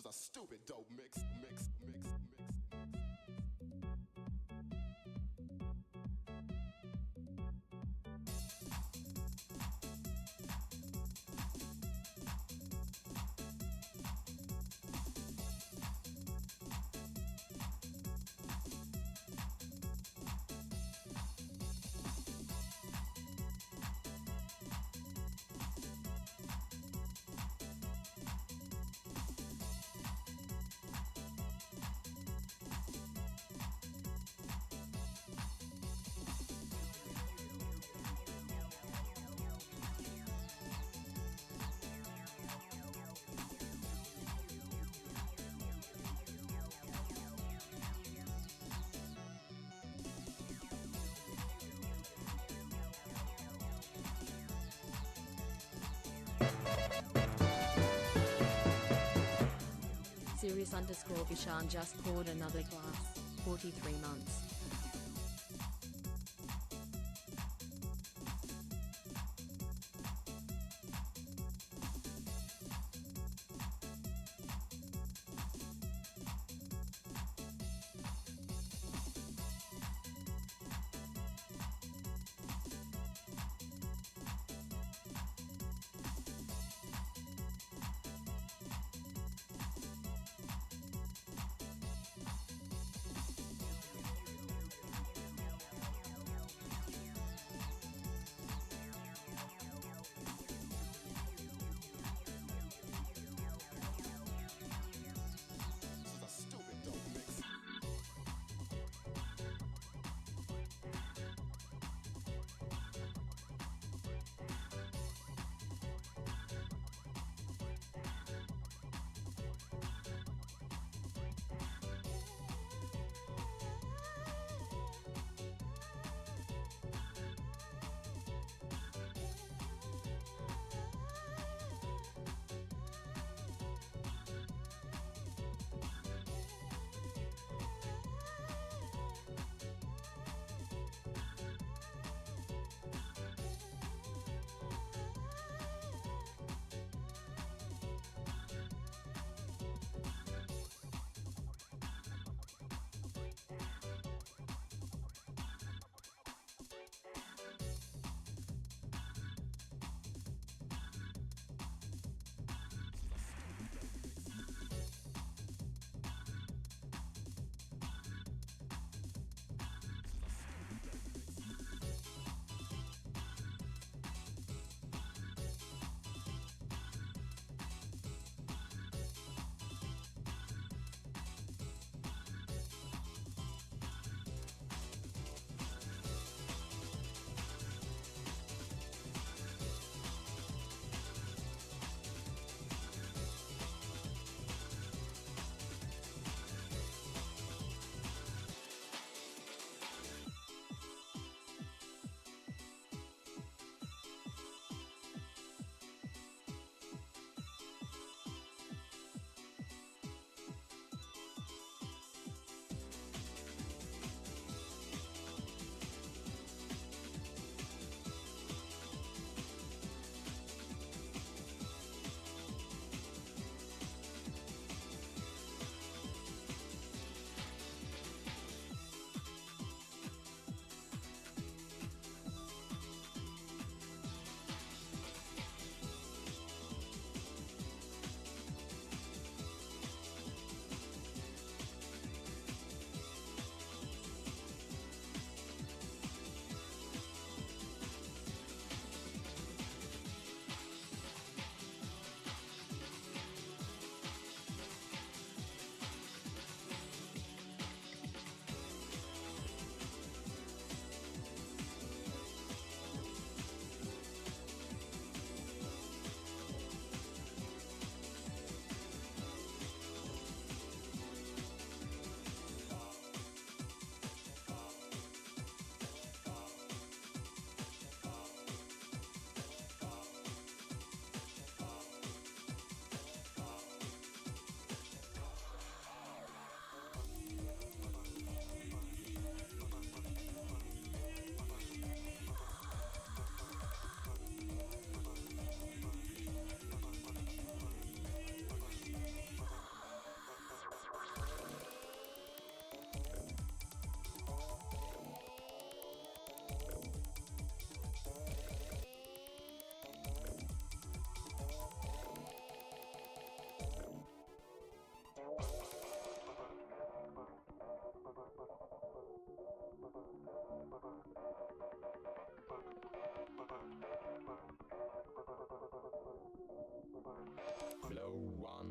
a stupid dope mix. Sirius_Vishan just poured another glass, 43 months.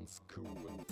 sounds cool.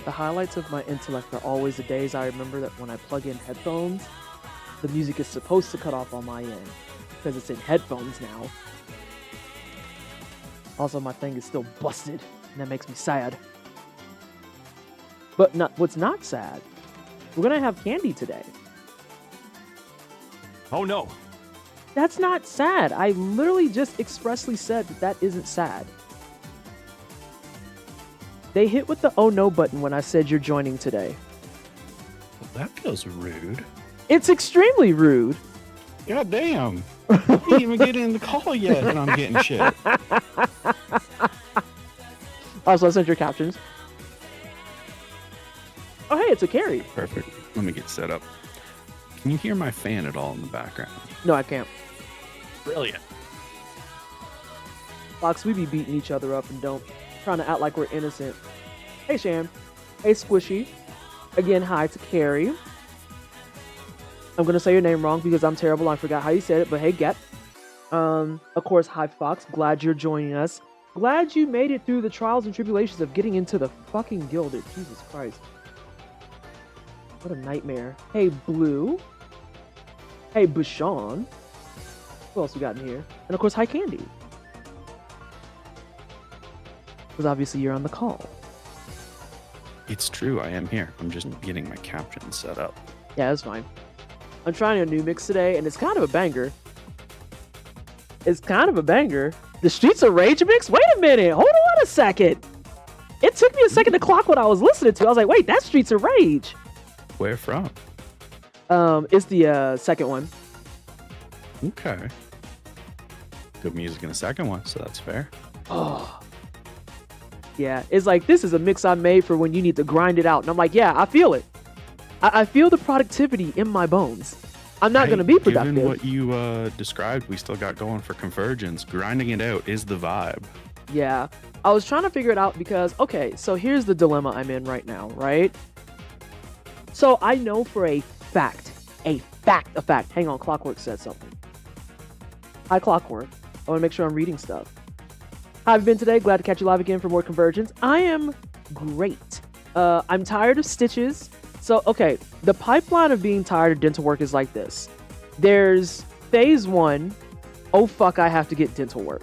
The highlights of my intellect are always the days I remember that when I plug in headphones, the music is supposed to cut off on my end because it's in headphones now. Also, my thing is still busted, and that makes me sad. But what's not sad, we're gonna have candy today. Oh no. That's not sad. I literally just expressly said that isn't sad. They hit with the oh no button when I said you're joining today. Well, that feels rude. It's extremely rude. God damn. I didn't even get in the call yet and I'm getting shit. Also, I sent your captions. Oh, hey, it's a carry. Perfect. Let me get set up. Can you hear my fan at all in the background? No, I can't. Brilliant. Fox, we be beating each other up and don't. Trying to act like we're innocent. Hey, Sham. Hey, Squishy. Again, hi to Carrie. I'm going to say your name wrong because I'm terrible. I forgot how you said it, but hey, Get. Of course, hi, Fox. Glad you're joining us. Glad you made it through the trials and tribulations of getting into the fucking gilded. Jesus Christ. What a nightmare. Hey, Blue. Hey, Bashan. Who else we got in here? And of course, hi, Candy. Because obviously you're on the call. It's true, I am here. I'm just getting my captions set up. Yeah, that's fine. I'm trying a new mix today, and it's kind of a banger. It's kind of a banger. The Streets of Rage mix? Wait a minute. Hold on a second. It took me a second to clock what I was listening to. I was like, wait, that's Streets of Rage. Where from? It's the second one. Okay. Good music in the second one, so that's fair. Oh. Yeah, it's like, this is a mix I made for when you need to grind it out. And I'm like, yeah, I feel it. I feel the productivity in my bones. I'm not going to be productive. Given what you described, we still got going for Convergence. Grinding it out is the vibe. Yeah. I was trying to figure it out because, okay, so here's the dilemma I'm in right now, right? So I know for a fact. Hang on, Clockwork said something. Hi, Clockwork. I want to make sure I'm reading stuff. How have you been today? Glad to catch you live again for more Convergence. I am great. I'm tired of stitches. So, okay, the pipeline of being tired of dental work is like this. There's phase 1, oh fuck, I have to get dental work.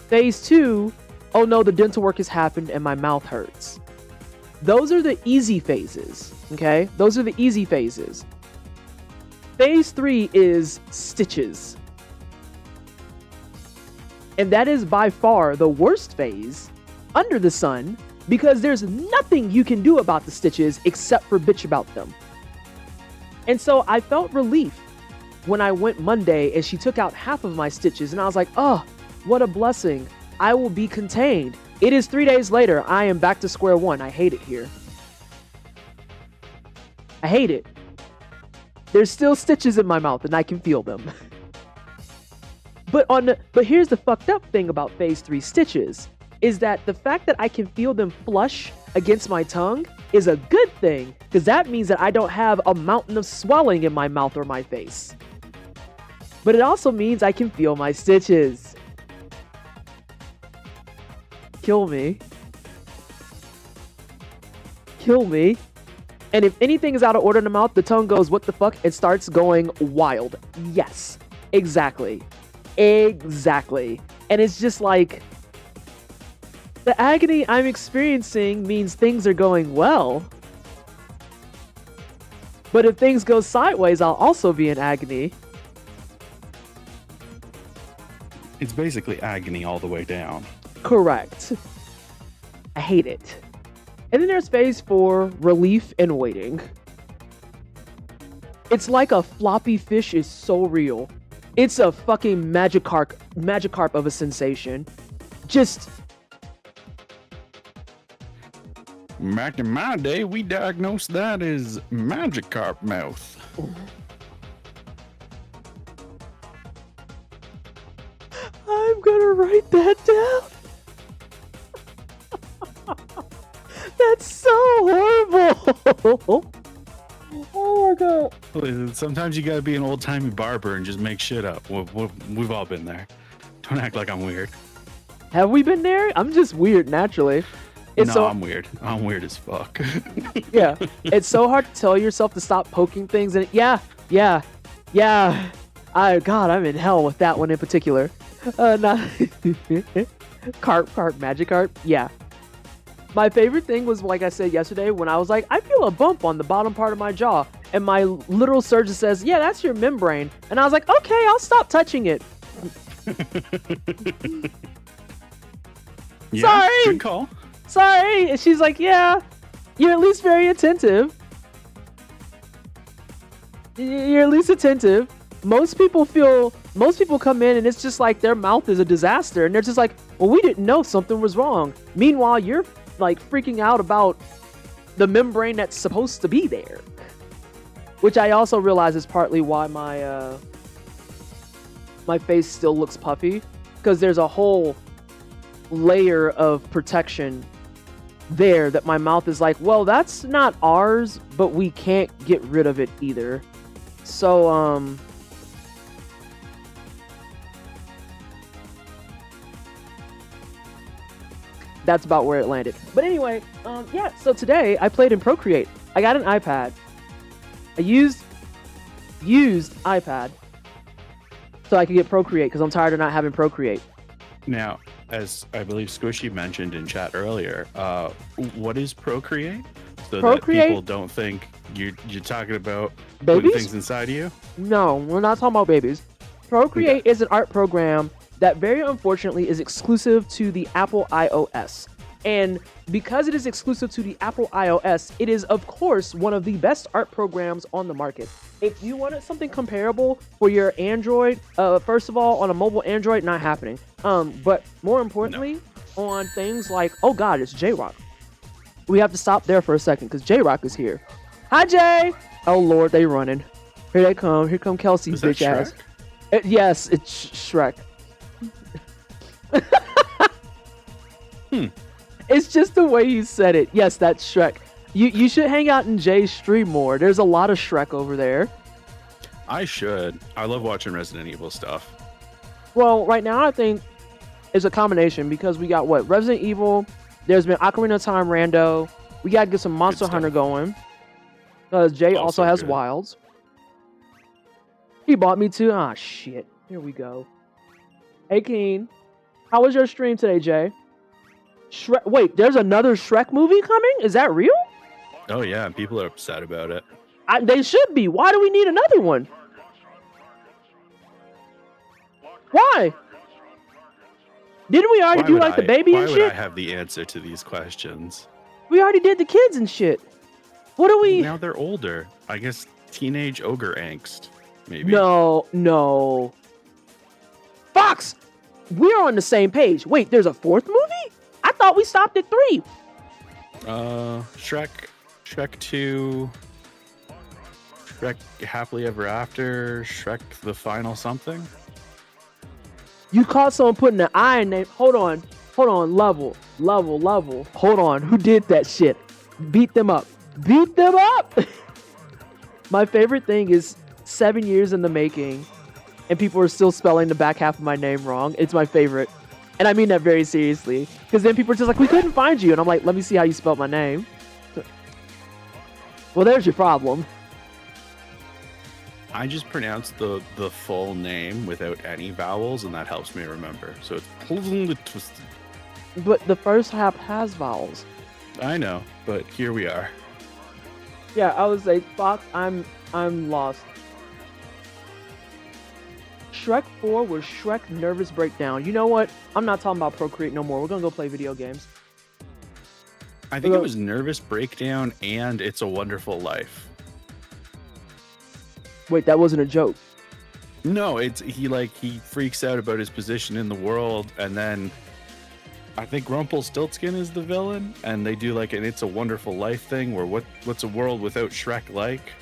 Phase 2, oh no, the dental work has happened and my mouth hurts. Those are the easy phases, okay? Those are the easy phases. Phase 3 is stitches. And that is by far the worst phase under the sun because there's nothing you can do about the stitches except for bitch about them. And so I felt relief when I went Monday and she took out half of my stitches and I was like, oh, what a blessing. I will be contained. It is 3 days later. I am back to square one. I hate it here. I hate it. There's still stitches in my mouth and I can feel them. But here's the fucked up thing about phase 3 stitches is that the fact that I can feel them flush against my tongue is a good thing because that means that I don't have a mountain of swelling in my mouth or my face. But it also means I can feel my stitches. Kill me. Kill me. And if anything is out of order in the mouth, the tongue goes, what the fuck? It starts going wild. Yes, exactly. Exactly. And it's just like, the agony I'm experiencing means things are going well. But if things go sideways, I'll also be in agony. It's basically agony all the way down. Correct. I hate it. And then there's phase 4, relief and waiting. It's like a floppy fish is so real. It's a fucking Magikarp of a sensation. Just... Back in my day, we diagnosed that as Magikarp mouth. I'm gonna write that down. That's so horrible. Oh my god. Listen, sometimes you gotta be an old-timey barber and just make shit up. We've all been there. Don't act like I'm weird. Have we been there? I'm just weird naturally. It's No, so I'm weird. I'm weird as fuck. yeah, it's so hard to tell yourself to stop poking things, and yeah. I'm in hell with that one in particular. Not carp, magic carp. Yeah. My favorite thing was, like I said yesterday, when I was like, I feel a bump on the bottom part of my jaw, and my literal surgeon says, yeah, that's your membrane, and I was like, okay, I'll stop touching it. Yeah, Sorry. Good call. Sorry. And she's like, yeah, you're at least very attentive. You're at least attentive. Most people come in and it's just like their mouth is a disaster, and they're just like, well, we didn't know something was wrong. Meanwhile, you're like freaking out about the membrane that's supposed to be there, which I also realize is partly why my face still looks puffy, because there's a whole layer of protection there that my mouth is like, well, that's not ours, but we can't get rid of it either. So that's about where it landed. But anyway, yeah, so today I played in Procreate. I got an iPad. I used iPad so I could get Procreate because I'm tired of not having Procreate. Now, as I believe Squishy mentioned in chat earlier, what is Procreate? So Procreate? that people don't think you're talking about Babies? putting things inside of you? No, we're not talking about babies. Procreate is an art program that very unfortunately is exclusive to the Apple iOS. And because it is exclusive to the Apple iOS, it is, of course, one of the best art programs on the market. If you wanted something comparable for your Android, first of all, on a mobile Android, not happening. But more importantly, on things like, oh God, it's J-Rock. We have to stop there for a second because J-Rock is here. Hi, Jay! Oh Lord, they running. Here they come. Here come Kelsey's bitch ass. Yes, it's Shrek. It's just the way you said it. Yes, that's Shrek. You should hang out in Jay's stream more. There's a lot of Shrek over there. I should. I love watching Resident Evil stuff. Well, right now I think it's a combination because we got what? Resident Evil. There's been Ocarina of Time rando. We gotta get some Monster Hunter going. Because Jay also has good. Wilds. He bought me too. Ah, shit. Here we go. Hey, Keen. How was your stream today, Jay? Shrek. Wait, there's another Shrek movie coming? Is that real? Oh yeah, and people are upset about it. They should be. Why do we need another one? Why? Didn't we already do like the baby and shit? Why would I have the answer to these questions? We already did the kids and shit. What do we? Now they're older. I guess teenage ogre angst, maybe. No. Fox! We're on the same page. Wait, there's a fourth movie? I thought we stopped at 3. Shrek 2, Shrek Happily Ever After, Shrek the Final something. You caught someone putting an I in name. Hold on. Level. Hold on. Who did that shit? Beat them up. My favorite thing is 7 years in the making, and people are still spelling the back half of my name wrong. It's my favorite. And I mean that very seriously. Because then people are just like, we couldn't find you. And I'm like, let me see how you spelled my name. Well, there's your problem. I just pronounce the full name without any vowels, and that helps me remember. So it's pleasantly twisted. But the first half has vowels. I know, but here we are. Yeah, I would say, Fox, I'm lost. Shrek 4 was Shrek Nervous Breakdown. You know what? I'm not talking about Procreate no more. We're gonna go play video games. I think it was Nervous Breakdown and It's a Wonderful Life. Wait, that wasn't a joke. No, he freaks out about his position in the world, and then I think Rumpelstiltskin is the villain, and they do like an It's a Wonderful Life thing where what's a world without Shrek like?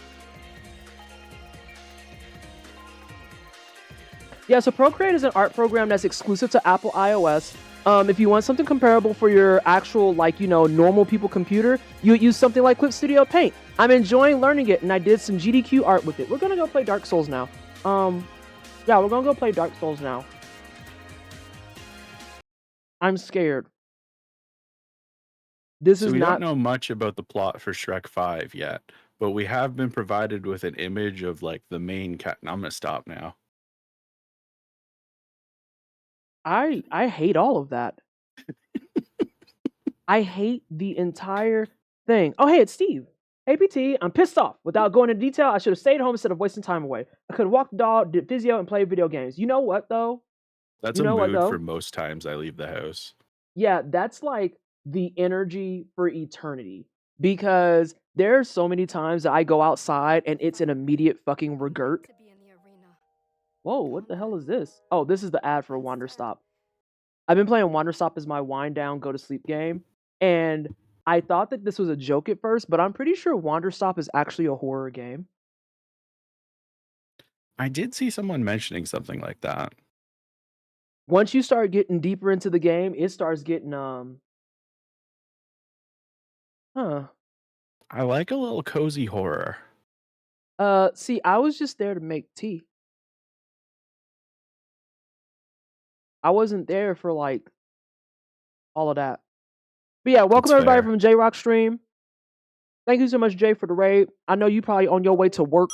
Yeah, so Procreate is an art program that's exclusive to Apple iOS. If you want something comparable for your actual, normal people computer, you would use something like Clip Studio Paint. I'm enjoying learning it, and I did some GDQ art with it. We're gonna go play Dark Souls now. Yeah, we're gonna go play Dark Souls now. I'm scared. This So is we not. don't know much about the plot for Shrek 5 yet, but we have been provided with an image of like the main cat. I'm gonna stop now. I hate all of that. I hate the entire thing. Oh, hey, it's Steve. Hey, PT, I'm pissed off. Without going into detail, I should have stayed home instead of wasting time away. I could have walked the dog, did physio, and played video games. You know what, though? That's You a know what, mood though? for most times I leave the house. Yeah, that's like the energy for eternity. Because there are so many times that I go outside and it's an immediate fucking regurt. Whoa, what the hell is this? Oh, this is the ad for Wander Stop. I've been playing Wander Stop as my wind down, go to sleep game. And I thought that this was a joke at first, but I'm pretty sure Wander Stop is actually a horror game. I did see someone mentioning something like that. Once you start getting deeper into the game, it starts getting I like a little cozy horror. See, I was just there to make tea. I wasn't there for like all of that. But yeah, welcome That's everybody fair. from J Rock Stream. Thank you so much, Jay, for the raid. I know you probably on your way to work.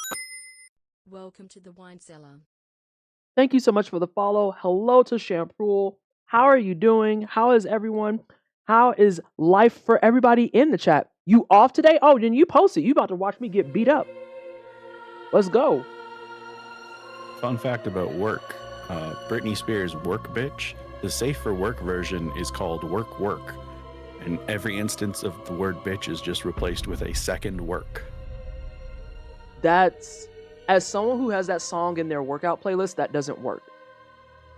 Welcome to the wine cellar. Thank you so much for the follow. Hello to Shampoo. How are you doing? How is everyone? How is life for everybody in the chat? You off today? Oh, then you post it. You about to watch me get beat up. Let's go. Fun fact about work. Britney Spears' Work Bitch. The safe for work version is called Work Work. And every instance of the word bitch is just replaced with a second work. That's, as someone who has that song in their workout playlist, that doesn't work.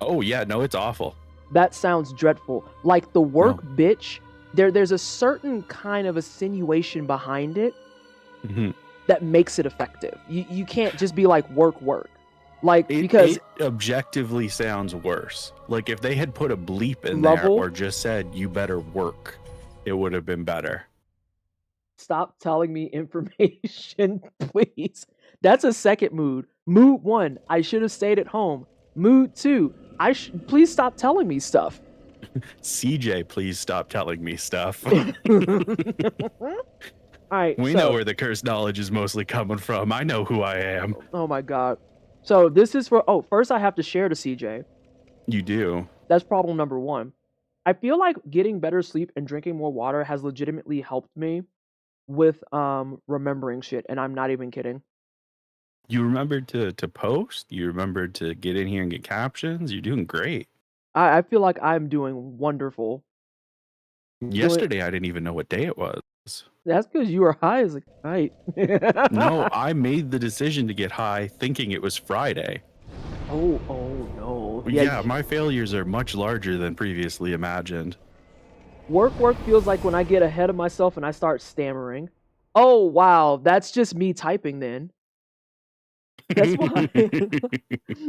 Oh yeah, no, it's awful. That sounds dreadful. Like the work bitch, there's a certain kind of insinuation behind it that makes it effective. You can't just be like work. Like because it objectively sounds worse. Like if they had put a bleep in Level? there or just said you better work, it would have been better. Stop telling me information, please. That's a second mood. Mood 1, I should have stayed at home. Mood 2, please stop telling me stuff. CJ, please stop telling me stuff. All right, We know where the cursed knowledge is mostly coming from. I know who I am. Oh my god. So this is for, first I have to share to CJ. You do. That's problem number 1. I feel like getting better sleep and drinking more water has legitimately helped me with remembering shit, and I'm not even kidding. You remembered to post? You remembered to get in here and get captions? You're doing great. I feel like I'm doing wonderful. Yesterday, I didn't even know what day it was. That's because you were high as a kite. No, I made the decision to get high thinking it was Friday. Oh no. Yeah, my failures are much larger than previously imagined. Work feels like when I get ahead of myself and I start stammering. Oh, wow. That's just me typing then. That's why.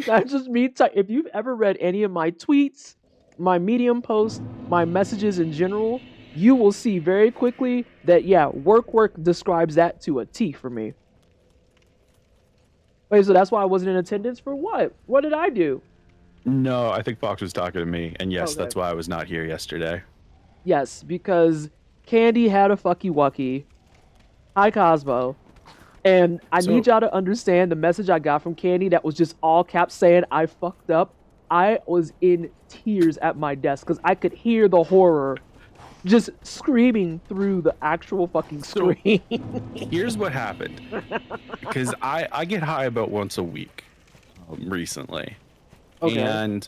That's just me. If you've ever read any of my tweets, my Medium posts, my messages in general, you will see very quickly that, yeah, work describes that to a T for me. Wait, so that's why I wasn't in attendance for what? What did I do? No, I think Fox was talking to me. And yes, Okay. that's why I was not here yesterday. Yes, because Candy had a fucky wucky. Hi, Cosmo. And I need y'all to understand the message I got from Candy that was just all caps saying I fucked up. I was in tears at my desk because I could hear the horror just screaming through the actual fucking screen. Here's what happened. Because I get high about once a week recently. Okay. And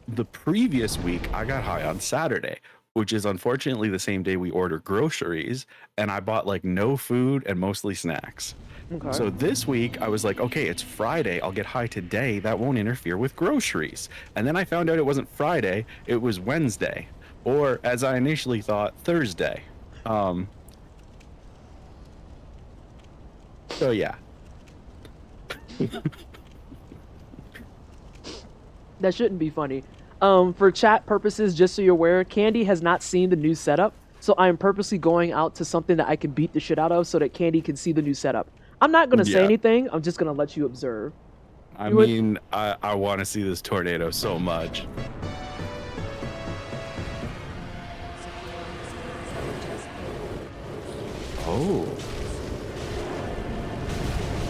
the previous week, I got high on Saturday, which is unfortunately the same day we order groceries. And I bought like no food and mostly snacks. Okay. So this week I was like, okay, it's Friday. I'll get high today. That won't interfere with groceries. And then I found out it wasn't Friday. It was Wednesday. Or as I initially thought, Thursday. So yeah. That shouldn't be funny. For chat purposes, just so you're aware, Candy has not seen the new setup. So I am purposely going out to something that I can beat the shit out of so that Candy can see the new setup. I'm not going to say anything. I'm just going to let you observe. I mean, I want to see this tornado so much. Oh.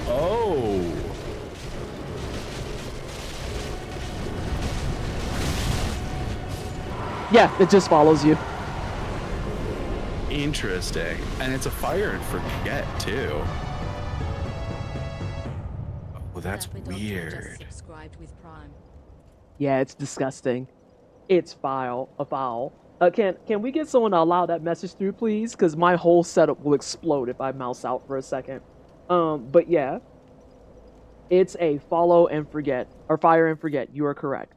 Oh. Yeah, it just follows you. Interesting. And it's a fire and forget too. Oh, that's Dapper Doctor weird. just subscribed with Prime. Yeah, it's disgusting. It's foul. Can we get someone to allow that message through, please? Because my whole setup will explode if I mouse out for a second. But yeah, it's a follow and forget, or fire and forget. You are correct.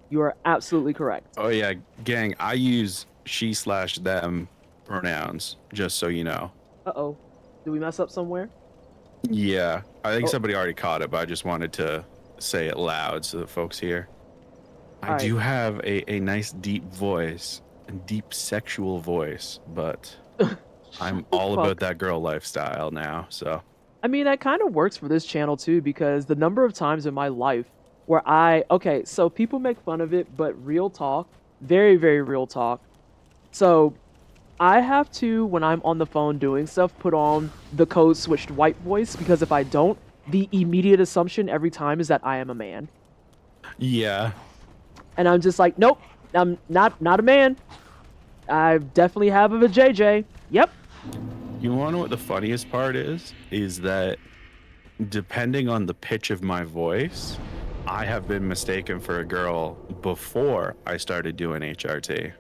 You are absolutely correct. Oh yeah, gang, I use she/them pronouns, just so you know. Uh-oh. Did we mess up somewhere? Yeah, I think Oh. somebody already caught it, but I just wanted to say it loud so that folks hear. I Alright. do have a nice deep voice, a deep sexual voice, but I'm all Fuck. about that girl lifestyle now, so. I mean, that kind of works for this channel too, because the number of times in my life where okay, so people make fun of it, but real talk, very, very real talk. So I have to, when I'm on the phone doing stuff, put on the code switched white voice, because if I don't, the immediate assumption every time is that I am a man. Yeah. And I'm just like, nope, I'm not a man. I definitely have a JJ. Yep. You want to know what the funniest part is? Is that depending on the pitch of my voice, I have been mistaken for a girl before I started doing HRT.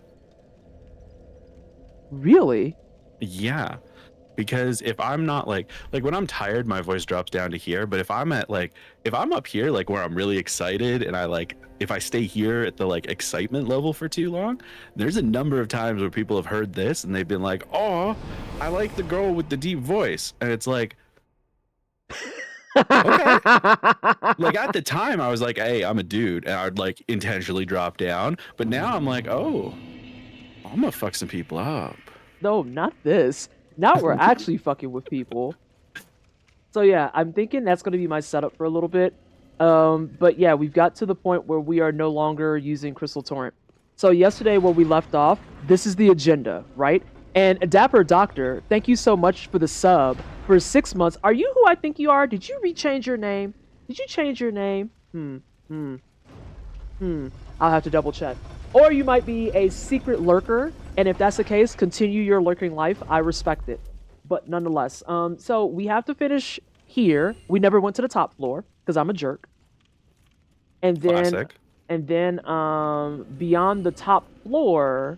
Really? Yeah. Because if I'm not like when I'm tired, my voice drops down to here. But if I'm up here, like where I'm really excited and if I stay here at the like excitement level for too long, there's a number of times where people have heard this and they've been like, oh, I like the girl with the deep voice. And it's like, okay. Like at the time I was like, hey, I'm a dude, and I'd like intentionally drop down. But now I'm like, oh, I'm gonna fuck some people up. No, not this. Now we're actually fucking with people. So yeah, I'm thinking that's going to be my setup for a little bit. But yeah, we've got to the point where we are no longer using Crystal Torrent. So yesterday where we left off, this is the agenda, right? And Dapper Doctor, thank you so much for the sub for 6 months. Are you who I think you are? Did you rechange your name? Did you change your name? I'll have to double check. Or you might be a secret lurker, and if that's the case, continue your lurking life. I respect it. But nonetheless, so we have to finish here. We never went to the top floor, because I'm a jerk. And then, Classic. Beyond the top floor,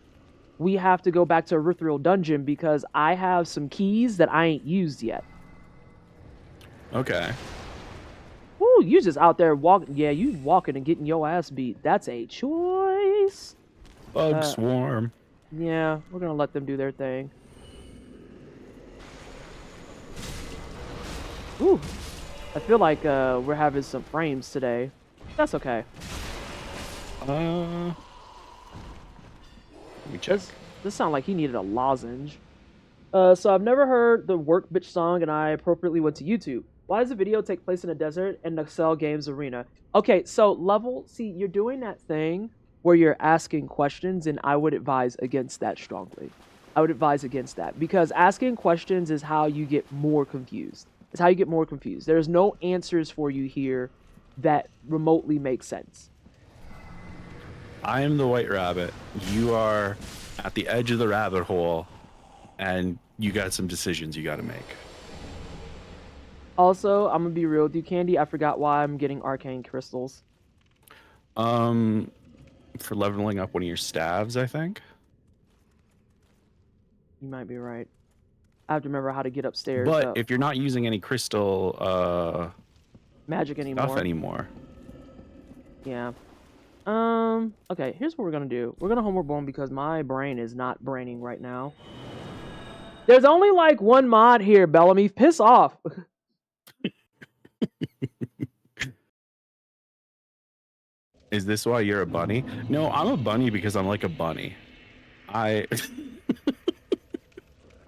we have to go back to Erythrial Dungeon, because I have some keys that I ain't used yet. Okay. Ooh, you just out there walking. Yeah, you walking and getting your ass beat. That's a choice. Bug swarm. Yeah, we're gonna let them do their thing. Ooh, I feel like we're having some frames today. That's okay. Let me check. This sounds like he needed a lozenge. So I've never heard the Work Bitch song, and I appropriately went to YouTube. Why does the video take place in a desert and Excel Games Arena? Okay, so Level, see, you're doing that thing where you're asking questions, and I would advise against that strongly. I would advise against that, because asking questions is how you get more confused. It's how you get more confused. There's no answers for you here that remotely make sense. I am the white rabbit. You are at the edge of the rabbit hole, and you got some decisions you got to make. Also, I'm gonna be real with you, Candy. I forgot why I'm getting arcane crystals. For leveling up one of your staves, I think. You might be right. I have to remember how to get upstairs. But if you're not using any crystal magic anymore. Yeah. Okay, here's what we're gonna do. We're gonna homeward bone because my brain is not braining right now. There's only like one mod here, Bellamy. Piss off. Is this why you're a bunny? No, I'm a bunny because I'm like a bunny. I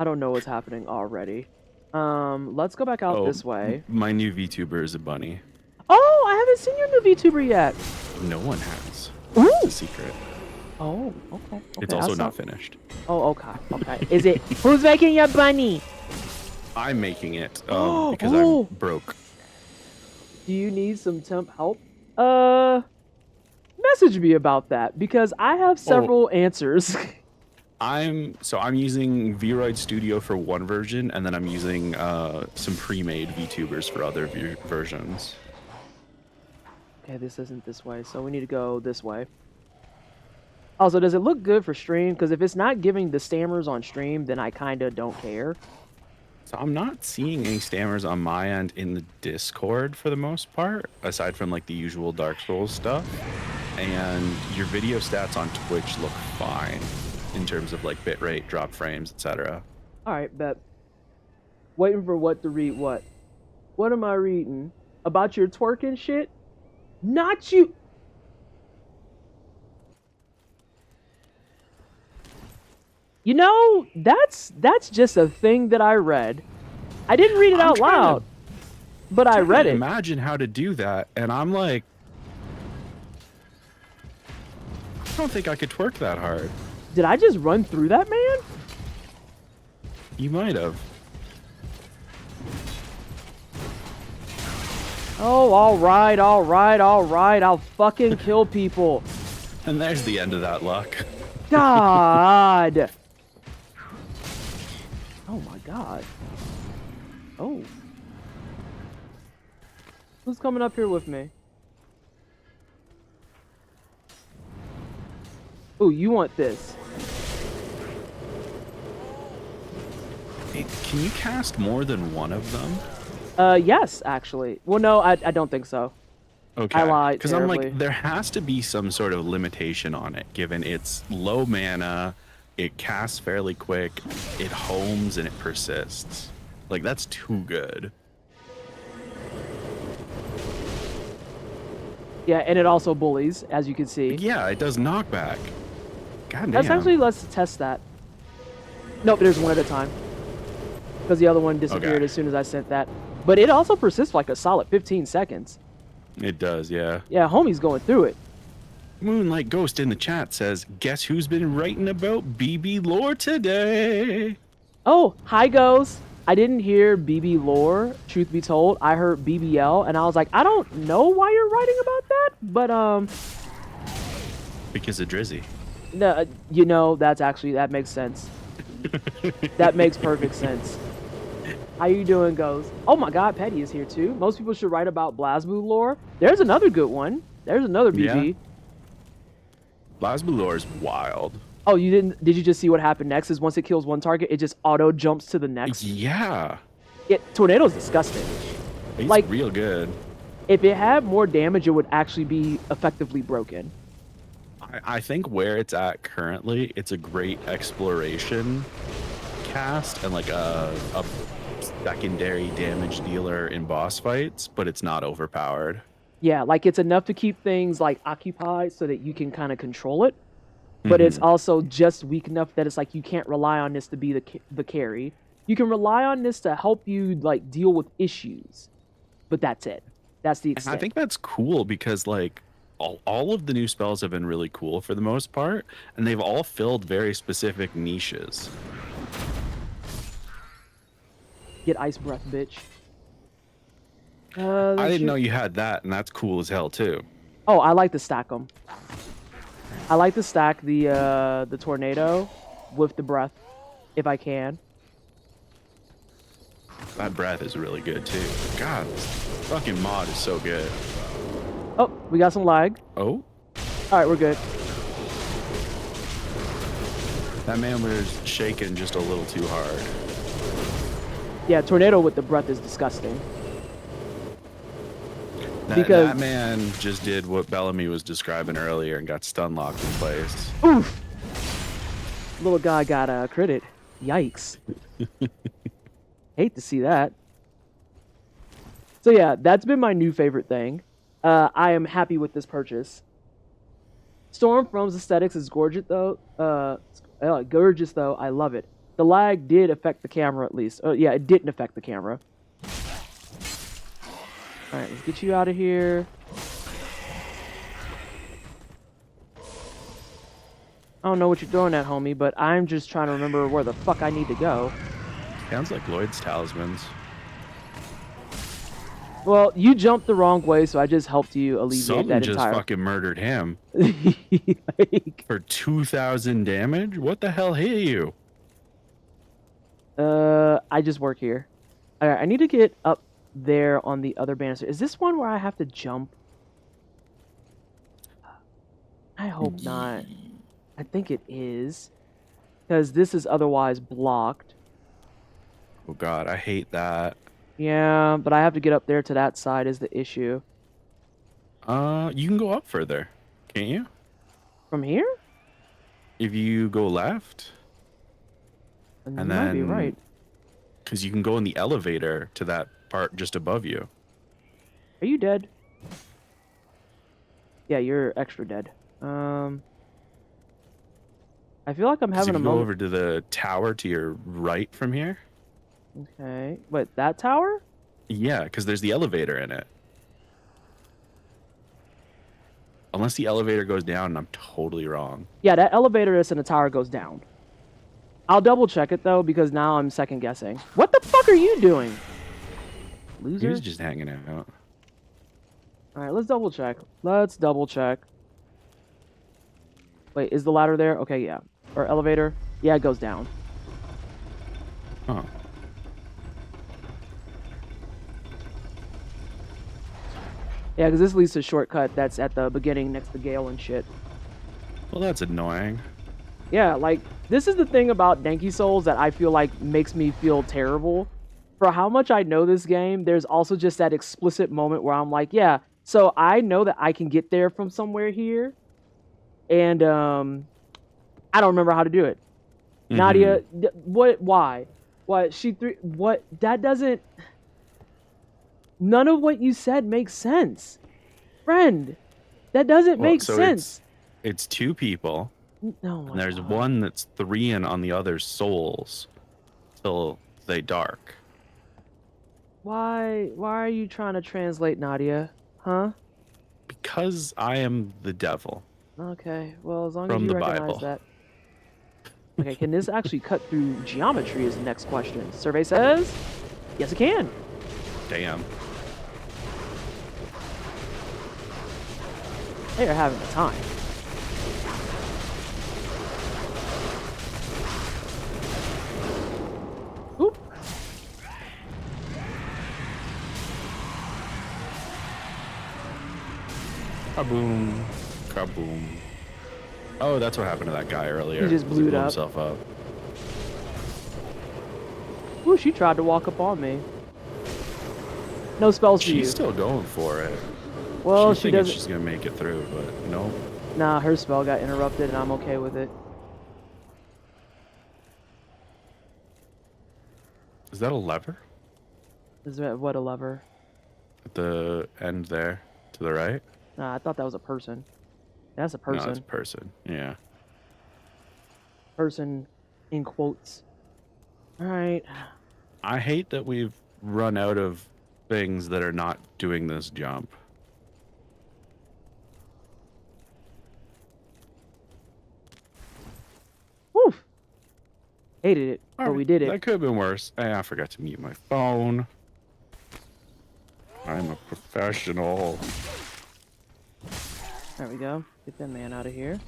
don't know what's happening already. Let's go back out this way. My new VTuber is a bunny. Oh, I haven't seen your new VTuber yet. No one has. Ooh. It's a secret. Oh, okay. It's also not finished. Oh, okay. Is it? Who's making your bunny? I'm making it Oh, because oh. I'm broke. Do you need some temp help? Message me about that because I have several answers. I'm using VRoid Studio for one version, and then I'm using some pre-made VTubers for other versions. Okay, this isn't this way, so we need to go this way. Also, does it look good for stream? Because if it's not giving the stammers on stream, then I kind of don't care. So I'm not seeing any stammers on my end in the Discord for the most part, aside from like the usual Dark Souls stuff. And your video stats on Twitch look fine in terms of like bitrate, drop frames, etc. All right, bet. Waiting for what to read what? What am I reading? About your twerking shit? Not you. You know, that's just a thing that I read. I didn't read it out loud, but I read it. Imagine how to do that, and I'm like, I don't think I could twerk that hard. Did I just run through that, man? You might have. Oh, all right. I'll fucking kill people. And there's the end of that luck. God. Oh my God. Oh. Who's coming up here with me? Oh, you want this? Hey, can you cast more than one of them? Yes, actually. Well, no, I don't think so. Okay. I lied Because I'm terribly. like, there has to be some sort of limitation on it, given it's low mana, it casts fairly quick, it homes, and it persists. Like, that's too good. Yeah, and it also bullies, as you can see. Like, yeah, it does knockback. God damn. Let's actually, let's test that. Nope, there's one at a time. Because the other one disappeared Okay. as soon as I sent that. But it also persists for like a solid 15 seconds. It does, yeah. Yeah, homie's going through it. Moonlight Ghost in the chat says, guess who's been writing about BB lore today? Oh, hi, Goes. I didn't hear BB lore, truth be told. I heard BBL, and I was like, I don't know why you're writing about that, but, Because of Drizzy. no, you know, that makes sense. That makes perfect sense. How you doing, Goes? Oh my God, Petty is here too. Most people should write about Blazblue lore. There's another good one. There's another BB. Yeah. Blazblue lore is wild. Oh, you didn't? Did you just see what happened next? Is once it kills one target, it just auto jumps to the next. Yeah. Tornado's disgusting. It's Like- real good. If it had more damage, it would actually be effectively broken. I think where it's at currently, it's a great exploration cast and like a secondary damage dealer in boss fights, but it's not overpowered. Yeah, like it's enough to keep things like occupied so that you can kind of control it, but it's also just weak enough that it's like you can't rely on this to be the carry. You can rely on this to help you like deal with issues, but that's it. That's the And extent. I think that's cool because like all of the new spells have been really cool for the most part, and they've all filled very specific niches. Get ice breath, bitch. I didn't know you had that, and that's cool as hell too. Oh, I like to stack them. I like to stack the tornado with the breath, if I can. That breath is really good too. God, this fucking mod is so good. Oh, we got some lag. Oh, All right, we're good. that man was shaking just a little too hard. Yeah, tornado with the breath is disgusting. That man just did what Bellamy was describing earlier and got stun locked in place. Oof. Little guy got critted. Yikes. Hate to see that. So yeah, that's been my new favorite thing. I am happy with this purchase. Stormfront's aesthetics is gorgeous though. Gorgeous though. I love it. The lag did affect the camera at least. Yeah, it didn't affect the camera. All right, let's get you out of here. I don't know what you're throwing at, homie, but I'm just trying to remember where the fuck I need to go. Sounds like Lloyd's talismans. Well, you jumped the wrong way, so I just helped you alleviate Something that just entire. fucking murdered him Like, for 2,000 damage. What the hell hit you? I just work here. All right, I need to get up there on the other banister. Is this one where I have to jump? I hope not. I think it is, because this is otherwise blocked. Oh god, I hate that. Yeah, but I have to get up there to that side is the issue. You can go up further, can't you? From here? If you go left, You and might be then right. because you can go in the elevator to that part just above you. Are you dead? Yeah, you're extra dead. I feel like I'm 'Cause having if a you go moment. over to the tower to your right from here. Okay. Wait, that tower? Yeah, because there's the elevator in it. Unless the elevator goes down, and I'm totally wrong. Yeah, that elevator that's in the tower goes down. I'll double check it though, because now I'm second guessing. What the fuck are you doing? He Loser? was just hanging out. Alright, let's double check. Let's double check. Wait, is the ladder there? Okay, yeah. Or elevator? Yeah, it goes down. Oh. Yeah, because this leads to a shortcut that's at the beginning next to Gale and shit. Well, that's annoying. Yeah, like, this is the thing about Denki Souls that I feel like makes me feel terrible. For how much I know this game, there's also just that explicit moment where I'm like, yeah, so I know that I can get there from somewhere here. And, I don't remember how to do it. Mhm. Nadia, what, why? What, what, that doesn't, none of what you said makes sense. Friend, that doesn't Well, make so sense. It's two people, No, and there's one that's 3 and on the other's souls till they dark. Why are you trying to translate, Nadia? Huh? Because I am the devil. Okay, well, as long as From you the recognize Bible. that. Okay, can this actually cut through geometry is the next question. Survey says, yes it can. Damn. They are having a time. Oop. Kaboom. Kaboom. Oh, that's what happened to that guy earlier. He just blew it up. himself up. Ooh, she tried to walk up on me. No spells for you. She's still going for it. Well, she's she thinking doesn't. she's gonna make it through, but no. Nah, her spell got interrupted, and I'm okay with it. Is that a lever? Is that what, a lever? At the end there, to the right? Nah, I thought that was a person. That's a person. No, it's a person. Yeah. Person in quotes. All right. I hate that we've run out of things that are not doing this jump. Whew. Hated it, but Alright, we did it. That could have been worse. I forgot to mute my phone. I'm a professional. There we go. Get that man out of here.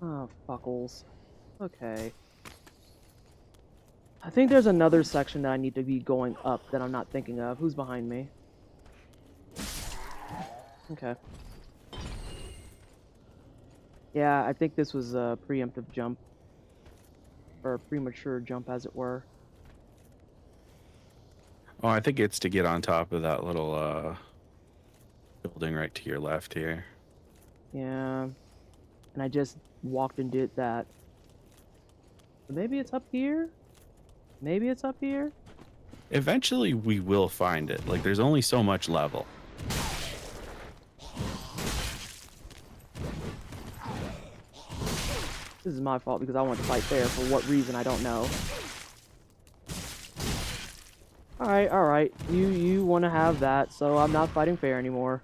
Oh, fuckles. Okay. I think there's another section that I need to be going up that I'm not thinking of. Who's behind me? Okay. Yeah, I think this was a preemptive jump. Or a premature jump, as it were. Oh, I think it's to get on top of that little building right to your left here. Yeah. And I just walked and did that. But maybe it's up here? Maybe it's up here? Eventually we will find it. Like, there's only so much level. This is my fault because I wanted to fight there. For what reason, I don't know. Alright, alright. You want to have that, so I'm not fighting fair anymore.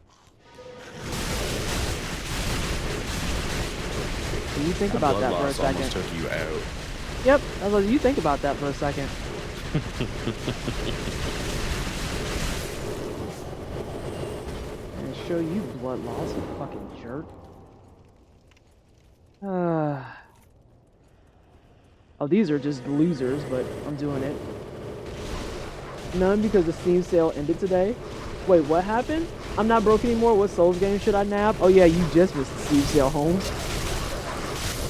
You think That about blood that for a loss almost second. took you out. Yep, I was like, you think about that for a second. And show you blood loss, you fucking jerk. Oh, these are just losers, but I'm doing it. None because the Steam sale ended today. Wait, what happened? I'm not broke anymore. What Souls game should I nab? Oh yeah, you just missed the Steam sale, Holmes.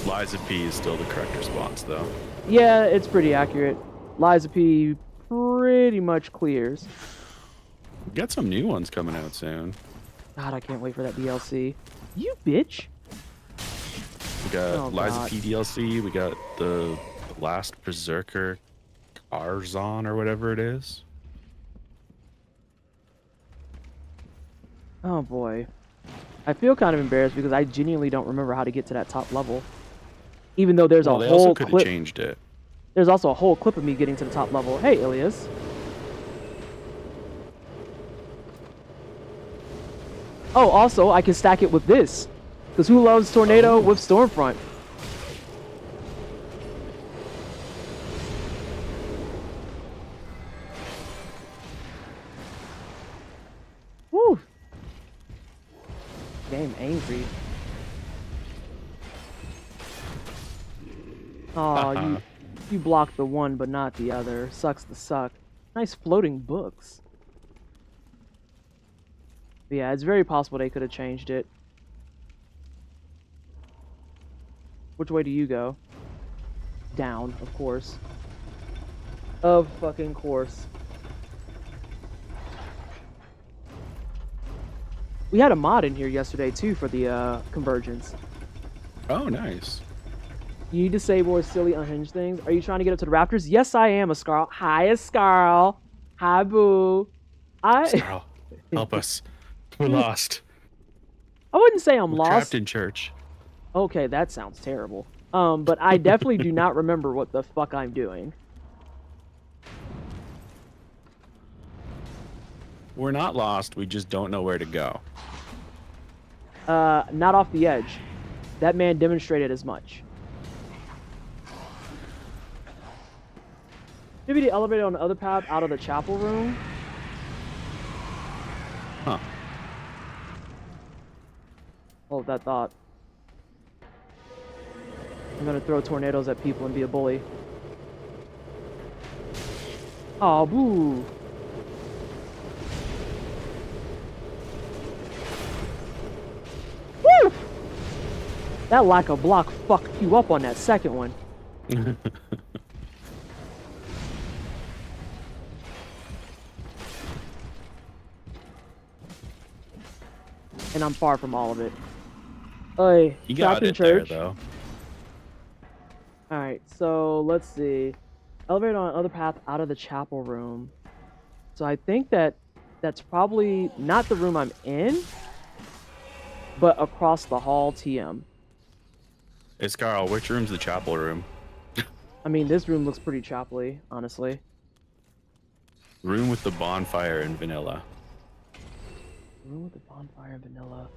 Liza P is still the correct response, though. Yeah, it's pretty accurate. Liza P pretty much clears. We got some new ones coming out soon. God, I can't wait for that DLC. You bitch. We got Liza God. P DLC. We got the Last Berserker Arzon or whatever it is. Oh boy. I feel kind of embarrassed because I genuinely don't remember how to get to that top level. Even though there's Well, a they also whole could have clip. changed it. There's also a whole clip of me getting to the top level. Hey, Ilias. Oh, also, I can stack it with this. Because who loves Tornado with Stormfront? Woo! Game angry. Oh, you blocked the one but not the other. Sucks to suck. Nice floating books. But yeah, it's very possible they could have changed it. Which way do you go? Down, of course. Of fucking course. We had a mod in here yesterday too for the Convergence. Oh, nice. You disable or silly unhinged things. Are you trying to get up to the Raptors? Yes, I am, Ascarl. Hi, Ascarl. Hi, Boo. Starl, help us. We're lost. I wouldn't say I'm We're lost. trapped in church. Okay, that sounds terrible. But I definitely do not remember what the fuck I'm doing. We're not lost. We just don't know where to go. Not off the edge. That man demonstrated as much. Maybe the elevator on the other path out of the chapel room. Huh. Hold that thought. I'm gonna throw tornadoes at people and be a bully. Aw, boo. Woo! That lack of block fucked you up on that second one. And I'm far from all of it. Oi, You got in it church. there, though. Alright, so let's see. Elevator on other path out of the chapel room. So I think that's probably not the room I'm in, but across the hall TM. Hey, Carl, which room's the chapel room? I mean, this room looks pretty chapel-y, honestly. Room with the bonfire and vanilla. Room with the bonfire and vanilla.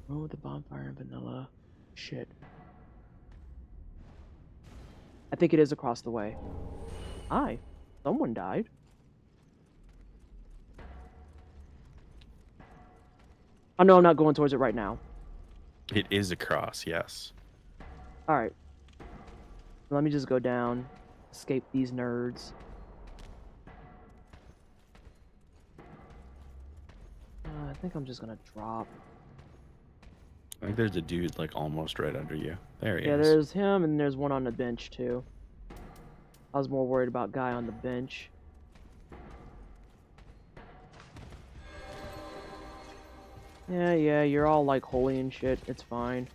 Room with the bonfire and vanilla. Shit. I think it is across the way. Hi. Someone died. Oh no, I'm not going towards it right now. It is across, yes. Alright. Let me just go down. Escape these nerds. I think I'm just gonna drop. I think there's a dude like almost right under you. There he Yeah, is. there's him and there's one on the bench too. I was more worried about guy on the bench. Yeah, you're all like holy and shit. It's fine.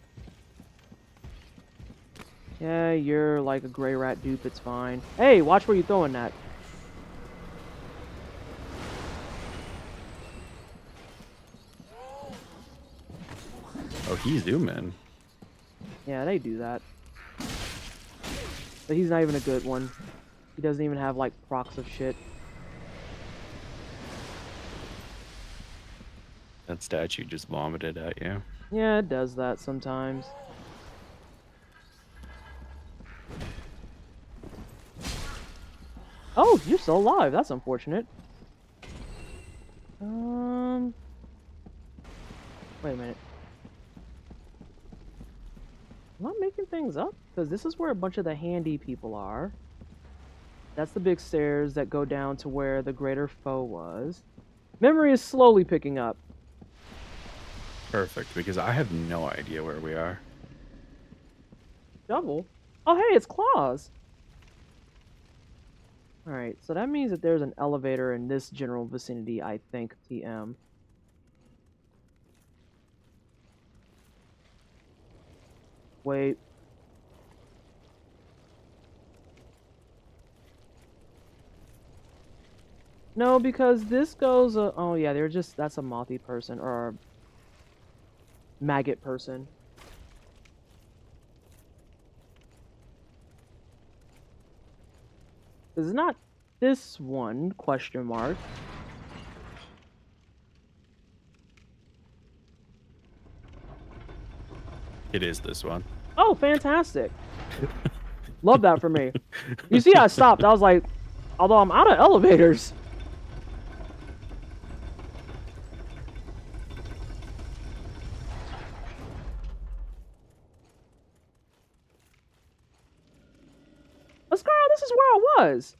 Yeah, you're like a gray rat dupe. It's fine. Hey, watch where you're throwing that. Oh, he's zooming. Yeah, they do that. But he's not even a good one. He doesn't even have like procs of shit. That statue just vomited at you. Yeah, it does that sometimes. Oh, you're still alive. That's unfortunate. Wait a minute. Am I making things up? Because this is where a bunch of the handy people are. That's the big stairs that go down to where the greater foe was. Memory is slowly picking up. Perfect, because I have no idea where we are. Double? Oh, hey, it's Claws. Alright, so that means that there's an elevator in this general vicinity, I think, TM. Wait. No, because this goes... oh, yeah, they're just... That's a mothy person, or a maggot person. It's not this one, question mark. It is this one. Oh, fantastic. Love that for me. You see, I stopped. I was like, although I'm out of elevators. Let's go. This is where I was.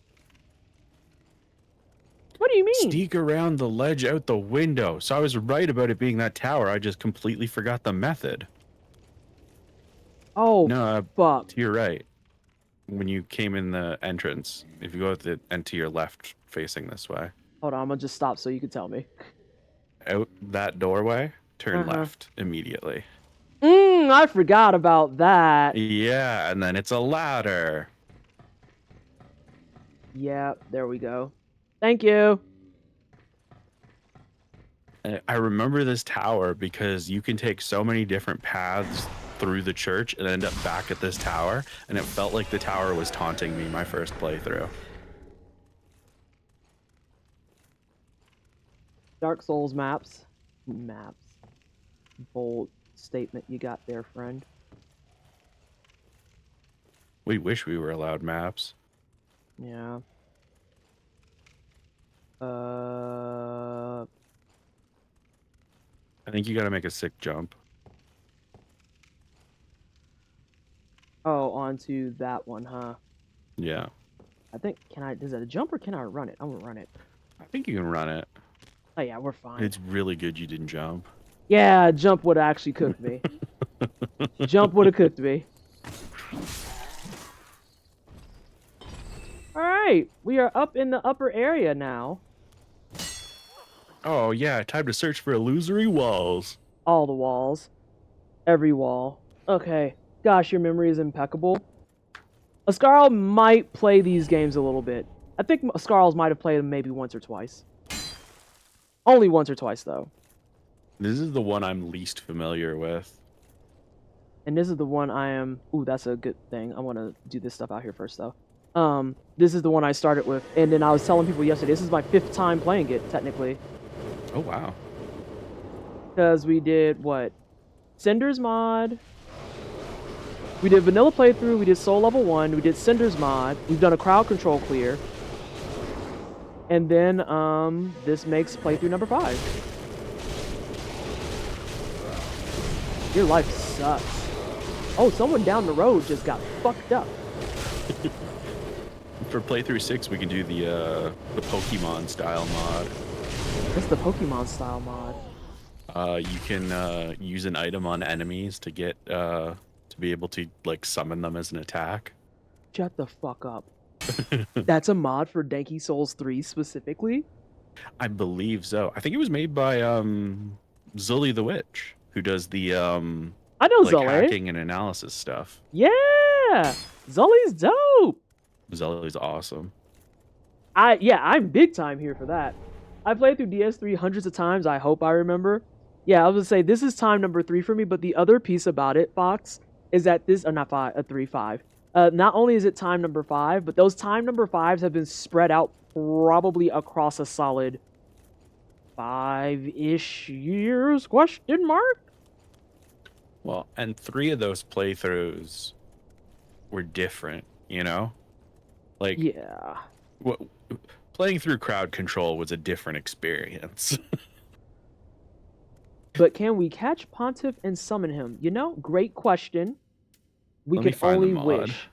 What do you mean? Sneak around the ledge out the window. So I was right about it being that tower. I just completely forgot the method. Oh, no, fuck. To your right. When you came in the entrance, if you go at the and to your left, facing this way. Hold on, I'm gonna just stop so you can tell me. Out that doorway, turn left immediately. I forgot about that. Yeah, and then it's a ladder. Yeah, there we go. Thank you. I remember this tower because you can take so many different paths through the church and end up back at this tower, and it felt like the tower was taunting me my first playthrough. Dark Souls maps. Bold statement you got there, friend. We wish we were allowed maps. Yeah. I think you gotta make a sick jump. Oh, onto that one, huh? Yeah. I think, is it a jump or can I run it? I'm gonna run it. I think you can run it. Oh yeah, we're fine. It's really good you didn't jump. Yeah, jump would have actually cooked me. Jump would have cooked me. Alright, we are up in the upper area now. Oh yeah, time to search for illusory walls. All the walls. Every wall. Okay. Gosh, your memory is impeccable. Ascarl might play these games a little bit. I think Ascarls might have played them maybe once or twice. Only once or twice, though. This is the one I'm least familiar with. And this is the one I am... Ooh, that's a good thing. I want to do this stuff out here first, though. This is the one I started with. And then I was telling people yesterday, this is my 5th time playing it, technically. Oh, wow. Because we did, what? Cinder's mod. We did vanilla playthrough. We did soul level 1. We did Cinder's mod. We've done a crowd control clear. And then, this makes playthrough number 5. Your life sucks. Oh, someone down the road just got fucked up. For playthrough 6, we can do the Pokemon style mod. What's the Pokemon style mod? You can use an item on enemies to get to be able to like summon them as an attack. Shut the fuck up. That's a mod for Danky Souls 3 specifically? I believe so. I think it was made by Zully the Witch, who does the I know like Zully. hacking and analysis stuff. Yeah! Zully's dope! Zully's awesome. I'm big time here for that. I played through DS3 hundreds of times, I hope I remember. Yeah, I was gonna say, this is time number 3 for me, but the other piece about it, Fox, is that this, not 5, 3, 5. Not only is it time number 5, but those time number 5s have been spread out probably across a solid 5-ish years, question mark? Well, and 3 of those playthroughs were different, you know? Like, Yeah. What, playing through crowd control was a different experience. But can we catch Pontiff and summon him? You know, great question. We Let me can find the only mod. wish.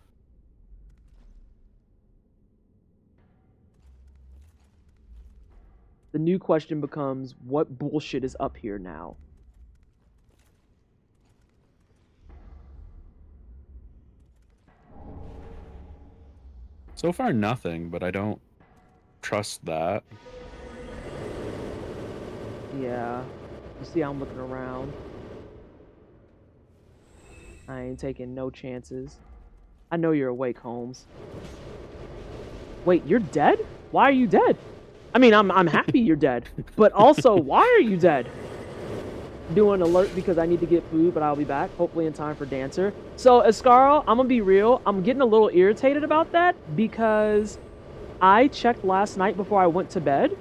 The new question becomes, what bullshit is up here now? So far, nothing, but I don't trust that. Yeah. You see, I'm looking around. I ain't taking no chances. I know you're awake, Holmes. Wait, you're dead? Why are you dead? I mean, I'm happy you're dead, but also, why are you dead? Doing alert because I need to get food, but I'll be back, hopefully in time for Dancer. So, Escaro, I'm gonna be real. I'm getting a little irritated about that because I checked last night before I went to bed,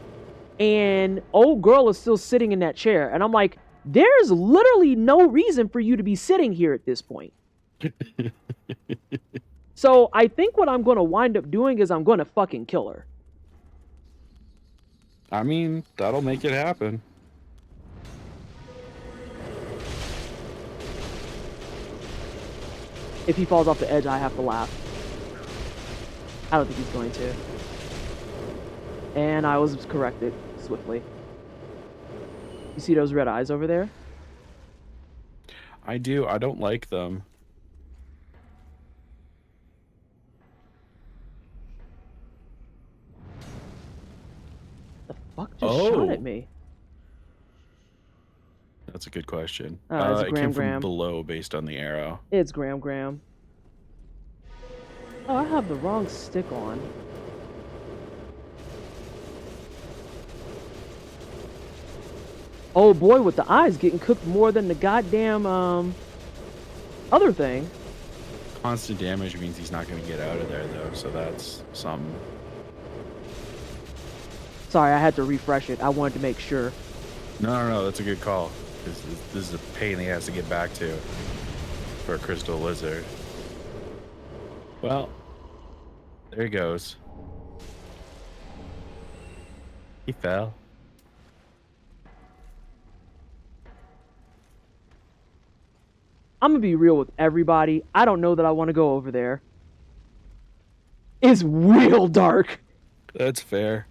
and old girl is still sitting in that chair, and I'm like, there's literally no reason for you to be sitting here at this point. So I think what I'm going to wind up doing is I'm going to fucking kill her. I mean, that'll make it happen. If he falls off the edge, I have to laugh. I don't think he's going to. And I was corrected swiftly. You see those red eyes over there? I do. I don't like them. The fuck just shot at me? That's a good question. It's it came from below based on the arrow. It's Graham. Oh, I have the wrong stick on. Oh boy, with the eyes getting cooked more than the goddamn other thing. Constant damage means he's not going to get out of there though, so that's something. Sorry, I had to refresh it. I wanted to make sure. No, that's a good call. This is a pain he has to get back to for a crystal lizard. Well, there he goes. He fell. I'm gonna be real with everybody. I don't know that I want to go over there. It's real dark. That's fair.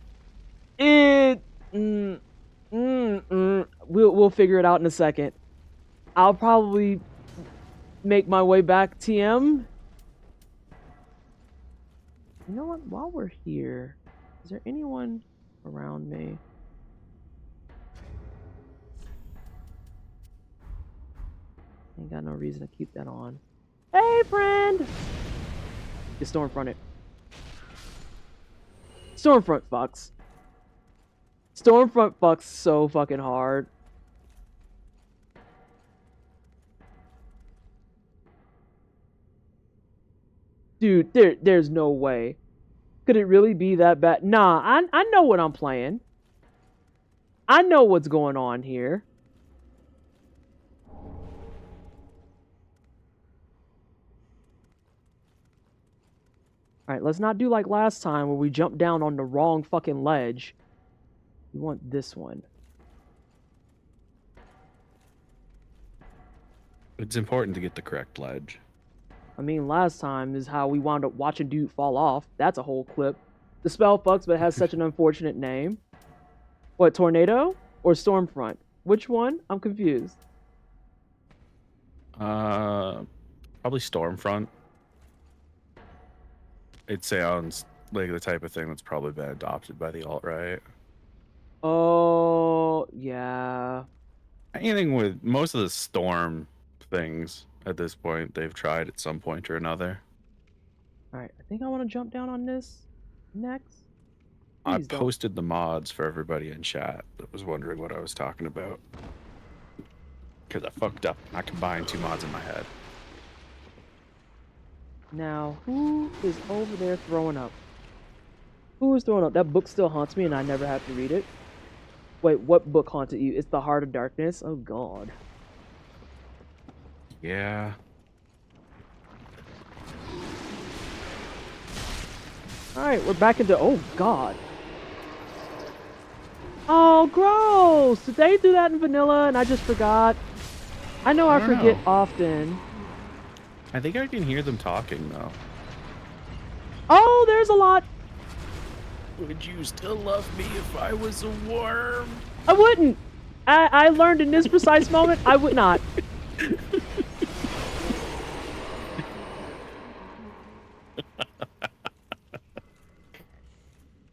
We'll figure it out in a second. I'll probably make my way back TM. You know what? While we're here, is there anyone around me? Ain't got no reason to keep that on. Hey, friend! It's Stormfront it. Stormfront fucks. Stormfront fucks so fucking hard. Dude, there's no way. Could it really be that bad? Nah, I know what I'm playing. I know what's going on here. Alright, let's not do like last time where we jumped down on the wrong fucking ledge. We want this one. It's important to get the correct ledge. I mean, last time is how we wound up watching dude fall off. That's a whole clip. The spell fucks, but it has such an unfortunate name. What, Tornado or Stormfront? Which one? I'm confused. Probably Stormfront. It sounds like the type of thing that's probably been adopted by the alt-right. Oh, yeah. Anything with most of the Storm things at this point, they've tried at some point or another. Alright, I think I want to jump down on this next. I posted the mods for everybody in chat that was wondering what I was talking about. Because I fucked up. I combined two mods in my head. Now, who is over there throwing up? Who is throwing up? That book still haunts me and I never have to read it. Wait, what book haunted you? It's The Heart of Darkness? Oh, God. Yeah. Alright, we're back into... Oh, God. Oh, gross! Did they do that in vanilla and I just forgot? I know I forget often. I think I can hear them talking, though. Oh, there's a lot! Would you still love me if I was a worm? I wouldn't! I learned in this precise moment, I would not.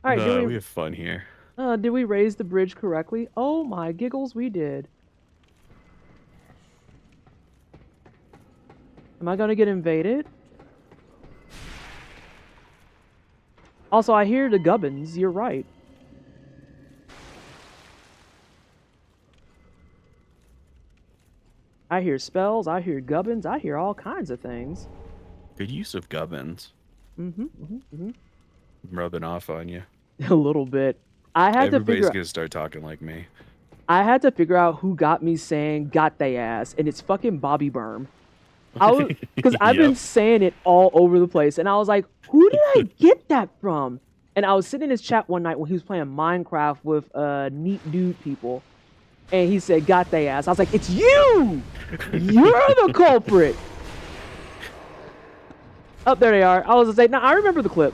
Alright, we have fun here. Did we raise the bridge correctly? Oh my giggles, we did. Am I gonna get invaded? Also, I hear the gubbins, you're right. I hear spells, I hear gubbins, I hear all kinds of things. Good use of gubbins. Mm-hmm. Rubbing off on you. A little bit. Everybody's gonna start talking like me. I had to figure out who got me saying "got they ass," and it's fucking Bobby Berm. Because I've been saying it all over the place, and I was like, who did I get that from? And I was sitting in his chat one night when he was playing Minecraft with neat dude people, and he said "got they ass." I was like, it's you! You're the culprit! Oh, there they are. I was gonna say, no, I remember the clip.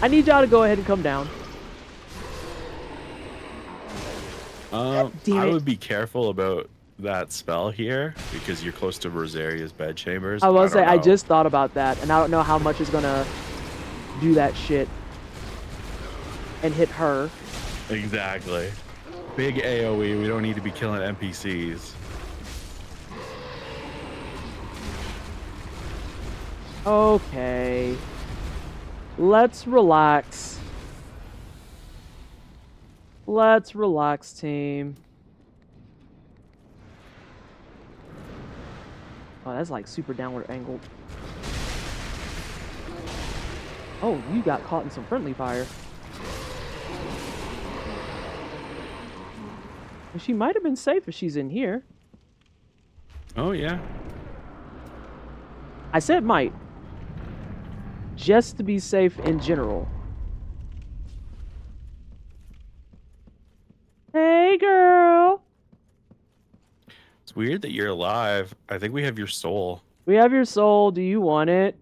I need y'all to go ahead and come down. I would be careful about that spell here because you're close to Rosaria's bedchambers. I was say I just thought about that, and I don't know how much is gonna do that shit and hit her. Exactly. Big AoE. We don't need to be killing NPCs. Okay. Let's relax. Let's relax, team. Oh, that's like super downward angled. Oh, you got caught in some friendly fire. And she might have been safe if she's in here. Oh, yeah. I said might. Just to be safe in general. Hey, girl. It's weird that you're alive. I think we have your soul. We have your soul. Do you want it?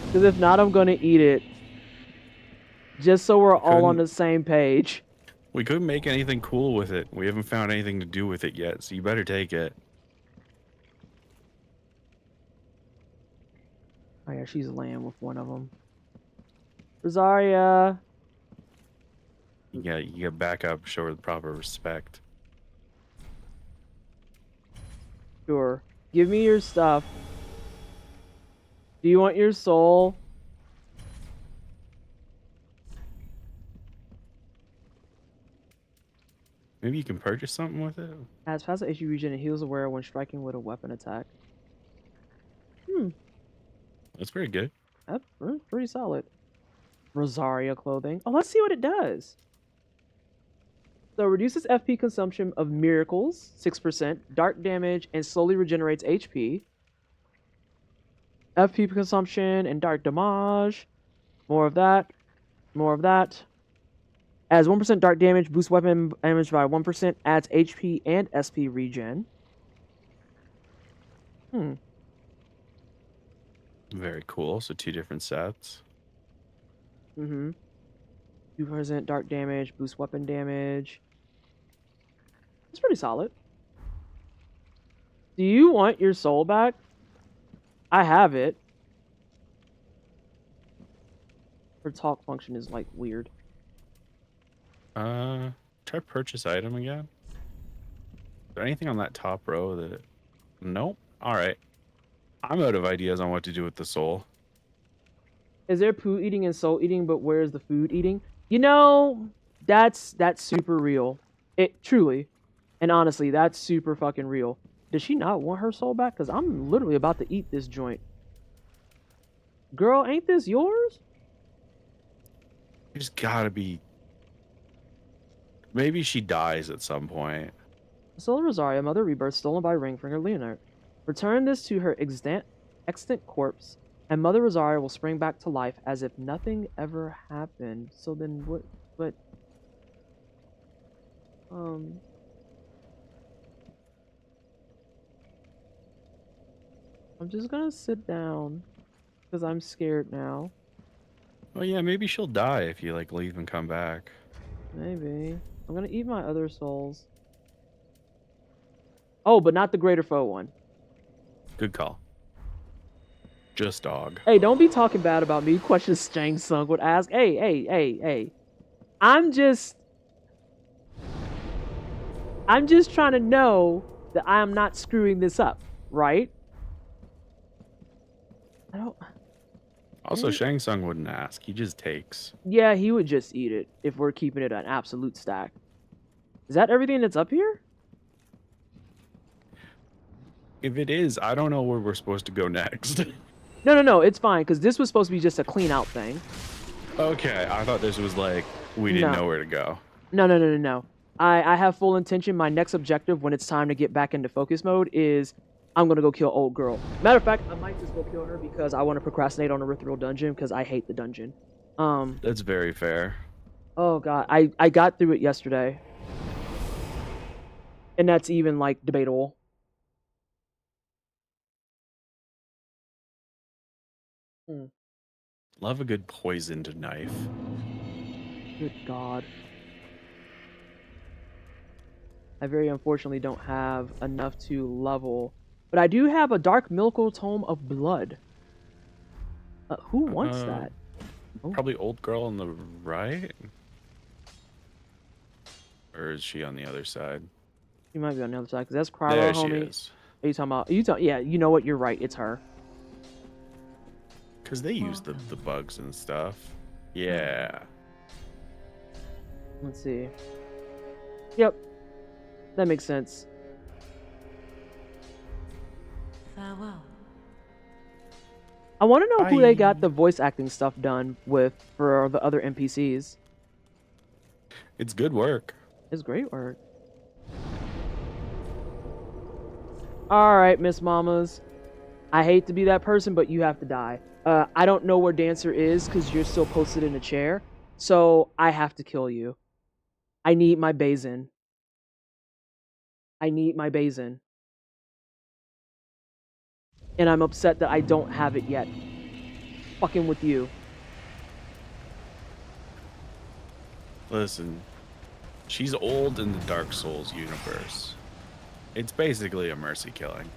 Because if not, I'm going to eat it. Just so we're all on the same page. We couldn't make anything cool with it. We haven't found anything to do with it yet, so you better take it. Oh yeah, she's laying with one of them. Rosaria. Yeah, you gotta back up, show her the proper respect. Sure. Give me your stuff. Do you want your soul? Maybe you can purchase something with it? Has passive HP regen and heals aware when striking with a weapon attack. That's pretty good. That's pretty solid. Rosaria clothing. Oh, let's see what it does. So reduces FP consumption of miracles, 6%, dark damage, and slowly regenerates HP. FP consumption and dark damage. More of that. More of that. Adds 1% dark damage, boosts weapon damage by 1%, adds HP and SP regen. Very cool. So 2 different sets. 2% dark damage, boosts weapon damage. It's pretty solid. Do you want your soul back? I have it. Her talk function is like weird. Try purchase item again. Is there anything on that top row that... Nope. Alright. I'm out of ideas on what to do with the soul. Is there poo eating and soul eating, but where's the food eating? You know, that's super real. It truly. And honestly, that's super fucking real. Does she not want her soul back? Because I'm literally about to eat this joint. Girl, ain't this yours? There's gotta be... Maybe she dies at some point. Soul of Rosaria, Mother Rebirth, stolen by Ringfinger Leonard. Return this to her extant corpse. And Mother Rosaria will spring back to life as if nothing ever happened. So then what? But I'm just gonna sit down because I'm scared now. Oh yeah, maybe she'll die if you like leave and come back. Maybe. I'm gonna eat my other souls. Oh, but not the greater foe one. Good call. Just dog. Hey, don't be talking bad about me. Question Shang Tsung would ask. Hey. I'm just trying to know that I am not screwing this up, right? I don't. Also, Shang Tsung wouldn't ask. He just takes. Yeah, he would just eat it if we're keeping it an absolute stack. Is that everything that's up here? If it is, I don't know where we're supposed to go next. No, it's fine, because this was supposed to be just a clean out thing. Okay, I thought this was like, we didn't know where to go. No. I have full intention. My next objective when it's time to get back into focus mode is I'm going to go kill old girl. Matter of fact, I might just go kill her because I want to procrastinate on the Erythral dungeon because I hate the dungeon. That's very fair. Oh, God. I got through it yesterday. And that's even, like, debatable. Love a good poisoned knife. Good God. I very unfortunately don't have enough to level. But I do have a Dark Milko Tome of Blood. Who wants that? Probably old girl on the right? Or is she on the other side? She might be on the other side, because that's Cryo, There homie. she is. Are you talking about... Yeah, you know what? You're right. It's her. Because they use the bugs and stuff. Yeah. Let's see. Yep. That makes sense. Farewell. I want to know who they got the voice acting stuff done with for the other NPCs. It's good work. It's great work. Alright, Miss Mamas. I hate to be that person, but you have to die. I don't know where Dancer is because you're still posted in a chair. So I have to kill you. I need my Bazin. And I'm upset that I don't have it yet. Fucking with you. Listen, she's old in the Dark Souls universe. It's basically a mercy killing.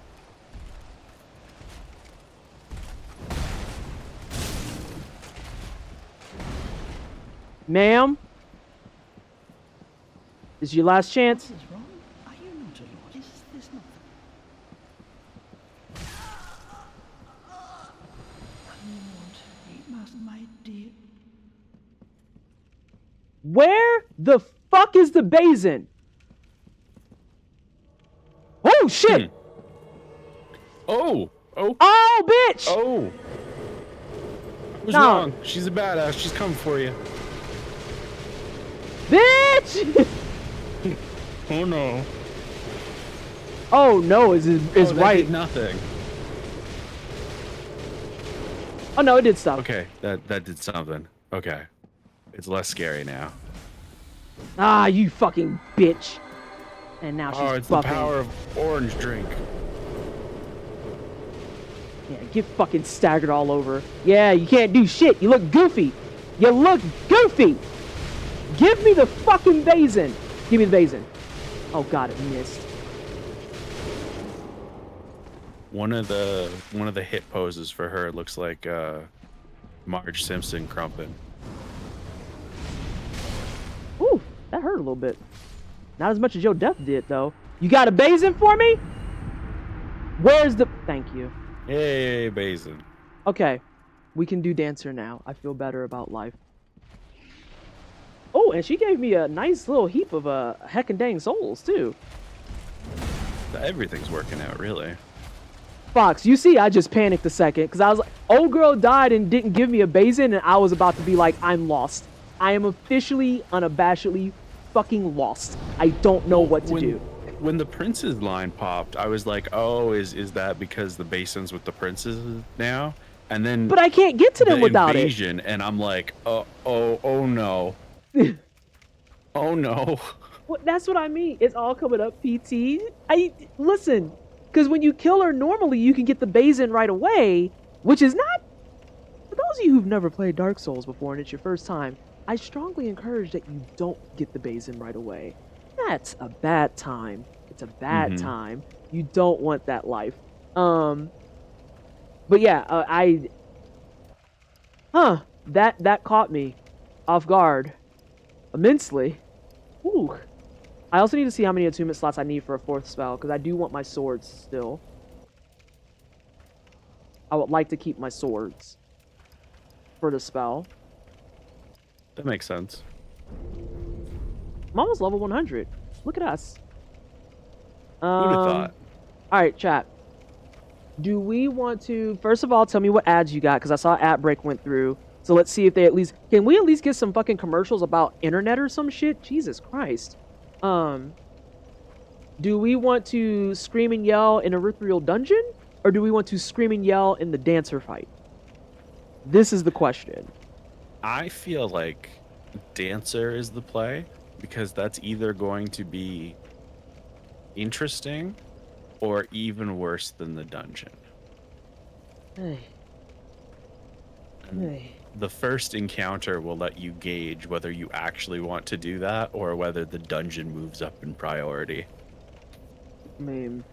Ma'am? This is your last chance. What is wrong? Are you not a lord? Is this not my dear? Where the fuck is the Bazin? Oh shit! Oh, bitch! Oh! What's No. wrong? She's a badass. She's coming for you. Bitch! Oh no. Oh no, is That right. did nothing. Oh no, it did stuff. Okay, that did something. Okay. It's less scary now. Ah, you fucking bitch. And now she's Oh, it's buffing. the power of orange drink. Yeah, get fucking staggered all over. Yeah, you can't do shit. You look goofy. You look goofy. Give me the fucking Bazin. Give me the Bazin. Oh god, it missed. One of the hit poses for her looks like Marge Simpson crumping. Ooh, that hurt a little bit. Not as much as your death did, though. You got a Bazin for me? Where's the... Thank you. Yay, Basin. Okay, we can do Dancer now. I feel better about life. Oh, and she gave me a nice little heap of heckin' dang souls, too. Everything's working out, really. Fox, you see, I just panicked a second, because I was like, old girl died and didn't give me a Bazin, and I was about to be like, I'm lost. I am officially, unabashedly fucking lost. I don't know what to do. When the princes line popped, I was like, oh, is that because the Basin's with the princes now? And then But I can't get to them the without invasion, and I'm like, oh no. it. Oh no. Well, that's what I mean. It's all coming up, PT. Listen, because when you kill her normally, you can get the base in right away, which is not. For those of you who've never played Dark Souls before and it's your first time, I strongly encourage that you don't get the base in right away. That's a bad time. It's a bad time. You don't want that life. But yeah, that caught me off guard immensely. Ooh. I also need to see how many attunement slots I need for a 4th spell, because I do want my swords still. I would like to keep my swords for the spell. That makes sense. I'm almost level 100. Look at us. Who'd have thought? Alright, chat. Do we want to... First of all, tell me what ads you got, because I saw ad break went through. So let's see if they at least... Can we at least get some fucking commercials about internet or some shit? Jesus Christ. Do we want to scream and yell in Erythrial Dungeon? Or do we want to scream and yell in the dancer fight? This is the question. I feel like dancer is the play, because that's either going to be interesting or even worse than the dungeon. Hey. And Hey. the first encounter will let you gauge whether you actually want to do that or whether the dungeon moves up in priority. I mean,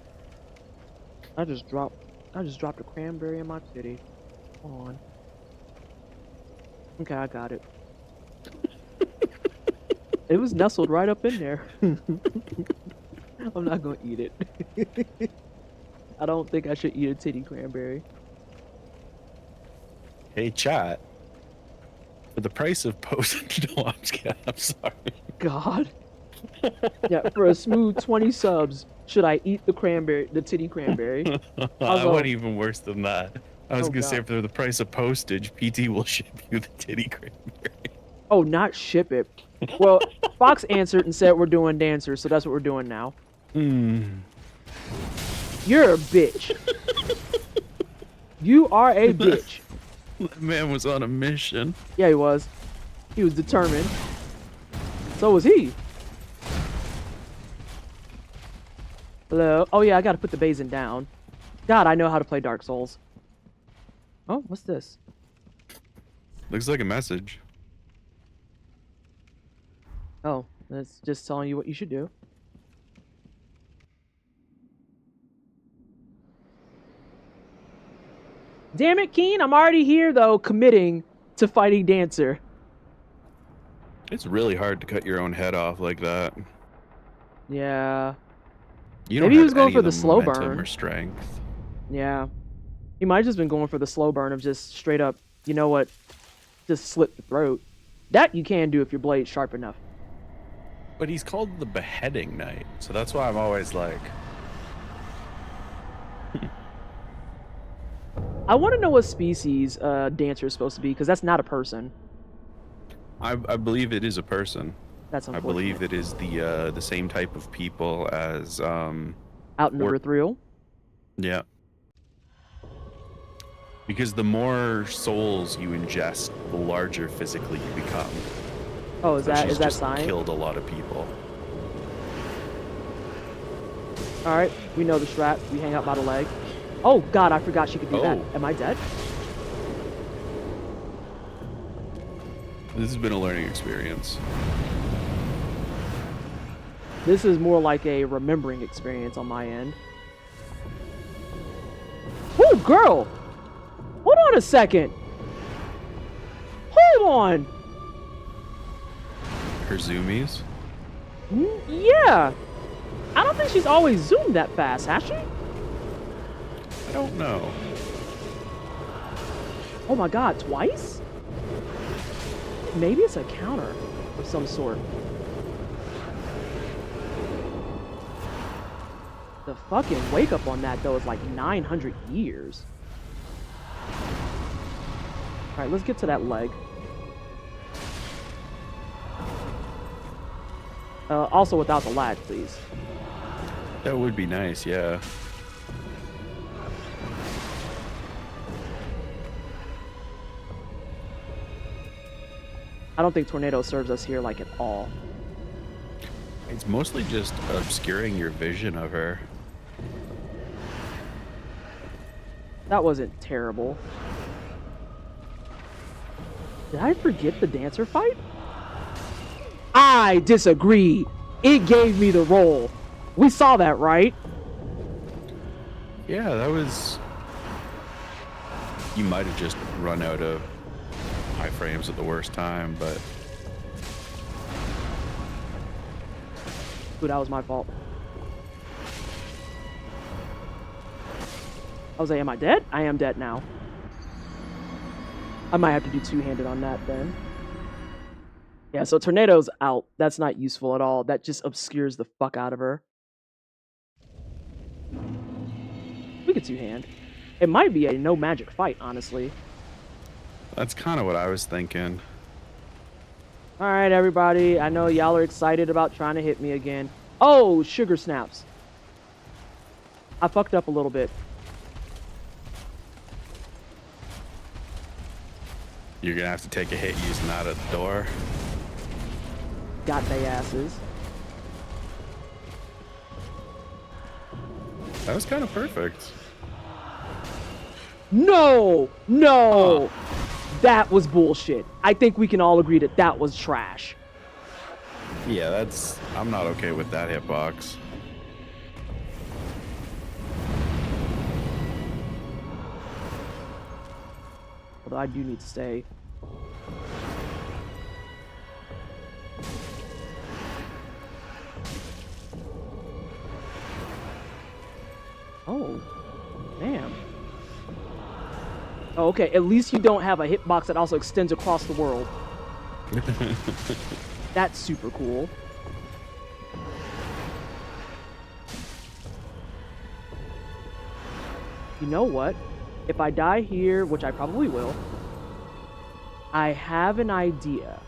I just dropped a cranberry in my titty. Hold on. Okay, I got it. It was nestled right up in there. I'm not gonna eat it. I don't think I should eat a titty cranberry. Hey, chat. For the price of post... No, I'm just kidding. I'm sorry. God. Yeah, for a smooth 20 subs, should I eat the titty cranberry? I went even worse than that. I was Oh, going to say, God. for the price of postage, PT will ship you the titty cranberry. Oh, not ship it. Well, Fox answered and said we're doing dancers, so that's what we're doing now. You're a bitch. You are a bitch. That man was on a mission. Yeah, he was. He was determined. So was he. Hello? Oh, yeah, I gotta put the basin down. God, I know how to play Dark Souls. Oh, what's this? Looks like a message. Oh, that's just telling you what you should do. Damn it, Keen, I'm already here, though, committing to fighting Dancer. It's really hard to cut your own head off like that. Yeah. You don't Maybe he have was going any for of the slow momentum burn. or strength. Yeah. He might have just been going for the slow burn of just straight up, you know what, just slit the throat. That you can do if your blade's sharp enough. But he's called the Beheading Knight, so that's why I'm always like... I want to know what species Dancer is supposed to be, because that's not a person. I believe it is a person. That's I unfortunate. believe it is the same type of people as Out in the or- Erythrial. yeah. Because the more souls you ingest, the larger physically you become. Oh, is So that she's that just sign? killed a lot of people. All right, we know the strat. We hang out by the leg. Oh God, I forgot she could do that. Oh. Am I dead? This has been a learning experience. This is more like a remembering experience on my end. Oh, girl! Hold on a second. Hold on. Her zoomies? Yeah. I don't think she's always zoomed that fast, has she? I don't know. Oh my God, twice? Maybe it's a counter of some sort. The fucking wake up on that though is like 900 years. Alright, let's get to that leg. Also without the lag, please. That would be nice, yeah. I don't think tornado serves us here like at all. It's mostly just obscuring your vision of her. That wasn't terrible. Did I forget the dancer fight? I disagree. It gave me the roll. We saw that, right? Yeah, that was... You might have just run out of iframes at the worst time, but... Ooh, that was my fault. I was like, am I dead? I am dead now. I might have to do two-handed on that then. Yeah, so tornado's out. That's not useful at all. That just obscures the fuck out of her. We could two-hand. It might be a no magic fight, honestly. That's kind of what I was thinking. All right, everybody. I know y'all are excited about trying to hit me again. Oh, sugar snaps. I fucked up a little bit. You're gonna have to take a hit using that at the door. Got they asses. That was kind of perfect. No! No! That was bullshit. I think we can all agree that that was trash. Yeah, that's... I'm not okay with that hitbox. Although I do need to stay. Oh, damn. Oh, okay, at least you don't have a hitbox that also extends across the world. That's super cool. You know what? If I die here, which I probably will, I have an idea.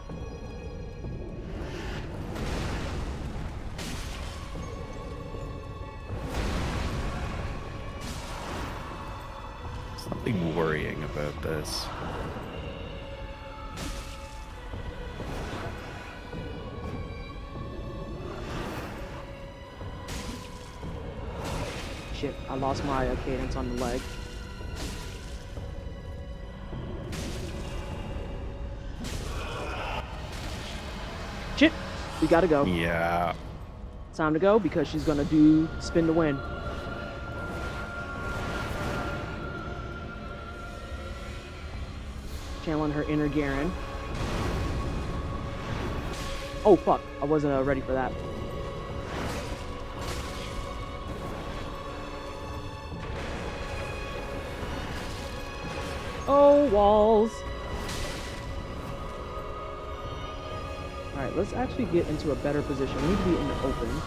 Something worrying about this. Shit, I lost my cadence on the leg. Shit, we gotta go. Yeah. Time to go because she's gonna do spin to win. Channeling her inner Garen. Oh fuck, I wasn't ready for that. Oh, walls. Alright, let's actually get into a better position. We need to be in the open.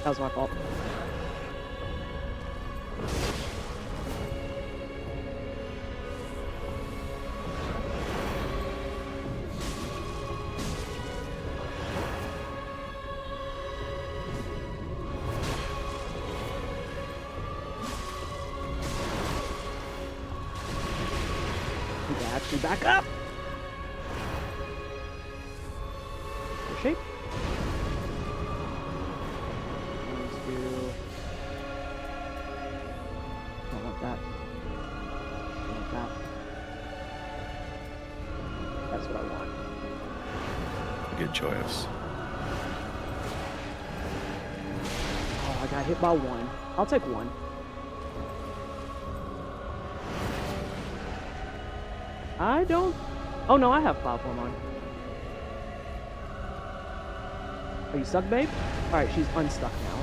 That was my fault. Need to actually back up. Good shape. Don't want that. Don't want that. That's what I want. Good choice. Oh, I got hit by one. I'll take one. I don't... Oh no, I have platform on. Are you stuck, babe? Alright, she's unstuck now.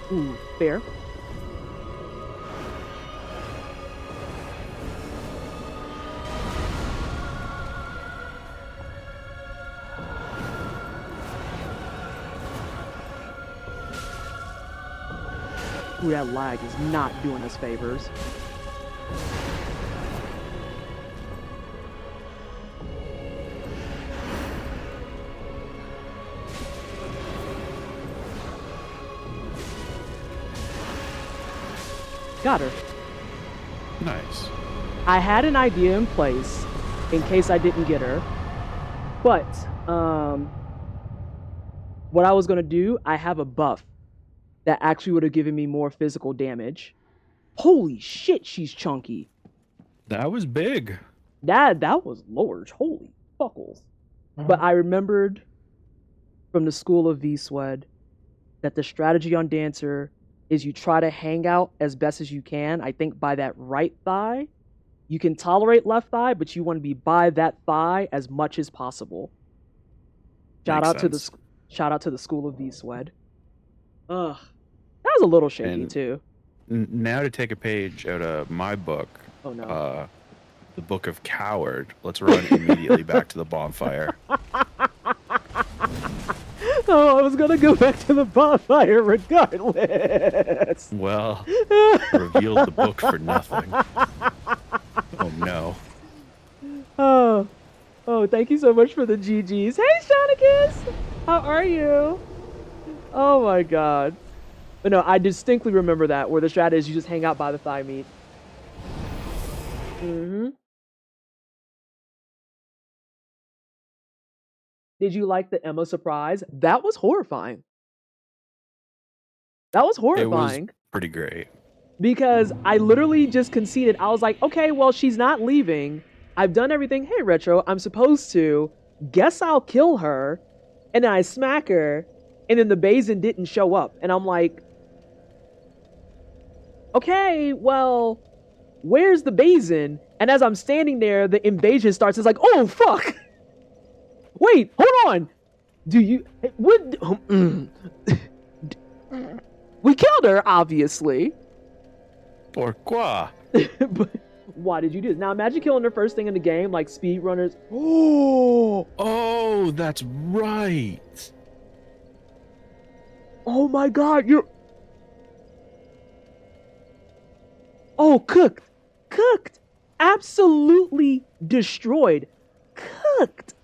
Ooh, fair. Ooh, that lag is not doing us favors. Got her. Nice. I had an idea in place in case I didn't get her, but what I was gonna do, I have a buff that actually would have given me more physical damage. Holy shit, she's chunky. That was big. That was large. Holy fuckles. But I remembered from the school of V-Swed that the strategy on Dancer is you try to hang out as best as you can. I think by that right thigh. You can tolerate left thigh, but you want to be by that thigh as much as possible. Shout out to the school of V-Swed. Ugh. That was a little shaky too. Now to take a page out of my book. Oh no. The Book of Coward. Let's run immediately back to the bonfire. Oh, I was gonna go back to the bonfire regardless. Well, revealed the book for nothing. Oh no. Oh, thank you so much for the GGs. Hey, Shaunicus! How are you? Oh my god. But no, I distinctly remember that, where the strat is you just hang out by the thigh meat. Mm-hmm. Did you like the Emma surprise? That was horrifying. That was horrifying. It was pretty great. Because I literally just conceded. I was like, okay, well, she's not leaving. I've done everything. Hey, Retro, I'm supposed to. Guess I'll kill her. And then I smack her. And then the Bazin didn't show up. And I'm like, okay, well, where's the Bazin? And as I'm standing there, the invasion starts. It's like, oh, fuck. Wait, hold on. Do you... What? We killed her, obviously. Pourquoi? But why did you do this? Now imagine killing her first thing in the game, like speedrunners. Oh, that's right. Oh my god, you're... Oh, cooked. Cooked. Absolutely destroyed. Cooked.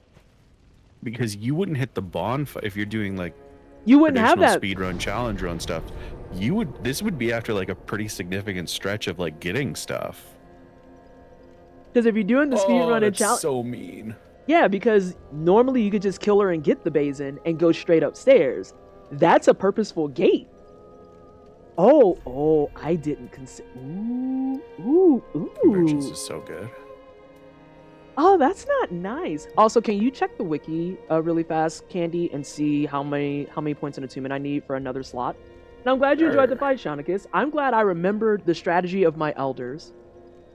Because you wouldn't hit the bonfire if you're doing like you wouldn't have that speed run, challenge run stuff. This would be after like a pretty significant stretch of like getting stuff. Because if you're doing the speed run and challenge, so mean. Yeah, because normally you could just kill her and get the Bazin and go straight upstairs. That's a purposeful gate. Oh, I didn't consider. Ooh. Convergence is so good. Oh, that's not nice. Also, can you check the wiki really fast, Candy, and see how many points in attunement I need for another slot? And I'm glad you enjoyed the fight, Shaunicus. I'm glad I remembered the strategy of my elders.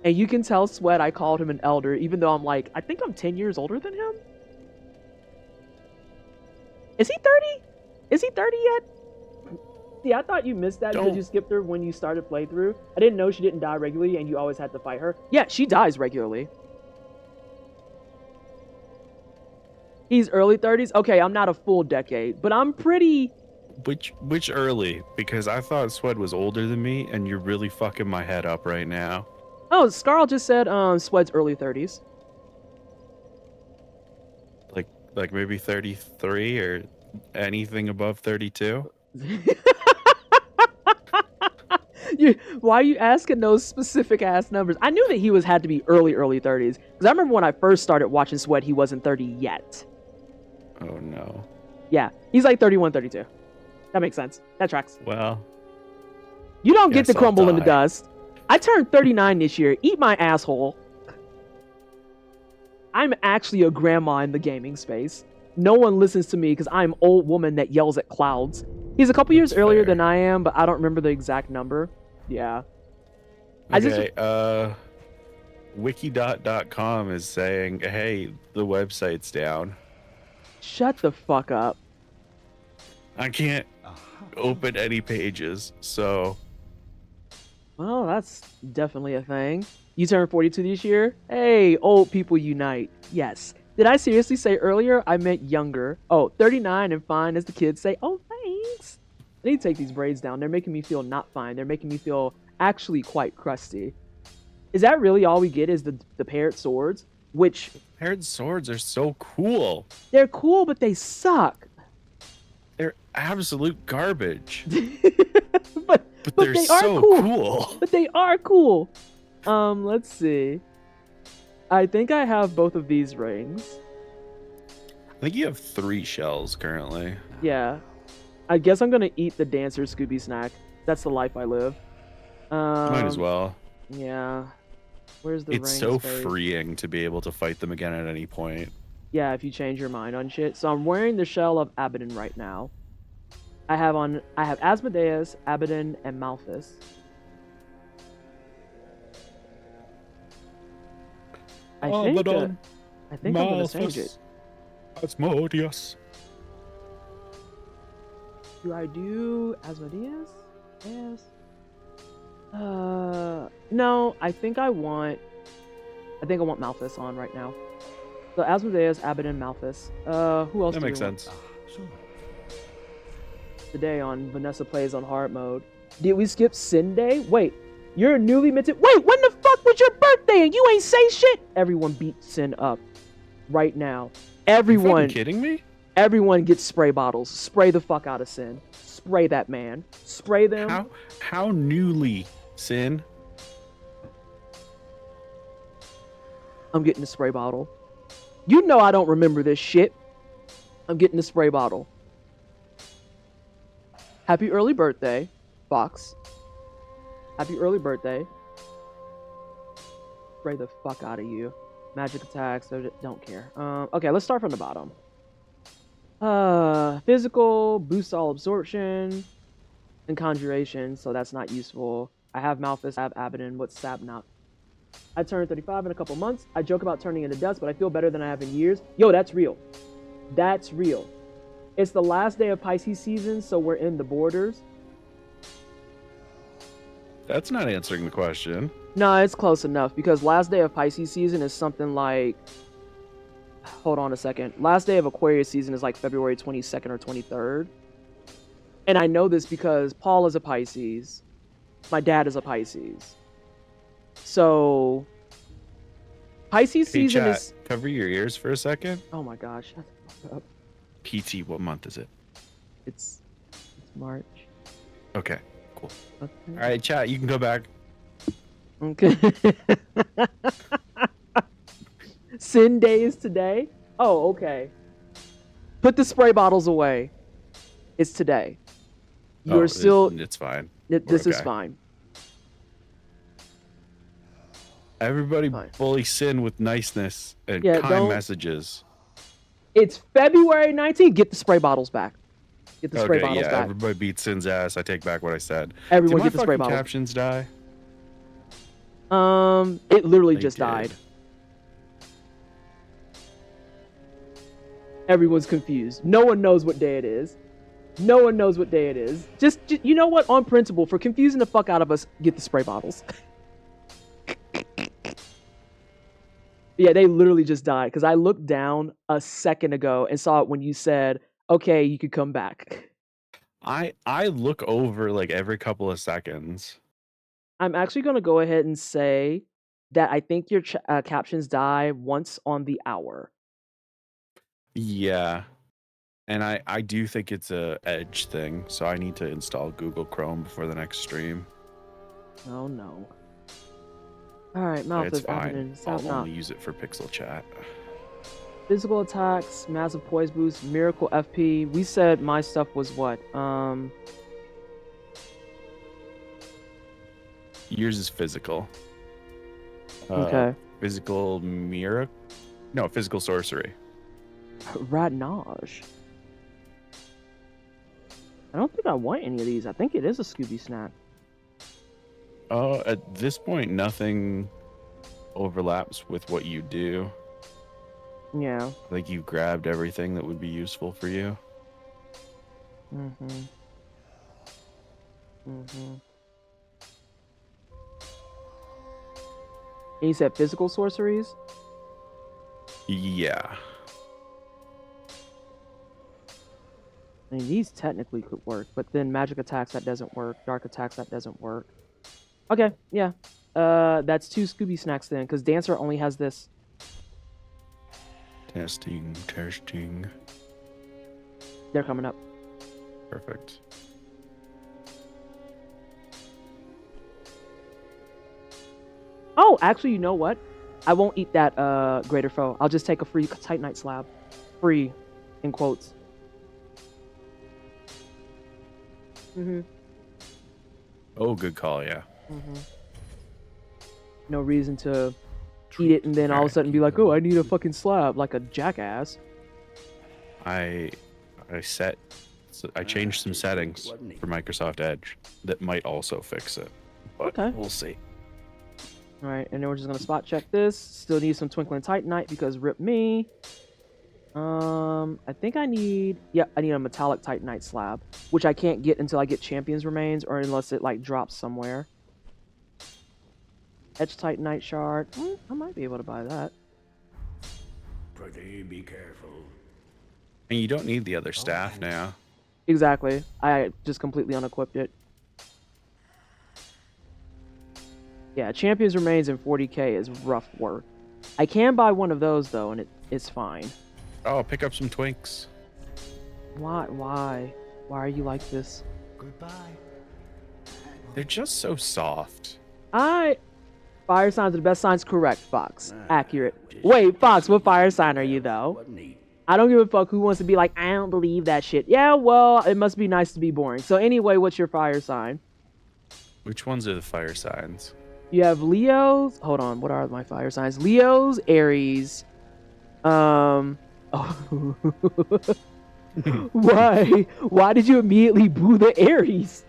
And you can tell Sweat I called him an elder, even though I'm like, I think I'm 10 years older than him. Is he 30? Is he 30 yet? Yeah, I thought you missed that because you skipped her when you started playthrough. I didn't know she didn't die regularly and you always had to fight her. Yeah, she dies regularly. He's early 30s? Okay, I'm not a full decade, but I'm pretty... Which early? Because I thought Sweat was older than me, and you're really fucking my head up right now. Oh, Scarl just said Sweat's early 30s. Like maybe 33 or anything above 32? Why are you asking those specific ass numbers? I knew that he had to be early 30s. Because I remember when I first started watching Sweat, he wasn't 30 yet. Oh no. Yeah, he's like 31, 32. That makes sense. That tracks. Well, you don't get to crumble I'll in the dust. I turned 39 this year. Eat my asshole. I'm actually a grandma in the gaming space. No one listens to me because I'm an old woman that yells at clouds. He's a couple years earlier than I am, but I don't remember the exact number. Yeah. Okay, wiki.com is saying, hey, the website's down. Shut the fuck up. I can't open any pages, so... Well, that's definitely a thing. You turned 42 this year? Hey, old people unite. Yes. Did I seriously say earlier I meant younger? Oh, 39 and fine, as the kids say. Oh, thanks. I need to take these braids down. They're making me feel not fine. They're making me feel actually quite crusty. Is that really all we get is the parrot swords? Which, Paired swords are so cool. they're cool, but they suck. They're absolute garbage. but But they're they are so cool. cool. But they are cool. Let's see. I think I have both of these rings. I think you have 3 shells currently. Yeah. I guess I'm gonna eat the dancer Scooby snack. That's the life I live. Might as well. Yeah. Where's the It's ring so space? freeing to be able to fight them again at any point. Yeah, if you change your mind on shit. So I'm wearing the shell of Abaddon right now. I have Asmodeus, Abaddon, and Malthus. I think I'm gonna change it. Asmodeus. Do I do Asmodeus? Yes. No, I think I want Malthus on right now. So Asmodeus, Abaddon, Malthus. Who else? That makes sense. Today on Vanessa Plays on Hard Mode. Did we skip Sin Day? Wait, you're a newly minted. Wait, when the fuck was your birthday and you ain't say shit? Everyone beat Sin up right now. You Everyone. fucking kidding me? Everyone gets spray bottles. Spray the fuck out of Sin. Spray that man. Spray them. How newly, Sin? I'm getting the spray bottle. You know I don't remember this shit. I'm getting the spray bottle. Happy early birthday, Fox. Happy early birthday. Spray the fuck out of you. Magic attacks, don't care. Okay, let's start from the bottom. Physical, boosts all absorption, and conjuration, so that's not useful. I have Malthus, I have Abaddon, what's Sapnap? I turn 35 in a couple months. I joke about turning into dust, but I feel better than I have in years. Yo, that's real. That's real. It's the last day of Pisces season, so we're in the borders. That's not answering the question. No, it's close enough because last day of Pisces season is something like... Hold on a second. Last day of Aquarius season is like February 22nd or 23rd. And I know this because Paul is a Pisces. My dad is a Pisces. So... Pisces Hey, season chat, is... cover your ears for a second. Oh my gosh. Shut the fuck up. PT, what month is it? It's March. Okay, cool. Okay. All right, chat, you can go back. Okay. Sin day is today? Oh, okay. Put the spray bottles away. It's today. You're still... It's fine. This We're is okay. fine. Everybody Fine. bully Sin with niceness and Yeah, kind don't- messages. It's February 19th. Get the spray bottles back. Get the spray Okay, bottles yeah, back. everybody beat Sin's ass. I take back what I said. Everyone Did get my the spray fucking bottles. captions die? It literally They just did. died. Everyone's confused. No one knows what day it is. No one knows what day it is. Just you know what? On principle, for confusing the fuck out of us, get the spray bottles. Yeah, they literally just died because I looked down a second ago and saw it when you said, "Okay, you could come back." I look over like every couple of seconds. I'm actually going to go ahead and say that I think your captions die once on the hour. Yeah. And I do think it's a Edge thing, so I need to install Google Chrome before the next stream. Oh no. All right, It's Malthus, fine. Abaddon, I'll Sapnap. only use it for pixel chat. Physical attacks, massive poise boost, miracle FP. We said my stuff was what? Yours is physical. Okay. Physical miracle? No, physical sorcery. Radnage. I don't think I want any of these. I think it is a Scooby snack. At this point, nothing overlaps with what you do. Yeah. Like you've grabbed everything that would be useful for you. Mm-hmm. Mm-hmm. And you said physical sorceries? Yeah. I mean, these technically could work, but then magic attacks, that doesn't work. Dark attacks, that doesn't work. Okay, yeah. That's 2 Scooby Snacks then, because Dancer only has this. Testing. They're coming up. Perfect. Oh, actually, you know what? I won't eat that Greater Foe. I'll just take a free Titanite slab. Free, in quotes. Mm-hmm. Oh, good call, yeah. Mm-hmm. No reason to eat it and then all of a sudden be like, oh, I need a fucking slab, like a jackass. I changed some settings for Microsoft Edge that might also fix it. But Okay. we'll see. All right, and then we're just gonna spot check this. Still need some Twinkling Titanite because rip me. I think I need a metallic Titanite slab, which I can't get until I get Champion's Remains or unless it like drops somewhere. Edge Titanite shard. I might be able to buy that. Pretty be careful. And you don't need the other staff now. Exactly. I just completely unequipped it. Yeah, Champion's Remains in 40k is rough work. I can buy one of those though, and it's fine. Oh, pick up some Twinks. Why? Why are you like this? Goodbye. They're just so soft. Fire signs are the best signs. Correct, Fox. Accurate. Wait, Fox, what fire sign are you though? What neat. I don't give a fuck who wants to be like, I don't believe that shit. Yeah, well, it must be nice to be boring. So anyway, what's your fire sign? Which ones are the fire signs? You have Leo's. Hold on, what are my fire signs? Leo's, Aries. Oh. Why? Why did you immediately boo the Aries?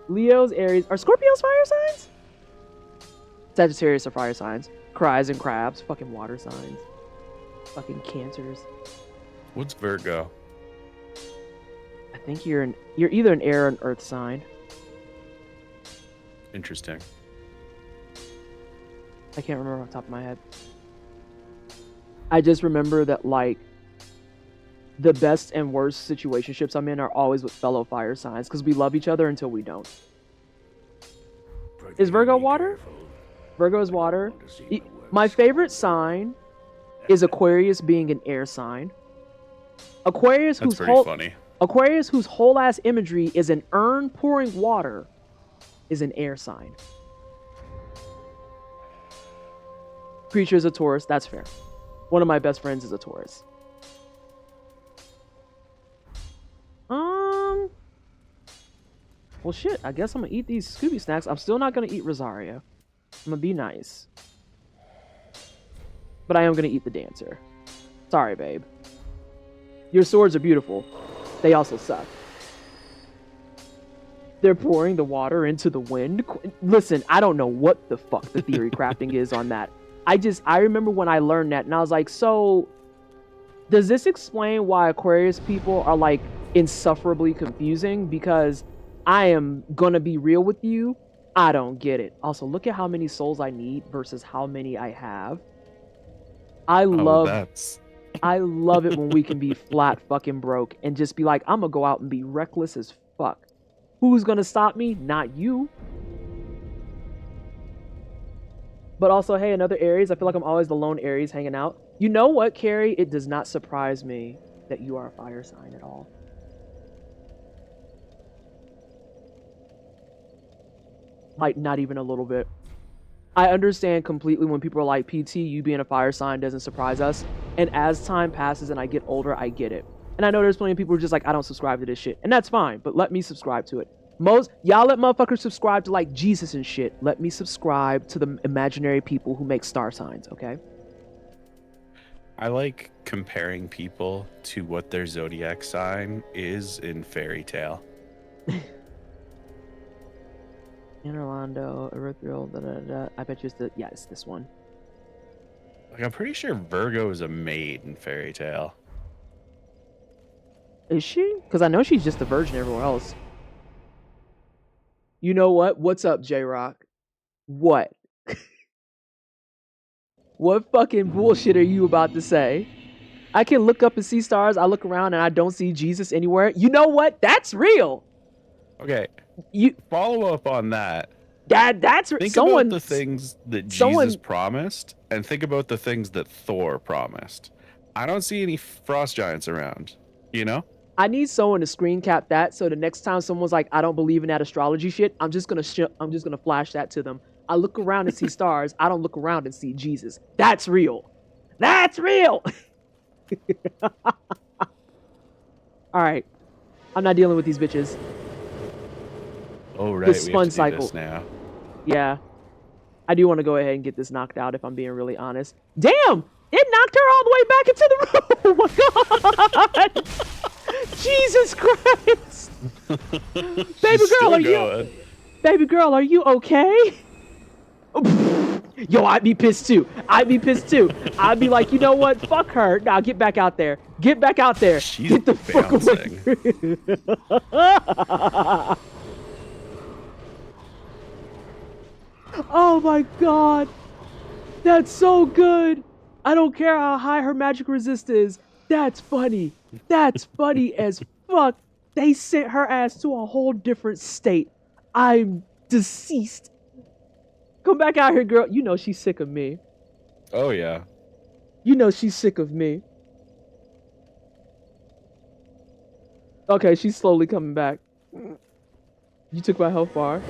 Leo's, Aries. Are Scorpios fire signs? Sagittarius are fire signs. Cries and crabs. Fucking water signs. Fucking cancers. What's Virgo? I think you're either an air or an earth sign. Interesting. I can't remember off the top of my head. I just remember that like the best and worst situationships I'm in are always with fellow fire signs because we love each other until we don't. Is Virgo water? Virgo is water. My favorite sign is Aquarius being an air sign. Aquarius, That's whose pretty whole funny. Aquarius, whose whole ass imagery is an urn pouring water, is an air sign. Creature is a Taurus. That's fair. One of my best friends is a Taurus. Well, shit. I guess I'm gonna eat these Scooby Snacks. I'm still not gonna eat Rosario. I'm gonna be nice. But I am gonna eat the Dancer. Sorry, babe. Your swords are beautiful. They also suck. They're pouring the water into the wind. Listen, I don't know what the fuck the theory crafting is on that. I remember when I learned that and I was like, so does this explain why Aquarius people are like insufferably confusing? Because I am gonna be real with you, I don't get it. Also, look at how many souls I need versus how many I have. I love it when we can be flat fucking broke and just be like, I'm gonna go out and be reckless as fuck. Who's gonna stop me? Not you. But also, hey, another Aries. I feel like I'm always the lone Aries hanging out. You know what, Carrie? It does not surprise me that you are a fire sign at all. Like, not even a little bit. I understand completely when people are like, PT, you being a fire sign doesn't surprise us. And as time passes and I get older, I get it. And I know there's plenty of people who are just like, I don't subscribe to this shit. And that's fine, but let me subscribe to it. Y'all let motherfuckers subscribe to like Jesus and shit. Let me subscribe to the imaginary people who make star signs, okay? I like comparing people to what their zodiac sign is in fairy tale. In Orlando, Erythrial, I bet you it's this one. Like, I'm pretty sure Virgo is a maid in fairy tale. Is she? Because I know she's just a virgin everywhere else. You know what? What's up, J-Rock? What? What fucking bullshit are you about to say? I can look up and see stars. I look around and I don't see Jesus anywhere. You know what? That's real. Okay. You Follow up on that. that's Think someone. about the things that someone- Jesus promised, and think about the things that Thor promised. I don't see any frost giants around. You know? I need someone to screen cap that so the next time someone's like, I don't believe in that astrology shit, I'm just gonna flash that to them. I look around and see stars. I don't look around and see Jesus. That's real. That's real. All right, I'm not dealing with these bitches. Oh right, The we spun have to do cycle. this now. Yeah, I do want to go ahead and get this knocked out if I'm being really honest. Damn, it knocked her all the way back into the room. Oh my god. Jesus Christ! Baby girl, are you okay? Yo, I'd be pissed too. I'd be like, you know what? Fuck her. Nah, get back out there. Get back out there. She's get the bouncing. fuck away. Oh my god. That's so good. I don't care how high her magic resist is. That's funny. That's funny as fuck. They sent her ass to a whole different state. I'm deceased. Come back out here, girl. You know she's sick of me. Oh yeah. You know she's sick of me. Okay, she's slowly coming back. You took my health bar.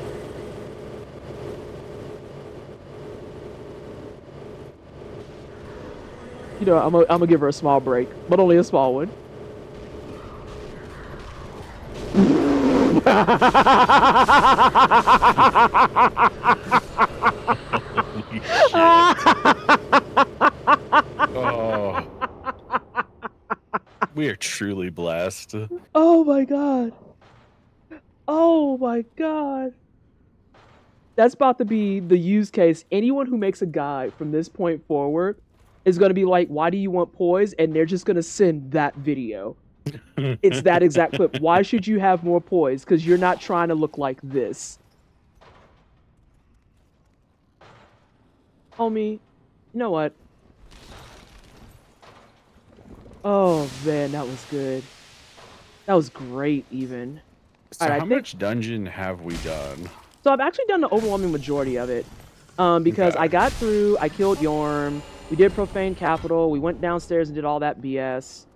You know, I'm gonna give her a small break, but only a small one. Oh. We are truly blessed. Oh my god. Oh my god. That's about to be the use case. Anyone who makes a guide from this point forward is going to be like, why do you want poise? And they're just going to send that video. It's that exact clip. Why should you have more poise? Because you're not trying to look like this. Homie, you know what? Oh man, that was good. That was great even. So Alright, how much dungeon have we done? So I've actually done the overwhelming majority of it. Because Okay. I got through, I killed Yorm, we did Profane Capital, we went downstairs and did all that BS.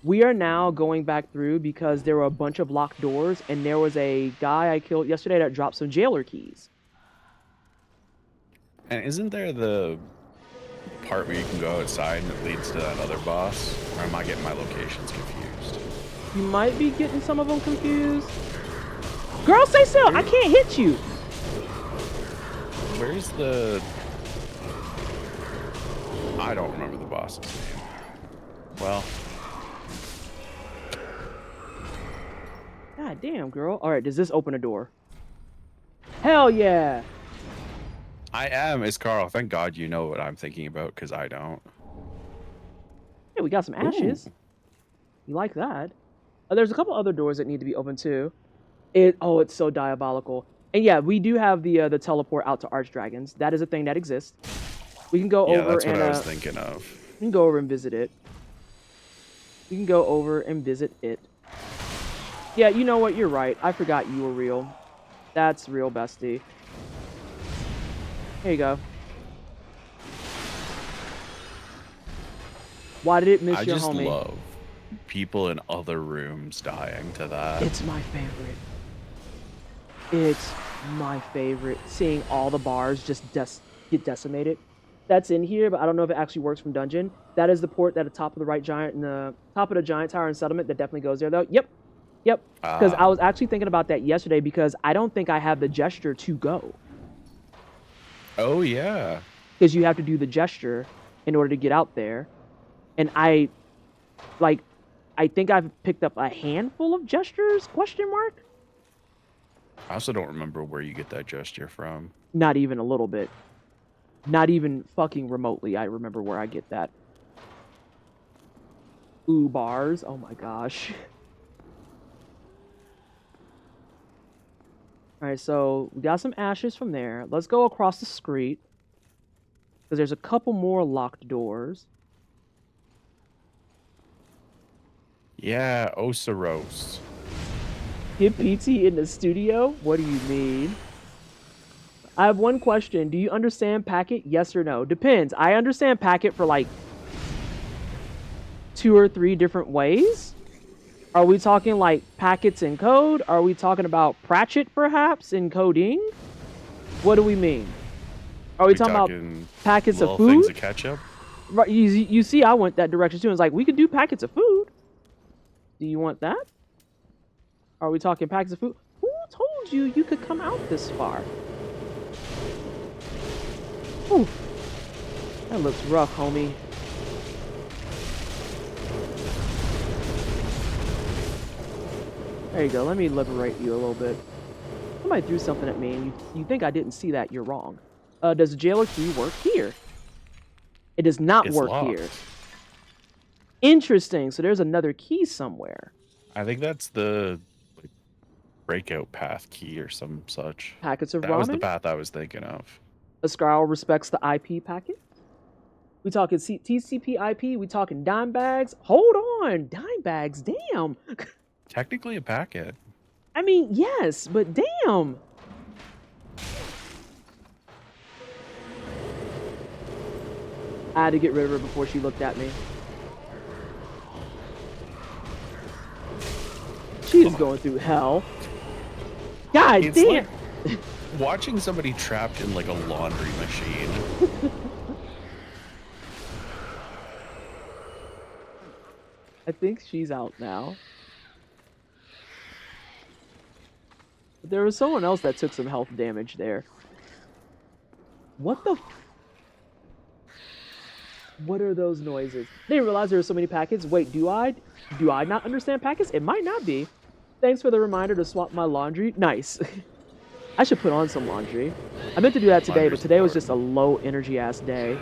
We are now going back through because there were a bunch of locked doors and there was a guy I killed yesterday that dropped some jailer keys. And isn't there the part where you can go outside and it leads to that other boss? Or am I getting my locations confused? You might be getting some of them confused. Girl, stay still, I can't hit you. Where's the... I don't remember the boss's name. Well... God damn, girl. All right, does this open a door? Hell yeah. I am, it's Carl. Thank God you know what I'm thinking about, because I don't. Hey, we got some ashes. Ooh. You like that? There's a couple other doors that need to be open too. It's so diabolical. And yeah, we do have the teleport out to Archdragons. That is a thing that exists. We can go Yeah, over that's and what I was thinking of. we can go over and visit it. We can go over and visit it. Yeah, you know what? You're right. I forgot you were real. That's real, bestie. Here you go. Why did it miss I your just homie? love people in other rooms dying to that. It's my favorite. It's my favorite. Seeing all the bars just get decimated. That's in here, but I don't know if it actually works from dungeon. That is the port at the top of the right giant in the top of the giant tower and settlement. That definitely goes there though. Yep. Because I was actually thinking about that yesterday because I don't think I have the gesture to go. Oh yeah. Because you have to do the gesture in order to get out there. And I think I've picked up a handful of gestures, question mark? I also don't remember where you get that gesture from. Not even a little bit. Not even fucking remotely I remember where I get that. Ooh, bars. Oh my gosh. Alright, so we got some ashes from there. Let's go across the street. Because there's a couple more locked doors. Yeah, Osa roast. Get PT in the studio? What do you mean? I have one question. Do you understand packet? Yes or no? Depends. I understand packet for like 2 or 3 different ways. Are we talking like packets in code? Are we talking about Pratchett perhaps in coding? What do we mean? Are we talking about packets of food? Things of ketchup? Right, you see, I went that direction too. It's like, we could do packets of food. Do you want that? Are we talking packets of food? Who told you you could come out this far? Ooh, that looks rough, homie. There you go. Let me liberate you a little bit. Somebody threw something at me, and you think I didn't see that. You're wrong. Does the jailer key work here? It does not work here. Interesting. So there's another key somewhere. I think that's the breakout path key or some such. Packets of ramen? That was the path I was thinking of. Ascarl respects the IP packet. We talking TCP IP. We talking dime bags. Hold on. Dime bags. Damn. Technically a packet. I mean, yes, but damn. I had to get rid of her before she looked at me. She is going through hell. God It's damn. like watching somebody trapped in like a laundry machine. I think she's out now. But there was someone else that took some health damage there. What the? What are those noises? Didn't realize there were so many packets. Wait, do I not understand packets? It might not be. Thanks for the reminder to swap my laundry. Nice. I should put on some laundry. I meant to do that today, but today was just a low energy ass day.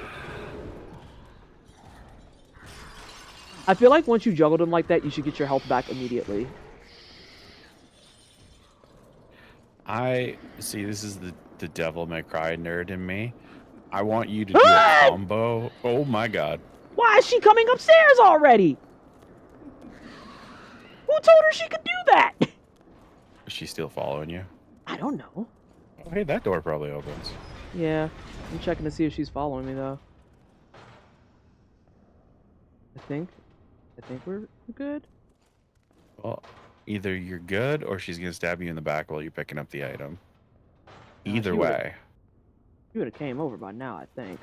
I feel like once you juggled them like that, you should get your health back immediately. I see. This is the Devil May Cry nerd in me. I want you to do a combo. Oh my god. Why is she coming upstairs already? Who told her she could do that? Is she still following you? I don't know. Oh, hey, that door probably opens. Yeah, I'm checking to see if she's following me though. I think we're good. Well, either you're good or she's gonna stab you in the back while you're picking up the item. Either way. You would have came over by now, I think.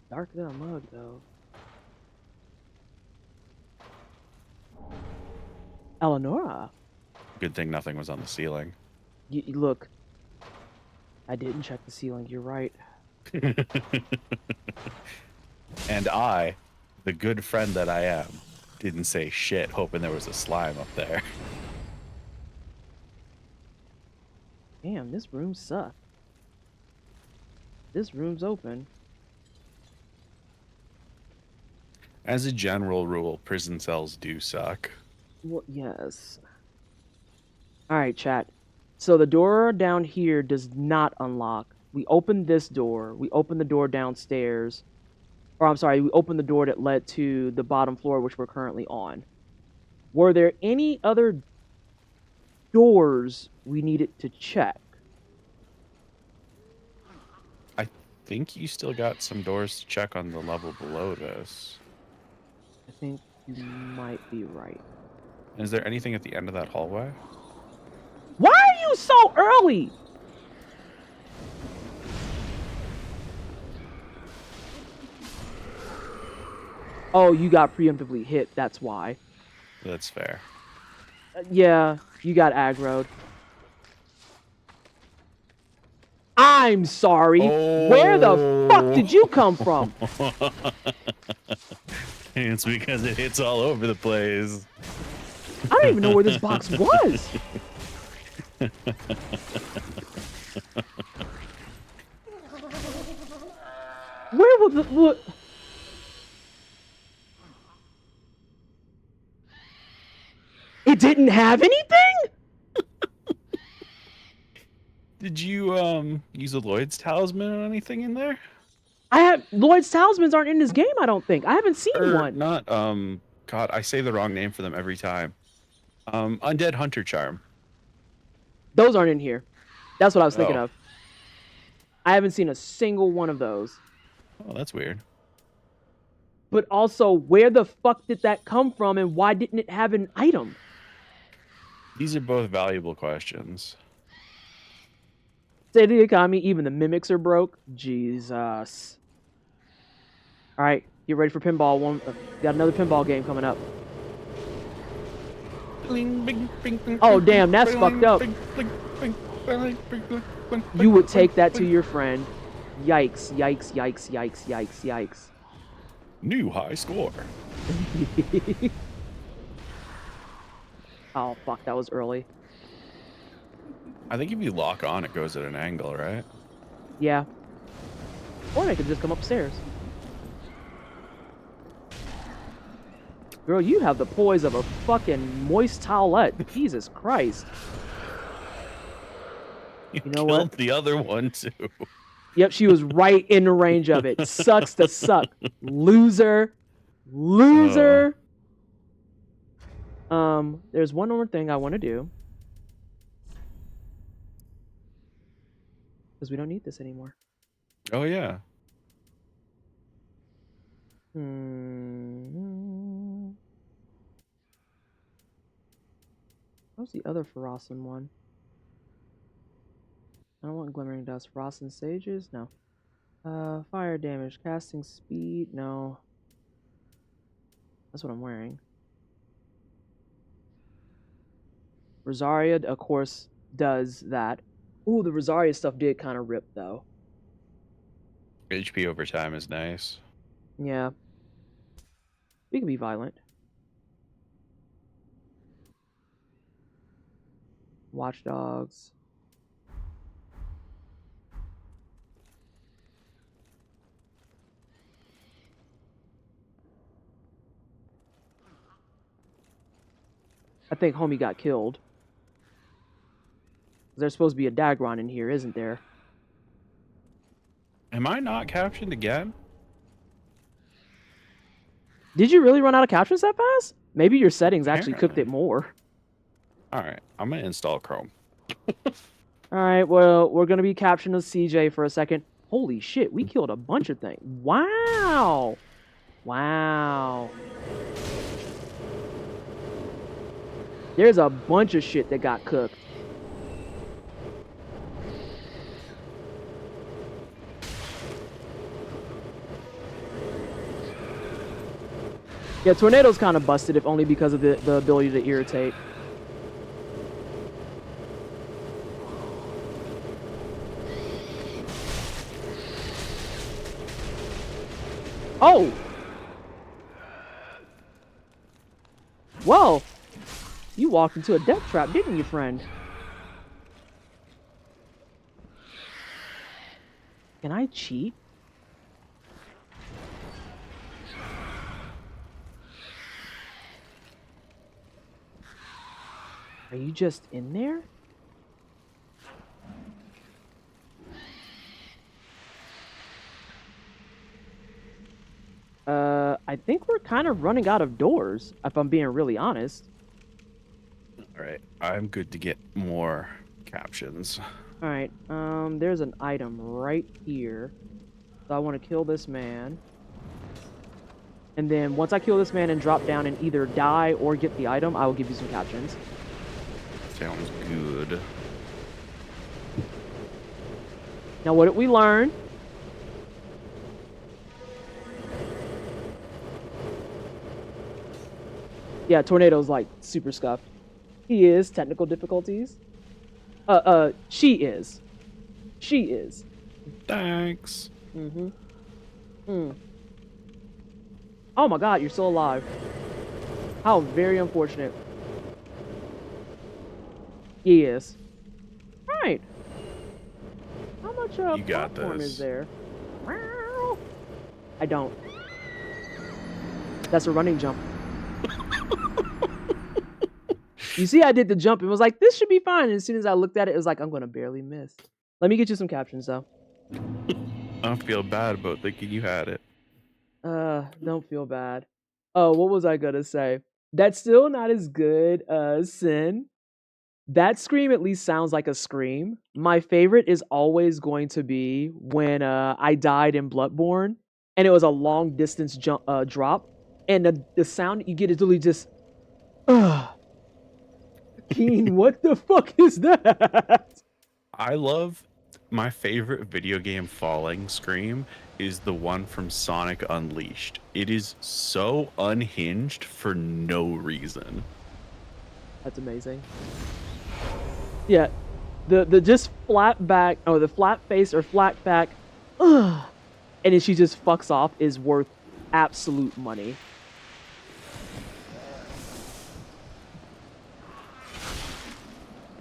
Darker than a mug, though. Eleonora. Good thing nothing was on the ceiling. Look. I didn't check the ceiling. You're right. And I, the good friend that I am, didn't say shit hoping there was a slime up there. Damn, this room sucks. This room's open. As a general rule, prison cells do suck. Well, yes. Alright, chat. So the door down here does not unlock. We opened this door. We opened the door downstairs. Or I'm sorry, we opened the door that led to the bottom floor, which we're currently on. Were there any other doors we needed to check? I think you still got some doors to check on the level below this. I think you might be right. Is there anything at the end of that hallway? Why are you so early? Oh, you got preemptively hit, that's why. That's fair. Yeah, you got aggroed. I'm sorry. Oh. Where the fuck did you come from? It's because it hits all over the place. I don't even know where this box was. Where was the... What? It didn't have anything? Did you use a Lloyd's talisman or anything in there? Lloyd's talismans aren't in this game, I don't think. I haven't seen one. Not God, I say the wrong name for them every time. Undead Hunter Charm. Those aren't in here. That's what I was thinking Oh. of. I haven't seen a single one of those. Oh, that's weird. But also, where the fuck did that come from, and why didn't it have an item? These are both valuable questions. State of the economy, even the mimics are broke. Jesus. All right, get ready for pinball. Got another pinball game coming up. Oh, damn, that's fucked up. You would take that to your friend. Yikes, yikes, yikes, yikes, yikes, yikes. New high score. Oh, fuck, that was early. I think if you lock on, it goes at an angle, right? Yeah. Or I could just come upstairs. Girl, you have the poise of a fucking moist towelette. Jesus Christ. You know killed what? the other one too. Yep, she was right in the range of it. Sucks to suck. Loser. Loser. There's one more thing I want to do. Because we don't need this anymore. Oh yeah. What's the other Pharosin one? I don't want Glimmering Dust. Pharosin Sages? No. Fire damage. Casting speed? No. That's what I'm wearing. Rosaria, of course, does that. Ooh, the Rosaria stuff did kind of rip, though. HP over time is nice. Yeah. We can be violent. Watchdogs. I think homie got killed. There's supposed to be a Dagron in here, isn't there? Am I not captioned again? Did you really run out of captions that fast? Maybe your settings actually cooked it more. Alright, I'm gonna install Chrome. Alright, well, we're gonna be captioning CJ for a second. Holy shit, we killed a bunch of things. Wow! Wow. There's a bunch of shit that got cooked. Yeah, Tornado's kind of busted, if only because of the ability to irritate. Oh! Whoa! You walked into a death trap, didn't you, friend? Can I cheat? Are you just in there? I think we're kind of running out of doors, if I'm being really honest. Alright, I'm good to get more captions. Alright, there's an item right here. So I want to kill this man. And then once I kill this man and drop down and either die or get the item, I will give you some captions. Sounds good. Now, what did we learn? Yeah, Tornado's like super scuffed. He is. Technical difficulties. She is. She is. Thanks. Oh my god, you're still alive. How very unfortunate. He is. Alright. How much You got platform this. is there? I don't. That's a running jump. You see, I did the jump and was like, this should be fine. And as soon as I looked at it, it was like, I'm going to barely miss. Let me get you some captions, though. I don't feel bad about thinking you had it. Don't feel bad. Oh, what was I gonna say? That's still not as good as Sin. That scream at least sounds like a scream. My favorite is always going to be when I died in Bloodborne, and it was a long distance jump drop, and the sound you get is literally just, Keen, what the fuck is that? I love my favorite video game falling scream is the one from Sonic Unleashed. It is so unhinged for no reason. That's amazing. Yeah, the just flat back, or the flat face or flat back, and then she just fucks off is worth absolute money.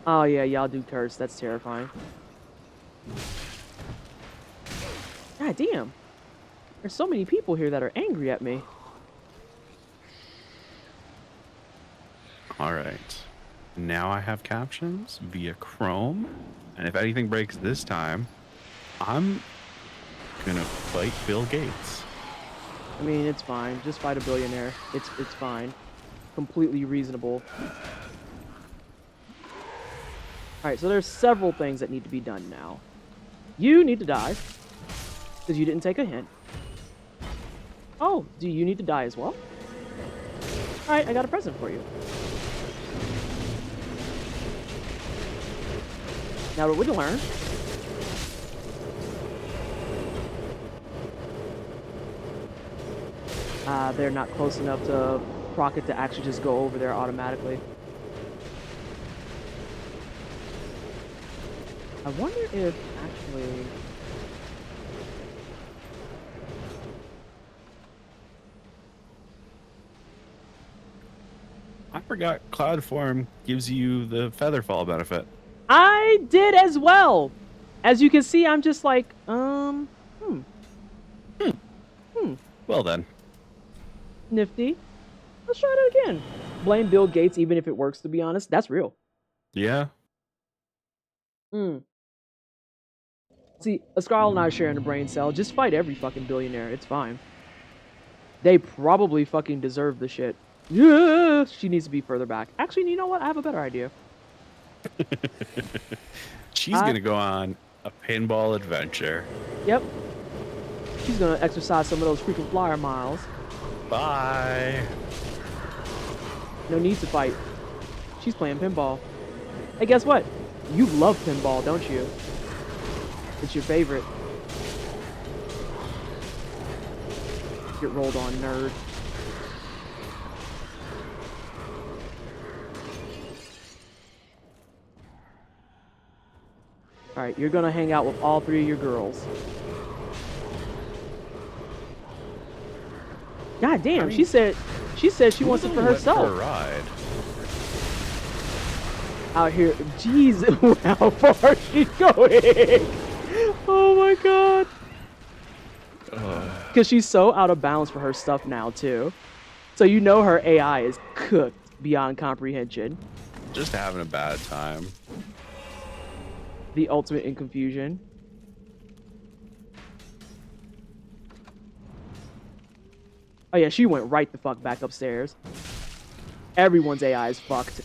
Oh yeah, y'all do curse. That's terrifying. God damn. There's so many people here that are angry at me. All right. Now I have captions via Chrome. And if anything breaks this time, I'm going to fight Bill Gates. I mean, it's fine. Just fight a billionaire. It's fine. Completely reasonable. Alright, so there's several things that need to be done now. You need to die. Because you didn't take a hint. Oh, do you need to die as well? Alright, I got a present for you. Now what we learn. They're not close enough to proc it to actually just go over there automatically. I wonder if actually... I forgot Cloud Form gives you the Featherfall benefit. I did as well. As you can see, I'm just like, Well then. nifty. Let's try it again. Blame Bill Gates, even if it works, to be honest. That's real. Yeah. See, Ascarl and I are sharing a brain cell. Just fight every fucking billionaire. It's fine. They probably fucking deserve the shit. Yeah, she needs to be further back. Actually, you know what? I have a better idea. She's going to go on a pinball adventure. Yep. She's gonna exercise some of those freaking flyer miles. Bye. No need to fight. She's playing pinball. Hey, guess what? You love pinball, don't you? It's your favorite. Get rolled on, nerd. Alright, you're gonna hang out with all three of your girls. God damn, I mean, she said she wants it for herself. For a ride. Out here, jeez, how far she's going. Oh my god. Because she's so out of bounds for her stuff now too. So you know her AI is cooked beyond comprehension. Just having a bad time. The ultimate in confusion. Oh yeah, she went right the fuck back upstairs. Everyone's AI is fucked.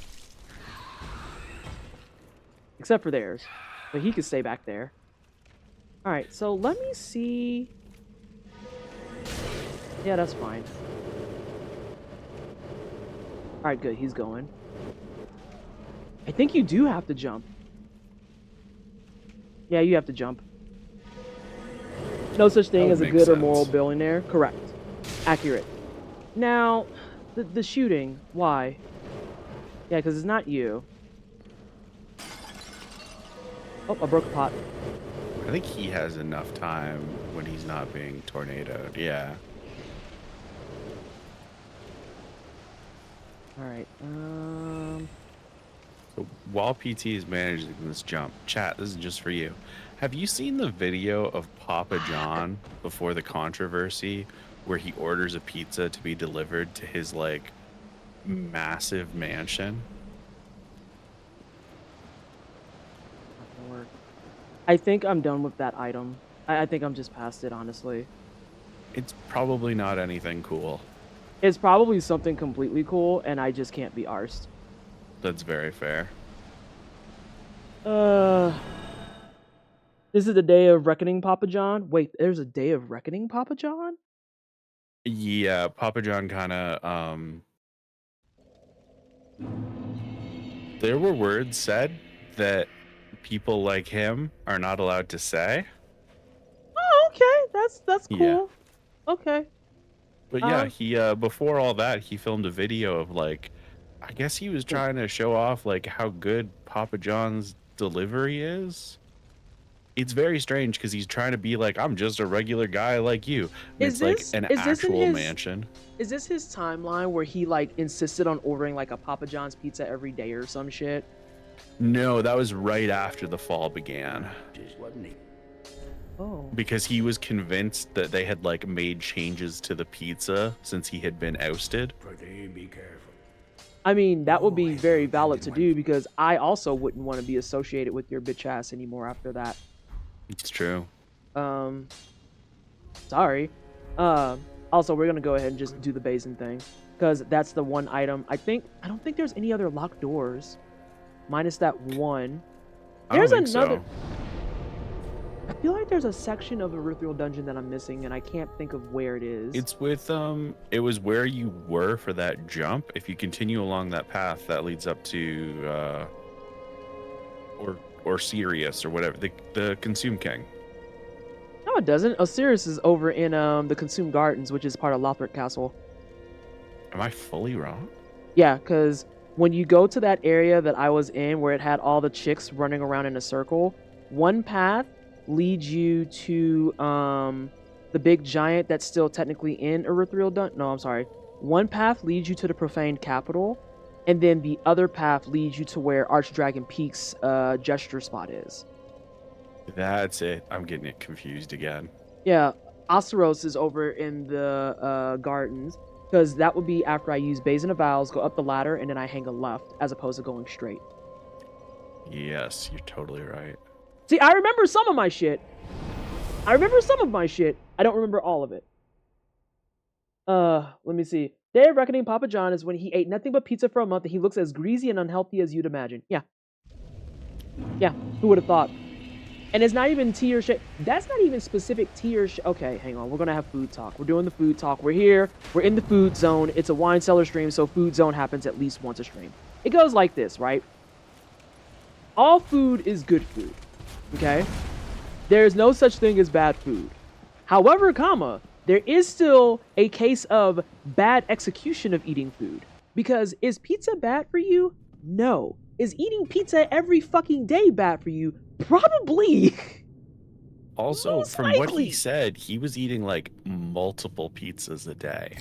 Except for theirs. But he could stay back there. Alright, so let me see... Yeah, that's fine. Alright, good, he's going. I think you do have to jump. Yeah, you have to jump. No such thing as a good or moral billionaire. Correct. Accurate. Now, the shooting, why? Yeah, because it's not you. Oh, I broke a pot. I think he has enough time when he's not being tornadoed. Yeah. Alright, So while PT is managing this jump, chat, this is just for you. Have you seen the video of Papa John before the controversy where he orders a pizza to be delivered to his, like, massive mansion? I think I'm done with that item. I think I'm just past it, honestly. It's probably not anything cool. It's probably something completely cool, and I just can't be arsed. That's very fair. This is the day of reckoning, Papa John. Wait, there's a day of reckoning, Papa John? Yeah, Papa John kind of there were words said that people like him are not allowed to say. Oh, okay. That's cool. Yeah. Okay. But yeah, he before all that, he filmed a video of like, I guess he was trying to show off like how good Papa John's delivery is. It's very strange because he's trying to be like, I'm just a regular guy like you. And Is it's this- like an is this in actual his- mansion. Is this his timeline where he like insisted on ordering like a Papa John's pizza every day or some shit? No, that was right after the fall began. Just wasn't he? Oh. Because he was convinced that they had like made changes to the pizza since he had been ousted. Pretty be careful. I mean, that would be very valid to do because I also wouldn't want to be associated with your bitch ass anymore after that. It's true. Sorry. Also, we're gonna go ahead and just do the basin thing because that's the one item. I don't think there's any other locked doors, minus that one. There's I don't think another. so. I feel like there's a section of Erythrial Dungeon that I'm missing, and I can't think of where it is. It's with it was where you were for that jump. If you continue along that path, that leads up to or Sirius or whatever, the Consume King. No, it doesn't. Osiris is over in the Consumed Gardens, which is part of Lothric Castle. Am I fully wrong? Yeah, because when you go to that area that I was in where it had all the chicks running around in a circle, one path leads you to the big giant that's still technically in Erythrial Dungeon. No, I'm sorry. One path leads you to the profaned capital, and then the other path leads you to where Archdragon Peak's gesture spot is. That's it. I'm getting it confused again. Yeah, Osteros is over in the gardens, because that would be after I use Basin of Vows, go up the ladder, and then I hang a left, as opposed to going straight. Yes, you're totally right. See, I remember some of my shit. I don't remember all of it. Let me see. Day of Reckoning Papa John is when he ate nothing but pizza for a month and he looks as greasy and unhealthy as you'd imagine. Yeah. Yeah, who would have thought? And it's not even tea or shit. That's not even specific tea or shit. Okay, hang on. We're going to have food talk. We're doing the food talk. We're here. We're in the food zone. It's a wine cellar stream, so food zone happens at least once a stream. It goes like this, right? All food is good food. Okay? There is no such thing as bad food. However, there is still a case of bad execution of eating food. Because is pizza bad for you? No. Is eating pizza every fucking day bad for you? Probably. Also, Most from what likely. he said, he was eating like multiple pizzas a day.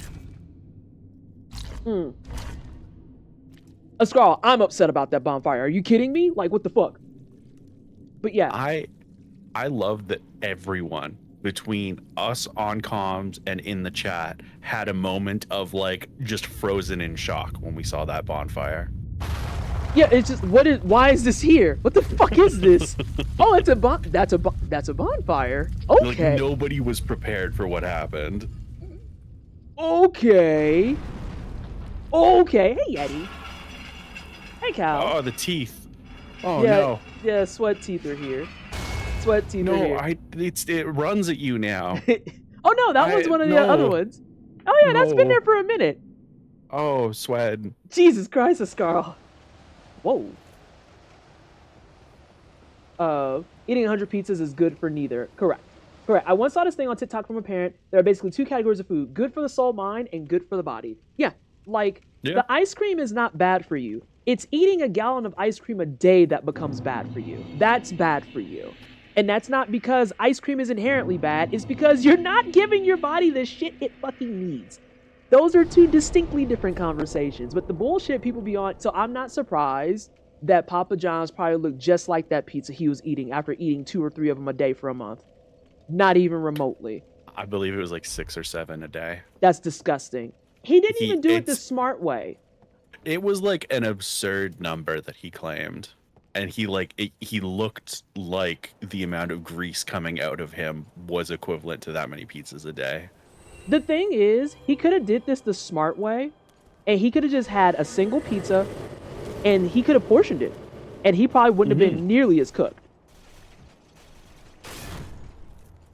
Ascarl, I'm upset about that bonfire. Are you kidding me? Like, what the fuck? But yeah. I love that everyone between us on comms and in the chat had a moment of like just frozen in shock when we saw that bonfire. Yeah, it's just why is this here? What the fuck is this? Oh, that's a bonfire. Okay. Like nobody was prepared for what happened. Okay. Hey Yeti. Hey Cal. Oh, the teeth. Oh yeah, no. Yeah, sweat teeth are here. Sweat teeth are No, here. it runs at you now. Oh no, that was one of the no. other ones. Oh yeah, that's been No. there for a minute. Oh, sweat. Jesus Christ, Ascarl. Whoa. Eating 100 pizzas is good for neither. Correct. I once saw this thing on TikTok from a parent. There are basically two categories of food: good for the soul, mind, and good for the body. Yeah, like the ice cream is not bad for you. It's eating a gallon of ice cream a day that becomes bad for you. That's bad for you. And that's not because ice cream is inherently bad. It's because you're not giving your body the shit it fucking needs. Those are two distinctly different conversations. But the bullshit people be on, so I'm not surprised that Papa John's probably looked just like that pizza he was eating after eating 2 or 3 of them a day for a month. Not even remotely. I believe it was like 6 or 7 a day. That's disgusting. He didn't even do it the smart way. It was like an absurd number that he claimed. And he looked like the amount of grease coming out of him was equivalent to that many pizzas a day. The thing is, he could have did this the smart way, and he could have just had a single pizza, and he could have portioned it, and he probably wouldn't have been nearly as cooked.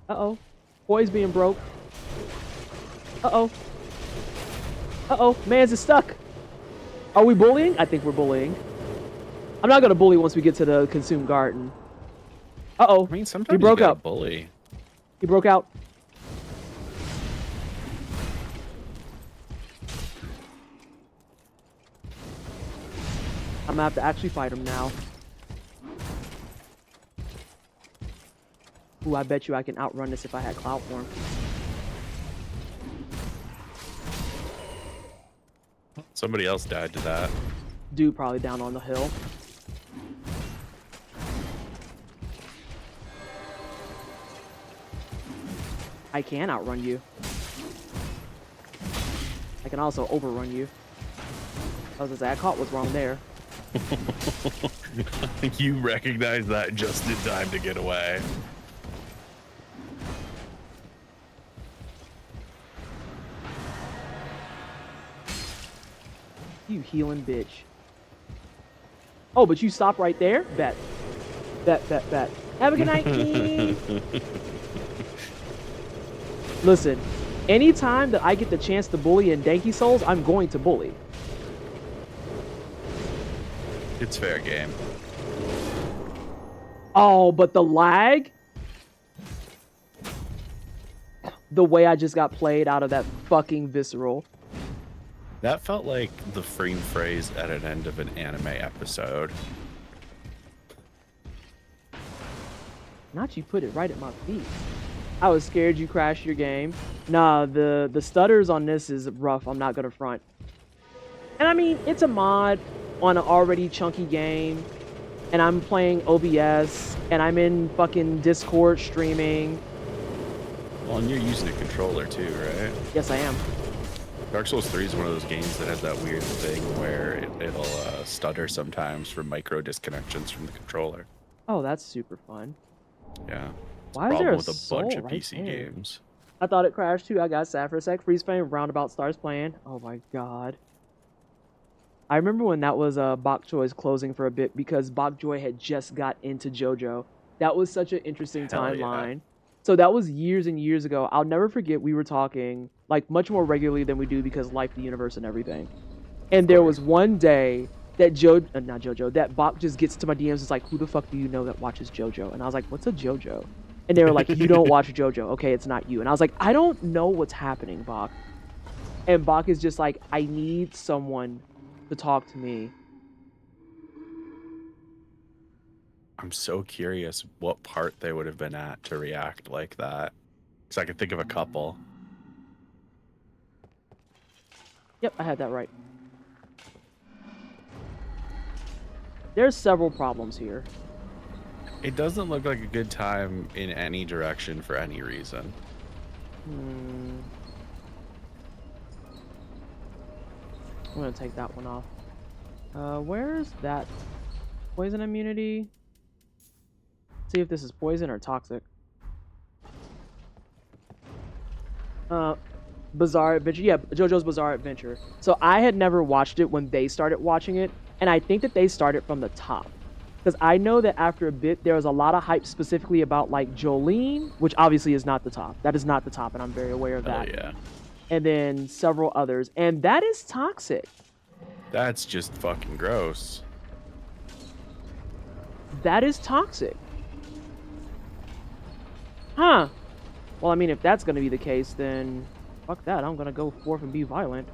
Uh-oh. Boy's being broke. Uh-oh. Uh-oh. Mans is stuck. Are we bullying? I think we're bullying. I'm not gonna bully once we get to the consumed garden. Uh-oh. I mean, sometimes he broke you gotta out. bully. He broke out. I'm gonna have to actually fight him now. Ooh, I bet you I can outrun this if I had Cloud Form. Somebody else died to that. Dude probably down on the hill. I can outrun you. I can also overrun you. I was gonna say, I caught what's wrong there. You recognize that just in time to get away. You healing bitch. Oh, but you stop right there? Bet. Bet, bet, bet. Have a good night, King. Listen, anytime that I get the chance to bully in Danky Souls, I'm going to bully. It's fair game. Oh, but the lag? The way I just got played out of that fucking visceral. That felt like the frame phrase at an end of an anime episode. Not you put it right at my feet. I was scared you crashed your game. Nah, the stutters on this is rough. I'm not gonna front. And I mean, it's a mod on an already chunky game, and I'm playing OBS, and I'm in fucking Discord streaming. Well, and you're using a controller too, right? Yes, I am. Dark Souls 3 is one of those games that has that weird thing where it'll stutter sometimes for micro disconnections from the controller. Oh, that's super fun. Yeah. Why is there a with a soul bunch of right PC there? games. I thought it crashed too. I got sad for a sec. Freeze frame, roundabout stars playing. Oh my god. I remember when that was Bok Choy's closing for a bit because Bok Choy had just got into JoJo. That was such an interesting Hell yeah. timeline. So that was years and years ago. I'll never forget we were talking like much more regularly than we do because life, the universe, and everything. And there was one day that that Bok just gets to my DMs and is like, who the fuck do you know that watches JoJo? And I was like, what's a JoJo? And they were like, you don't watch JoJo. Okay, it's not you. And I was like, I don't know what's happening, Bok. And Bok is just like, I need someone to talk to me. I'm so curious what part they would have been at to react like that. Because I can think of a couple. Yep, I had that right. There's several problems here. It doesn't look like a good time in any direction for any reason. I'm gonna take that one off. Where's that? Poison immunity? See if this is poison or toxic. Bizarre Adventure. Yeah, JoJo's Bizarre Adventure. So I had never watched it when they started watching it, and I think that they started from the top. Because I know that after a bit, there was a lot of hype specifically about like Jolene, which obviously is not the top. That is not the top, and I'm very aware of that. Oh, yeah. And then several others, and that is toxic. That's just fucking gross. That is toxic. Huh. Well, I mean, if that's going to be the case, then fuck that. I'm going to go forth and be violent.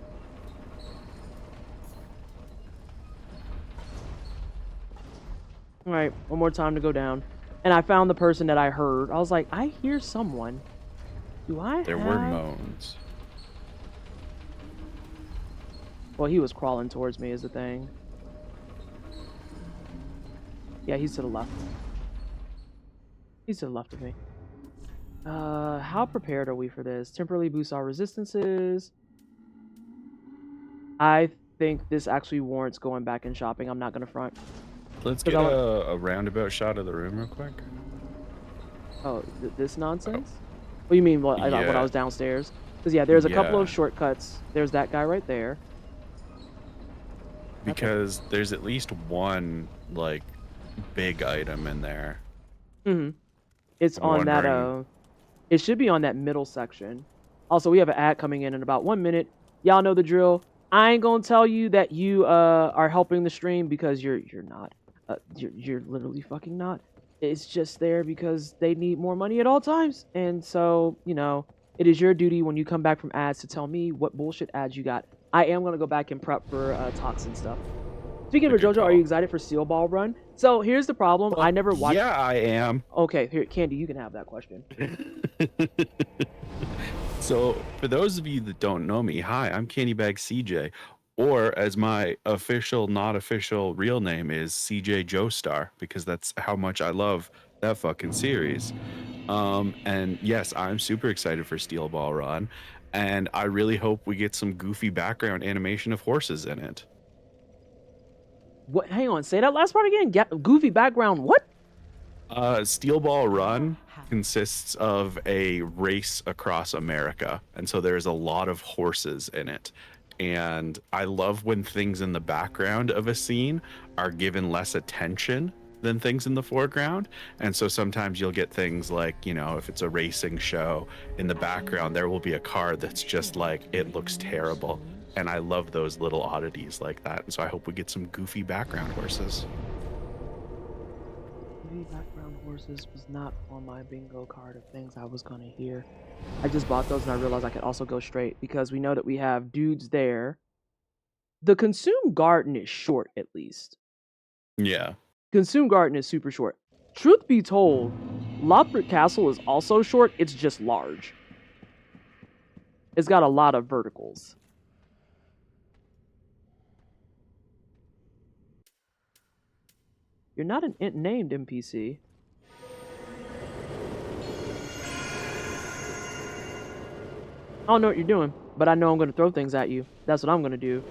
Alright, one more time to go down. And I found the person that I heard. I was like, I hear someone. Do I There have... were moans. Well, he was crawling towards me is the thing. Yeah, he's to the left. He's to the left of me. How prepared are we for this? Temporarily boost our resistances. I think this actually warrants going back and shopping. I'm not gonna front. Let's get a roundabout shot of the room real quick. Oh, this nonsense? What do you mean? What I Yeah. when I was downstairs? Because yeah, there's a couple Yeah. of shortcuts. There's that guy right there. Because there's at least one like big item in there. Mm-hmm. It's I'm on that wondering. it should be on that middle section. Also, we have an ad coming in about 1 minute. Y'all know the drill. I ain't gonna tell you that you are helping the stream because you're not. You're literally fucking not. It's just there because they need more money at all times. And so, you know, it is your duty when you come back from ads to tell me what bullshit ads you got. I am gonna go back and prep for toxin stuff. Speaking A of good JoJo, are you call. excited for Steel Ball Run? So here's the problem. I never watched. Yeah, I am. Okay, here, Candy, you can have that question. So, for those of you that don't know me, hi, I'm Candybag CJ, or as my official, not official real name is CJ Joestar, because that's how much I love that fucking series. And yes, I'm super excited for Steel Ball Run, and I really hope we get some goofy background animation of horses in it. What? Hang on, say that last part again. Goofy background. What? Steel Ball Run consists of a race across America, and so there's a lot of horses in it. And I love when things in the background of a scene are given less attention than things in the foreground. And so sometimes you'll get things like, you know, if it's a racing show in the background, there will be a car that's just like, it looks terrible. And I love those little oddities like that. And so I hope we get some goofy background horses. Goofy background horses was not on my bingo card of things I was gonna hear. I just bought those and I realized I could also go straight because we know that we have dudes there. The Consume Garden is short, at least. Yeah. Consume Garden is super short. Truth be told, Lothric Castle is also short, it's just large. It's got a lot of verticals. You're not an named NPC. I don't know what you're doing, but I know I'm gonna throw things at you. That's what I'm gonna do.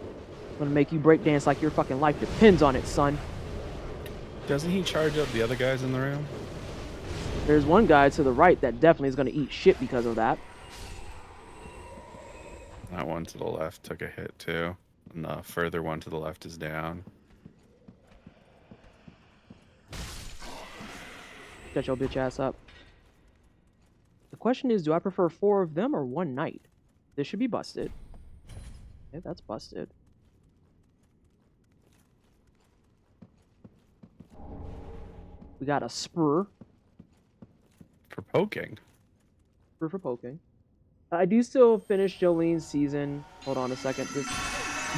I'm gonna make you break dance like your fucking life depends on it, son. Doesn't he charge up the other guys in the room? There's one guy to the right that definitely is gonna eat shit because of that. That one to the left took a hit too. And the further one to the left is down. Shut your bitch ass up. The question is, do I prefer 4 of them or 1 knight? This should be busted. Okay, that's busted. We got a spur. For poking. Spur for poking. I do still finish Jolene's season. Hold on a second. This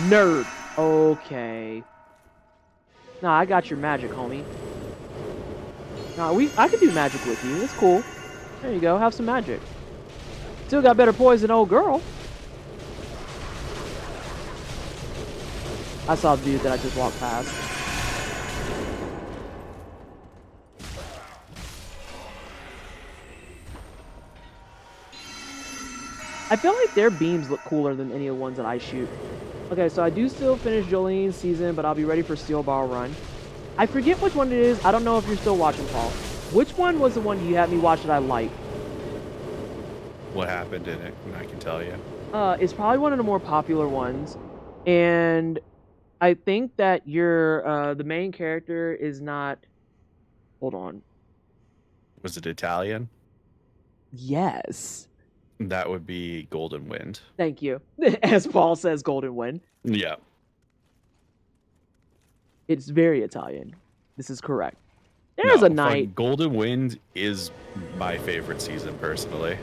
nerd. Okay. Nah, I got your magic, homie. Nah, I could do magic with you. It's cool. There you go. Have some magic. Still got better poise than old girl. I saw the dude that I just walked past. I feel like their beams look cooler than any of the ones that I shoot. Okay, so I do still finish Jolene's season, but I'll be ready for Steel Ball Run. I forget which one it is. I don't know if you're still watching, Paul. Which one was the one you had me watch that I liked? What happened in it? And I can tell you. It's probably one of the more popular ones. And I think that the main character is not... Hold on. Was it Italian? Yes. That would be Golden Wind. Thank you. As Paul says, Golden Wind. Yeah. It's very Italian. This is correct. There's a knight. Golden Wind is my favorite season, personally.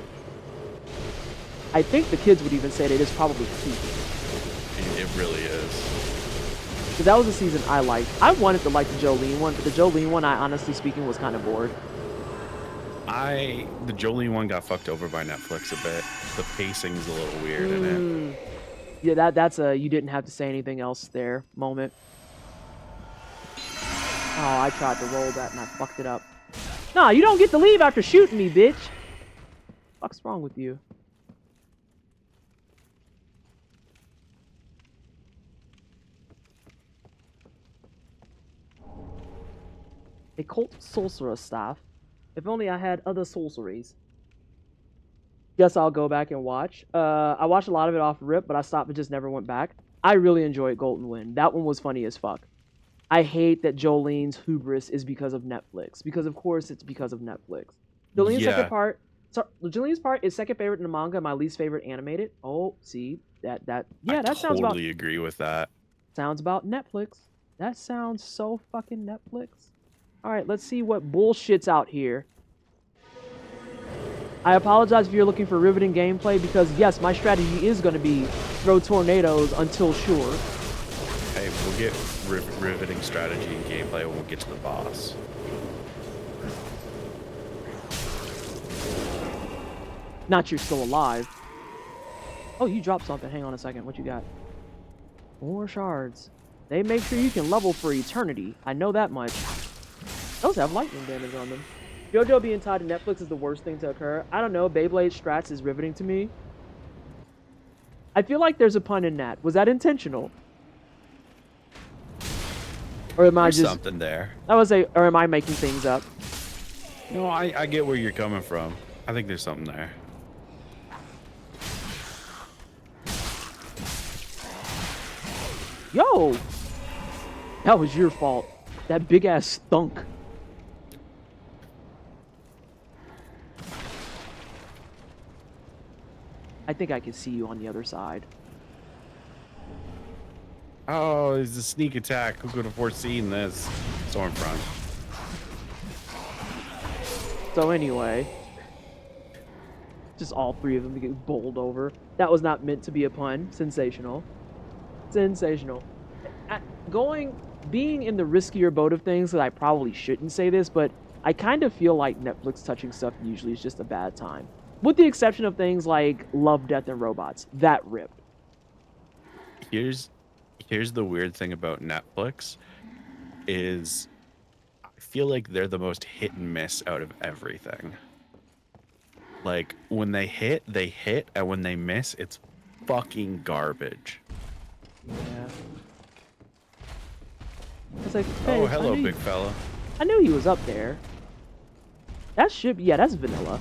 I think the kids would even say that it's probably the season. It really is. Because that was a season I liked. I wanted to like the Jolene one, but the Jolene one, I honestly speaking, was kind of bored. The Jolene one got fucked over by Netflix a bit. The pacing's a little weird in it. Yeah, that's a you didn't have to say anything else there moment. Oh, I tried to roll that and I fucked it up. Nah, you don't get to leave after shooting me, bitch. What's wrong with you? A cult sorcerer staff. If only I had other sorceries. Guess I'll go back and watch. I watched a lot of it off rip, but I stopped and just never went back. I really enjoyed Golden Wind. That one was funny as fuck. I hate that Jolene's hubris is because of Netflix. Because of course it's because of Netflix. Jolene's Yeah. second part. So Jolene's part is second favorite in the manga, my least favorite animated. Oh, see that yeah, I that sounds about totally agree with that. sounds about Netflix. That sounds so fucking Netflix. All right, let's see what bullshit's out here. I apologize if you're looking for riveting gameplay because yes, my strategy is going to be throw tornadoes until sure. Hey, we'll get riveting strategy and gameplay when we get to the boss. Not you're still alive. Oh, you dropped something. Hang on a second. What you got? 4 shards. They make sure you can level for eternity. I know that much. Those have lightning damage on them. JoJo being tied to Netflix is the worst thing to occur. I don't know. Beyblade Strats is riveting to me. I feel like there's a pun in that. Was that intentional? Or am I There's just... something there. I would say, or am I making things up? No, I get where you're coming from. I think there's something there. Yo! That was your fault. That big ass stunk. I think I can see you on the other side. Oh, it's a sneak attack. Who could have foreseen this? Stormfront. So anyway, just all 3 of them get bowled over. That was not meant to be a pun. Sensational. Sensational. Being in the riskier boat of things, that I probably shouldn't say this, but I kind of feel like Netflix touching stuff usually is just a bad time. With the exception of things like Love, Death, and Robots. That ripped. Here's the weird thing about Netflix is I feel like they're the most hit and miss out of everything. Like when they hit, and when they miss, it's fucking garbage. Yeah. It's like, hey, Oh, hello, big fella. I knew he was up there. That should, yeah, that's vanilla.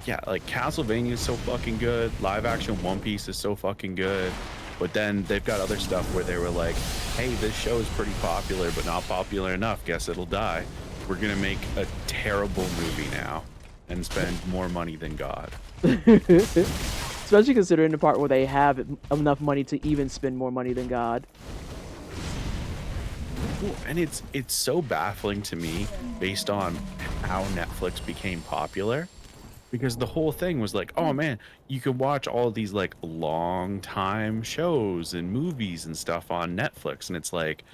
Yeah, like Castlevania is so fucking good. Live action One Piece is so fucking good. But then they've got other stuff where they were like, hey, this show is pretty popular, but not popular enough. Guess it'll die. We're going to make a terrible movie now and spend more money than God. Especially considering the part where they have enough money to even spend more money than God. And it's so baffling to me based on how Netflix became popular. Because the whole thing was like, oh man, you can watch all of these like long time shows and movies and stuff on Netflix. And it's like,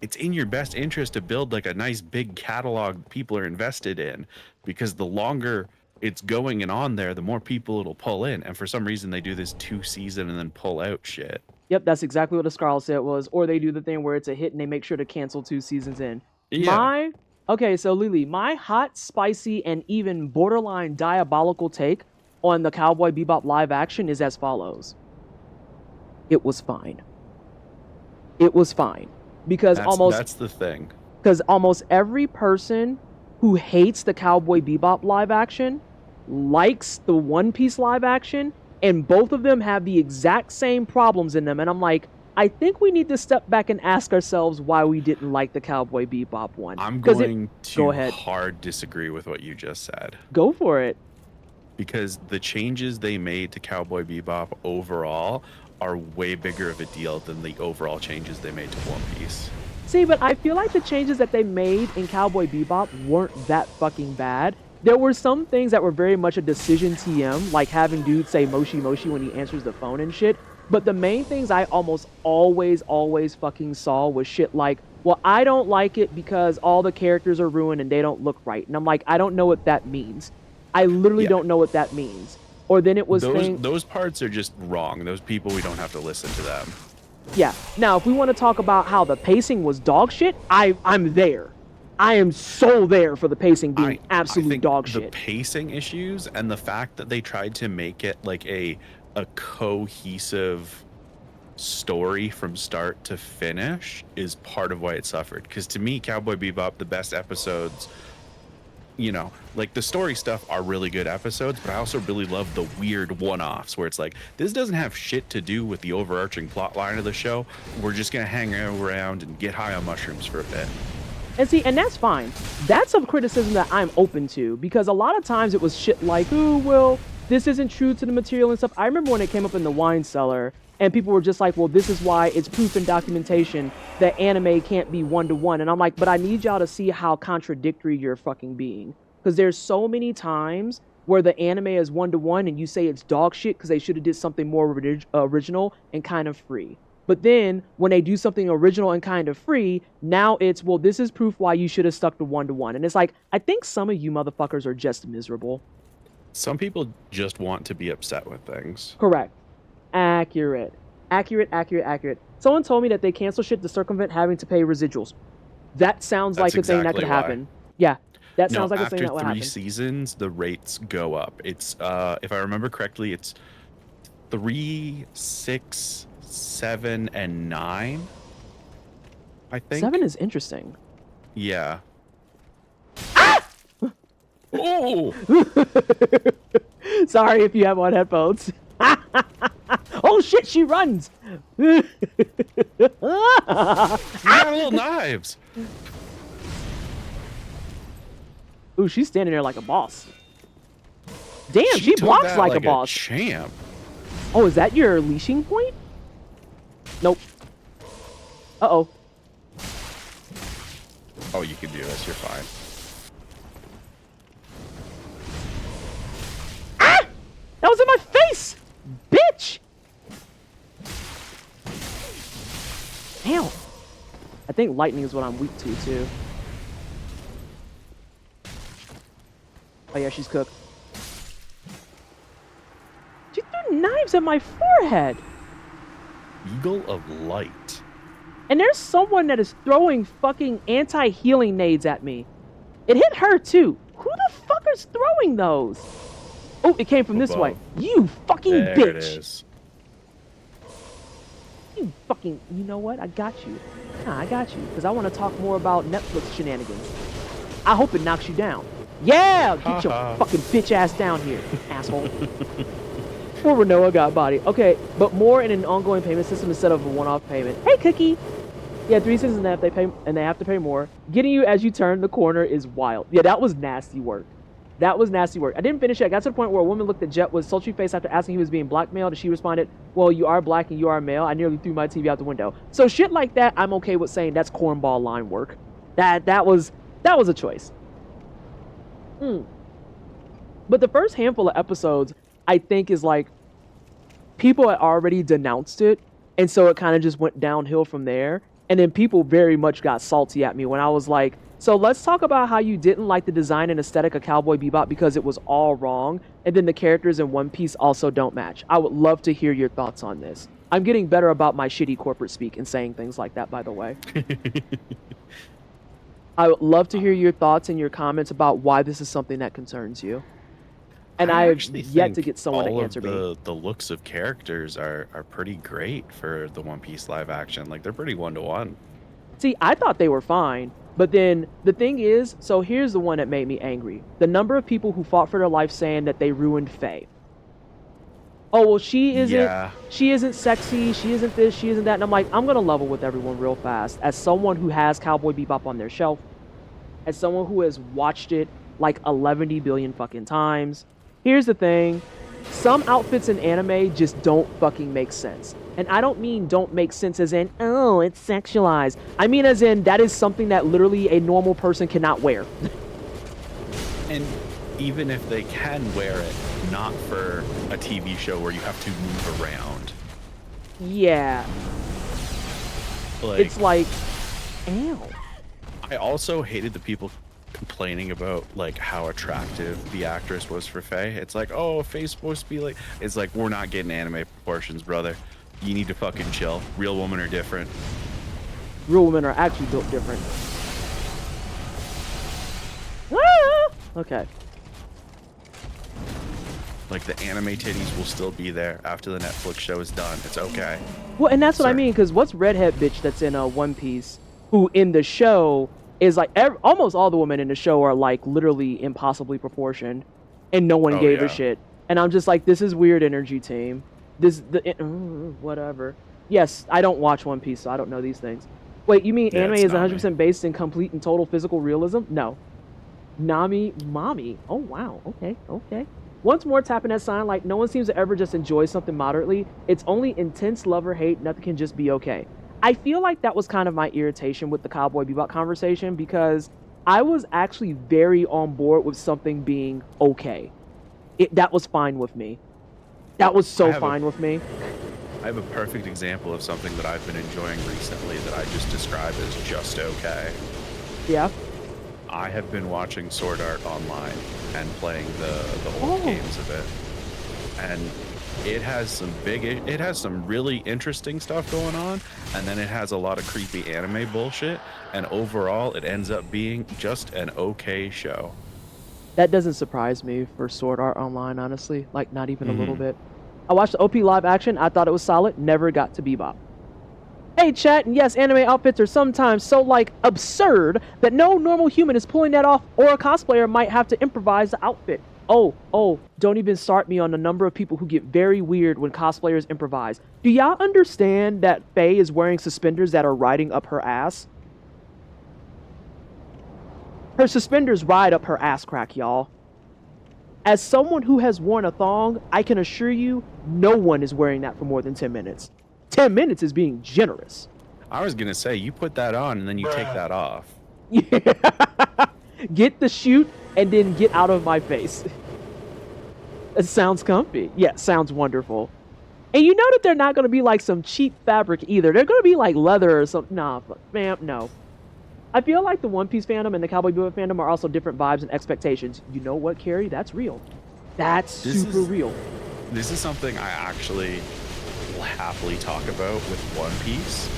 it's in your best interest to build like a nice big catalog people are invested in, because the longer it's going and on there, the more people it'll pull in. And for some reason they do this 2 season and then pull out shit. Yep, that's exactly what the Scarlet set was. Or they do the thing where it's a hit and they make sure to cancel 2 seasons in. Yeah. Okay, so Lily, my hot, spicy, and even borderline diabolical take on the Cowboy Bebop live action is as follows. It was fine. It was fine. Because that's the thing. Because almost every person who hates the Cowboy Bebop live action likes the One Piece live action, and both of them have the exact same problems in them. And I'm like, I think we need to step back and ask ourselves why we didn't like the Cowboy Bebop one. I'm going Go to ahead. hard disagree with what you just said. Go for it. Because the changes they made to Cowboy Bebop overall are way bigger of a deal than the overall changes they made to One Piece. See, but I feel like the changes that they made in Cowboy Bebop weren't that fucking bad. There were some things that were very much a decision TM, like having dudes say Moshi Moshi when he answers the phone and shit. But the main things I almost always fucking saw was shit like, well, I don't like it because all the characters are ruined and they don't look right. And I'm like, I don't know what that means. I literally don't know what that means. Or then it was those parts are just wrong. Those people, we don't have to listen to them. Yeah. Now, if we want to talk about how the pacing was dog shit, I'm there. I am so there for the pacing being absolute dog shit. The pacing issues and the fact that they tried to make it like a cohesive story from start to finish is part of why it suffered. Because to me, Cowboy Bebop, the best episodes you know, like the story stuff are really good episodes, but I also really love the weird one-offs where it's like, this doesn't have shit to do with the overarching plot line of the show. We're just gonna hang around and get high on mushrooms for a bit. And see, and that's fine. That's a criticism that I'm open to, because a lot of times it was shit like, oh, well, this isn't true to the material and stuff. I remember when it came up in the wine cellar, and people were just like, well, this is why it's proof and documentation that anime can't be one-to-one. And I'm like, but I need y'all to see how contradictory you're fucking being. Because there's so many times where the anime is one-to-one and you say it's dog shit because they should have did something more original and kind of free. But then when they do something original and kind of free, now it's, well, this is proof why you should have stuck to one-to-one. And it's like, I think some of you motherfuckers are just miserable. Some people just want to be upset with things. Correct. Accurate. Accurate. Someone told me that they cancel shit to circumvent having to pay residuals. That sounds like a thing that could happen. Yeah, that sounds like a thing that would happen. After 3 seasons, the rates go up. It's, if I remember correctly, it's 3, 6, 7, and 9. I think 7 is interesting. Yeah. Oh! Sorry if you have on headphones. Oh shit, she runs! You got little knives. Ooh, she's standing there like a boss. Damn, she blocks like a boss. Champ. Oh, is that your leashing point? Nope. Uh-oh. Oh, you can do this. You're fine. Ah! That was in my face! Bitch! Damn. I think lightning is what I'm weak to, too. Oh, yeah, she's cooked. She threw knives at my forehead! Eagle of Light. And there's someone that is throwing fucking anti-healing nades at me. It hit her, too. Who the fuck is throwing those? Oh, it came from this way. You fucking bitch! There it is. You fucking... You know what? I got you. Nah, I got you. Because I want to talk more about Netflix shenanigans. I hope it knocks you down. Yeah! Get your fucking bitch ass down here, asshole. Poor Renoa got body. Okay, but more in an ongoing payment system instead of a one-off payment. Hey, Cookie! Yeah, 3 seasons and they have to pay more. Getting you as you turn the corner is wild. Yeah, that was nasty work. That was nasty work. I didn't finish it. I got to the point where a woman looked at Jet with sultry face after asking he was being blackmailed, and she responded, well, you are black and you are male. I nearly threw my TV out the window. So shit like that, I'm okay with saying that's cornball line work. That was a choice. But the first handful of episodes, I think, is like, people had already denounced it, and so it kind of just went downhill from there. And then people very much got salty at me when I was like, so let's talk about how you didn't like the design and aesthetic of Cowboy Bebop because it was all wrong, and then the characters in One Piece also don't match. I would love to hear your thoughts on this. I'm getting better about my shitty corporate speak and saying things like that, by the way. I would love to hear your thoughts and your comments about why this is something that concerns you. And I have yet to get someone to answer me. The looks of characters are pretty great for the One Piece live action. Like, they're pretty one-to-one. See, I thought they were fine. But then the thing is, so here's the one that made me angry. The number of people who fought for their life saying that they ruined Faye. Oh, well, she isn't sexy, she isn't this, she isn't that. And I'm like, I'm going to level with everyone real fast. As someone who has Cowboy Bebop on their shelf, as someone who has watched it like 11 billion fucking times, here's the thing. Some outfits in anime just don't fucking make sense. And I don't mean don't make sense as in, oh, it's sexualized. I mean as in, that is something that literally a normal person cannot wear. And even if they can wear it, not for a TV show where you have to move around. Yeah. Like, it's like, ew. I also hated the people complaining about like how attractive the actress was for Faye. It's like, oh, Faye's supposed to be like, it's like, we're not getting anime proportions, brother. You need to fucking chill. Real women are different. Real women are actually built different. Ah! Okay. Like, the anime titties will still be there after the Netflix show is done. It's okay. Well, and that's what I mean, because what's redhead bitch that's in One Piece, who in the show is like almost all the women in the show are like literally impossibly proportioned, and no one Oh, gave a yeah. shit. And I'm just like, this is weird energy, team. Whatever. Yes, I don't watch One Piece, so I don't know these things. Wait, you mean Yeah, anime it's is not 100% based in complete and total physical realism? No. Nami, mommy. Oh wow. Okay. Once more tapping that sign, like no one seems to ever just enjoy something moderately. It's only intense love or hate. Nothing can just be okay. I feel like that was kind of my irritation with the Cowboy Bebop conversation, because I was actually very on board with something being okay. That was fine with me. That was so fine with me. I have a perfect example of something that I've been enjoying recently that I just describe as just okay. Yeah. I have been watching Sword Art Online and playing the old games of it, and it has some really interesting stuff going on, and then it has a lot of creepy anime bullshit, and overall it ends up being just an okay show. That doesn't surprise me for Sword Art Online, honestly. Like, not even a little bit. I watched the OP live action. I thought it was solid. Never got to Bebop. Hey, chat, and yes, anime outfits are sometimes so, like, absurd that no normal human is pulling that off, or a cosplayer might have to improvise the outfit. Oh, don't even start me on the number of people who get very weird when cosplayers improvise. Do y'all understand that Faye is wearing suspenders that are riding up her ass? Her suspenders ride up her ass crack, y'all. As someone who has worn a thong, I can assure you, no one is wearing that for more than 10 minutes. 10 minutes is being generous. I was gonna say, you put that on and then you take that off. Yeah. Get the shoot and then get out of my face. It sounds comfy. Yeah, sounds wonderful. And you know that they're not going to be like some cheap fabric either. They're going to be like leather or something. Nah, man, no. I feel like the One Piece fandom and the Cowboy Bebop fandom are also different vibes and expectations. You know what, Carrie? That's real. That's super real. This is something I actually will happily talk about with One Piece,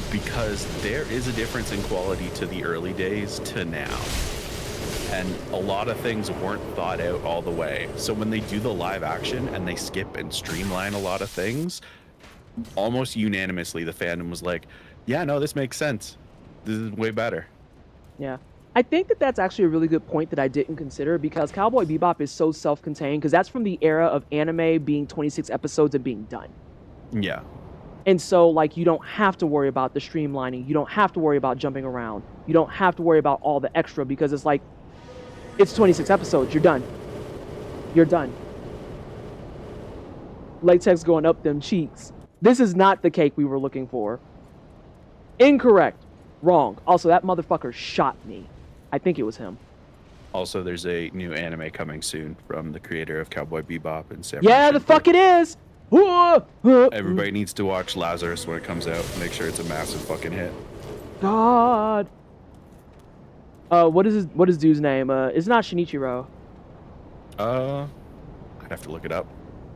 because there is a difference in quality to the early days to now. And a lot of things weren't thought out all the way. So when they do the live action and they skip and streamline a lot of things, almost unanimously the fandom was like, yeah, no, this makes sense. This is way better. Yeah. I think that that's actually a really good point that I didn't consider, because Cowboy Bebop is so self-contained, because that's from the era of anime being 26 episodes and being done. Yeah. And so, like, you don't have to worry about the streamlining. You don't have to worry about jumping around. You don't have to worry about all the extra, because it's like, it's 26 episodes. You're done. You're done. Latex going up them cheeks. This is not the cake we were looking for. Incorrect. Wrong. Also, that motherfucker shot me. I think it was him. Also, there's a new anime coming soon from the creator of Cowboy Bebop and Samurai Yeah, the Champloo. fuck it is. Everybody needs to watch Lazarus when it comes out. Make sure it's a massive fucking hit. God. What is dude's name? It's not Shinichiro. I'd have to look it up.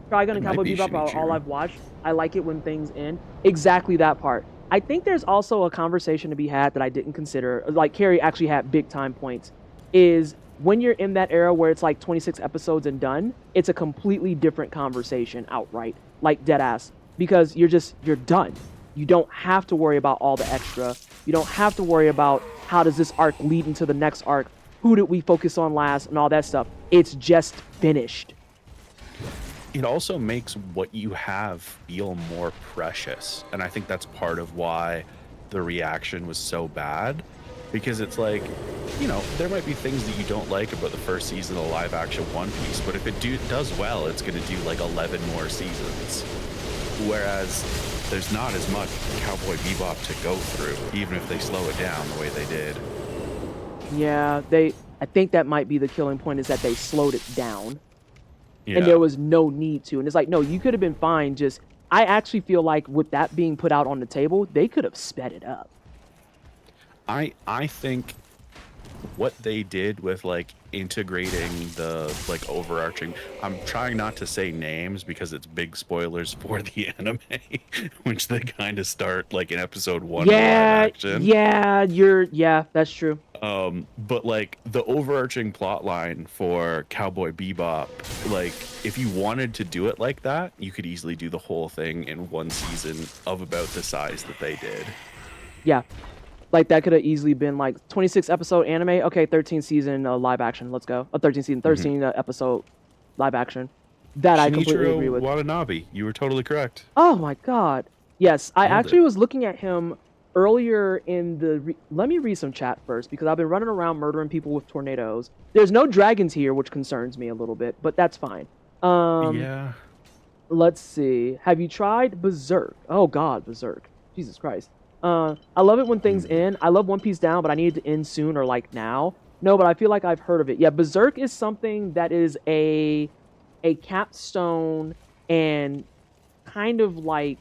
Trigun and It might Cowboy be Bebop are all Shinichiro. I've watched. I like it when things end. Exactly that part. I think there's also a conversation to be had that I didn't consider. Like Carrie actually had big time points. Is when you're in that era where it's like 26 episodes and done, it's a completely different conversation outright. Like dead ass. Because you're done. You don't have to worry about all the extra. You don't have to worry about how does this arc lead into the next arc? Who did we focus on last and all that stuff? It's just finished. It also makes what you have feel more precious. And I think that's part of why the reaction was so bad. Because it's like, you know, there might be things that you don't like about the first season of live action One Piece, but if it does well, it's going to do like 11 more seasons. Whereas there's not as much Cowboy Bebop to go through, even if they slow it down the way they did. Yeah, I think that might be the killing point, is that they slowed it down. Yeah. And there was no need to. And it's like, no, you could have been fine. Just, I actually feel like with that being put out on the table, they could have sped it up. I think what they did with like integrating the like overarching, I'm trying not to say names because it's big spoilers for the anime, which they kind of start like in episode 1 of live action. Yeah, that's true. But like the overarching plot line for Cowboy Bebop, like if you wanted to do it like that, you could easily do the whole thing in one season of about the size that they did. Yeah. Like that could have easily been like 26 episode anime. Okay, 13 season live action. Let's go. 13 season, 13 episode live action. That I completely agree with. Watanabe. You were totally correct. Oh my god. Yes, I Nailed actually it. was looking at him earlier in the. Let me read some chat first because I've been running around murdering people with tornadoes. There's no dragons here, which concerns me a little bit, but that's fine. Yeah. Let's see. Have you tried Berserk? Oh god, Berserk. Jesus Christ. I love it when things end. I love One Piece down, but I need it to end soon or like now. No, but I feel like I've heard of it. Yeah, Berserk is something that is a capstone and kind of like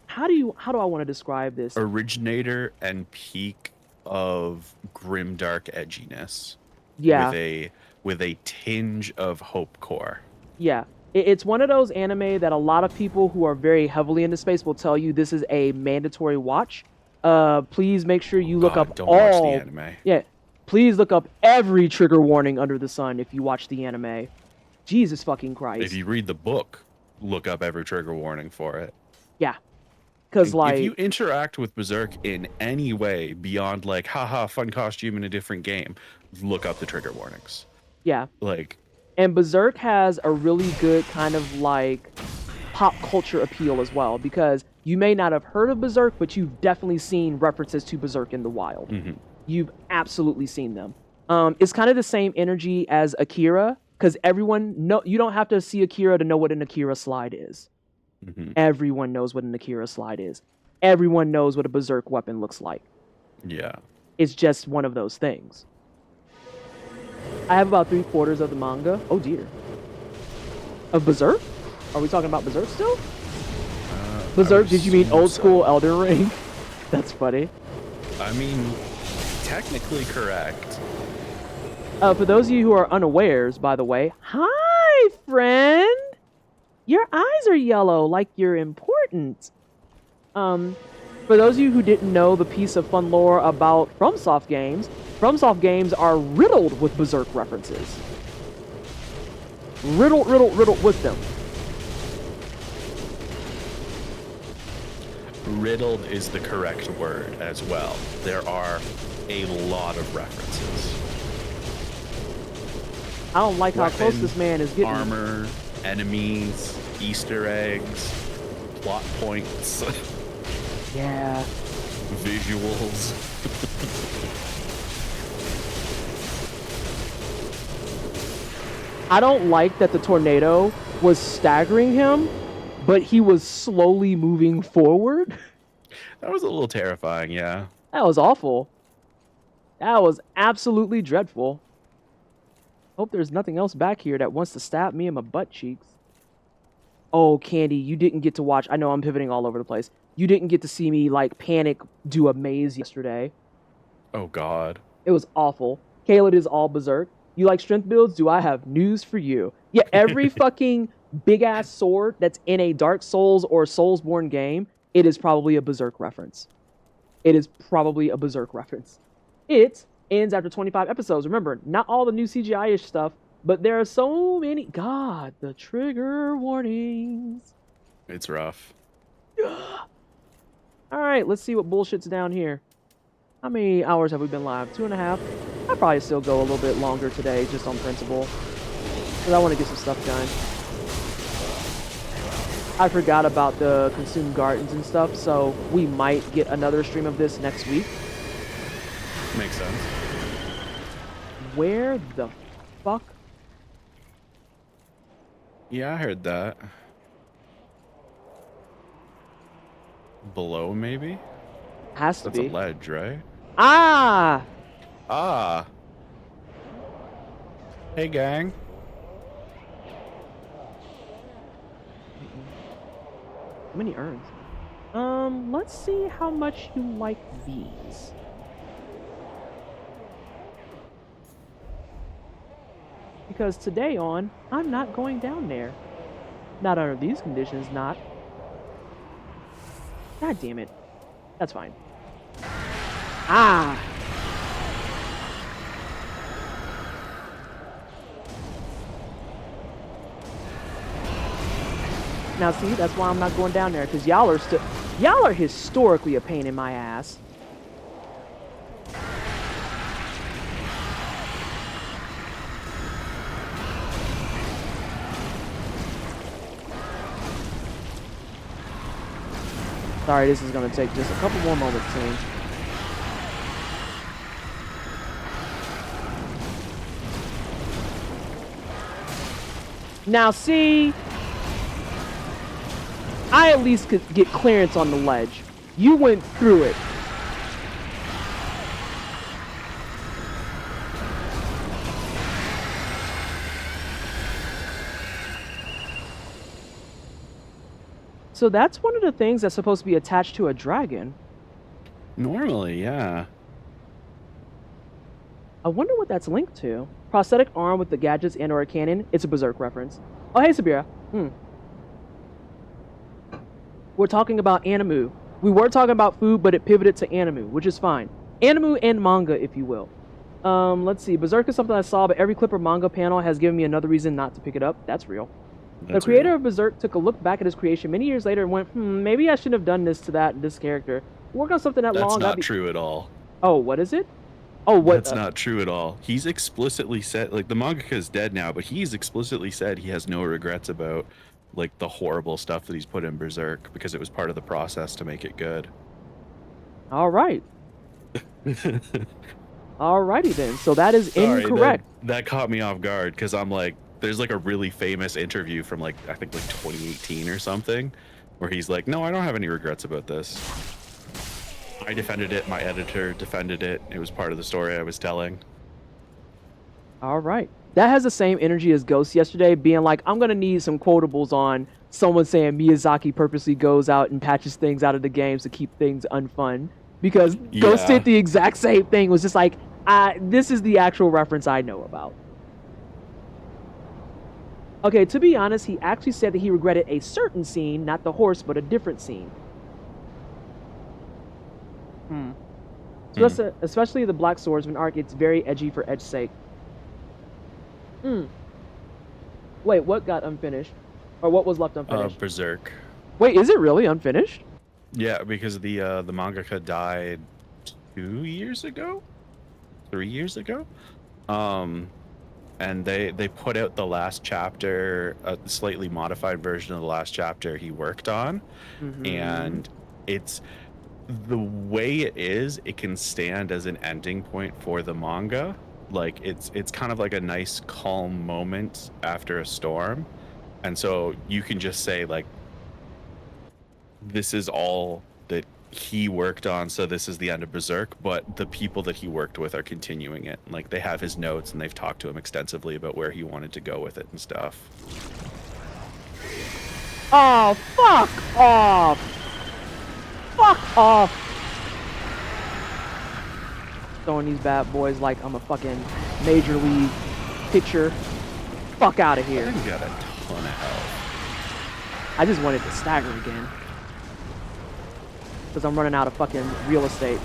how do I want to describe this? Originator and peak of grimdark edginess. Yeah. With a tinge of hope core. Yeah. It's one of those anime that a lot of people who are very heavily into space will tell you this is a mandatory watch. Please make sure you look up don't all. watch the anime. Yeah. Please look up every trigger warning under the sun if you watch the anime. Jesus fucking Christ. If you read the book, look up every trigger warning for it. Yeah. Because like if you interact with Berserk in any way beyond like, haha, fun costume in a different game, look up the trigger warnings. Yeah. Like. And Berserk has a really good kind of like pop culture appeal as well because you may not have heard of Berserk, but you've definitely seen references to Berserk in the wild. Mm-hmm. You've absolutely seen them. It's kind of the same energy as Akira because you don't have to see Akira to know what an Akira slide is. Mm-hmm. Everyone knows what an Akira slide is. Everyone knows what a Berserk weapon looks like. Yeah. It's just one of those things. I have about 3/4 of the manga. Oh dear. Of Berserk? Are we talking about Berserk still? Berserk, did you mean old school Elden Ring? That's funny. I mean, technically correct. For those of you who are unawares, by the way, hi, friend! Your eyes are yellow, like you're important. For those of you who didn't know the piece of fun lore about FromSoft games are riddled with Berserk references. Riddled with them. Riddled is the correct word as well. There are a lot of references. I don't like how close this man is getting. Armor, enemies, Easter eggs, plot points. Yeah. Visuals. I don't like that the tornado was staggering him, but he was slowly moving forward. That was a little terrifying, yeah. That was awful. That was absolutely dreadful. Hope there's nothing else back here that wants to stab me in my butt cheeks. Oh, Candy, you didn't get to watch. I know I'm pivoting all over the place. You didn't get to see me, like, panic do a maze yesterday. Oh, God. It was awful. Kayla is all Berserk. You like strength builds? Do I have news for you? Yeah, every fucking big-ass sword that's in a Dark Souls or Soulsborne game, it is probably a Berserk reference. It is probably a Berserk reference. It ends after 25 episodes. Remember, not all the new CGI-ish stuff, but there are so many... God, the trigger warnings. It's rough. Alright, let's see what bullshit's down here. How many hours have we been live? 2.5? I'll probably still go a little bit longer today, just on principle. Because I want to get some stuff done. I forgot about the consumed gardens and stuff, so we might get another stream of this next week. Makes sense. Where the fuck? Yeah, I heard that. Below, maybe? Has to That's be. a ledge, right? Ah! Ah! Hey, gang. How many urns? Let's see how much you like these. Because today on, I'm not going down there. Not under these conditions, not. God damn it. That's fine. Ah! Now see, that's why I'm not going down there, because y'all are still... Y'all are historically a pain in my ass. Sorry, this is gonna take just a couple more moments, team. Now see, I at least could get clearance on the ledge. You went through it. So that's one of the things that's supposed to be attached to a dragon. Normally, yeah. I wonder what that's linked to. Prosthetic arm with the gadgets and or a cannon. It's a Berserk reference. Oh, hey, Sabira. We're talking about Animu. We were talking about food, but it pivoted to Animu, which is fine. Animu and manga, if you will. Let's see. Berserk is something I saw, but every clip or manga panel has given me another reason not to pick it up. That's real. The creator of Berserk took a look back at his creation many years later and went, maybe I shouldn't have done this to this character. Work on something that long. That's not true at all. Oh, what is it? Oh, what? That's not true at all. He's explicitly said, like, the mangaka is dead now, but he's explicitly said he has no regrets about, like, the horrible stuff that he's put in Berserk because it was part of the process to make it good. All right. Alrighty then. So that is incorrect. That caught me off guard because I'm like, there's like a really famous interview from like, I think like 2018 or something where he's like, no, I don't have any regrets about this. I defended it. My editor defended it. It was part of the story I was telling. All right. That has the same energy as Ghost yesterday, being like, I'm going to need some quotables on someone saying Miyazaki purposely goes out and patches things out of the games to keep things unfun. Because Ghost did the exact same thing. It was just like, this is the actual reference I know about. Okay, to be honest, he actually said that he regretted a certain scene, not the horse, but a different scene. So especially the Black Swordsman arc, it's very edgy for edge's sake. Wait, what got unfinished? Or what was left unfinished? Berserk. Wait, is it really unfinished? Yeah, because the mangaka died 2 years ago? 3 years ago? And they put out the last chapter, a slightly modified version of the last chapter he worked on. And it's the way it is, it can stand as an ending point for the manga. Like it's kind of like a nice calm moment after a storm. And so you can just say like, this is all that he worked on, so this is the end of Berserk, but the people that he worked with are continuing it. Like, they have his notes and they've talked to him extensively about where he wanted to go with it and stuff. Oh, fuck off! Fuck off! Throwing these bad boys like I'm a fucking major league pitcher. Fuck out of here. I got a ton of health. I just wanted to stagger again. Because I'm running out of fucking real estate.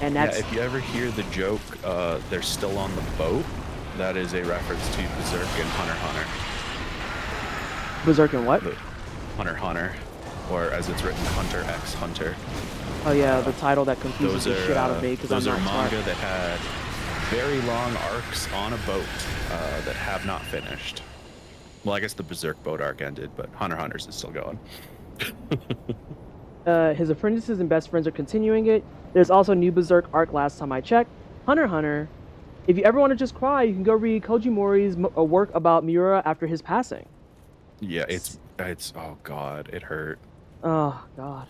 And that's... Yeah, if you ever hear the joke, they're still on the boat, that is a reference to Berserk and Hunter x Hunter. Berserk and what? Hunter x Hunter, or as it's written, Hunter x Hunter. Oh yeah, the title that confuses the shit out of me because I'm not smart. Those are manga that had very long arcs on a boat that have not finished. Well, I guess the Berserk boat arc ended, but Hunter x Hunter's is still going. His apprentices and best friends are continuing it. There's also a new Berserk arc last time I checked. Hunter x Hunter. If you ever want to just cry, you can go read Koji Mori's work about Miura after his passing. Yeah, it's oh god, it hurt. Oh god.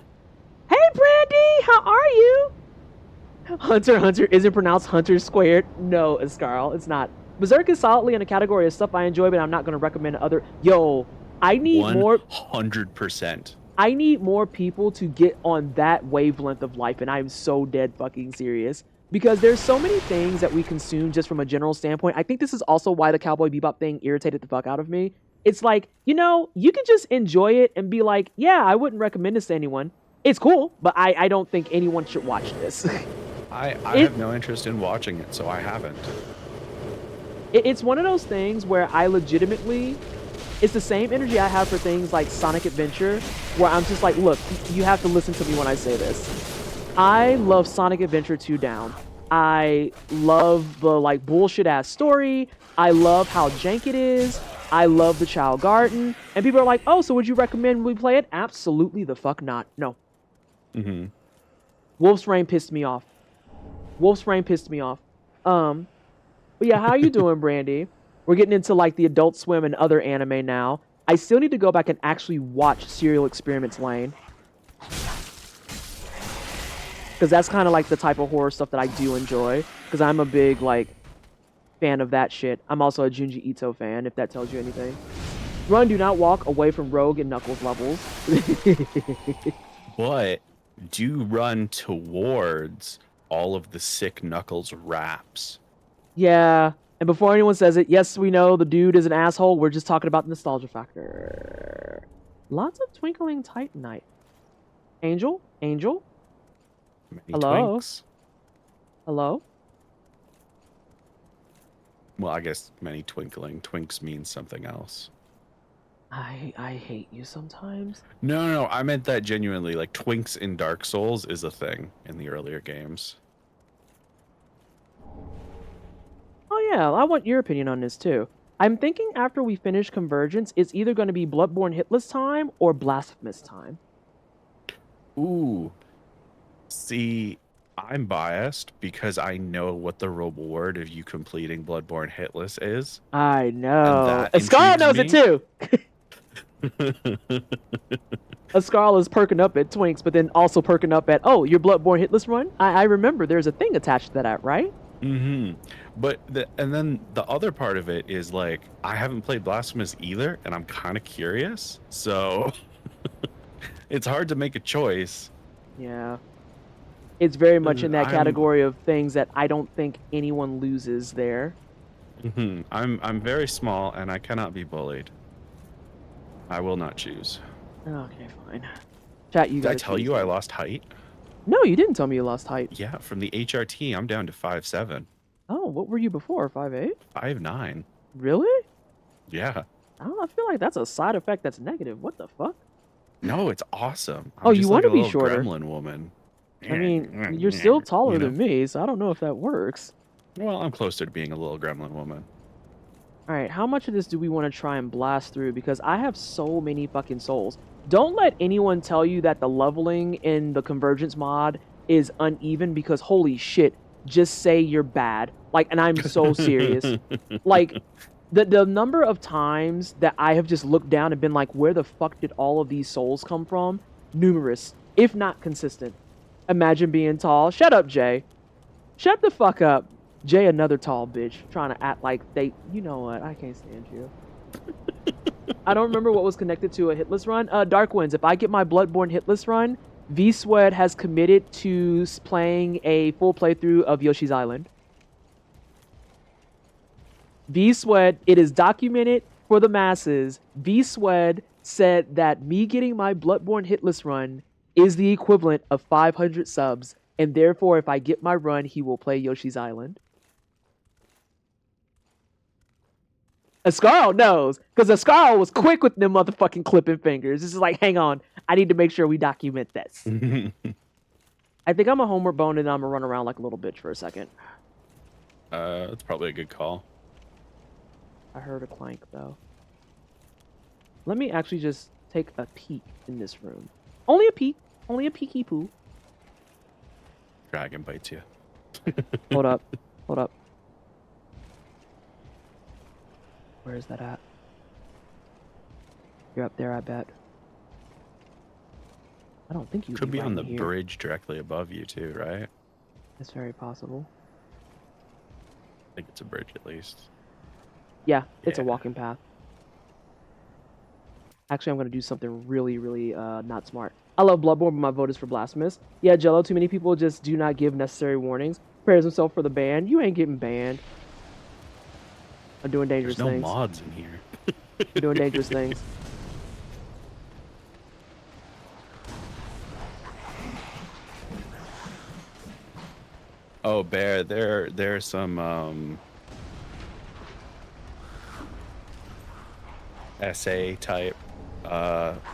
Hey Brandy, how are you? Hunter x Hunter isn't pronounced Hunter squared. No, Escarl, it's not. Berserk is solidly in a category of stuff I enjoy, but I'm not going to recommend other. Yo, I need 100%. I need more people to get on that wavelength of life, and I'm so dead fucking serious. Because there's so many things that we consume just from a general standpoint. I think this is also why the Cowboy Bebop thing irritated the fuck out of me. It's like, you know, you can just enjoy it and be like, yeah, I wouldn't recommend this to anyone. It's cool, but I don't think anyone should watch this. I have no interest in watching it, so I haven't. It's one of those things where I legitimately It's the same energy I have for things like Sonic Adventure, where I'm just like, look, you have to listen to me when I say this. I love Sonic Adventure 2 down. I love the like bullshit ass story. I love how jank it is. I love the Child Garden. And people are like, oh, so would you recommend we play it? Absolutely the fuck not. No. Mm-hmm. Wolf's Rain pissed me off. Wolf's Rain pissed me off. But yeah, how you doing, Brandy? We're getting into like the Adult Swim and other anime now. I still need to go back and actually watch Serial Experiments Lane. Because that's kind of like the type of horror stuff that I do enjoy. Because I'm a big like fan of that shit. I'm also a Junji Ito fan, if that tells you anything. Run, do not walk away from Rogue and Knuckles levels. But do run towards all of the sick Knuckles raps. Yeah. And before anyone says it, yes, we know the dude is an asshole. We're just talking about the nostalgia factor. Lots of twinkling Titanite. Angel? Angel? Many Hello? Twinks. Hello? Well, I guess many twinkling. Twinks means something else. I hate you sometimes. No, I meant that genuinely. Like, Twinks in Dark Souls is a thing in the earlier games. Oh yeah, I want your opinion on this too. I'm thinking after we finish Convergence, it's either going to be Bloodborne Hitless time or Blasphemous time. Ooh. See, I'm biased because I know what the reward of you completing Bloodborne Hitless is. I know. that Ascarl knows intrigues it too. Ascarl is perking up at Twinks, but then also perking up at, oh, your Bloodborne Hitless run? I remember there's a thing attached to that, right? Mm-hmm. But and then the other part of it is like I haven't played Blasphemous either, and I'm kind of curious, so it's hard to make a choice. Yeah. It's very much in that category of things that I don't think anyone loses there. Mm-hmm. I'm very small and I cannot be bullied. I will not choose. Okay, fine. Chat, you Did I guys. tell you I lost height? No, you didn't tell me you lost height. Yeah, from the HRT, I'm down to 5'7". Oh, what were you before? 5'8"? 5'9". Really? Yeah. Oh, I feel like that's a side effect that's negative. What the fuck? No, it's awesome. I'm Oh, you just want like to a be little shorter. gremlin woman. I mean, you're still taller You know? than me, so I don't know if that works. Well, I'm closer to being a little gremlin woman. All right, how much of this do we want to try and blast through? Because I have so many fucking souls. Don't let anyone tell you that the leveling in the Convergence mod is uneven, because holy shit, just say you're bad. Like, and I'm so serious. Like, the number of times that I have just looked down and been like, where the fuck did all of these souls come from? Numerous, if not consistent. Imagine being tall. Shut up, Jay. Shut the fuck up. Jay, another tall bitch, trying to act like they... You know what? I can't stand you. I don't remember what was connected to a hitless run. Dark Winds, if I get my Bloodborne hitless run, V-Sweat has committed to playing a full playthrough of Yoshi's Island. V-Sweat, it is documented for the masses. V-Sweat said that me getting my Bloodborne hitless run is the equivalent of 500 subs, and therefore if I get my run, he will play Yoshi's Island. Ascarl knows, because Ascarl was quick with them motherfucking clipping fingers. This is like, hang on, I need to make sure we document this. I think I'm a homeward bone and I'm gonna run around like a little bitch for a second. That's probably a good call. I heard a clank though. Let me actually just take a peek in this room. Only a peek. Only a peeky poo. Dragon bites you. Hold up. Hold up. Where is that at? You're up there, I bet. I don't think you Could be right on the here. bridge directly above you too, right? It's very possible. I think it's a bridge at least. Yeah, it's a Yeah. walking path. Actually, I'm going to do something really, really not smart. I love Bloodborne, but my vote is for Blasphemous. Yeah, Jello, too many people just do not give necessary warnings. Prepares himself for the ban. You ain't getting banned. I'm doing dangerous There's no things. mods in here. I'm doing dangerous things. Oh, Bear, there's some essay type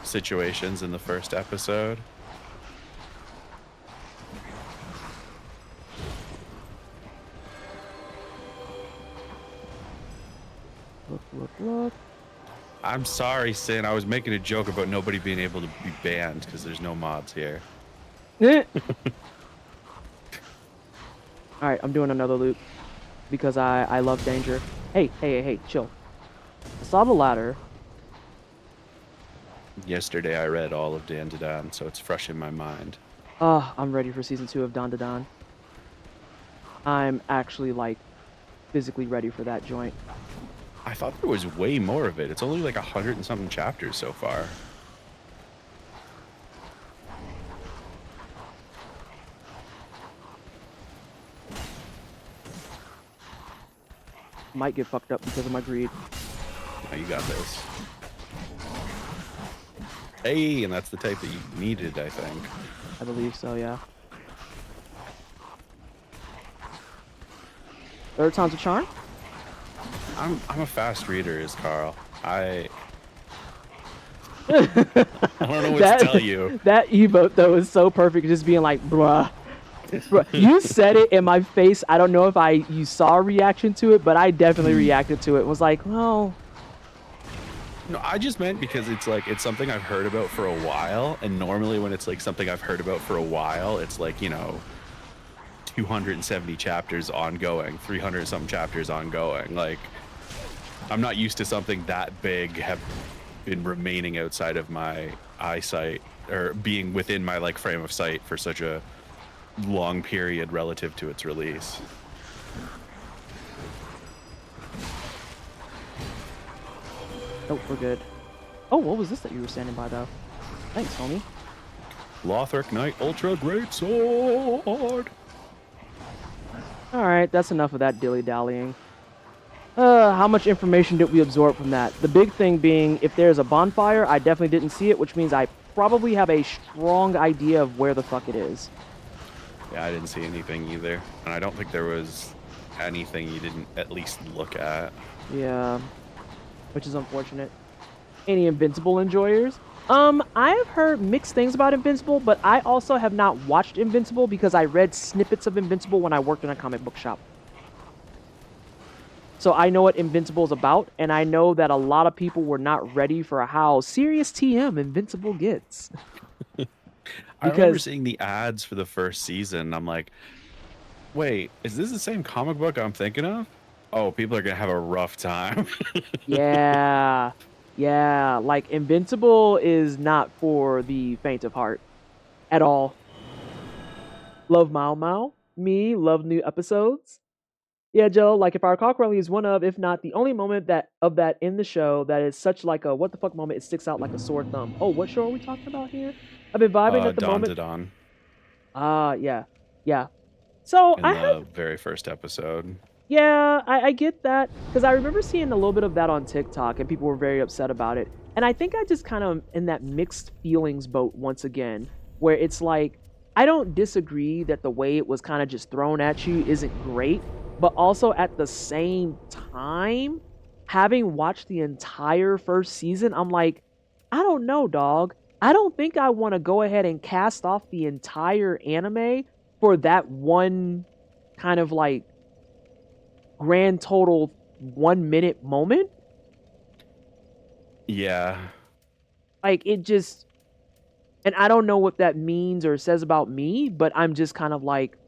situations in the first episode. Look. I'm sorry, Sin. I was making a joke about nobody being able to be banned because there's no mods here. All right, I'm doing another loop because I love danger. Hey, chill. I saw the ladder. Yesterday I read all of Dan to Dan, so it's fresh in my mind. I'm ready for season 2 of Don to Don. I'm actually like physically ready for that joint. I thought there was way more of it. It's only like 100 and something chapters so far. Might get fucked up because of my greed. Oh, you got this. Hey, and that's the type that you needed, I think. I believe so, yeah. Third time's a charm? I'm a fast reader, is Carl. I don't know what to tell you. That emote though is so perfect, just being like, bruh. You said it in my face. I don't know if you saw a reaction to it, but I definitely reacted to it. Was like, well. No, I just meant because it's like it's something I've heard about for a while, and normally when it's like something I've heard about for a while, it's like, you know, 270 chapters ongoing, 300 something chapters ongoing. Like, I'm not used to something that big have been remaining outside of my eyesight or being within my like frame of sight for such a long period relative to its release. Oh, we're good. Oh, what was this that you were standing by though? Thanks, homie. Lothric Knight Ultra Great Sword. All right, that's enough of that dilly-dallying. How much information did we absorb from that? The big thing being, if there's a bonfire, I definitely didn't see it, which means I probably have a strong idea of where the fuck it is. Yeah, I didn't see anything either. And I don't think there was anything you didn't at least look at. Yeah, which is unfortunate. Any Invincible enjoyers? I have heard mixed things about Invincible, but I also have not watched Invincible because I read snippets of Invincible when I worked in a comic book shop. So I know what Invincible is about, and I know that a lot of people were not ready for how serious TM Invincible gets. I remember seeing the ads for the first season. I'm like, wait, is this the same comic book I'm thinking of? Oh, people are going to have a rough time. Yeah. Yeah. Like, Invincible is not for the faint of heart at all. Love Mao Mao. Me, love new episodes. Yeah, Joe, like if I recall correctly, is one of, if not the only moment that in the show that is such like a what the fuck moment, it sticks out like a sore thumb. Oh, what show are we talking about here? I've been vibing at the moment. Dawn. Yeah. So in the very first episode. Yeah, I get that because I remember seeing a little bit of that on TikTok and people were very upset about it. And I think I just kind of in that mixed feelings boat once again, where it's like I don't disagree that the way it was kind of just thrown at you isn't great. But also at the same time, having watched the entire first season, I'm like, I don't know, dog. I don't think I want to go ahead and cast off the entire anime for that one kind of like grand total 1 minute moment. Yeah. Like it just, and I don't know what that means or says about me, but I'm just kind of like,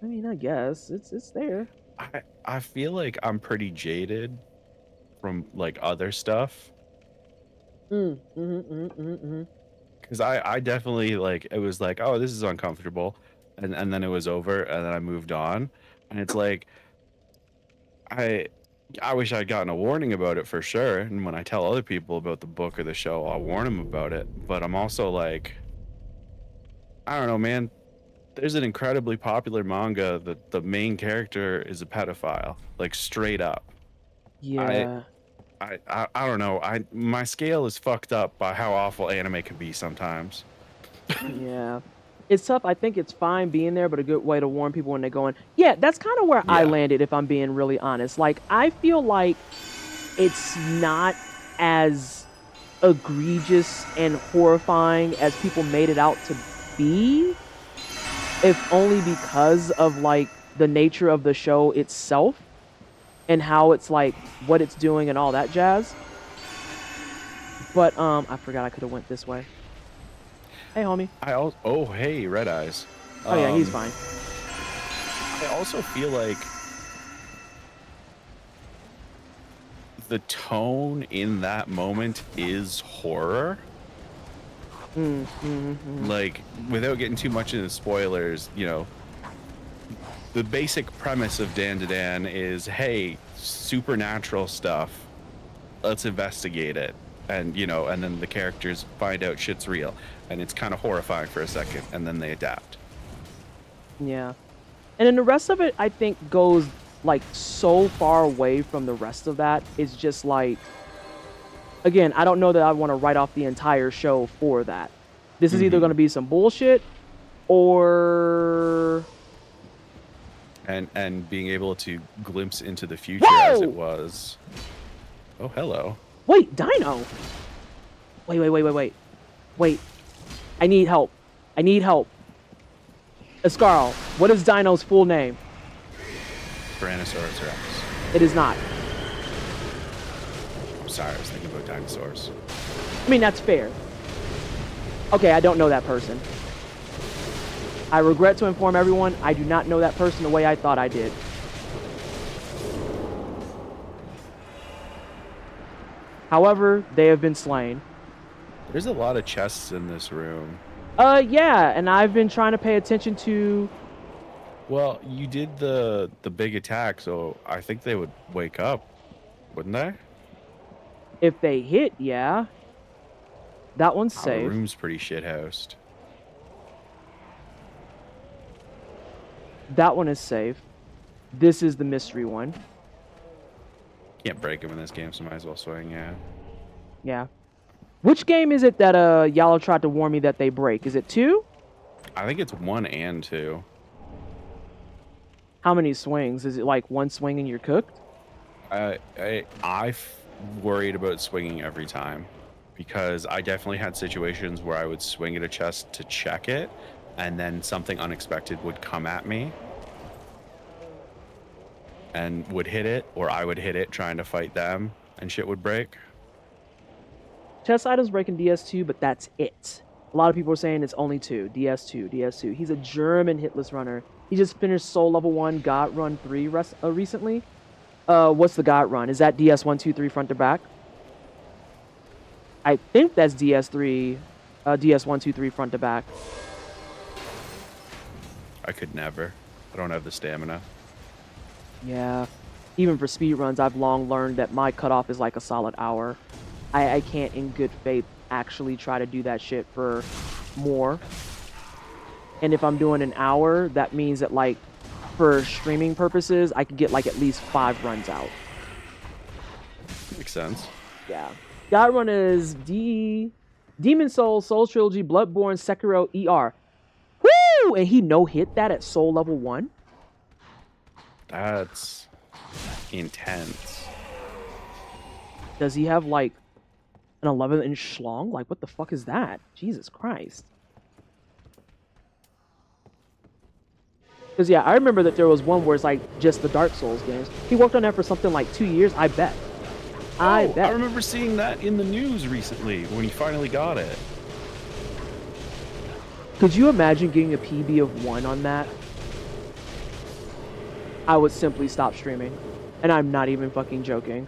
I mean, I guess it's there. I feel like I'm pretty jaded from like other stuff. Because I definitely like it was like, oh, this is uncomfortable, and then it was over, and then I moved on, and it's like I wish I'd gotten a warning about it for sure. And when I tell other people about the book or the show, I'll warn them about it. But I'm also like, I don't know, man. There's an incredibly popular manga that the main character is a pedophile, like straight up. Yeah. I don't know. My scale is fucked up by how awful anime can be sometimes. Yeah. It's tough. I think it's fine being there, but a good way to warn people when they're going, yeah, that's kind of where I landed, if I'm being really honest. Like, I feel like it's not as egregious and horrifying as people made it out to be, if only because of like the nature of the show itself and how it's like what it's doing and all that jazz. But I forgot I could have went this way. Hey, homie. Oh, hey, Red Eyes. Oh yeah, he's fine. I also feel like the tone in that moment is horror. Like, without getting too much into spoilers, you know, the basic premise of Dan to Dan is, hey, supernatural stuff, let's investigate it. And, you know, and then the characters find out shit's real. And it's kind of horrifying for a second, and then they adapt. Yeah. And then the rest of it, I think, goes like so far away from the rest of that. It's just like, again, I don't know that I want to write off the entire show for that. This is either going to be some bullshit or... And being able to glimpse into the future Whoa! as it was. Oh, hello. Wait, Dino! Wait. I need help. Ascarl, what is Dino's full name? Tyrannosaurus Rex. It is not. I'm sorry, I was thinking about dinosaurs. I mean, that's fair. Okay, I don't know that person. I regret to inform everyone, I do not know that person the way I thought I did. However, they have been slain. There's a lot of chests in this room. Yeah, and I've been trying to pay attention to... Well, you did the big attack, so I think they would wake up, wouldn't they? If they hit, yeah. That one's The safe. room's pretty shithoused. That one is safe. This is the mystery one. Can't break them in this game, so might as well swing, yeah. Yeah. Which game is it that y'all tried to warn me that they break? Is it 2? I think it's 1 and 2. How many swings? Is it like one swing and you're cooked? I worried about swinging every time because I definitely had situations where I would swing at a chest to check it and then something unexpected would come at me and would hit it, or I would hit it trying to fight them and shit would break. Chest items break in DS2, but that's it. A lot of people are saying it's only 2. DS2. He's a German hitless runner. He just finished Soul Level 1 God Run 3 recently. What's the God Run? Is that DS1, 2, 3 front to back? I think that's DS3, DS1, 2, 3 front to back. I could never. I don't have the stamina. Yeah. Even for speed runs, I've long learned that my cutoff is like a solid hour. I can't in good faith actually try to do that shit for more. And if I'm doing an hour, that means that like for streaming purposes, I could get like at least 5 runs out. Makes sense. Yeah. God Run is Demon Soul, Soul Trilogy, Bloodborne, Sekiro, ER. Woo! And he no-hit that at Soul Level 1? That's intense. Does he have like an 11-inch schlong? Like, what the fuck is that? Jesus Christ. Because, yeah, I remember that there was one where it's like just the Dark Souls games. He worked on that for something like 2 years, I bet. I bet. I remember seeing that in the news recently when he finally got it. Could you imagine getting a PB of 1 on that? I would simply stop streaming. And I'm not even fucking joking.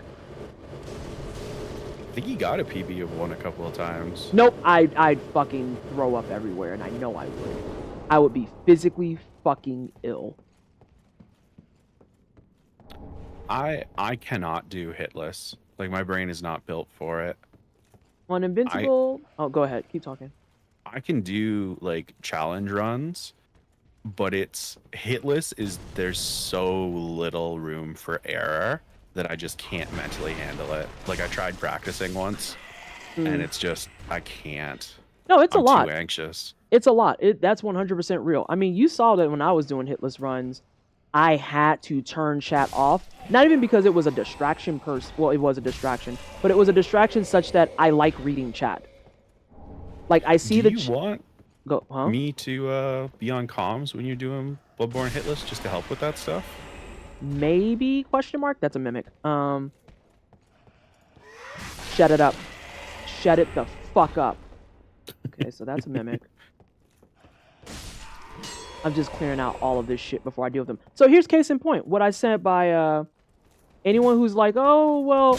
I think he got a PB of 1 a couple of times. Nope, I'd fucking throw up everywhere, and I know I would. I would be physically fucking ill. I cannot do hitless. Like, my brain is not built for it. On Invincible... Oh, go ahead. Keep talking. I can do, like, challenge runs, but it's hitless is there's so little room for error that I just can't mentally handle it. Like, I tried practicing once, and it's just, I can't. No, it's a lot. I'm too anxious. It's a lot. That's 100% real. I mean, you saw that when I was doing hitless runs. I had to turn chat off. Not even because it was a distraction well, it was a distraction, but it was a distraction such that I like reading chat. Like I see Do you want go, huh? me to be on comms when you're doing Bloodborne hit list just to help with that stuff? Maybe question mark? That's a mimic. Shut it up. Shut it the fuck up. Okay, so that's a mimic. I'm just clearing out all of this shit before I deal with them. So here's case in point. What I said by anyone who's like, oh, well,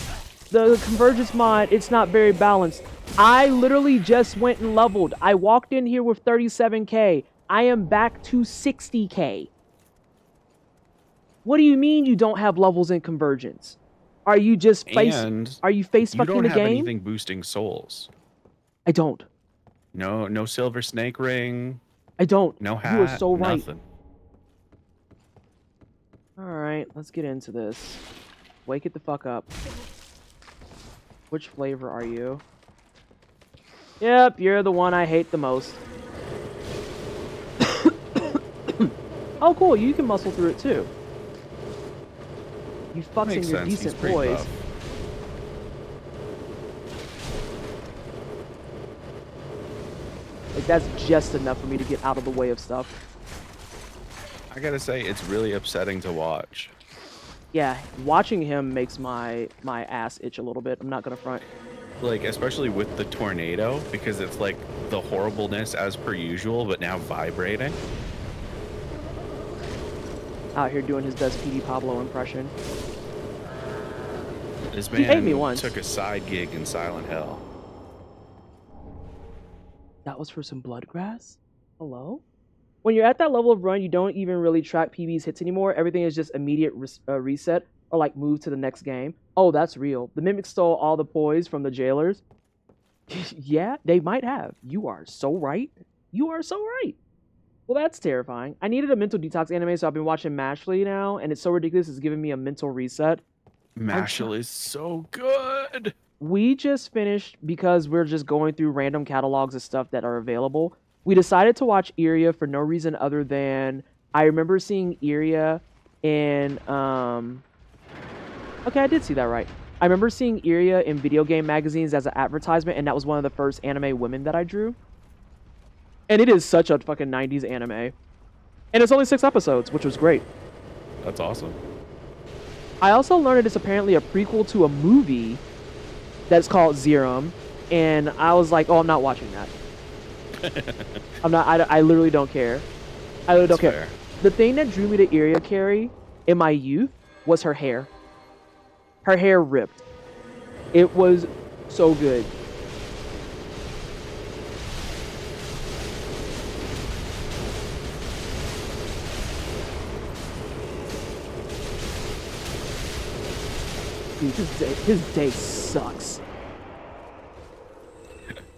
the Convergence mod, it's not very balanced. I literally just went and leveled. I walked in here with 37k. I am back to 60k. What do you mean you don't have levels in Convergence? Are you just face fucking the game? You don't have anything boosting souls. I don't. No silver snake ring. I don't. No hat. You are so right. Nothing. All right, let's get into this. Wake it the fuck up. Which flavor are you? Yep, you're the one I hate the most. Oh, cool. You can muscle through it too. You fucks and your decent boys. Buff. Like that's just enough for me to get out of the way of stuff. I gotta say, it's really upsetting to watch. Yeah, watching him makes my ass itch a little bit. I'm not gonna front. Like, especially with the tornado, because it's like the horribleness as per usual, but now vibrating. Out here doing his best PD Pablo impression. This He ate me man once. took a side gig in Silent Hill. That was for some bloodgrass? Hello? When you're at that level of run, you don't even really track PB's hits anymore. Everything is just immediate reset or like move to the next game. Oh, that's real. The Mimic stole all the poise from the jailers. Yeah, they might have. You are so right. You are so right. Well, that's terrifying. I needed a mental detox anime, so I've been watching Mashley now, and it's so ridiculous. It's giving me a mental reset. Mashal is so good. We just finished, because we're just going through random catalogs of stuff that are available. We decided to watch Iria for no reason other than I remember seeing Iria in okay, I did see that right. I remember seeing Iria in video game magazines as an advertisement, and that was one of the first anime women that I drew. And it is such a fucking 90s anime. And it's only 6 episodes, which was great. That's awesome. I also learned that it's apparently a prequel to a movie that's called Zerum, and I was like, oh, I'm not watching that. I'm not. I literally don't care. I literally don't care. The thing that drew me to Iria Carey in my youth was her hair. Her hair ripped. It was so good. Dude, his day sucks.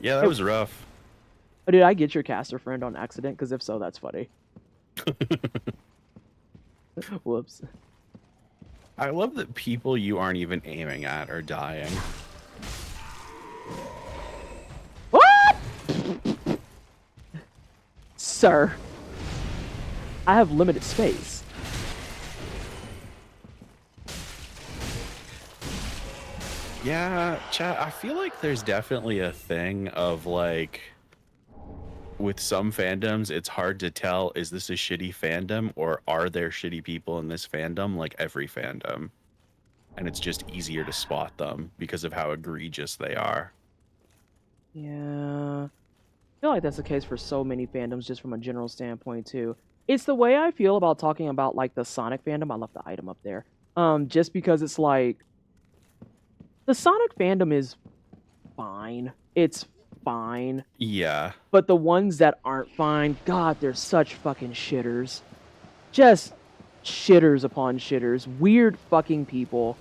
Yeah, that was rough. Oh, did I get your caster friend on accident? Because if so, that's funny. Whoops. I love that people you aren't even aiming at are dying. What? Sir, I have limited space. Yeah, chat, I feel like there's definitely a thing of like, with some fandoms, it's hard to tell, is this a shitty fandom or are there shitty people in this fandom like every fandom? And it's just easier to spot them because of how egregious they are. Yeah. I feel like that's the case for so many fandoms just from a general standpoint too. It's the way I feel about talking about like the Sonic fandom. I left the item up there. Just because it's like the Sonic fandom is fine. It's fine. Yeah. But the ones that aren't fine, God, they're such fucking shitters. Just shitters upon shitters. Weird fucking people.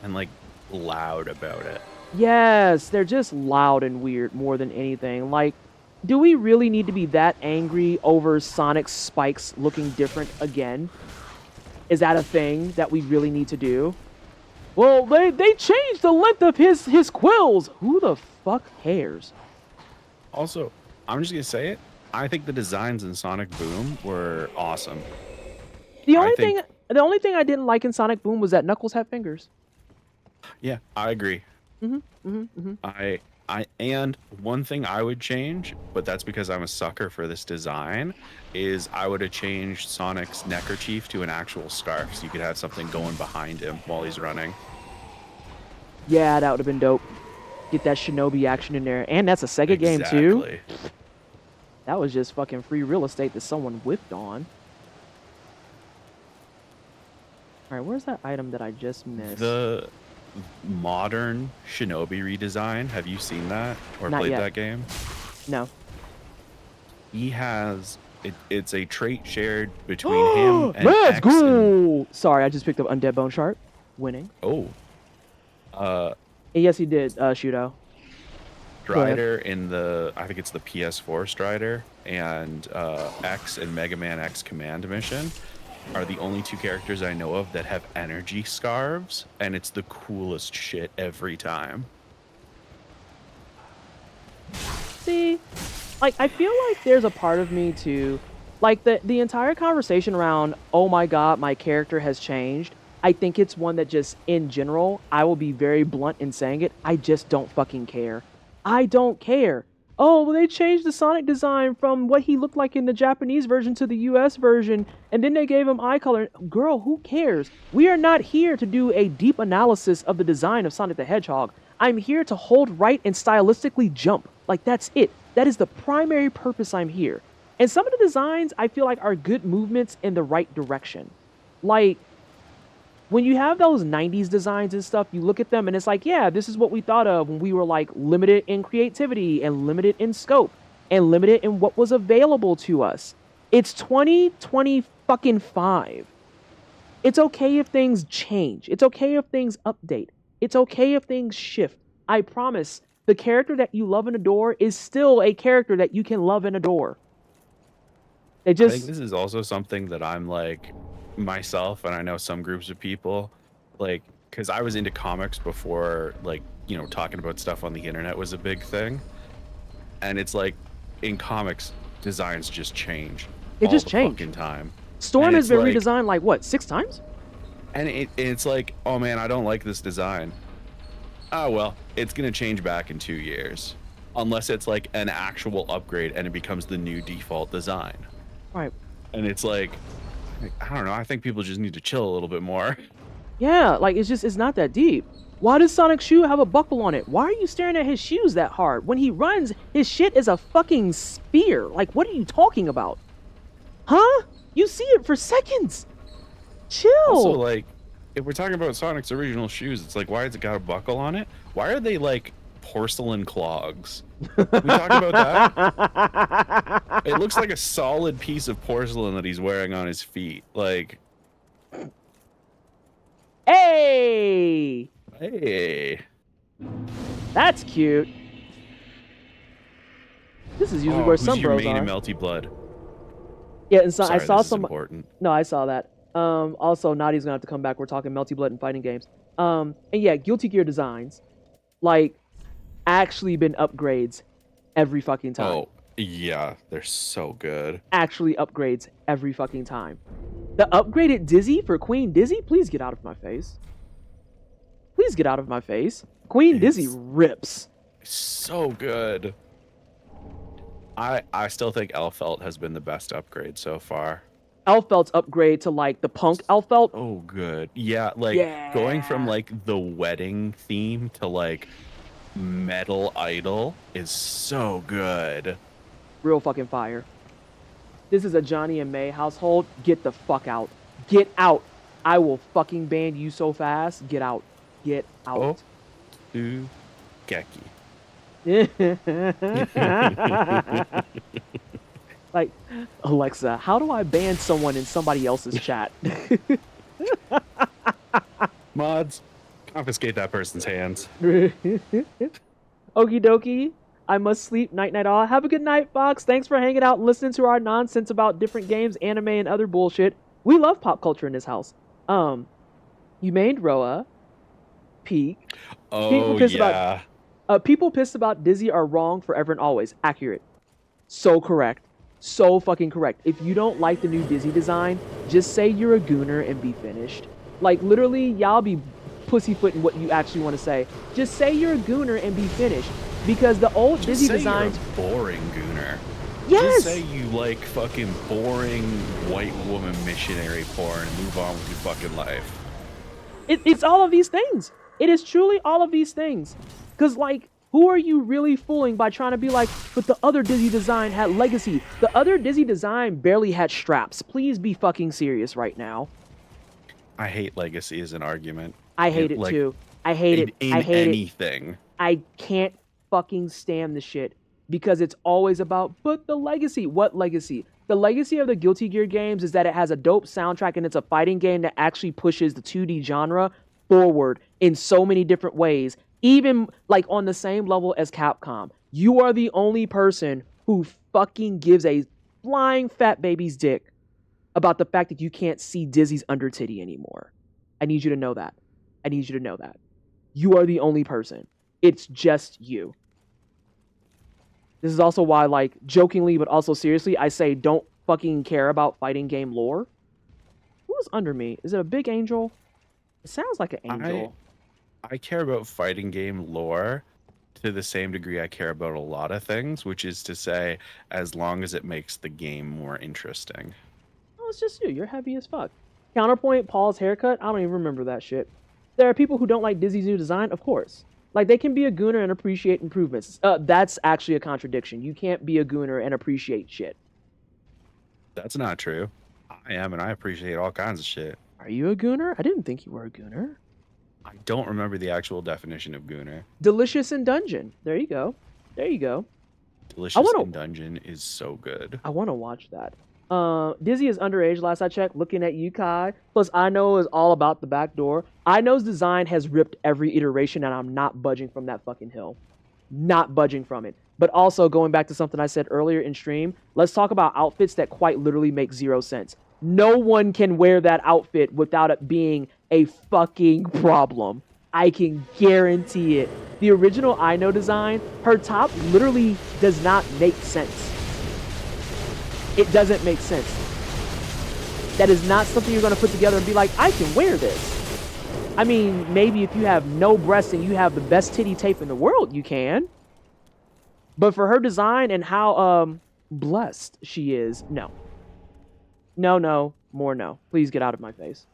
And like loud about it. Yes, they're just loud and weird more than anything. Like, do we really need to be that angry over Sonic's spikes looking different again? Is that a thing that we really need to do? Well, they changed the length of his quills. Who the fuck cares? Also, I'm just gonna say it. I think the designs in Sonic Boom were awesome. The I only think, the only thing I didn't like in Sonic Boom was that Knuckles had fingers. yeah, I agree. Mm-hmm. And one thing I would change, but that's because I'm a sucker for this design, is I would have changed Sonic's neckerchief to an actual scarf, so you could have something going behind him while he's running. Yeah, that would have been dope. Get that Shinobi action in there, and that's a Sega game too. Exactly. That was just fucking free real estate that someone whipped on. All right, where's that item that I just missed? The modern Shinobi redesign, have you seen that or Not played yet. that game? No. He has it's a trait shared between him and Let's X and, go! Sorry, I just picked up Undead Bone Shark. Winning. oh, And yes, he did, Shudo. Strider in the, I think it's the PS4 Strider, and X and Mega Man X Command Mission are the only two characters I know of that have energy scarves, and it's the coolest shit every time. See, like, I feel like there's a part of me too, like the entire conversation around, oh my god, my character has changed. I think it's one that just, in general, I will be very blunt in saying it, I just don't fucking care. I don't care. Oh, well, they changed the Sonic design from what he looked like in the Japanese version to the US version, and then they gave him eye color. Girl, who cares? We are not here to do a deep analysis of the design of Sonic the Hedgehog. I'm here to hold right and stylistically jump. Like, that's it. That is the primary purpose I'm here. And some of the designs I feel like are good movements in the right direction. Like, when you have those 90s designs and stuff, you look at them and it's like, yeah, this is what we thought of when we were like limited in creativity and limited in scope and limited in what was available to us. It's 2020 fucking 5. It's okay if things change. It's okay if things update. It's okay if things shift. I promise, the character that you love and adore is still a character that you can love and adore. I think this is also something that I'm like, myself, and I know some groups of people, like, because I was into comics before, like, you know, talking about stuff on the internet was a big thing, and it's like, in comics, designs just change. It just all the changed. fucking time. Storm And has it's been like, redesigned like what, 6 times? and it's like, oh man, I don't like this design. Oh well, it's gonna change back in 2 years, unless it's like an actual upgrade and it becomes the new default design. Right. And it's like, I don't know. I think people just need to chill a little bit more. Yeah, like it's not that deep. Why does Sonic's shoe have a buckle on it? Why are you staring at his shoes that hard? When he runs, his shit is a fucking spear. Like, what are you talking about? Huh? You see it for seconds. Chill. Also, like, if we're talking about Sonic's original shoes, it's like, why has it got a buckle on it? Why are they like porcelain clogs? We talk about that. It looks like a solid piece of porcelain that he's wearing on his feet. Like, Hey, hey. that's cute. This is usually where Who's some your bros main are. in Melty Blood? Yeah, and so Sorry, I saw this is some. important. No, I saw that. Also, Nadia's gonna have to come back. We're talking Melty Blood and fighting games. And yeah, Guilty Gear designs, like, actually been upgrades every fucking time. Oh, yeah. They're so good. Actually upgrades every fucking time. The upgraded Dizzy for Queen Dizzy, please get out of my face. Please get out of my face. Queen Dizzy rips. So good. I still think Elfelt has been the best upgrade so far. Elfelt's upgrade to like the punk Elfelt. Oh, good. Yeah, like going from like the wedding theme to like metal idol is so good. Real fucking fire. This is a Johnny and May household. Get the fuck out. Get out. I will fucking ban you so fast. Get out. Get out. To Geki. Like, Alexa, how do I ban someone in somebody else's chat? Mods, confiscate that person's hands. Okie dokie. I must sleep. Night, night, all. Have a good night, Fox. Thanks for hanging out and listening to our nonsense about different games, anime, and other bullshit. We love pop culture in this house. You made Roa. Peak. Oh, yeah. People pissed about Dizzy are wrong forever and always. Accurate. So correct. so fucking correct. If you don't like the new Dizzy design, just say you're a gooner and be finished. Like, literally, y'all be pussyfooting what you actually want to say. Just say you're a gooner and be finished. Because the old Just Dizzy say designs... you're a boring gooner. Yes! Just say you like fucking boring white woman missionary porn and move on with your fucking life. It's all of these things. It is truly all of these things. Because, like, who are you really fooling by trying to be like, but the other Dizzy design had legacy. The other Dizzy design barely had straps. Please be fucking serious right now. I hate legacy as an argument. I hate it too. I hate it. In I hate anything. it. I can't fucking stand the shit. Because it's always about, but the legacy. What legacy? The legacy of the Guilty Gear games is that it has a dope soundtrack and it's a fighting game that actually pushes the 2D genre forward in so many different ways. Even like on the same level as Capcom. You are the only person who fucking gives a flying fat baby's dick about the fact that you can't see Dizzy's under titty anymore. I need you to know that. I need you to know that. You are the only person. It's just you. This is also why, like, jokingly but also seriously, I say don't fucking care about fighting game lore. Who's under me? Is it a big angel? It sounds like an angel. I care about fighting game lore to the same degree I care about a lot of things, which is to say, as long as it makes the game more interesting. Oh, it's just you. You're heavy as fuck. Counterpoint, Paul's haircut. I don't even remember that shit. There are people who don't like Dizzy's new design, of course. Like, they can be a gooner and appreciate improvements. That's actually a contradiction. You can't be a gooner and appreciate shit. That's not true. I am, and I appreciate all kinds of shit. Are you a gooner? I didn't think you were a gooner. I don't remember the actual definition of gooner. Delicious in Dungeon. There you go. There you go. Delicious in Dungeon is so good. I want to watch that. Dizzy is underage, last I checked, looking at you, Kai. Plus, I know is all about the back door. I know's design has ripped every iteration, and I'm not budging from that fucking hill. Not budging from it. But also, going back to something I said earlier in stream, let's talk about outfits that quite literally make zero sense. No one can wear that outfit without it being a fucking problem. I can guarantee it. The original I Know design, her top literally does not make sense. It doesn't make sense. That is not something you're going to put together and be like, I can wear this. I mean, maybe if you have no breasts and you have the best titty tape in the world, you can. But for her design and how blessed she is, no. No, more no. Please get out of my face.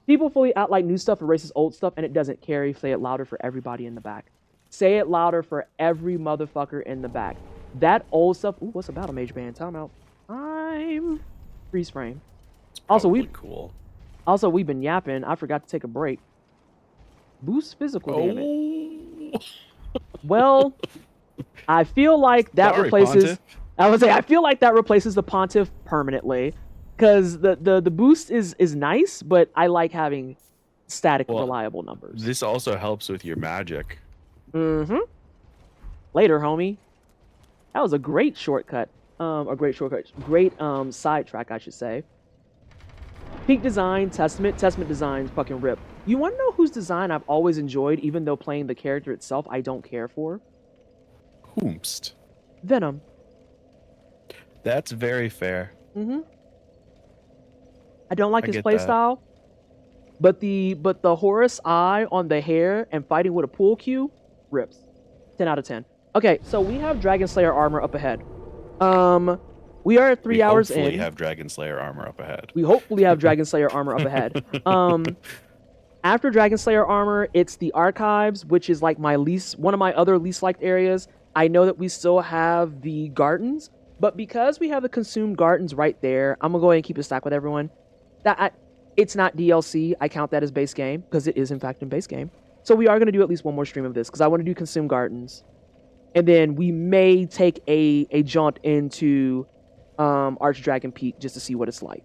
People fully out like new stuff erases old stuff and it doesn't carry. Say it louder for everybody in the back. Say it louder for every motherfucker in the back. That old stuff. Ooh, what's a battle mage band? Time out. Freeze frame. Also, we've been yapping. I forgot to take a break. Boost physical damage. Well, I feel like that replaces. Pontiff. I would say I feel like that replaces the Pontiff permanently, because the boost is nice, but I like having static, reliable numbers. This also helps with your magic. Mm-hmm. Later, homie. That was a great shortcut. Great sidetrack, I should say. Peak design, Testament designs fucking rip. You want to know whose design I've always enjoyed, even though playing the character itself I don't care for? Whomst? Venom. That's very fair. Mm-hmm. I don't like his playstyle, but the Horus eye on the hair and fighting with a pool cue rips. 10 out of 10. Okay, so we have Dragon Slayer armor up ahead. We are 3 hours in. We hopefully have Dragon Slayer armor up ahead. We hopefully have Dragon Slayer armor up ahead. After Dragon Slayer armor, it's the archives, which is like one of my other least liked areas. I know that we still have the gardens, but because we have the consumed gardens right there, I'm gonna go ahead and keep it stacked with everyone. It's not DLC. I count that as base game because it is in fact in base game. So we are gonna do at least one more stream of this because I want to do consumed gardens. And then we may take a jaunt into Archdragon Peak just to see what it's like.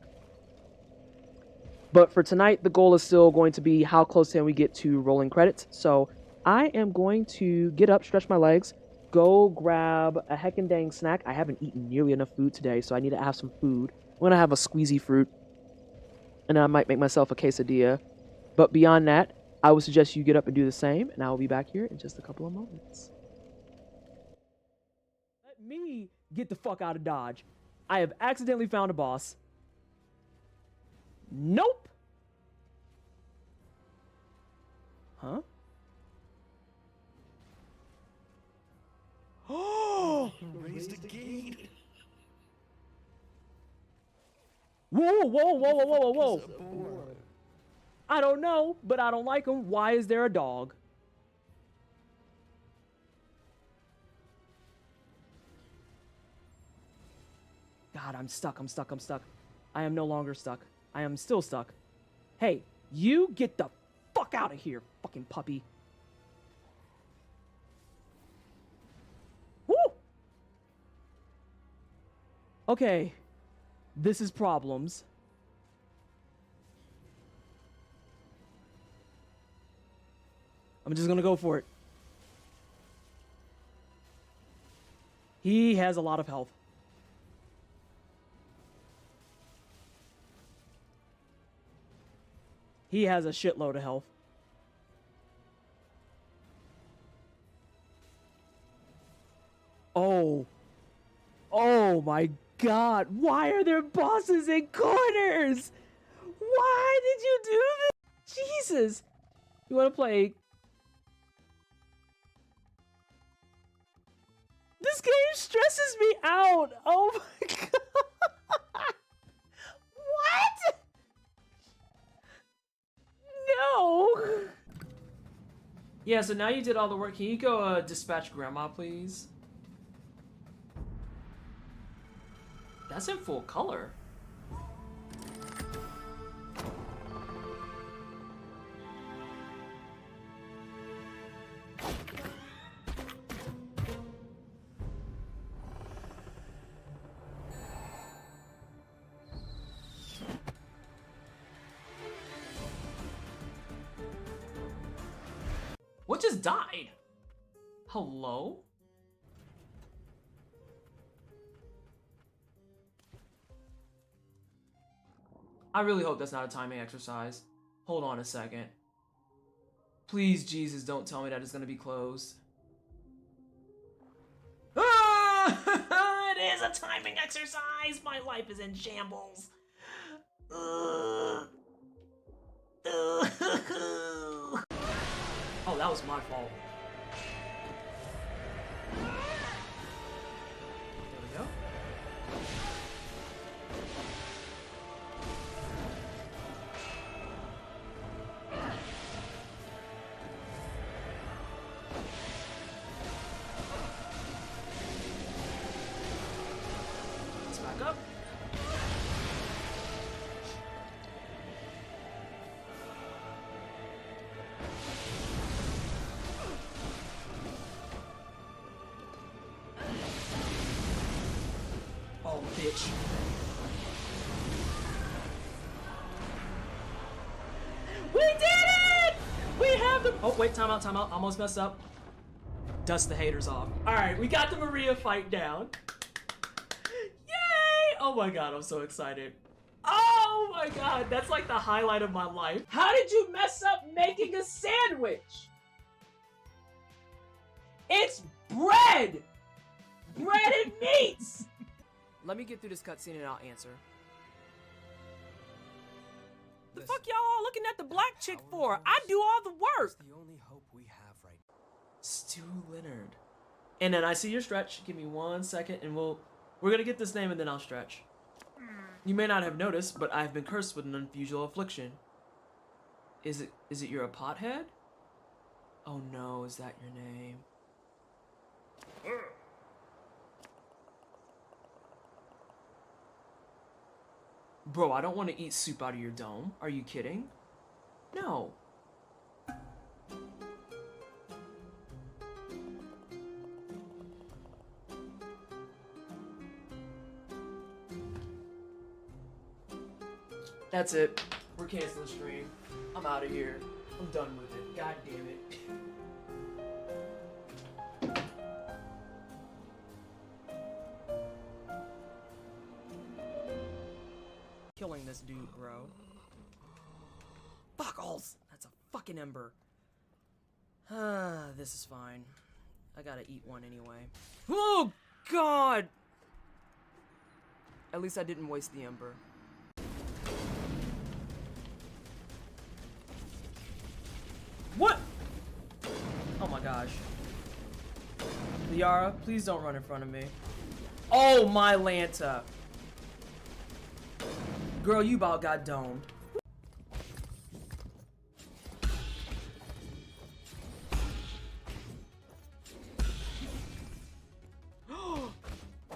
But for tonight, the goal is still going to be how close can we get to rolling credits. So I am going to get up, stretch my legs, go grab a heckin' dang snack. I haven't eaten nearly enough food today, so I need to have some food. I'm going to have a squeezy fruit, and I might make myself a quesadilla. But beyond that, I would suggest you get up and do the same, and I will be back here in just a couple of moments. Let me get the fuck out of Dodge. I have accidentally found a boss. Nope. Huh? Oh! Raise the gate. Whoa, whoa, whoa, whoa, whoa, whoa, whoa. I don't know, but I don't like him. Why is there a dog? God, I'm stuck, I'm stuck, I'm stuck. I am no longer stuck. I am still stuck. Hey, you get the fuck out of here, fucking puppy. Woo! Okay. This is problems. I'm just gonna go for it. He has a lot of health. He has a shitload of health. Oh. Oh my god. Why are there bosses in corners? Why did you do this? Jesus. You wanna play? This game stresses me out. Oh my god. What? No. Yeah, so now you did all the work. Can you go dispatch grandma, please? That's in full color. What just died? Hello? I really hope that's not a timing exercise. Hold on a second. Please, Jesus, don't tell me that it's gonna be closed. Ah! It is a timing exercise! My life is in shambles. Oh, that was my fault. There we go. Let's back up. Oh, bitch. We did it! We have the— oh, wait, time out, time out. Almost messed up. Dust the haters off. Alright, we got the Maria fight down. Yay! Oh my god, I'm so excited. Oh my god, that's like the highlight of my life. How did you mess up making a sandwich? It's bread! Bread and meats! Let me get through this cutscene and I'll answer. The fuck y'all all looking at the black chick for? I do all the work! The only hope we have right now. Stu Leonard. And then I see your stretch. Give me 1 second and we're gonna get this name and then I'll stretch. You may not have noticed, but I've been cursed with an unusual affliction. Is it you're a pothead? Oh no, is that your name? Bro, I don't want to eat soup out of your dome. Are you kidding? No. That's it. We're canceling the stream. I'm out of here. I'm done with it. God damn it. Killing this dude, bro. Buckles! That's a fucking ember. This is fine. I gotta eat one anyway. Oh, God! At least I didn't waste the ember. What? Oh my gosh. Liara, please don't run in front of me. Oh my Lanta. Girl, you about got domed.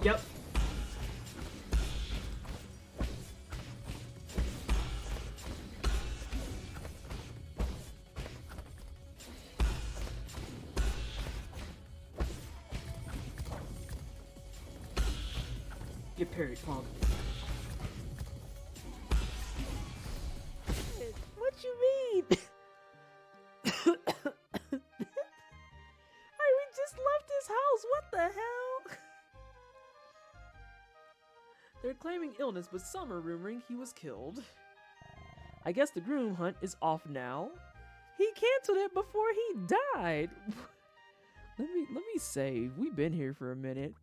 Yep. Get parried, punk. What you mean? Alright, we just left his house. What the hell? They're claiming illness, but some are rumoring he was killed. I guess the groom hunt is off now. He canceled it before he died. Let me save. We've been here for a minute.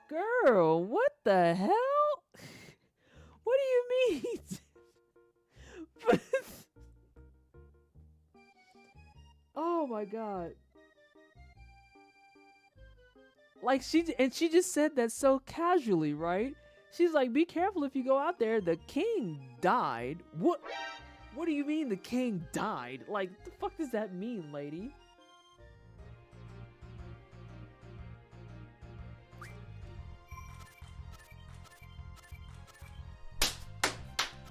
Girl, what the hell? What do you mean? Oh my god. Like she just said that so casually, right? She's like, be careful if you go out there. The king died. What do you mean the king died? Like, the fuck does that mean, lady?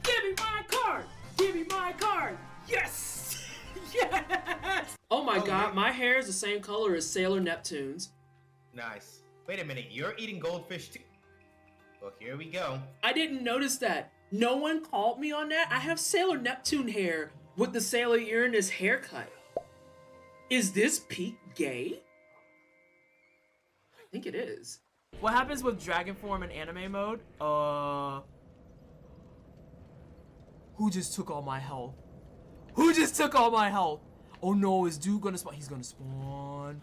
Give me my card! Give me my card! Yes! Yes! Oh my god, my hair is the same color as Sailor Neptune's. Nice. Wait a minute, you're eating goldfish too? Well, here we go. I didn't notice that. No one called me on that. I have Sailor Neptune hair with the Sailor Uranus haircut. Is this peak gay? I think it is. What happens with dragon form in anime mode? Who just took all my health? Who just took all my health? Oh no, is dude gonna spawn? He's gonna spawn.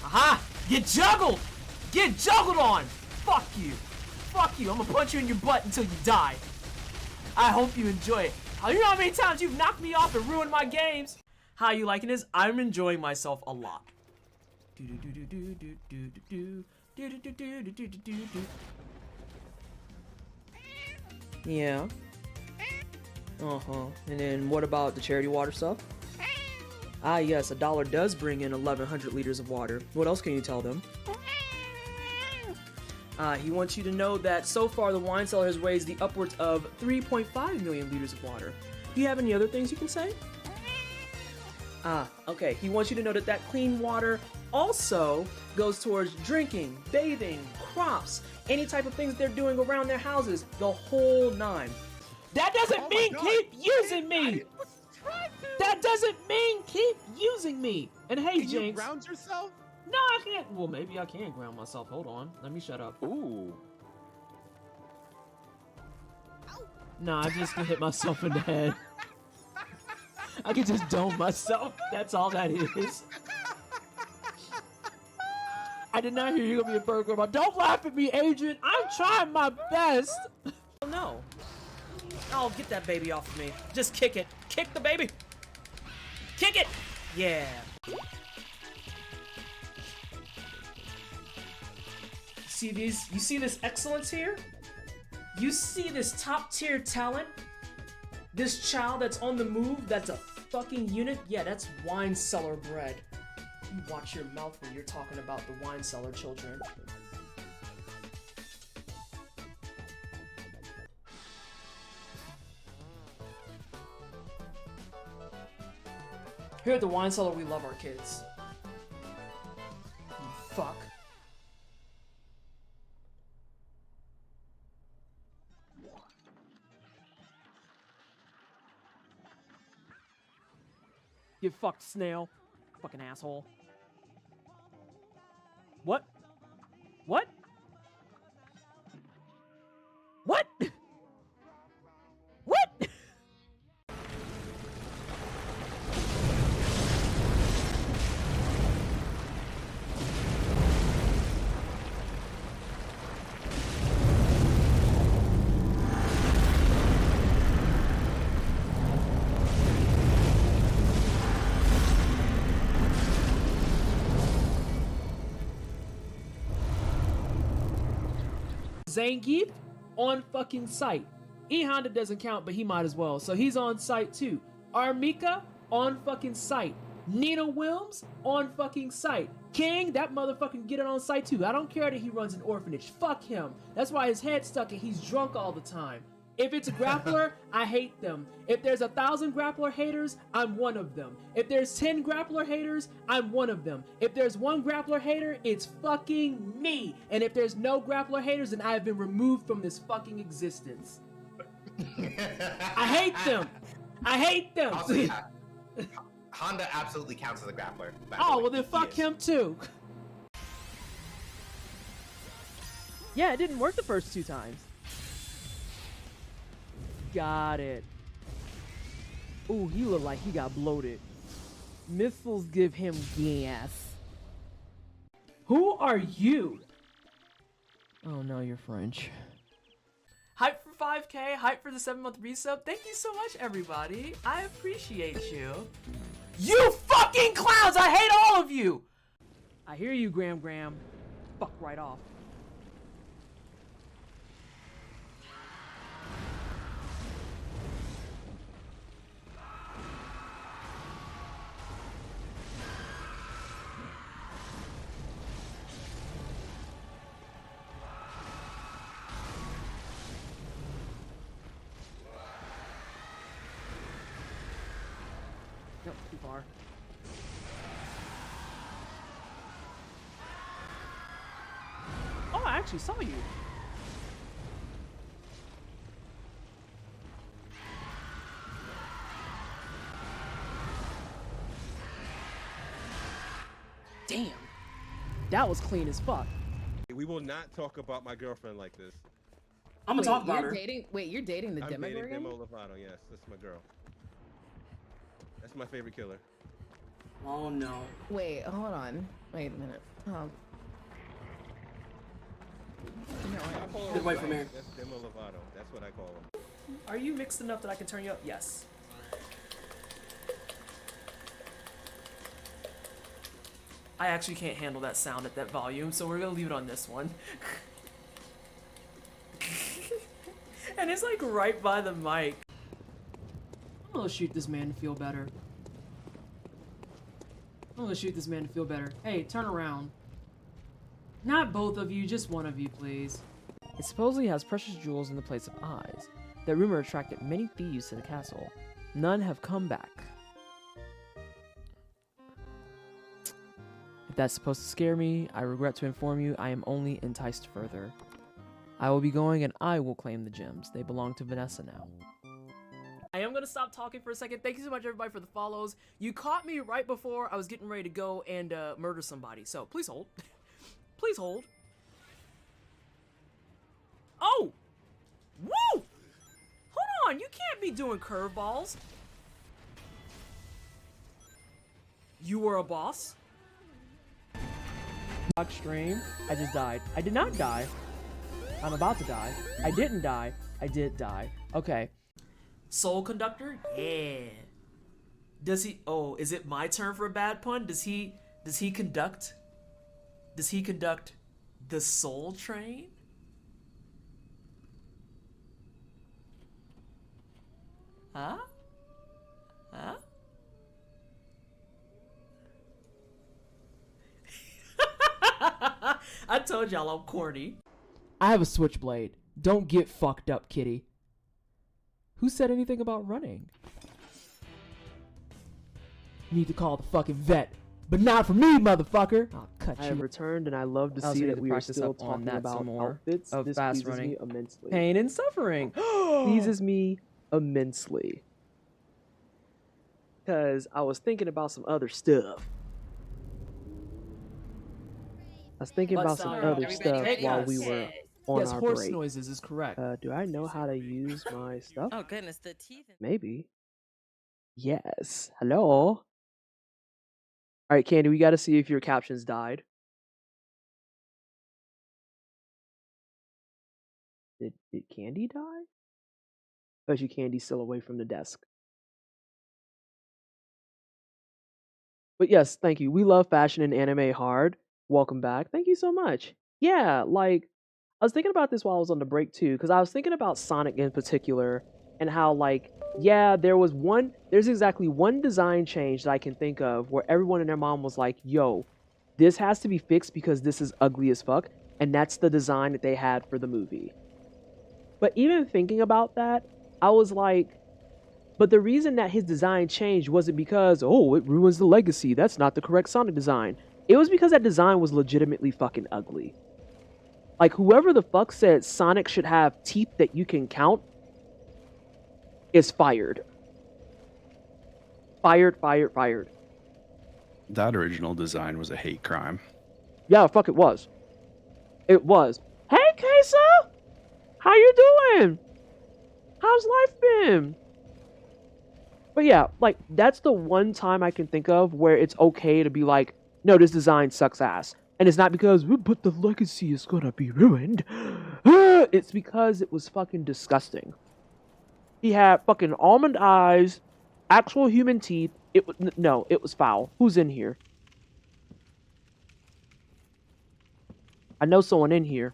Aha! Get juggled! Get juggled on! Fuck you! Fuck you! I'm gonna punch you in your butt until you die. I hope you enjoy it. You know how many times you've knocked me off and ruined my games? How you liking this? I'm enjoying myself a lot. Yeah. And then what about the charity water stuff? Ah yes, $1 does bring in 1,100 liters of water. What else can you tell them? He wants you to know that so far the wine cellar has raised the upwards of 3.5 million liters of water. Do you have any other things you can say? Okay. He wants you to know that that clean water also goes towards drinking, bathing, crops, any type of things they're doing around their houses, the whole nine. That doesn't mean keep using me! That doesn't mean keep using me! And hey, Jinx. Can you ground yourself? No, I can't. Well, maybe I can ground myself. Hold on. Let me shut up. Ooh. Nah, I just hit myself in the head. I can just dome myself. That's all that is. I did not hear you gonna be a burglar, but don't laugh at me, Adrian. I'm trying my best. Oh no. Oh, get that baby off of me. Just kick it. Kick the baby. Kick it. Yeah. See these? You see this excellence here? You see this top tier talent? This child that's on the move, that's a fucking unit? Yeah, that's wine cellar bred. You watch your mouth when you're talking about the wine cellar children. Here at the wine cellar, we love our kids. You fuck. Get fucked, snail. Fucking asshole. What? What? What? What? Zangief on fucking site. E Honda doesn't count, but he might as well. So he's on site too. Armika on fucking site. Nina Wilms on fucking site. King, that motherfucker can get it on site too. I don't care that he runs an orphanage. Fuck him. That's why his head's stuck and he's drunk all the time. If it's a grappler, I hate them. If there's 1,000 grappler haters, I'm one of them. If there's 10 grappler haters, I'm one of them. If there's one grappler hater, it's fucking me. And if there's no grappler haters, then I have been removed from this fucking existence. I hate them. I hate them. Also, yeah, Honda absolutely counts as a grappler. Oh, well then fuck him too. Yeah, it didn't work the first 2 times. Got it. Ooh, he looked like he got bloated. Missiles give him gas. Who are you? Oh no, you're French. Hype for 5K, hype for the 7-month resub. Thank you so much, everybody. I appreciate you. You fucking clowns! I hate all of you! I hear you, Graham. Fuck right off. Nope, too far. Oh, I actually saw you. Damn. That was clean as fuck. We will not talk about my girlfriend like this. I'm gonna talk about her. You're dating the I'm dating Demogorgon? Demo Lovato, yes. That's my girl. That's my favorite killer. Oh no. Wait, hold on. Wait a minute. No, I call her Good wife from wife. here. That's Demo Lovato. That's what I call her. Are you mixed enough that I can turn you up? Yes. I actually can't handle that sound at that volume, so we're gonna leave it on this one. And it's like right by the mic. I'm gonna shoot this man to feel better. Hey, turn around. Not both of you, just one of you, please. It supposedly has precious jewels in the place of eyes. That rumor attracted many thieves to the castle. None have come back. If that's supposed to scare me, I regret to inform you I am only enticed further. I will be going and I will claim the gems. They belong to Vanessa now. I am going to stop talking for a second. Thank you so much, everybody, for the follows. You caught me right before I was getting ready to go and murder somebody. So please hold. Please hold. Oh! Woo! Hold on. You can't be doing curveballs. You were a boss? Stream. I just died. I did not die. I'm about to die. I didn't die. I did die. Okay. Soul Conductor? Yeah. Does he... Oh, is it my turn for a bad pun? Does he conduct... Does he conduct the Soul Train? Huh? Huh? I told y'all I'm corny. I have a switchblade. Don't get fucked up, kitty. Who said anything about running? You need to call the fucking vet. But not for me, motherfucker! I'll cut you. I have returned and I love to see that we are still talking about outfits. This fast running. Me immensely. Pain and suffering. Pleases me immensely. Because I was thinking about some other stuff. I was thinking about some other stuff while we were on our break. Yes, horse noises is correct. Do I know how to use my stuff? Oh goodness, the teeth. Maybe. Yes. Hello. All right, Candy, we got to see if your captions died. Did Candy die? Bet you Candy's still away from the desk. But yes, thank you. We love fashion and anime hard. Welcome back. Thank you so much. Yeah, like, I was thinking about this while I was on the break too, because I was thinking about Sonic in particular and how, like, yeah, there's exactly one design change that I can think of where everyone and their mom was like, yo, this has to be fixed because this is ugly as fuck. And that's the design that they had for the movie. But even thinking about that, I was like, but the reason that his design changed wasn't because, oh, it ruins the legacy. That's not the correct Sonic design. It was because that design was legitimately fucking ugly. Like, whoever the fuck said Sonic should have teeth that you can count is fired. Fired. That original design was a hate crime. Yeah, fuck it was. It was. Hey, Kesa! How you doing? How's life been? But yeah, like, that's the one time I can think of where it's okay to be like, no, this design sucks ass. And it's not because, but the legacy is gonna be ruined. It's because it was fucking disgusting. He had fucking almond eyes, actual human teeth. It was foul. Who's in here? I know someone in here.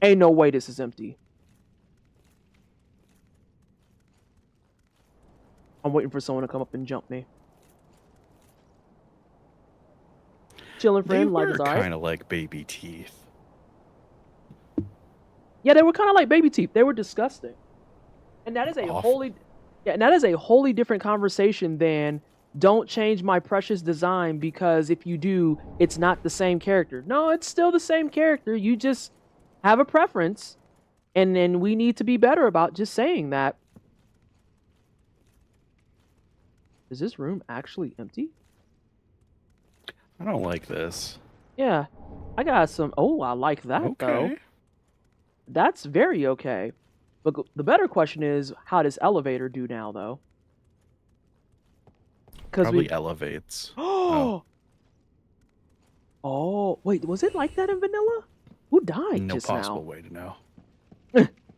Ain't no way this is empty. I'm waiting for someone to come up and jump me. Chilling, friend. Life is alright. Kind of like baby teeth. Yeah, they were kind of like baby teeth. They were disgusting, and that is a Awful. wholly different conversation than don't change my precious design because if you do, it's not the same character. No, it's still the same character. You just have a preference, and then we need to be better about just saying that. Is this room actually empty? I don't like this. Yeah, I got some. Oh, I like that though. Okay. That's very okay. But the better question is, how does elevator do now, though? Because Probably elevates. Oh, wait, was it like that in vanilla? Who died No just possible now? way to know.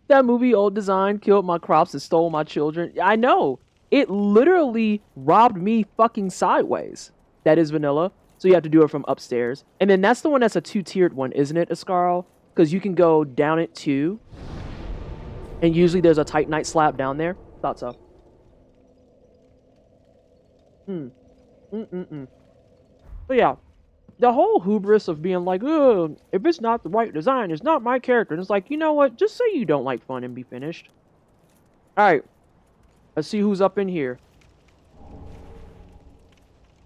That movie, Old Design, killed my crops and stole my children. I know. It literally robbed me fucking sideways. That is vanilla. So you have to do it from upstairs. And then that's the one that's a 2-tiered one, isn't it, Ascarl? Because you can go down it too. And usually there's a Titanite slab down there. Thought so. But yeah, the whole hubris of being like, ugh, if it's not the right design, it's not my character. And it's like, you know what? Just say you don't like fun and be finished. Alright. Let's see who's up in here.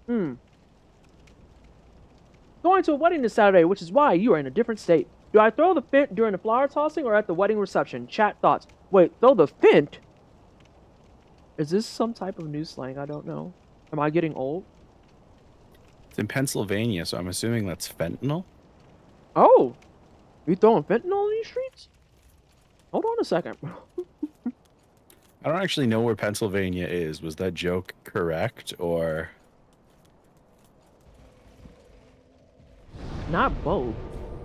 Going to a wedding this Saturday, which is why you are in a different state. Do I throw the fint during the flower tossing or at the wedding reception? Chat thoughts. Wait, throw the fint? Is this some type of new slang? I don't know. Am I getting old? It's in Pennsylvania, so I'm assuming that's fentanyl. Oh, you throwing fentanyl in these streets? Hold on a second. I don't actually know where Pennsylvania is. Was that joke correct, or... Not both.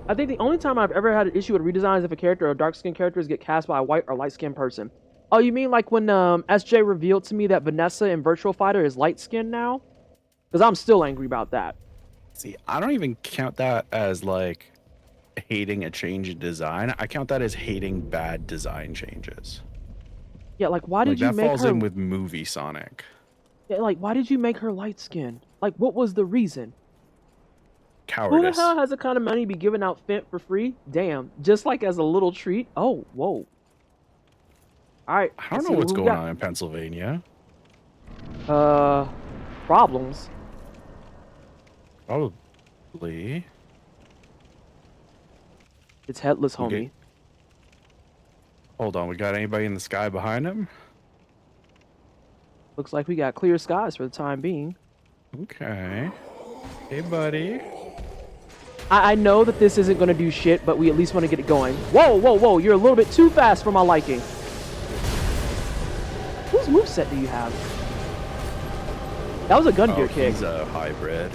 I think the only time I've ever had an issue with redesigns if a character or dark-skinned characters get cast by a white or light-skinned person. Oh, you mean like when SJ revealed to me that Vanessa in Virtual Fighter is light-skinned now? Because I'm still angry about that. See, I don't even count that as, like, hating a change in design. I count that as hating bad design changes. Yeah, like, why did you make her... That falls in with movie Sonic. Yeah, like, why did you make her light-skinned? Like, what was the reason? Cowardice. Who the hell has the kind of money to be giving out Fent for free? Damn, just like as a little treat? Oh, whoa. Alright. I don't know what's going on in Pennsylvania. Problems. Probably. It's headless, homie. Okay. Hold on, we got anybody in the sky behind him? Looks like we got clear skies for the time being. Okay. Hey, buddy. I know that this isn't going to do shit, but we at least want to get it going. Whoa, whoa, whoa, you're a little bit too fast for my liking. Whose moveset do you have? That was a Gundyr kick. He's a hybrid.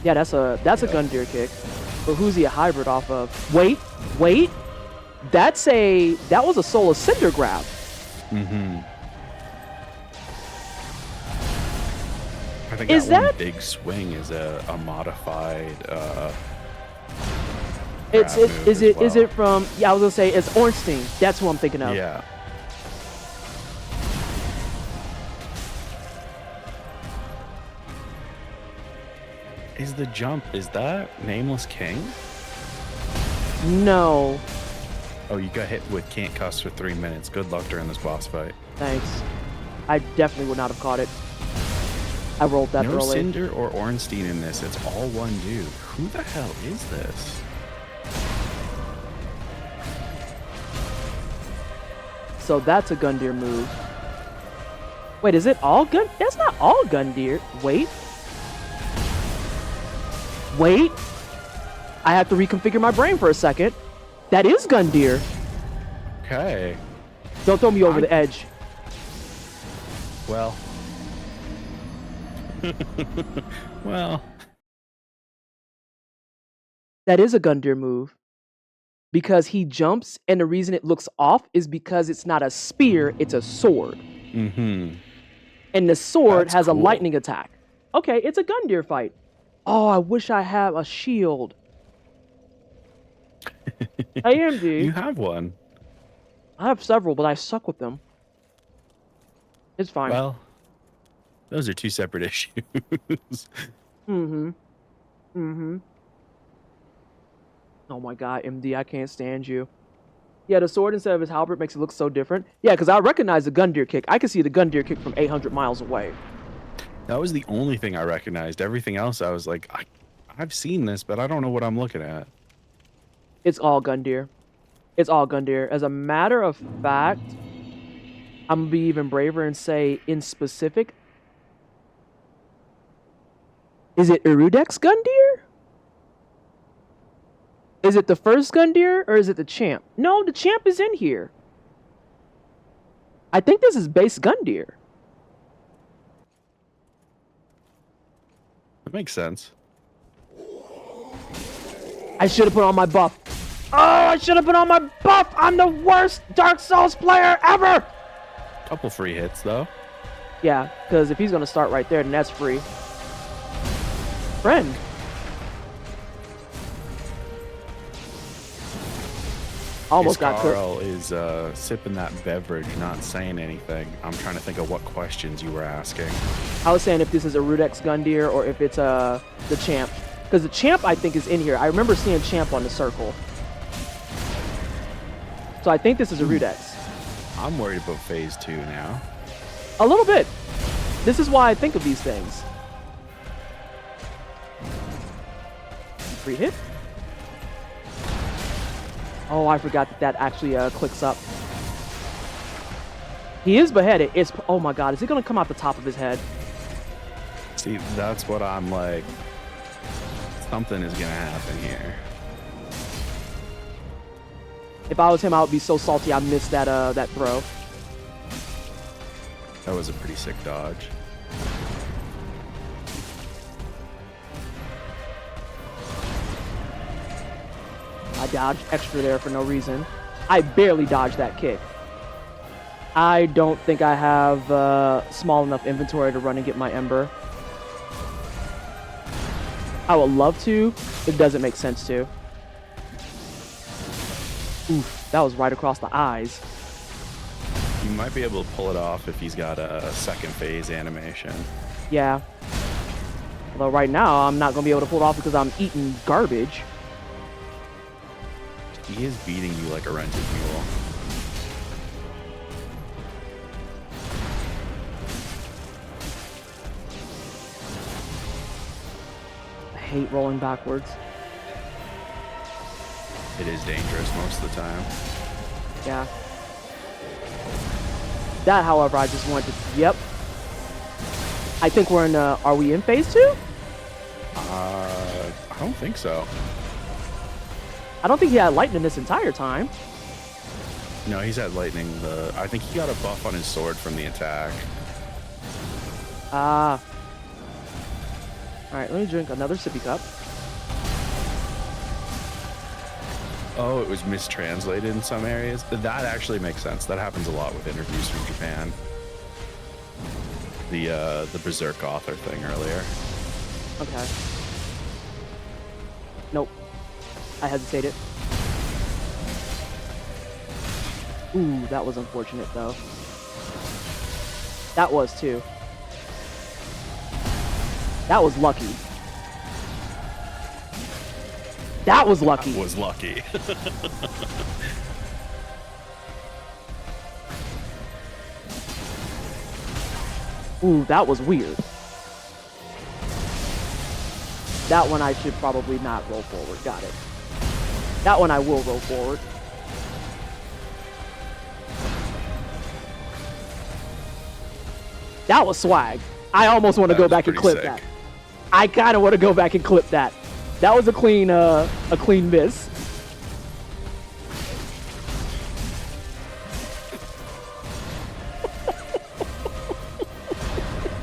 Yeah, that's a Gundyr kick. But who's he a hybrid off of? Wait. that was a Soul Ascender grab. Mm-hmm. I think Is that one that- big swing is a modified. Is grab move as well. it from? Yeah, I was gonna say it's Ornstein. That's who I'm thinking of. Yeah. Is the jump? Is that Nameless King? No, Oh, you got hit with can't cuss for 3 minutes. Good luck during this boss fight. thanks. I definitely would not have caught it. I rolled that No early. Cinder or Ornstein in this. It's all one dude. Who the hell is this? So that's a Gundyr move. Wait, is it all Gun? That's not all Gundyr. Wait. Wait. I have to reconfigure my brain for a second. That is Gundyr. Okay. Don't throw me over the edge. Well. Well. That is a Gundyr move. Because he jumps, and the reason it looks off is because it's not a spear, it's a sword. Mm-hmm. And the sword That's has a cool. lightning attack. Okay, it's a Gundyr fight. Oh, I wish I had a shield. AMD. You have one. I have several, but I suck with them. It's fine. Well, those are two separate issues. Mm-hmm. Mm-hmm. Oh my god, MD, I can't stand you. Yeah, the sword instead of his halberd makes it look so different. Yeah, because I recognize the Gundyr kick. I can see the Gundyr kick from 800 miles away. That was the only thing I recognized. Everything else, I was like, I've seen this, but I don't know what I'm looking at. It's all Gundyr. It's all Gundyr. As a matter of fact, I'm gonna be even braver and say, in specific, is it Irudex Gundyr? Is it the first Gundyr or is it the champ? No, the champ is in here. I think this is base Gundyr. That makes sense. I should have put on my buff. Oh, I should have put on my buff. I'm the worst Dark Souls player ever. Couple free hits though. Yeah, because if he's gonna start right there, then that's free. Friend. Almost got cooked. Carl is sipping that beverage, not saying anything. I'm trying to think of what questions you were asking. I was saying if this is a Rudex Gundyr or if it's the champ. Because the champ, I think, is in here. I remember seeing champ on the circle. So I think this is a Rudex. I'm worried about phase 2 now. A little bit. This is why I think of these things. Free hit. Oh, I forgot that actually clicks up. He is beheaded. It's, oh my god, is he gonna come out the top of his head? See, that's what I'm like. Something is gonna happen here. If I was him, I would be so salty I missed that that throw. That was a pretty sick dodge. I dodged extra there for no reason. I barely dodged that kick. I don't think I have small enough inventory to run and get my Ember. I would love to. It doesn't make sense to. Oof, that was right across the eyes. You might be able to pull it off if he's got a second phase animation. Yeah. Although right now, I'm not going to be able to pull it off because I'm eating garbage. He is beating you like a rented mule. I hate rolling backwards. It is dangerous most of the time. Yeah. That, however, I just wanted to... Yep. I think we're in... are we in phase 2? I don't think so. I don't think he had lightning this entire time. No, he's had lightning. I think he got a buff on his sword from the attack. Ah. Alright, let me drink another sippy cup. Oh, it was mistranslated in some areas. That actually makes sense. That happens a lot with interviews from Japan. The Berserk author thing earlier. Okay. Nope. I hesitated. Ooh, that was unfortunate though. That was too. That was lucky. That was lucky. That was lucky. Ooh, that was weird. That one I should probably not roll forward. Got it. That one I will roll forward. That was swag. I almost want to go back and clip sick. that. I kind of want to go back and clip that. That was a clean miss.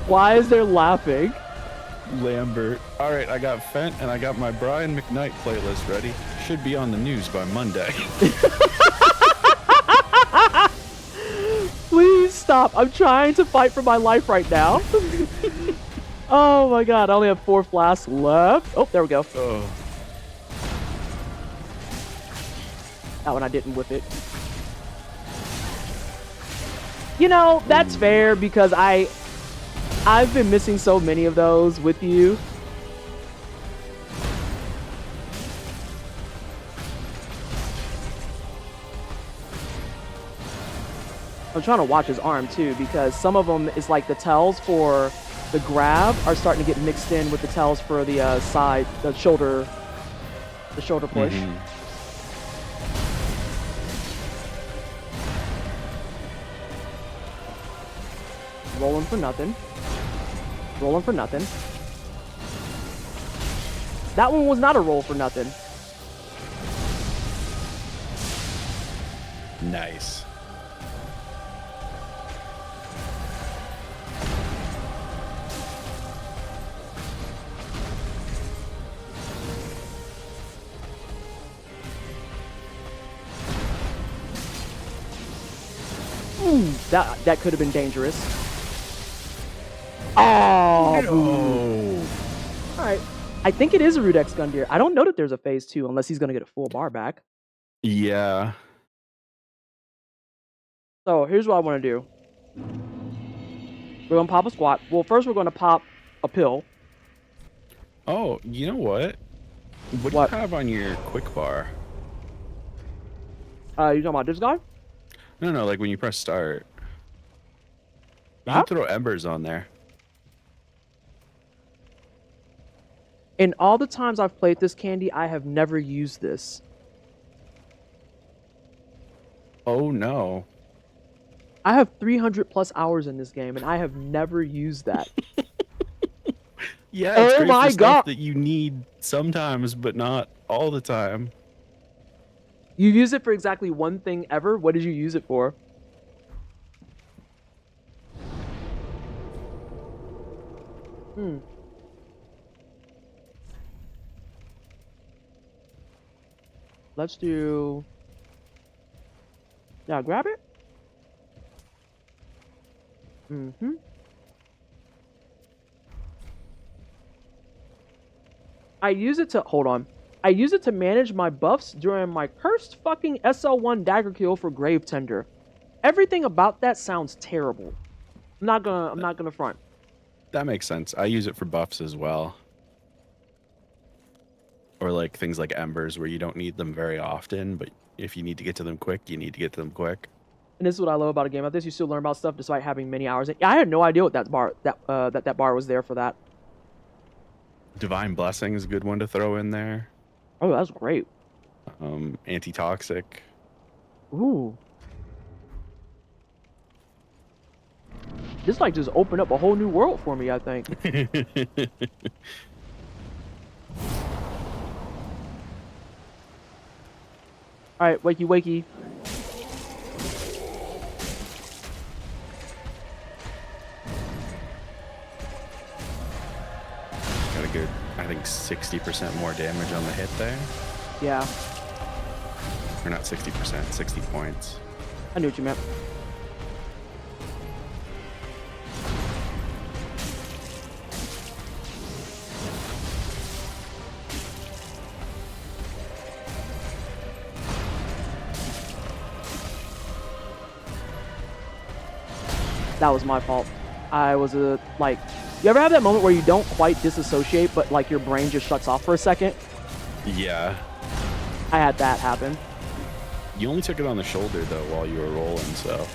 Why is there laughing? Lambert. All right, I got Fent and I got my Brian McKnight playlist ready. Should be on the news by Monday. Please stop. I'm trying to fight for my life right now. Oh my god, I only have 4 flasks left. Oh, there we go. Oh. That one I didn't whip it. You know, that's fair because I've been missing so many of those with you. I'm trying to watch his arm too because some of them is like the tells for the grab are starting to get mixed in with the tells for the side, the shoulder push. Rolling for nothing. Rolling for nothing. That one was not a roll for nothing. Nice. Ooh, that could have been dangerous. Oh, No. all right. I think it is a Rudex Gundyr. I don't know that there's a phase 2 unless he's gonna get a full bar back. Yeah. So here's what I want to do. We're gonna pop a squat. Well, first we're gonna pop a pill. Oh, you know what? What do What? you have on your quick bar? You talking about this guy? No, like when you press start. You Huh? can throw embers on there. In all the times I've played this candy, I have never used this. Oh no. I have 300 plus hours in this game, and I have never used that. Yeah, it's Oh great my for stuff God. that you need sometimes, but not all the time. You use it for exactly one thing ever? What did you use it for? Let's do... Yeah, grab it. I use it to... Hold on. I use it to manage my buffs during my cursed fucking SL1 dagger kill for Grave Tender. Everything about that sounds terrible. I'm not gonna front. That makes sense. I use it for buffs as well. Or like things like embers where you don't need them very often, but if you need to get to them quick, you need to get to them quick. And this is what I love about a game like this. You still learn about stuff despite having many hours. I had no idea what that bar was there for that. Divine Blessing is a good one to throw in there. Oh, that's great. Anti-toxic. Ooh. This like just opened up a whole new world for me, I think. Alright, wakey wakey. Got a good, I think 60% more damage on the hit there. Yeah. Or not 60%, 60 points. I knew what you meant. That was my fault. I was like, you ever have that moment where you don't quite disassociate, but like your brain just shuts off for a second? Yeah. I had that happen. You only took it on the shoulder though while you were rolling, so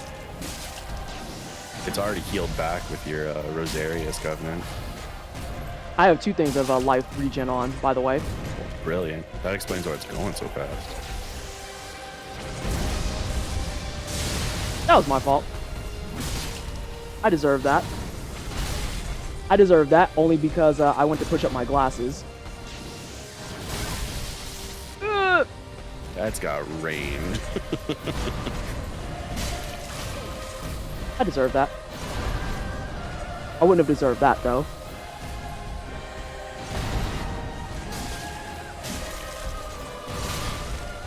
it's already healed back with your Rosarius Covenant. I have 2 things of life regen on, by the way. Brilliant. That explains why it's going so fast. That was my fault. I deserve that. I deserve that only because I went to push up my glasses. That's got rained. I deserve that. I wouldn't have deserved that though.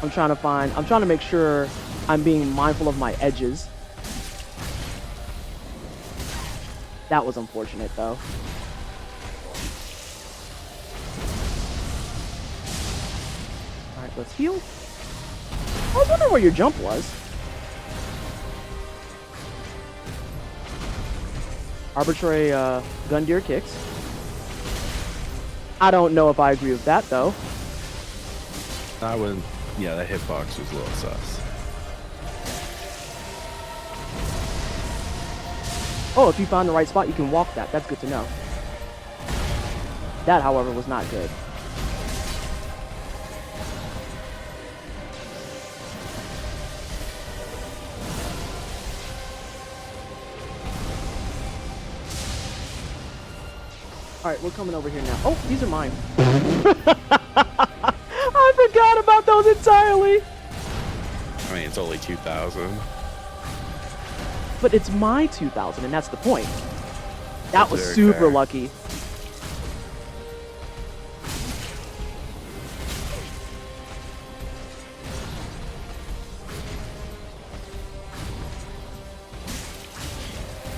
I'm trying to make sure I'm being mindful of my edges. That was unfortunate though. Alright, let's heal. I was wondering where your jump was. Arbitrary Gundyr kicks. I don't know if I agree with that though. That was, yeah, that hitbox was a little sus. Oh, if you find the right spot, you can walk that. That's good to know. That, however, was not good. Alright, we're coming over here now. Oh, these are mine. I forgot about those entirely. I mean, it's only 2,000. But it's my 2,000, and that's the point. That was Very super fair. lucky.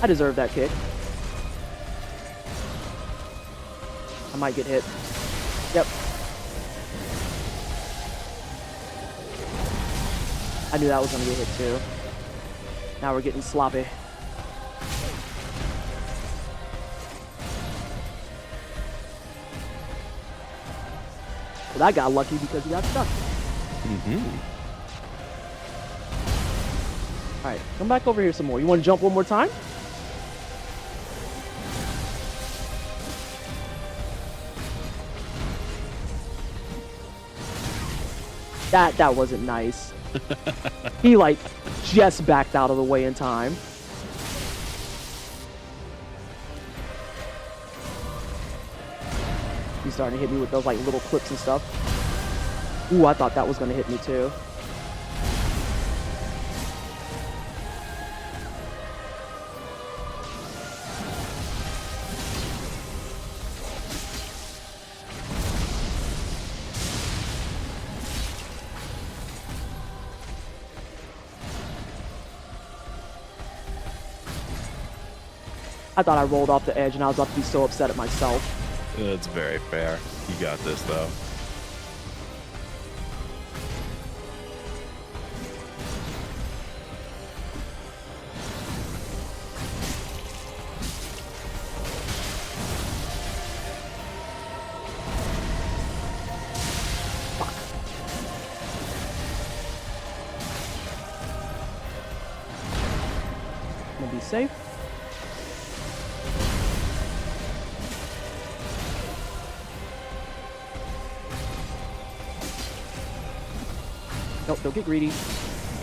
I deserve that kick. I might get hit. Yep. I knew that was gonna get hit too. Now we're getting sloppy. Well, that got lucky because he got stuck. Alright, come back over here some more. You want to jump one more time? That wasn't nice. He like just backed out of the way in time. He's starting to hit me with those like little clips and stuff. Ooh, I thought that was gonna hit me too. I thought I rolled off the edge and I was about to be so upset at myself. That's very fair. You got this, though. I'm gonna be safe. Nope, don't get greedy.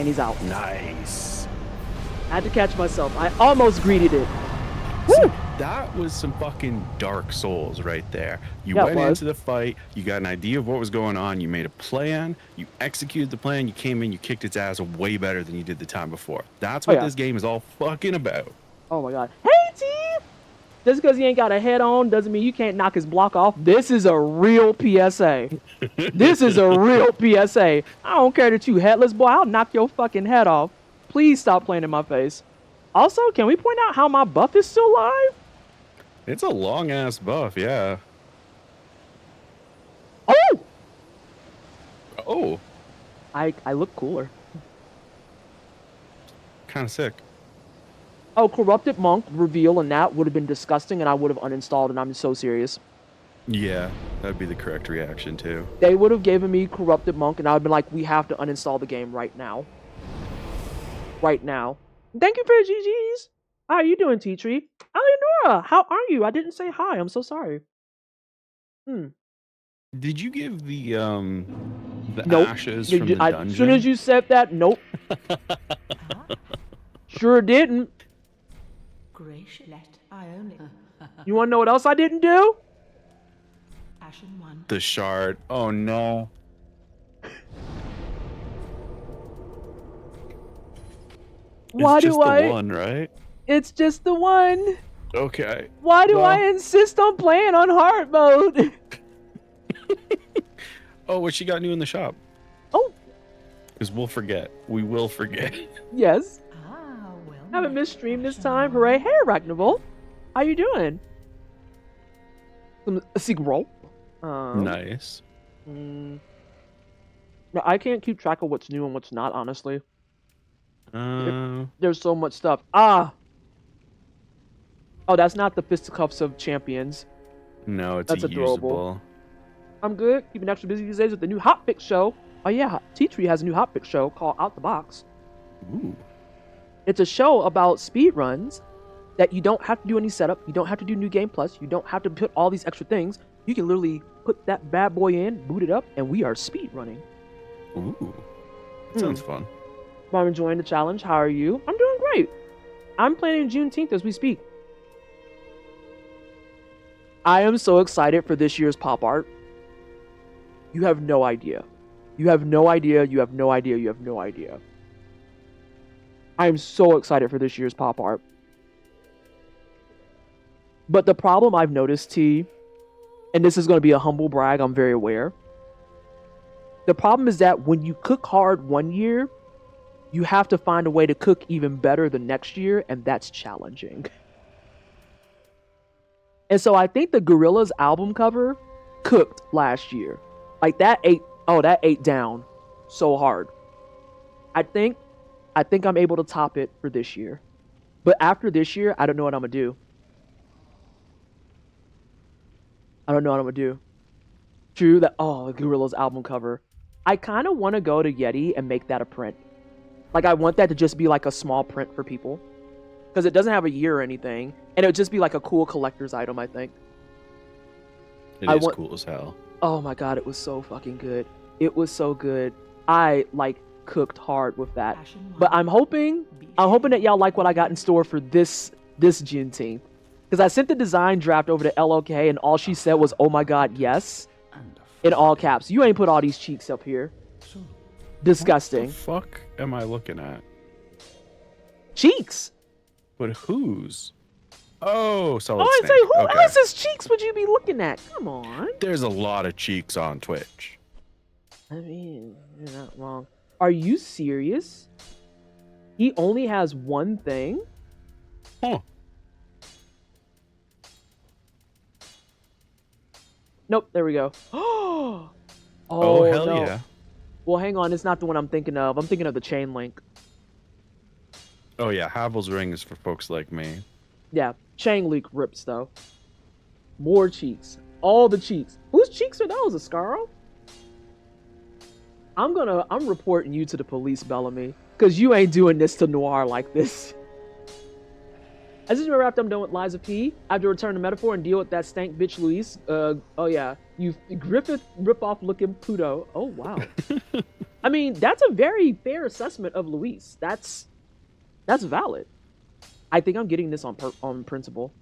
And he's out. Nice. I had to catch myself. I almost greedied it. See, Woo! that was some fucking Dark Souls right there. You Yeah, it went was. into the fight, you got an idea of what was going on, you made a plan, you executed the plan, you came in, you kicked its ass way better than you did the time before. That's what yeah. this game is all fucking about. Oh my god. Hey, team! Just because he ain't got a head on doesn't mean you can't knock his block off. This is a real PSA. This is a real PSA. I don't care that you headless, boy. I'll knock your fucking head off. Please stop playing in my face. Also, can we point out how my buff is still live? It's a long ass buff, yeah. Oh! Oh, I look cooler. kind of sick. Oh, Corrupted Monk reveal and that would have been disgusting and I would have uninstalled and I'm so serious. Yeah, that'd be the correct reaction too. They would have given me Corrupted Monk and I would have been like, we have to uninstall the game right now. Right now. Thank you for the GGs. How are you doing, T-Tree? Eleonora, how are you? I didn't say hi. I'm so sorry. Did you give the Nope. ashes from the dungeon? As soon as you said that, nope. Sure didn't. Gracious, I only. You want to know what else I didn't do? Ashen one. The shard. Oh no. Why it's just do I? the one, right? It's just the one. Okay. Why do Well- I insist on playing on hard mode? Oh, what she got new in the shop? Oh, Because we'll forget. We will forget. yes. Ah, well. Haven't missed stream this time. Hooray. Hey, Arachnival. How you doing? A Sigrol. Nice. No, I can't keep track of what's new and what's not, honestly. There's so much stuff. Ah! Oh, that's not the fisticuffs of champions. No, it's That's a adorable. usable. I'm good. Keeping extra busy these days with the new Hotfix show. Oh yeah, T-Tree has a new Hotfix show called Out the Box. Ooh. It's a show about speed runs that you don't have to do any setup. You don't have to do New Game Plus. You don't have to put all these extra things. You can literally put that bad boy in, boot it up, and we are speed running. Ooh. That sounds fun. I'm enjoying the challenge. How are you? I'm doing great. I'm planning Juneteenth as we speak. I am so excited for this year's pop art. You have no idea. You have no idea. You have no idea. You have no idea. I am so excited for this year's pop art. But the problem I've noticed, T, and this is going to be a humble brag, I'm very aware. The problem is that when you cook hard one year, you have to find a way to cook even better the next year, and that's challenging. And so I think the Gorillaz album cover cooked last year. Like that ate down so hard. I think I'm able to top it for this year. But after this year, I don't know what I'm gonna do. I don't know what I'm gonna do. True that, the Gorillaz album cover. I kind of want to go to Yeti and make that a print. Like, I want that to just be like a small print for people. Because it doesn't have a year or anything. And it would just be like a cool collector's item, I think. It is cool as hell. Oh my god, it was so fucking good. It was so good. I, cooked hard with that. But I'm hoping that y'all like what I got in store for this Juneteenth. Because I sent the design draft over to LOK and all she said was, oh my god, yes. In all caps. You ain't put all these cheeks up here. Disgusting. What the fuck am I looking at? Cheeks! But whose? Oh, solid I snake. say, who Okay. else's cheeks would you be looking at? Come on. There's a lot of cheeks on Twitch. I mean, you're not wrong. Are you serious? He only has one thing? Huh. Nope, there we go. Oh, hell no. yeah. Well, hang on, it's not the one I'm thinking of. I'm thinking of the chain link. Oh yeah, Havel's ring is for folks like me. Yeah, chain link rips though. More cheeks. All the cheeks. Whose cheeks are those, Ascaro? I'm reporting you to the police, Bellamy. Cause you ain't doing this to Noir like this. As soon as we're wrapped, I'm done with Liza P. I have to return to Metaphor and deal with that stank bitch Luis. Oh yeah. You Griffith rip-off looking Pluto. Oh wow. I mean, that's a very fair assessment of Luis. That's valid. I think I'm getting this on principle.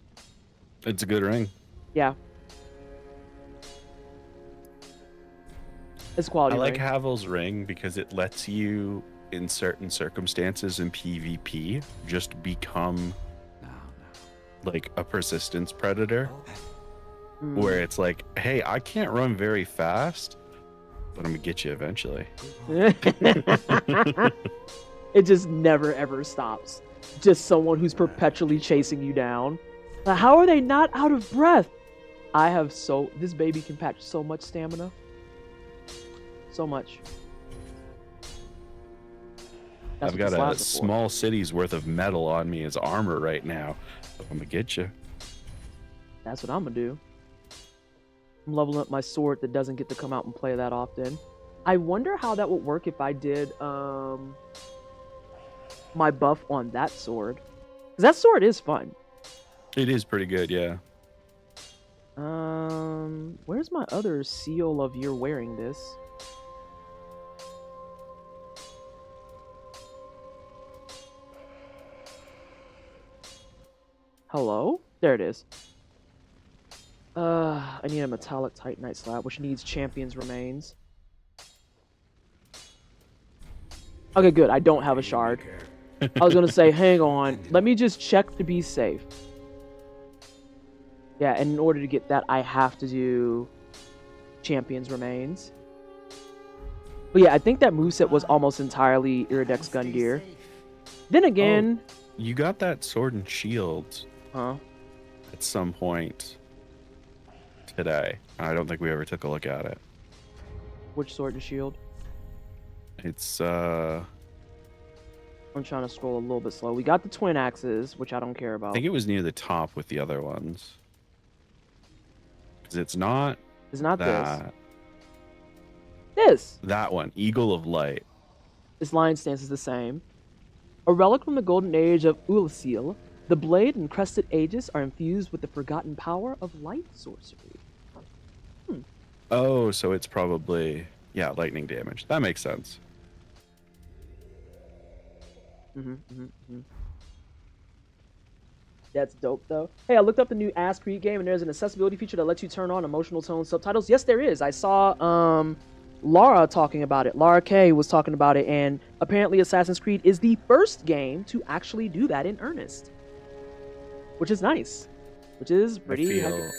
It's a good ring. Yeah. It's a quality I like ring. Havel's ring because it lets you, in certain circumstances in PvP, just become like a persistence predator, Mm. where it's like, hey, I can't run very fast, but I'm gonna get you eventually. It just never ever stops. Just someone who's perpetually chasing you down. How are they not out of breath? This baby can patch so much stamina. So much. That's I've what got this a lasts for. small city's worth of metal on me as armor right now. So I'm gonna get you. That's what I'm gonna do. I'm leveling up my sword that doesn't get to come out and play that often. I wonder how that would work if I did my buff on that sword. 'Cause that sword is fun. It is pretty good, yeah. Where's my other seal of you're wearing this? Hello? There it is. I need a metallic titanite slab, which needs champion's remains. Okay, good. I don't have a shard. I was gonna say, hang on. Let me just check to be safe. Yeah, and in order to get that, I have to do champion's remains. But yeah, I think that moveset was almost entirely Iridex Gundyr. Then again... You got that sword and shield Huh? at some point today. I don't think we ever took a look at it. Which sword and shield? It's I'm trying to scroll a little bit slow. We got the twin axes, which I don't care I about. think it was near the top with the other ones. Because it's not It's not that. this. That one, Eagle of Light. This line stance is the same. A relic from the golden age of Ulasil, the blade and crested aegis are infused with the forgotten power of light sorcery. Oh, so it's probably, yeah, lightning damage. That makes sense. That's dope, though. Hey, I looked up the new Ass Creed game, and there's an accessibility feature that lets you turn on emotional tone subtitles. Yes, there is. I saw Laura talking about it. Laura K was talking about it, and apparently Assassin's Creed is the first game to actually do that in earnest, which is nice. Which is pretty. I feel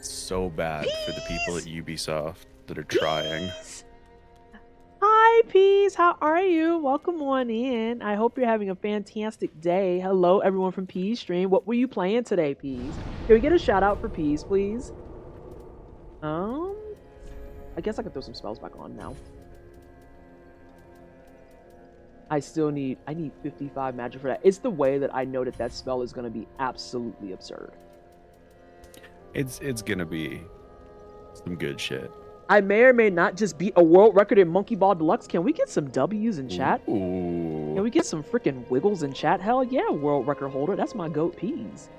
so bad for the people at Ubisoft that are trying. Hi, Peas. How are you? Welcome on in. I hope you're having a fantastic day. Hello, everyone from Peas Stream. What were you playing today, Peas? Can we get a shout out for Peas, please? I guess I can throw some spells back on now. I need 55 magic for that. It's the way that I know that that spell is going to be absolutely absurd. It's gonna be some good shit. I may or may not just beat a world record in Monkey Ball Deluxe. Can we get some W's in chat? Ooh. Can we get some freaking wiggles in chat? Hell yeah, world record holder. That's my goat Peas.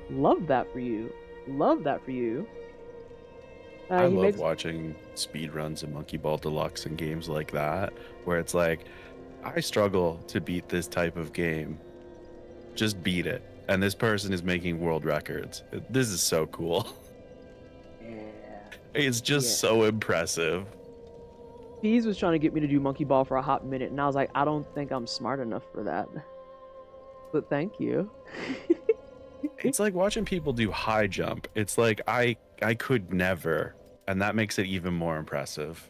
Love that for you. Love that for you. I love watching speedruns of Monkey Ball Deluxe and games like that, where it's like, I struggle to beat this type of game. Just beat it. And this person is making world records. This is so cool. Yeah. It's just so impressive. Peas was trying to get me to do Monkey Ball for a hot minute, and I was like, I don't think I'm smart enough for that. But thank you. It's like watching people do high jump. It's like I could never, and that makes it even more impressive.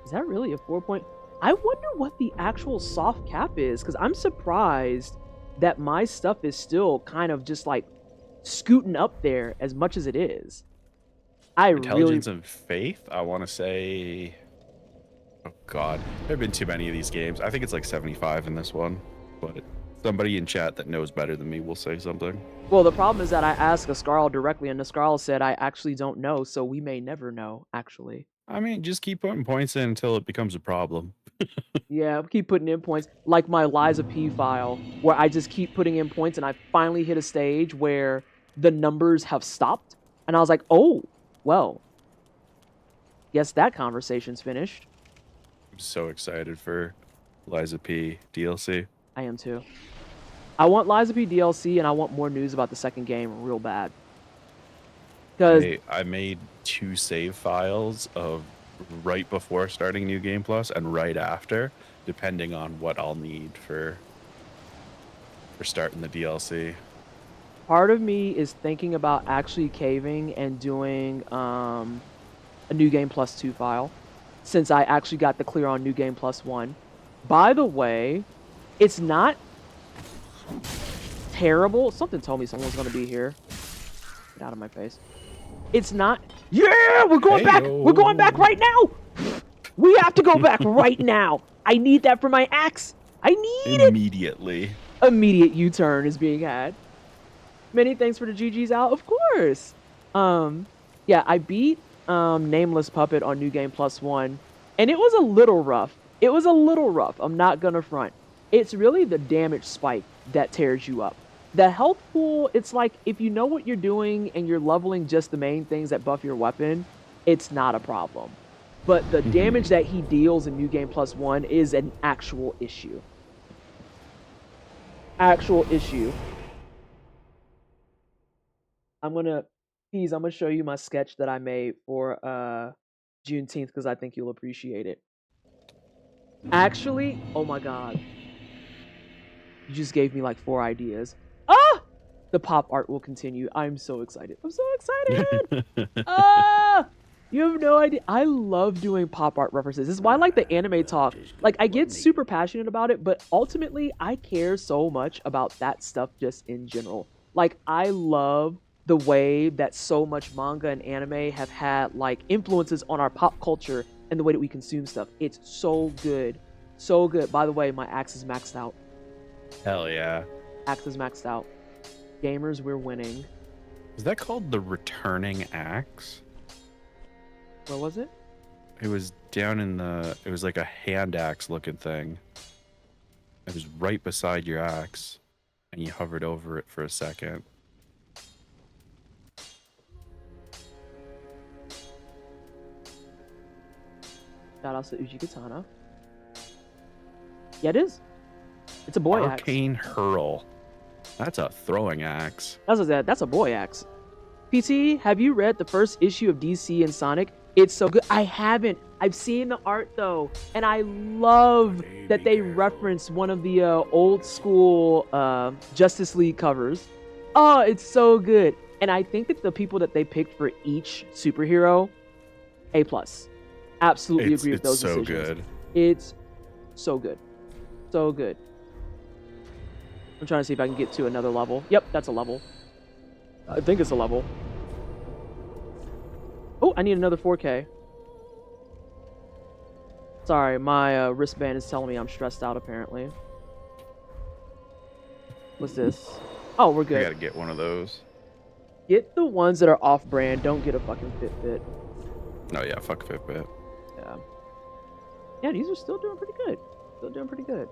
Is that really a 4 point? I wonder what the actual soft cap is, because I'm surprised that my stuff is still kind of just like scooting up there as much as it is. Intelligence and faith, I want to say, oh god, there have been too many of these games. I think it's like 75 in this one, but somebody in chat that knows better than me will say something. Well, the problem is that I asked Ascarl directly, and Ascarl said I actually don't know, so we may never know, actually. I mean, just keep putting points in until it becomes a problem. Yeah, keep putting in points, like my Liza P file, where I just keep putting in points, and I finally hit a stage where the numbers have stopped, and I was like, oh, well, guess that conversation's finished. I'm so excited for Liza P DLC. I am too. I want Liza P DLC, and I want more news about the second game real bad. Because I made 2 save files of right before starting New Game Plus and right after, depending on what I'll need for for starting the DLC. Part of me is thinking about actually caving and doing a New Game Plus 2 file, since I actually got the clear on New Game Plus 1. By the way, it's not terrible. Something told me someone's going to be here. Get out of my face. It's not... Yeah! We're going back! We're going back right now! We have to go back right now! I need that for my axe! I need it! Immediately. Immediate U-turn is being had. Many thanks for the GG's out, of course. Yeah, I beat Nameless Puppet on New Game Plus 1, and it was a little rough. It was a little rough, I'm not gonna front. It's really the damage spike that tears you up. The health pool, it's like, if you know what you're doing and you're leveling just the main things that buff your weapon, it's not a problem. But the damage that he deals in New Game Plus 1 is an actual issue. Actual issue. I'm gonna show you my sketch that I made for Juneteenth because I think you'll appreciate it. Actually, oh my god. You just gave me like 4 ideas. Ah! The pop art will continue. I'm so excited. I'm so excited! Ah! You have no idea. I love doing pop art references. This is why I like the anime talk. Like, I get super passionate about it, but ultimately, I care so much about that stuff just in general. Like, I love the way that so much manga and anime have had, like, influences on our pop culture and the way that we consume stuff. It's so good. So good. By the way, my axe is maxed out. Hell yeah. Axe is maxed out. Gamers, we're winning. Is that called the returning axe? What was it? It was down in the... It was like a hand axe looking thing. It was right beside your axe. And you hovered over it for a second. Shout out to Uji Katana. Yeah, it is. It's a boy axe. Arcane Hurl. That's a throwing axe. That's a boy axe. PT, have you read the first issue of DC and Sonic? It's so good. I haven't. I've seen the art though, and I love that they reference one of the old school Justice League covers. Oh, it's so good. And I think that the people that they picked for each superhero, A+. Absolutely agree with those decisions. It's so good. It's so good. So good. I'm trying to see if I can get to another level. Yep, that's a level. I think it's a level. Oh, I need another 4K. Sorry, my wristband is telling me I'm stressed out, apparently. What's this? Oh, we're good. I gotta get one of those. Get the ones that are off-brand. Don't get a fucking Fitbit. Oh yeah, fuck Fitbit. Yeah. Yeah, these are still doing pretty good. Still doing pretty good.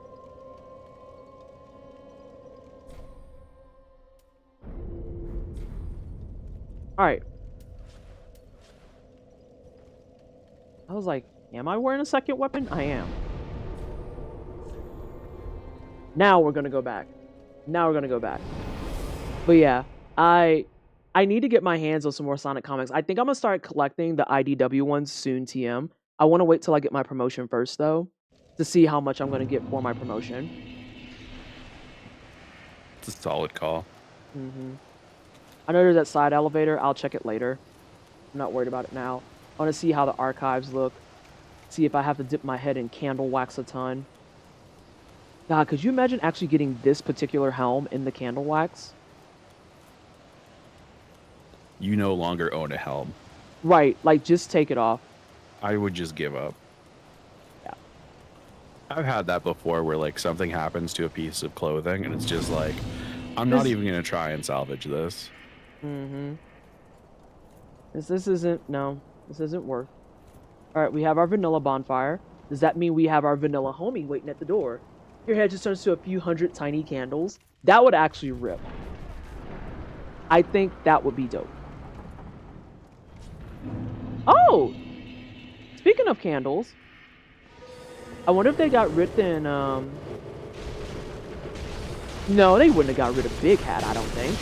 Alright. I was like, am I wearing a second weapon? I am. Now we're gonna go back. Now we're gonna go back. But yeah, I need to get my hands on some more Sonic comics. I think I'm gonna start collecting the IDW ones soon, TM. I want to wait till I get my promotion first, though, to see how much I'm gonna get for my promotion. It's a solid call. I know there's that side elevator. I'll check it later. I'm not worried about it now. I want to see how the archives look. See if I have to dip my head in candle wax a ton. God, could you imagine actually getting this particular helm in the candle wax? You no longer own a helm. Right, like just take it off. I would just give up. Yeah. I've had that before where like something happens to a piece of clothing and it's just like, I'm not even going to try and salvage this. This isn't worth. Alright, we have our vanilla bonfire. Does that mean we have our vanilla homie waiting at the door? Your head just turns to a few hundred tiny candles. That would actually rip. I think that would be dope. Oh! Speaking of candles, I wonder if they got rid in, No, they wouldn't have got rid of Big Hat, I don't think.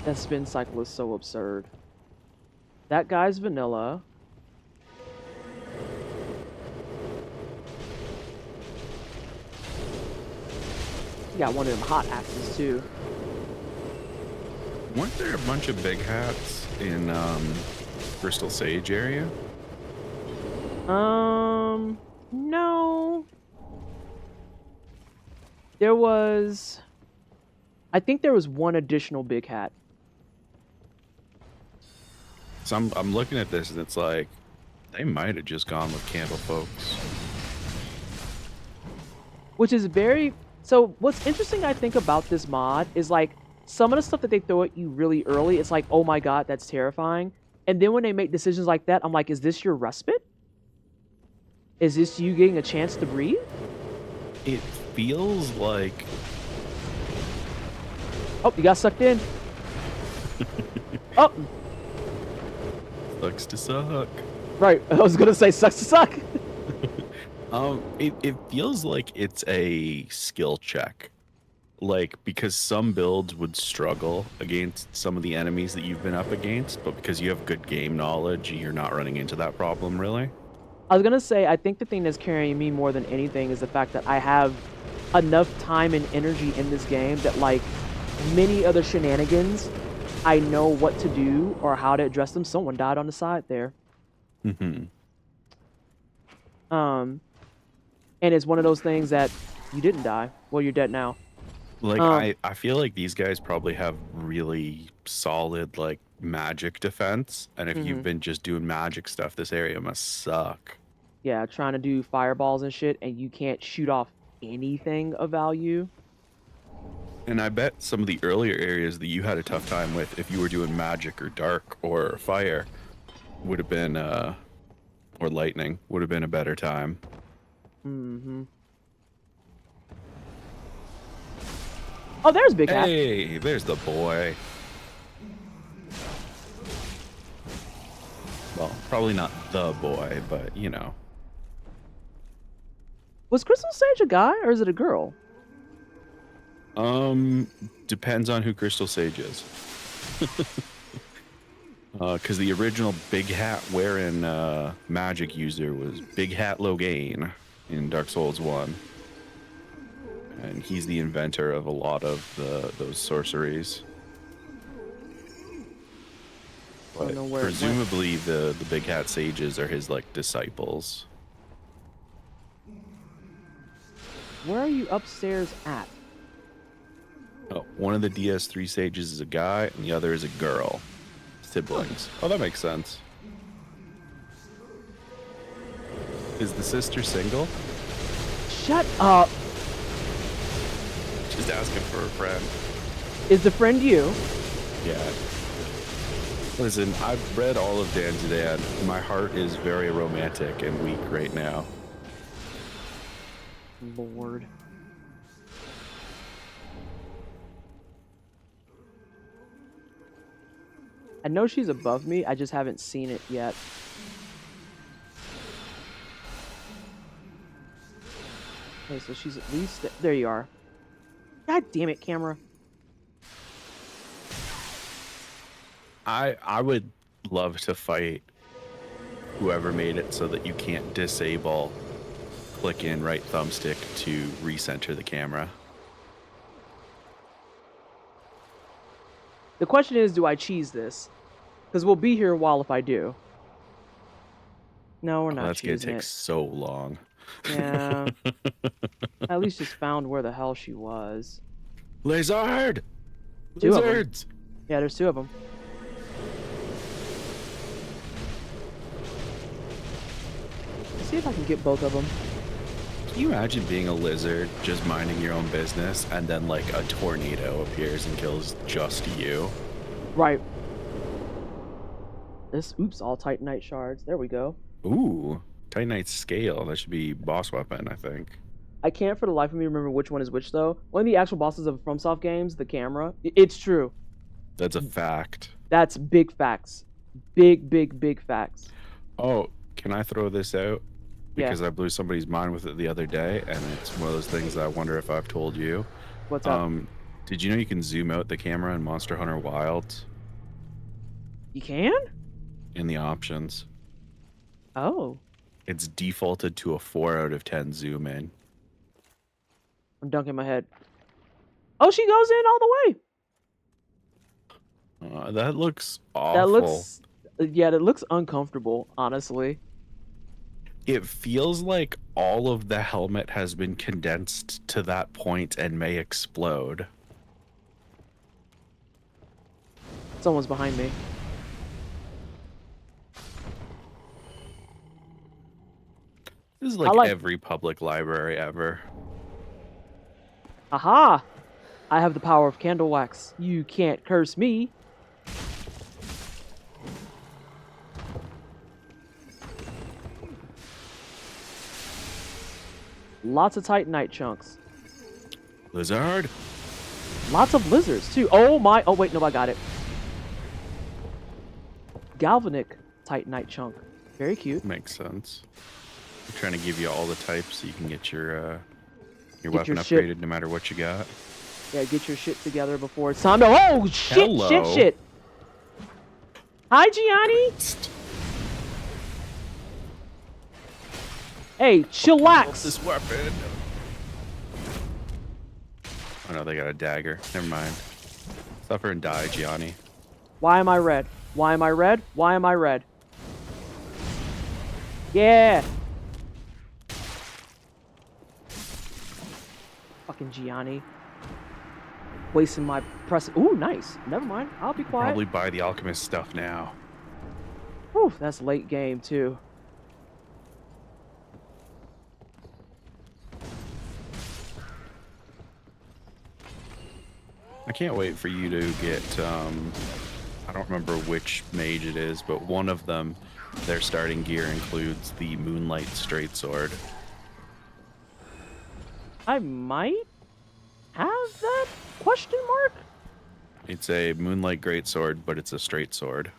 That spin cycle is so absurd. That guy's vanilla. He got one of them hot axes too. Weren't there a bunch of big hats in Crystal Sage area? No. There was, I think there was one additional big hat. So I'm looking at this and it's like they might have just gone with Campbell folks. Which is very, so what's interesting I think about this mod is like some of the stuff that they throw at you really early, it's like, oh my god, that's terrifying. And then when they make decisions like that, I'm like, is this your respite? Is this you getting a chance to breathe? It feels like Oh, you got sucked in. Oh, sucks to suck. right. I was gonna say sucks to suck. It feels like it's a skill check. Like, because some builds would struggle against some of the enemies that you've been up against, but because you have good game knowledge, you're not running into that problem, really. I was gonna say, I think the thing that's carrying me more than anything is the fact that I have enough time and energy in this game that, like, many other shenanigans, I know what to do or how to address them. Someone died on the side there. Mm-hmm. And it's one of those things that you didn't die. Well, you're dead now. Like, I feel like these guys probably have really solid, like, magic defense, and if you've been just doing magic stuff, this area must suck. Yeah, trying to do fireballs and shit, and you can't shoot off anything of value. And I bet some of the earlier areas that you had a tough time with, if you were doing magic or dark or fire, would have been, or lightning, would have been a better time. Mm-hmm. Oh, there's Big Hat. Hey, there's the boy. Well, probably not the boy, but, you know. Was Crystal Sage a guy, or is it a girl? Depends on who Crystal Sage is. Because the original Big Hat wearing magic user was Big Hat Logain in Dark Souls 1. And he's the inventor of a lot of those sorceries. But presumably the Big Hat Sages are his, like, disciples. Where are you upstairs at? Oh, one of the DS3 Sages is a guy, and the other is a girl. Siblings. Oh, that makes sense. Is the sister single? Shut up. Just asking for a friend. Is the friend you? Yeah. Listen, I've read all of Danzidan. My heart is very romantic and weak right now. Lord. I know she's above me, I just haven't seen it yet. Okay, so she's at least... There you are. God damn it, camera. I would love to fight whoever made it so that you can't disable click in right thumbstick to recenter the camera. The question is, do I cheese this? Because we'll be here a while if I do. No, we're not That's gonna cheesing take it. so long. Yeah. I at least just found where the hell she was. Lizard! Two of 'em. Lizards! Yeah, there's two of them. Let's see if I can get both of them. Can you imagine being a lizard, just minding your own business, and then, like, a tornado appears and kills just you? Right. This, oops, all Titanite shards. There we go. Ooh, Titanite scale. That should be boss weapon, I think. I can't for the life of me remember which one is which, though. One of the actual bosses of FromSoft games, the camera. It's true. That's a fact. That's big facts. Big, big, big facts. Oh, can I throw this out? Because Yeah. I blew somebody's mind with it the other day, and it's one of those things that I wonder if I've told you. What's up? Did you know you can zoom out the camera in Monster Hunter Wilds? You can? in the options. Oh, It's defaulted to a 4 out of 10 zoom in. I'm dunking my head. Oh, she goes in all the way. That looks awful. That looks, yeah, that looks uncomfortable, honestly. It feels like all of the helmet has been condensed to that point and may explode. Someone's behind me. This is like, like- every public library ever. Aha! I have the power of candle wax. You can't curse me. Lots of titanite chunks. Lizard? Lots of lizards, too. Oh my. Oh, wait. No, I got it. Galvanic titanite chunk. Very cute. Makes sense. I'm trying to give you all the types so you can get your Get weapon your shit. upgraded no matter what you got. Yeah, get your shit together before it's time to. Oh, shit, Hello. shit. Hi, Gianni. Hey, chillax. This weapon. Oh no, they got a dagger. Never mind. Suffer and die, Gianni. Why am I red? Why am I red? Why am I red? Yeah. Fucking Gianni. Wasting my press. Ooh, nice. Never mind. I'll be quiet. Probably buy the alchemist stuff now. Whew, that's late game too. I can't wait for you to get, I don't remember which mage it is, but one of them, their starting gear includes the Moonlight Straight Sword. I might have that? Question mark? It's a Moonlight Greatsword, but it's a straight sword.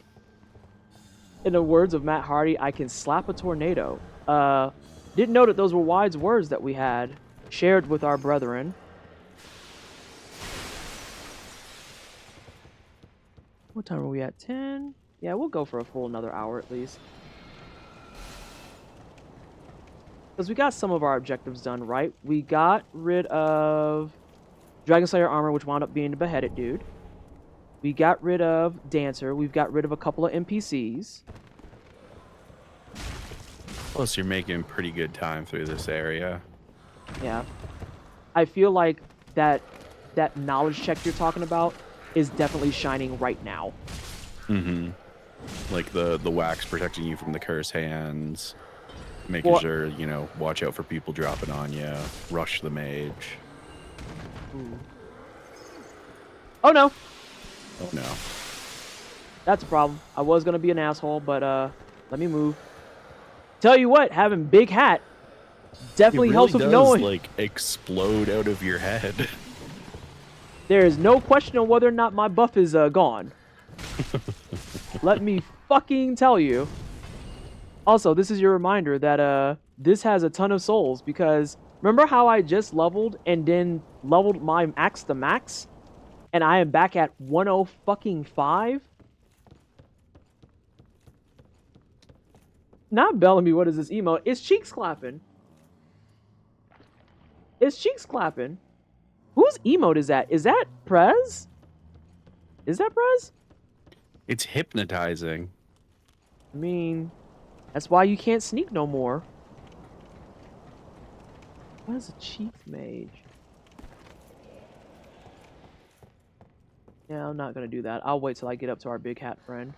In the words of Matt Hardy, I can slap a tornado. Didn't know that those were wise words that we had shared with our brethren. What time are we at? 10? Yeah, we'll go for a full another hour at least. Because we got some of our objectives done, right? We got rid of Dragon Slayer armor, which wound up being the beheaded dude. We got rid of Dancer. We've got rid of a couple of NPCs. Plus, you're making pretty good time through this area. Yeah. I feel like that knowledge check you're talking about is definitely shining right now. Mm-hmm. Like the wax protecting you from the curse hands. Making sure, you know, watch out for people dropping on you. Rush the mage. Ooh. Oh no! Oh no. That's a problem. I was gonna be an asshole, but let me move. Tell you what, having big hat definitely helps with knowing. Like explode out of your head. There is no question on whether or not my buff is gone. Let me fucking tell you. Also, this is your reminder that this has a ton of souls, because remember how I just leveled and then leveled my axe to max? And I am back at 105? Not Bellamy, what is this emote? It's cheeks clapping. It's cheeks clapping. Whose emote is that? Is that Prez? Is that Prez? It's hypnotizing. I mean, that's why you can't sneak no more. What is a chief mage? Yeah, I'm not gonna do that. I'll wait till I get up to our big hat friend.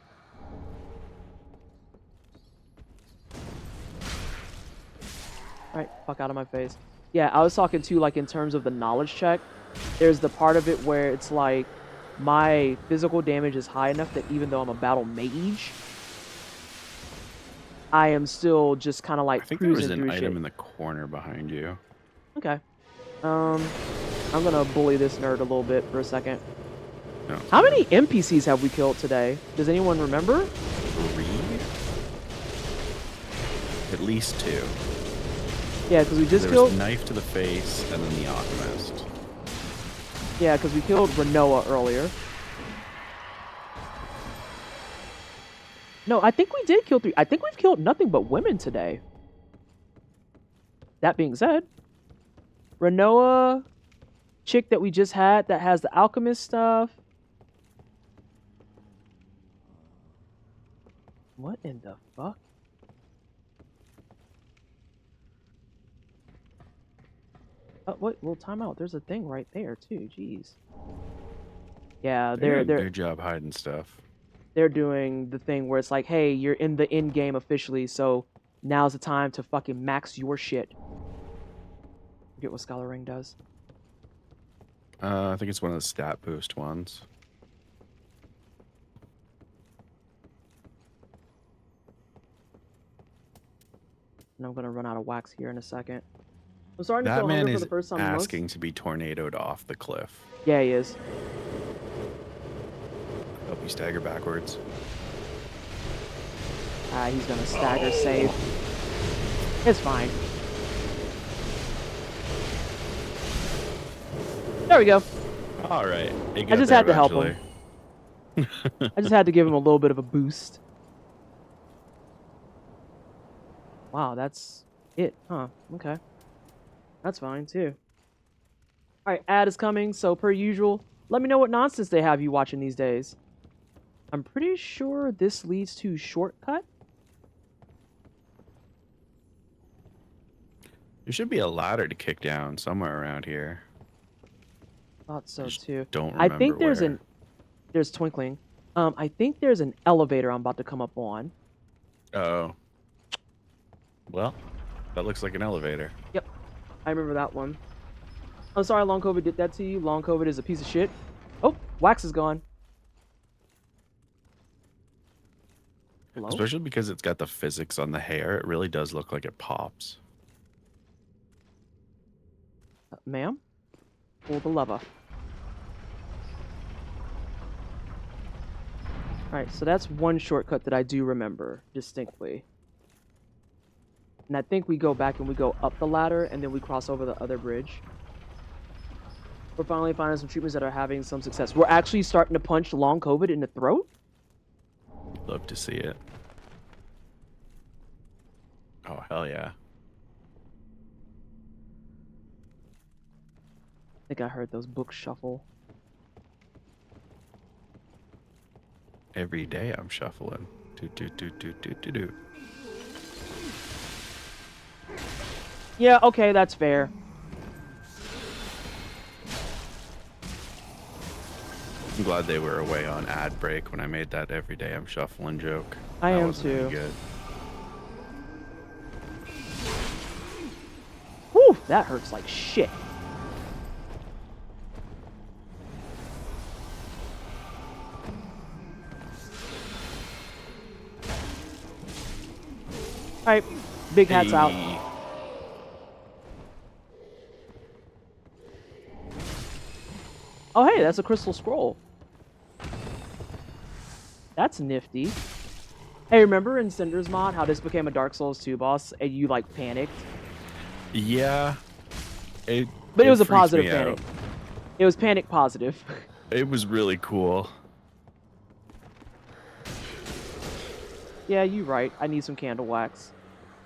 Alright, fuck out of my face. Yeah, I was talking to, like, in terms of the knowledge check. There's the part of it where it's like, my physical damage is high enough that even though I'm a battle mage, I am still just kind of like I think there was cruising an through item shit. in the corner behind you. Okay. I'm gonna bully this nerd a little bit for a second. No, How many NPCs have we killed today? Does anyone remember? 3? At least 2. Yeah, because we just There killed. was knife to the face and then the alchemist. Yeah, because we killed Renoa earlier. No, I think we did kill 3. I think we've killed nothing but women today. That being said, Renoa, chick that we just had that has the alchemist stuff. What in the fuck? Wait, well, time out. There's a thing right there too. Jeez. Yeah, They're doing a they're good job hiding stuff. they're doing the thing where it's like, hey, you're in the end game officially, so now's the time to fucking max your shit. Forget what Scholar Ring does. I think it's one of the stat boost ones. And I'm gonna run out of wax here in a second. I'm starting to That feel man hunger for is the first time asking to be tornadoed off the cliff. Yeah, he is. Help you stagger backwards. He's gonna stagger save. It's fine. There we go. All right. I just had to help him. I just had to give him a little bit of a boost. Wow, that's it, huh? Okay. That's fine, too. Alright, ad is coming, so per usual, let me know what nonsense they have you watching these days. I'm pretty sure this leads to shortcut. There should be a ladder to kick down somewhere around here. Thought so, too. Don't I remember think there's where. there's twinkling. I think there's an elevator I'm about to come up on. Oh. Well, that looks like an elevator. Yep, I remember that one. I'm sorry Long COVID did that to you. Long COVID is a piece of shit. Oh, wax is gone. Hello? Especially because it's got the physics on the hair. It really does look like it pops. Ma'am? Pull the lever. Alright, so that's one shortcut that I do remember distinctly. And I think we go back and we go up the ladder and then we cross over the other bridge. We're finally finding some treatments that are having some success. We're actually starting to punch Long COVID in the throat? Love to see it. Oh, hell yeah. I think I heard those books shuffle. Every day I'm shuffling. Do, do, do, do, do, do, do. Yeah, okay, that's fair. I'm glad they were away on ad break when I made that every day I'm shuffling joke. I That am wasn't any too. Good. Whew, that hurts like shit. Alright, big hats out. Hey. Oh hey, that's a crystal scroll. That's nifty. Hey, remember in Cinder's mod how this became a Dark Souls 2 boss and you like panicked? Yeah. But it was a freaks positive me panic. out. It was panic positive. It was really cool. Yeah, you right. I need some candle wax.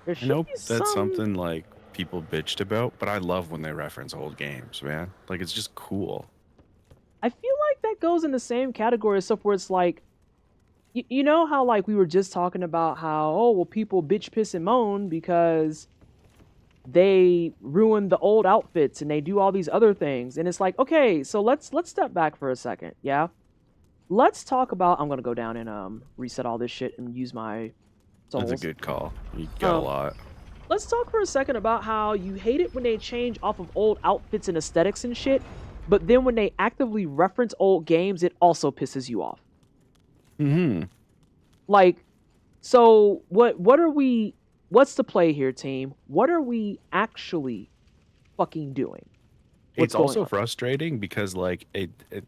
There I should know be that's some... something like people bitched about, but I love when they reference old games, man. Like, it's just cool. I feel like that goes in the same category as stuff where it's like, you know how like we were just talking about how, oh, well, people bitch, piss, and moan because they ruin the old outfits and they do all these other things. And it's like, okay, so let's step back for a second, yeah? Let's talk about, I'm going to go down and reset all this shit and use my souls. That's a good call. You got a lot. Let's talk for a second about how you hate it when they change off of old outfits and aesthetics and shit, but then when they actively reference old games, it also pisses you off. Mm-hmm. Like, so what are we, what's the play here, team? What are we actually fucking doing? What's It's also going on? frustrating because like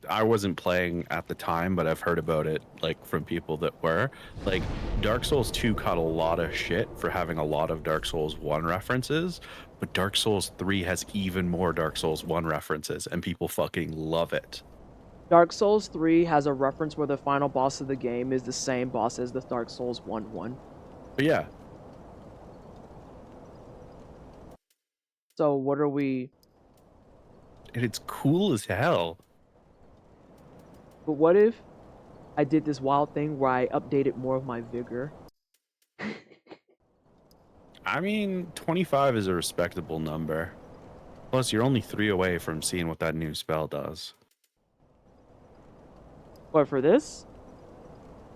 I wasn't playing at the time, but I've heard about it like from people that were. Like Dark Souls 2 caught a lot of shit for having a lot of Dark Souls 1 references, but Dark Souls 3 has even more Dark Souls 1 references and people fucking love it. Dark Souls 3 has a reference where the final boss of the game is the same boss as the Dark Souls 1. But yeah, So what are we... and it's cool as hell. But what if I did this wild thing where I updated more of my vigor? I mean, 25 is a respectable number. Plus, you're only 3 away from seeing what that new spell does. What, for this?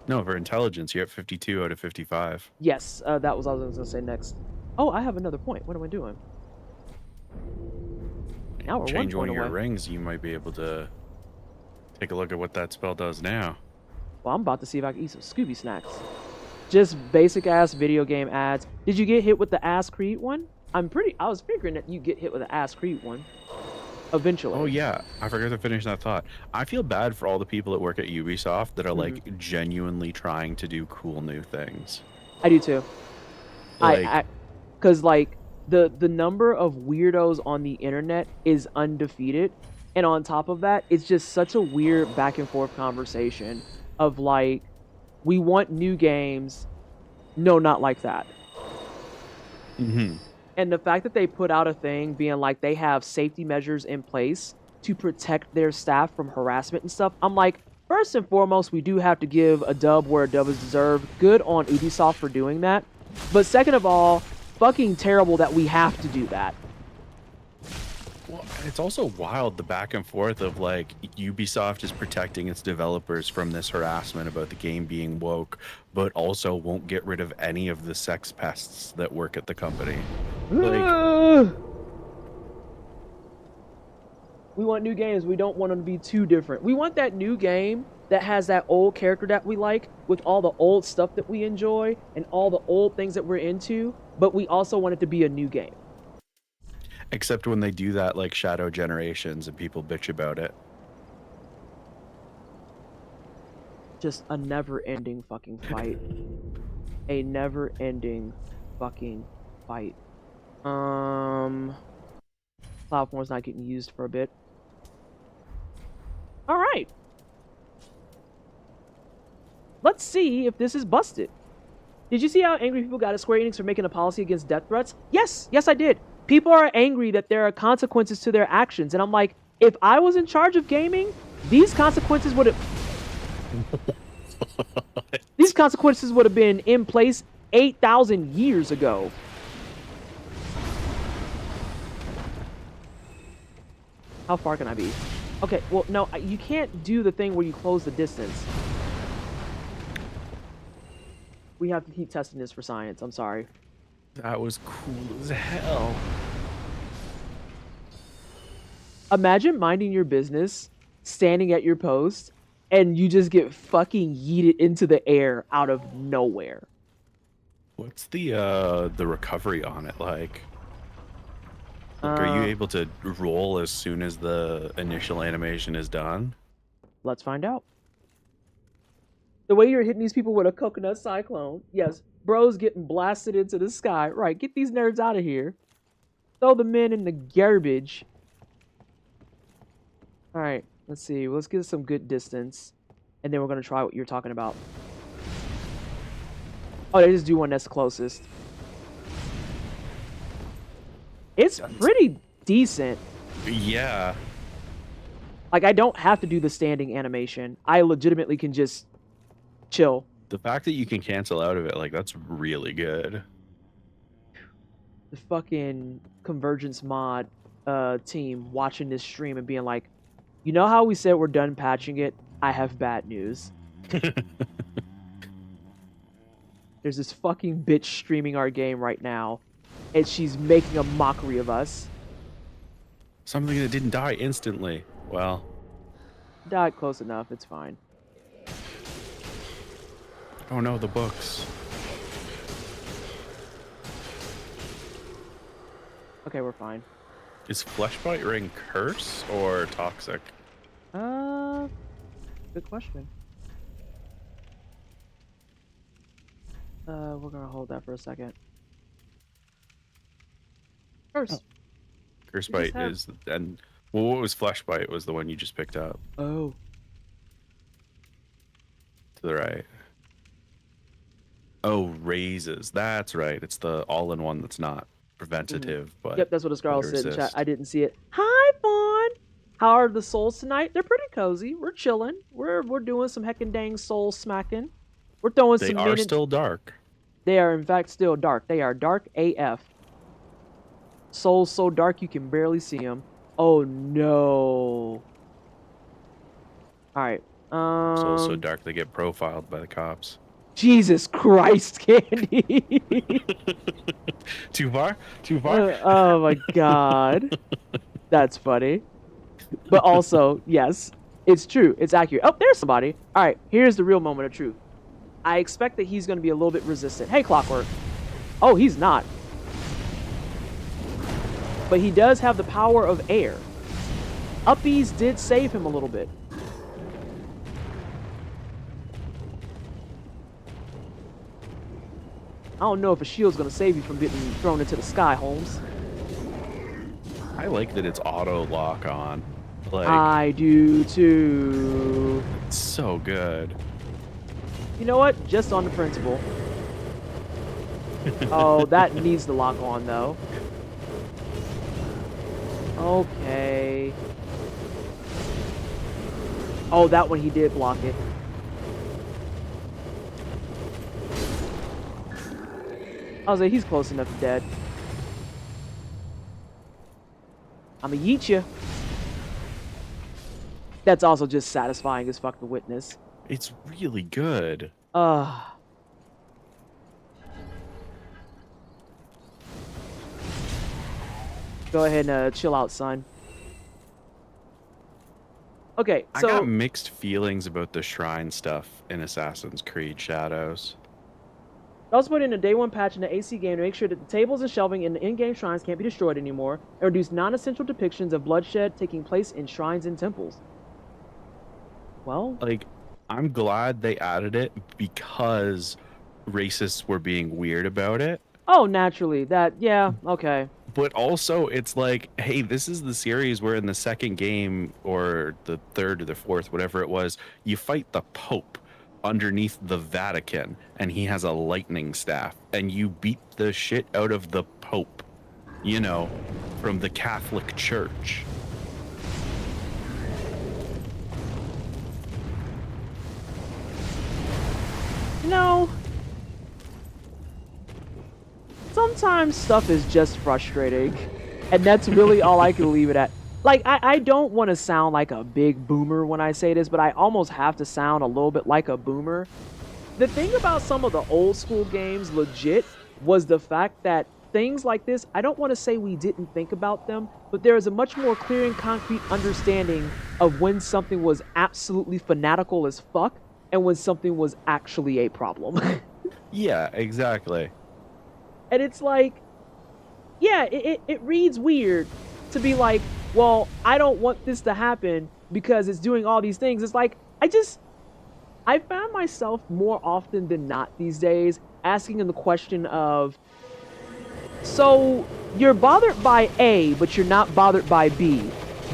No, for intelligence, you're at 52 out of 55. Yes, that was what I was going to say next. Oh, I have another point. What am I doing? Now we're Change one one point of your away. rings, you might be able to take a look at what that spell does now. Well, I'm about to see if I can eat some Scooby snacks. Just basic ass video game ads. Did you get hit with the Ass Creed one? I was figuring that you get hit with the Ass Creed one. Eventually. Oh yeah, I forgot to finish that thought. I feel bad for all the people that work at Ubisoft that are like genuinely trying to do cool new things. I do too. Like, Because like the number of weirdos on the internet is undefeated, and on top of that, it's just such a weird back and forth conversation of like, we want new games, no, not like that. And the fact that they put out a thing being like they have safety measures in place to protect their staff from harassment and stuff, I'm like, first and foremost, we do have to give a dub where a dub is deserved. Good on Ubisoft for doing that. But second of all, fucking terrible that we have to do that. well, it's also wild the back and forth of like Ubisoft is protecting its developers from this harassment about the game being woke, but also won't get rid of any of the sex pests that work at the company. Like, we want new games. We don't want them to be too different. We want that new game that has that old character that we like with all the old stuff that we enjoy and all the old things that we're into, but we also want it to be a new game. except when they do that like Shadow Generations and people bitch about it. Just a never-ending fucking fight. A never-ending fucking fight. Platform's not getting used for a bit. All right. Let's see if this is busted. Did you see how angry people got at Square Enix for making a policy against death threats? Yes, I did. People are angry that there are consequences to their actions, and I'm like, if I was in charge of gaming, these consequences would have been in place 8,000 years ago. How far can I be? Okay, well, no, you can't do the thing where you close the distance. We have to keep testing this for science. I'm sorry. That was cool as hell. Imagine minding your business, standing at your post, and you just get fucking yeeted into the air out of nowhere. What's the recovery on it like? Like, are you able to roll as soon as the initial animation is done? Let's find out. The way you're hitting these people with a coconut cyclone. Yes, bro's getting blasted into the sky. Right, get these nerds out of here. Throw the men in the garbage. Alright, let's see. Let's get some good distance. And then we're going to try what you're talking about. Oh, they just do one that's closest. It's pretty decent. Yeah. Like, I don't have to do the standing animation. I legitimately can just chill. The fact that you can cancel out of it, like, that's really good. The fucking Convergence mod team watching this stream and being like, you know how we said we're done patching it? I have bad news. There's this fucking bitch streaming our game right now, and she's making a mockery of us. Something that didn't die instantly. Well, Died close enough, it's fine. oh no, the books. Okay, we're fine. Is Fleshbite Ring curse or toxic? Good question. We're gonna hold that for a second. First. Cursebite have- is, and well, what was Fleshbite was the one you just picked up. Oh. To the right. Oh, raises. That's right. It's the all-in-one that's not preventative, but Yep, that's what a Scarl better said in chat. assist. I didn't see it. Hi, Fawn. How are the souls tonight? They're pretty cozy. We're chilling. We're doing some heckin' dang soul smacking. We're throwing They some are men in. still dark. They are in fact still dark. They are dark AF. Souls so dark you can barely see them. Oh no. All right. Souls so dark they get profiled by the cops. Jesus Christ, Candy. Too far? Too far? Oh my God. That's funny. But also, yes, it's true. It's accurate. Oh, there's somebody. All right, here's the real moment of truth. I expect that he's going to be a little bit resistant. Hey, Clockwork. Oh, he's not. But he does have the power of air. Uppies did save him a little bit. I don't know if a shield's going to save you from getting thrown into the sky, Holmes. I like that it's auto lock on. Like, I do too. it's so good. You know what? Just on the principle. Oh, that needs to lock on though. Okay. Oh, that one he did block it. I was like, he's close enough to dead. I'ma yeet you. That's also just satisfying as fuck to witness. It's really good. Go ahead and chill out, son. Okay, so I got mixed feelings about the shrine stuff in Assassin's Creed Shadows. they also put in a day one patch in the AC game to make sure that the tables and shelving in the in-game shrines can't be destroyed anymore, and reduce non-essential depictions of bloodshed taking place in shrines and temples. Well, Like, I'm glad they added it because racists were being weird about it. oh, naturally, that, yeah, okay. But also, it's like, hey, this is the series where in the second game, or the third or the fourth, whatever it was, you fight the Pope underneath the Vatican, and he has a lightning staff, and you beat the shit out of the Pope, you know, from the Catholic Church. No. Sometimes stuff is just frustrating. And that's really all I can leave it at. Like, I don't want to sound like a big boomer when I say this, but I almost have to sound a little bit like a boomer. The thing about some of the old school games, legit, was the fact that things like this, I don't want to say we didn't think about them, but there is a much more clear and concrete understanding of when something was absolutely fanatical as fuck and when something was actually a problem. Yeah, exactly. And it's like, yeah, it reads weird to be like, well, I don't want this to happen because it's doing all these things. It's like, I found myself more often than not these days asking him the question of, so you're bothered by A, but you're not bothered by B.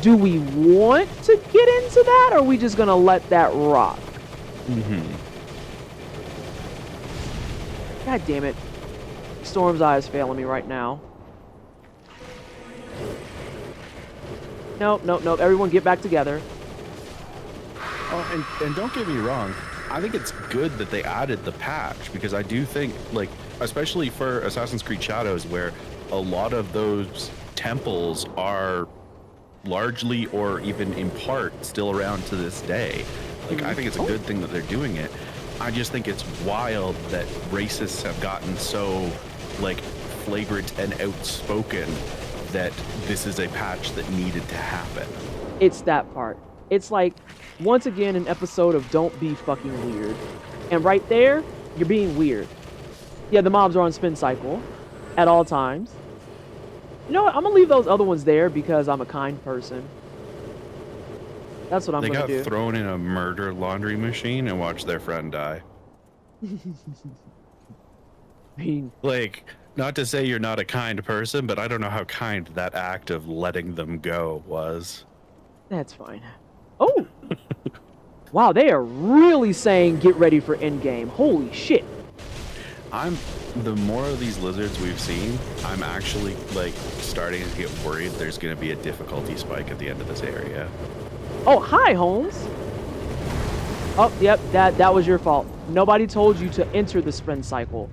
Do we want to get into that, or are we just going to let that rock? Mm-hmm. God damn it. Storm's eye is failing me right now. Nope. Everyone get back together. Oh, and don't get me wrong, I think it's good that they added the patch, because I do think, like, especially for Assassin's Creed Shadows, where a lot of those temples are largely or even in part still around to this day. Like, I think it's a good thing that they're doing it. I just think it's wild that racists have gotten so, like, flagrant and outspoken that this is a patch that needed to happen. It's that part. It's like, once again, an episode of Don't Be Fucking Weird. And right there, you're being weird. Yeah, the mobs are on spin cycle at all times. You know what? I'm gonna leave those other ones there because I'm a kind person. That's what I'm They gonna do. got thrown in a murder laundry machine and watched their friend die. I mean, Like, not to say you're not a kind person, but I don't know how kind that act of letting them go was. that's fine. Oh! Wow, they are really saying get ready for endgame. Holy shit. The more of these lizards we've seen, I'm actually like starting to get worried there's going to be a difficulty spike at the end of this area. Oh, hi, Holmes. Oh, yep, that was your fault. Nobody told you to enter the sprint cycle.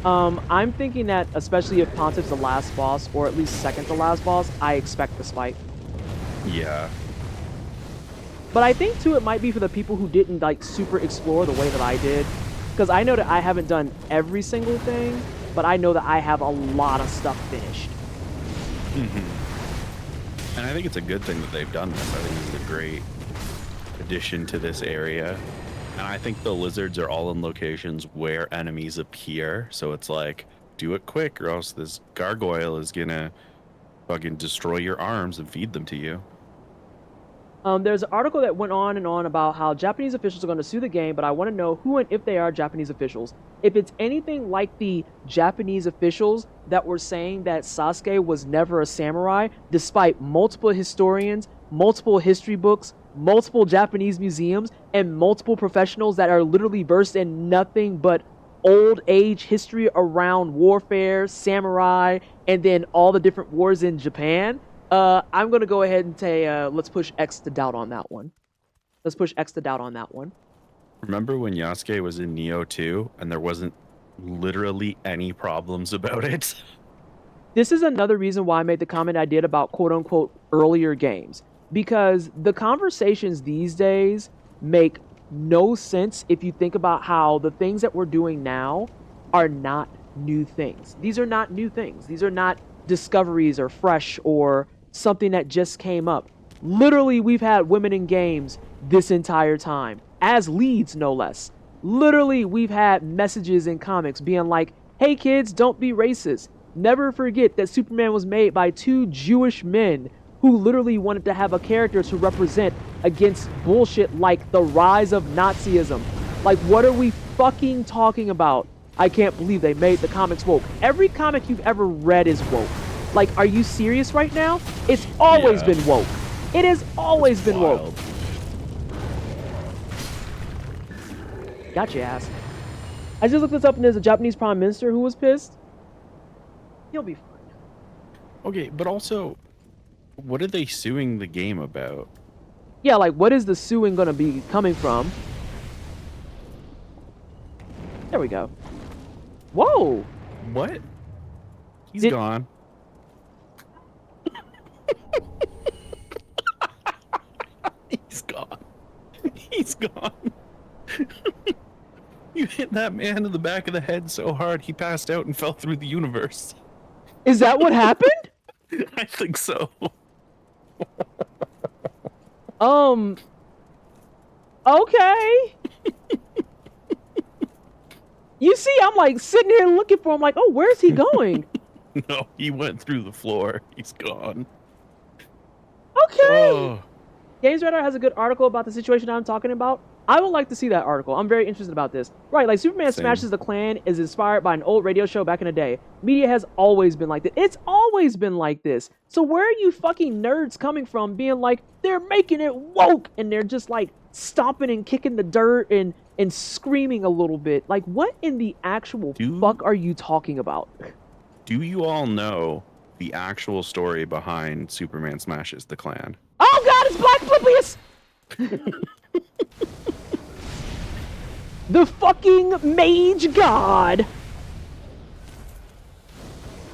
I'm thinking that, especially if Pontiff's the last boss, or at least second to last boss, I expect the spike. Yeah. But I think, too, it might be for the people who didn't, like, super explore the way that I did. Because I know that I haven't done every single thing, but I know that I have a lot of stuff finished. And I think it's a good thing that they've done this. I think this is a great addition to this area. And I think the lizards are all in locations where enemies appear. So it's like, do it quick or else this gargoyle is going to fucking destroy your arms and feed them to you. There's an article that went on and on about how Japanese officials are going to sue the game, but I want to know who and if they are Japanese officials. If it's anything like the Japanese officials that were saying that Sasuke was never a samurai, despite multiple historians, multiple history books, multiple Japanese museums, and multiple professionals that are literally versed in nothing but old age history around warfare, samurai, and then all the different wars in Japan, I'm going to go ahead and say, let's push X to doubt on that one. Let's push X to doubt on that one. Remember when Yasuke was in Neo 2 and there wasn't literally any problems about it? This is another reason why I made the comment I did about quote-unquote earlier games. Because the conversations these days make no sense if you think about how the things that we're doing now are not new things. These are not new things. These are not discoveries or fresh or something that just came up. Literally, we've had women in games this entire time, as leads no less. Literally, we've had messages in comics being like, hey kids, don't be racist. Never forget that Superman was made by two Jewish men who literally wanted to have a character to represent against bullshit like the rise of Nazism. Like, what are we fucking talking about? I can't believe they made the comics woke. Every comic you've ever read is woke. Like, are you serious right now? It's always been woke. It has always been woke. Got your ass. I just looked this up and there's a Japanese prime minister who was pissed. He'll be fine. Okay, but also, what are they suing the game about? Yeah, like, what is the suing gonna be coming from? There we go. Whoa! What? He's gone. He's gone. He's gone. You hit that man in the back of the head so hard he passed out and fell through the universe. Is that what happened? I think so. Okay. You see, I'm like sitting here looking for him like, oh, where's he going? No, he went through the floor. He's gone. Okay. Oh. Games Radar has a good article about the situation I'm talking about. I would like to see that article. I'm very interested about this. Right, like Superman Same. Smashes the Klan is inspired by an old radio show back in the day. Media has always been like this. It's always been like this. So where are you fucking nerds coming from being like, they're making it woke, and they're just like stomping and kicking the dirt and screaming a little bit? Like, what in the actual fuck are you talking about? Do you all know the actual story behind Superman Smashes the Klan? Oh god, it's Black Flippius! The fucking mage god!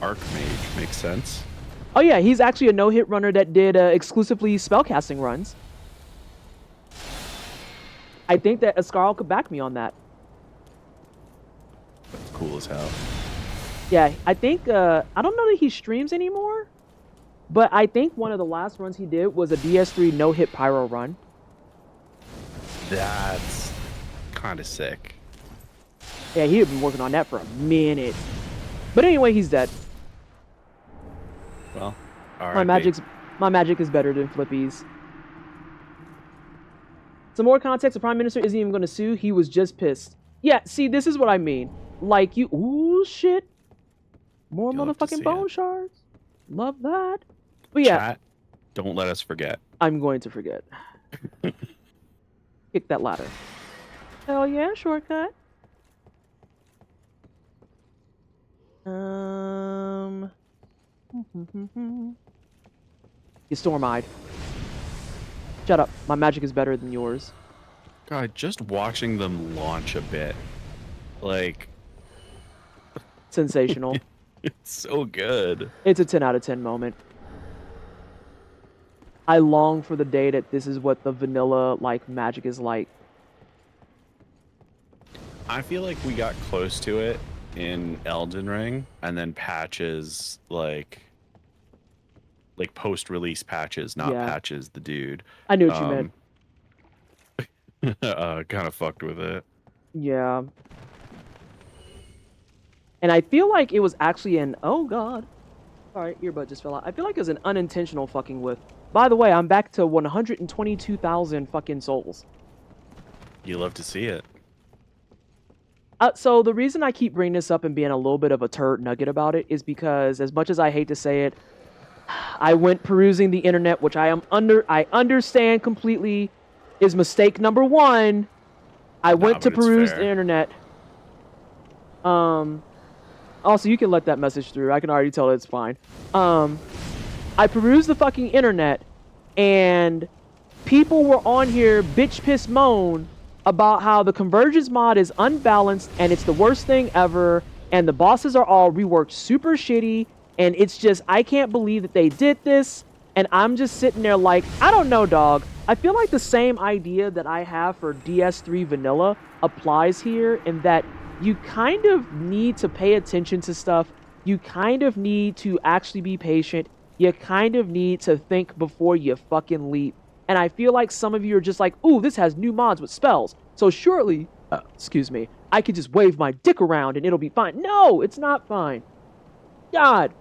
Archmage makes sense. Oh yeah, he's actually a no-hit runner that did exclusively spellcasting runs. I think that Ascarl could back me on that. That's cool as hell. Yeah, I think, I don't know that he streams anymore, but I think one of the last runs he did was a DS3 no-hit pyro run. That's kind of sick. Yeah, he had been working on that for a minute. But anyway, he's dead. Well, My magic is better than Flippy's. Some more context, the Prime Minister isn't even going to sue. He was just pissed. Yeah, see, this is what I mean. Like, you... Ooh, shit. More You'll have to motherfucking see bone it. shards. Love that. But yeah. Chat, Don't let us forget. I'm going to forget. Kick that ladder. Hell yeah, shortcut. You storm-eyed. Shut up. My magic is better than yours. God, just watching them launch a bit, like, Sensational. it's so good. It's a 10 out of 10 moment. I long for the day that this is what the vanilla like magic is like. I feel like we got close to it in Elden Ring, and then patches like post-release patches, not Yeah. patches the dude. I knew what you meant. Kind of fucked with it. Yeah. And I feel like it was actually an oh god. Alright, earbud just fell out. I feel like it was an unintentional fucking with. By the way, I'm back to 122,000 fucking souls. You love to see it. So the reason I keep bringing this up and being a little bit of a turd nugget about it is because, as much as I hate to say it, I went perusing the internet, which I understand completely is mistake number one. I went to peruse the internet. Also, you can let that message through. I can already tell it's fine. I perused the fucking internet, and people were on here bitch piss moan about how the Convergence mod is unbalanced and it's the worst thing ever, and the bosses are all reworked super shitty, and it's just, I can't believe that they did this, and I'm just sitting there like, I don't know, dog. I feel like the same idea that I have for DS3 vanilla applies here, in that you kind of need to pay attention to stuff, you kind of need to actually be patient, you kind of need to think before you fucking leap. And I feel like some of you are just like, ooh, this has new mods with spells, so surely, excuse me, I could just wave my dick around and it'll be fine. No, it's not fine. God.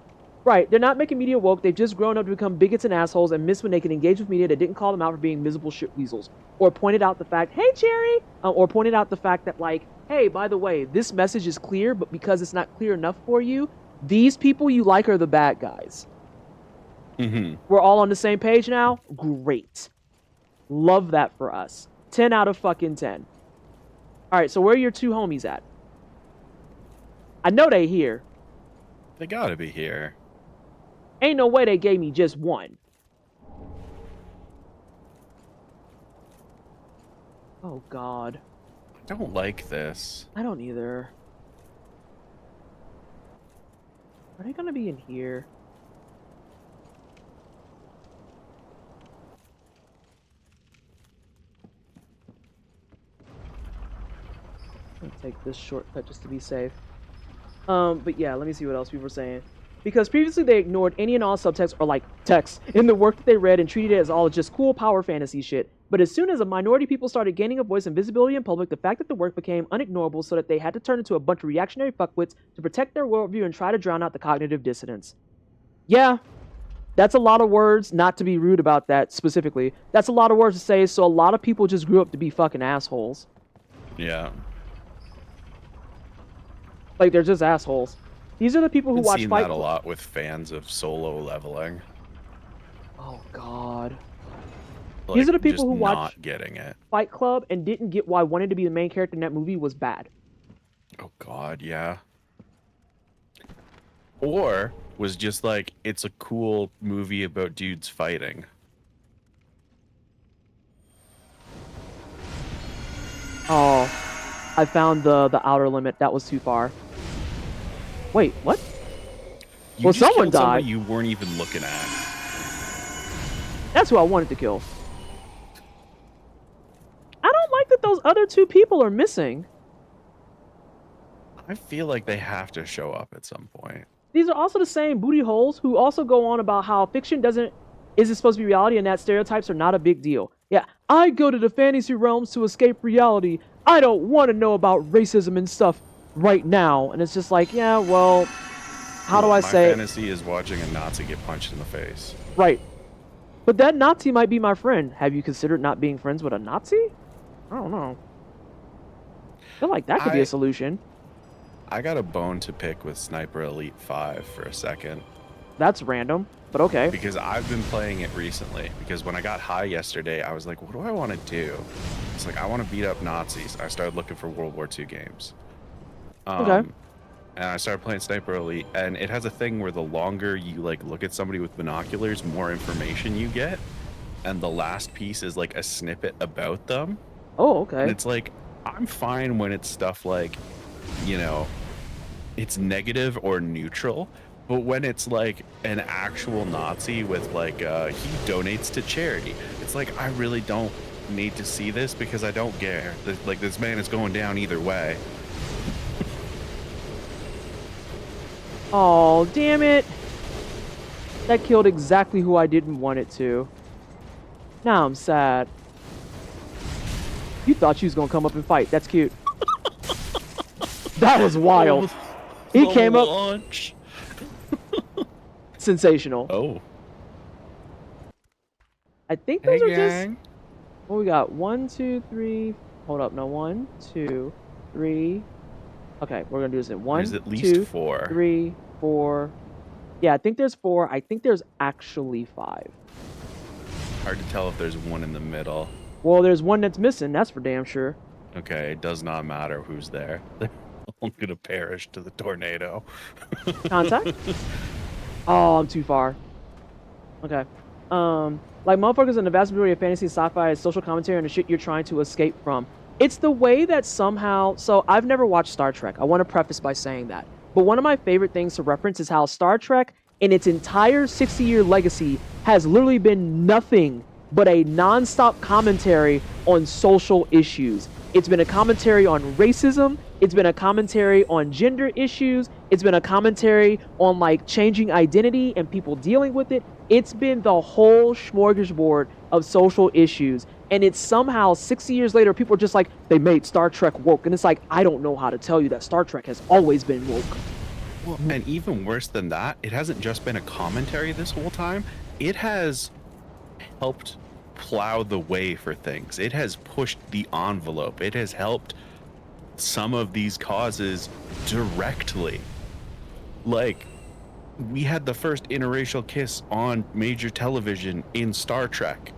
Right, they're not making media woke, they've just grown up to become bigots and assholes and miss when they can engage with media that didn't call them out for being miserable shit weasels. Or pointed out the fact, hey, Cherry! Or pointed out the fact that, like, hey, by the way, this message is clear, but because it's not clear enough for you, these people you like are the bad guys. Mm-hmm. We're all on the same page now? Great. Love that for us. 10 out of fucking 10. Alright, so where are your two homies at? I know they here. They gotta be here. Ain't no way they gave me just one. Oh, God. I don't like this. I don't either. Are they gonna be in here? I'm gonna take this shortcut just to be safe. But yeah, let me see what else people were saying. Because previously they ignored any and all subtext or like text in the work that they read and treated it as all just cool power fantasy shit. But as soon as a minority people started gaining a voice and visibility in public, the fact that the work became unignorable so that they had to turn into a bunch of reactionary fuckwits to protect their worldview and try to drown out the cognitive dissonance. Yeah, that's a lot of words, not to be rude about that specifically. That's a lot of words to say, so a lot of people just grew up to be fucking assholes. Yeah. Like, they're just assholes. These are the people who I've watch seen Fight that a Club. lot with fans of solo leveling. Oh, God. Like, These are the people just who watch not getting it. Fight Club and didn't get why wanting to be the main character in that movie was bad. Oh God, yeah. Or was just like, it's a cool movie about dudes fighting. Oh, I found the outer limit. That was too far. Wait, what? You Well, just someone killed somebody died. you weren't even looking at. That's who I wanted to kill. I don't like that those other two people are missing. I feel like they have to show up at some point. These are also the same booty holes who also go on about how fiction isn't supposed to be reality and that stereotypes are not a big deal. Yeah, I go to the fantasy realms to escape reality. I don't want to know about racism and stuff right now. And it's just like, yeah, well, how do I say? My fantasy is watching a Nazi get punched in the face. Right. But that Nazi might be my friend. Have you considered not being friends with a Nazi? I don't know. I feel like that could be a solution. I got a bone to pick with Sniper Elite 5 for a second. That's random, but okay. Because I've been playing it recently. Because when I got high yesterday, I was like, what do I want to do? It's like, I want to beat up Nazis. I started looking for World War II games. Okay. And I started playing Sniper Elite, and it has a thing where the longer you like look at somebody with binoculars, more information you get. And the last piece is like a snippet about them. Oh, okay. And it's like, I'm fine when it's stuff like, you know, it's negative or neutral. But when it's like an actual Nazi with like, he donates to charity, it's like, I really don't need to see this because I don't care. Like, this man is going down either way. Oh, damn it. That killed exactly who I didn't want it to. Now I'm sad. You thought she was gonna come up and fight. That's cute. That was wild. He came up. Launch. Sensational. Oh. I think those Hey, are just. gang. What we got? 1, 2, 3. Hold up. No, 1, 2, 3. Okay, we're gonna do this in 1, There's at least 2, 4. 3, 4. Yeah, I think there's 4. I think there's actually 5. Hard to tell if there's one in the middle. Well, there's one that's missing. That's for damn sure. Okay, it does not matter who's there. They're all gonna perish to the tornado. Contact? Oh, I'm too far. Okay. Like motherfuckers in the vast majority of fantasy sci-fi is social commentary on the shit you're trying to escape from. It's the way that somehow, so I've never watched Star Trek. I want to preface by saying that. But one of my favorite things to reference is how Star Trek in its entire 60-year legacy has literally been nothing but a non-stop commentary on social issues. It's been a commentary on racism. It's been a commentary on gender issues. It's been a commentary on like changing identity and people dealing with it. It's been the whole smorgasbord of social issues. And it's somehow 60 years later, people are just like, they made Star Trek woke. And it's like, I don't know how to tell you that Star Trek has always been woke. Well, and even worse than that, it hasn't just been a commentary this whole time. It has helped plow the way for things. It has pushed the envelope. It has helped some of these causes directly. Like, we had the first interracial kiss on major television in Star Trek.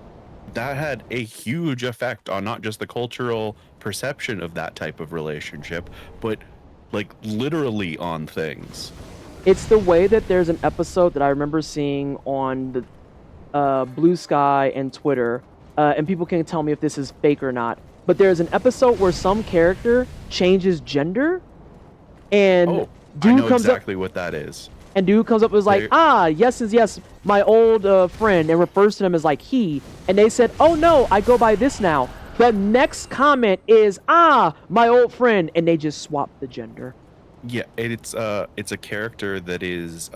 That had a huge effect on not just the cultural perception of that type of relationship, but like literally on things. It's the way that there's an episode that I remember seeing on the Blue Sky and Twitter, and people can tell me if this is fake or not, but there's an episode where some character changes gender, and I know exactly what that is. And dude comes up and was like, yes is yes, my old friend, and refers to them as like he. And they said, oh no, I go by this now. The next comment is, my old friend. And they just swap the gender. Yeah, it's a character that is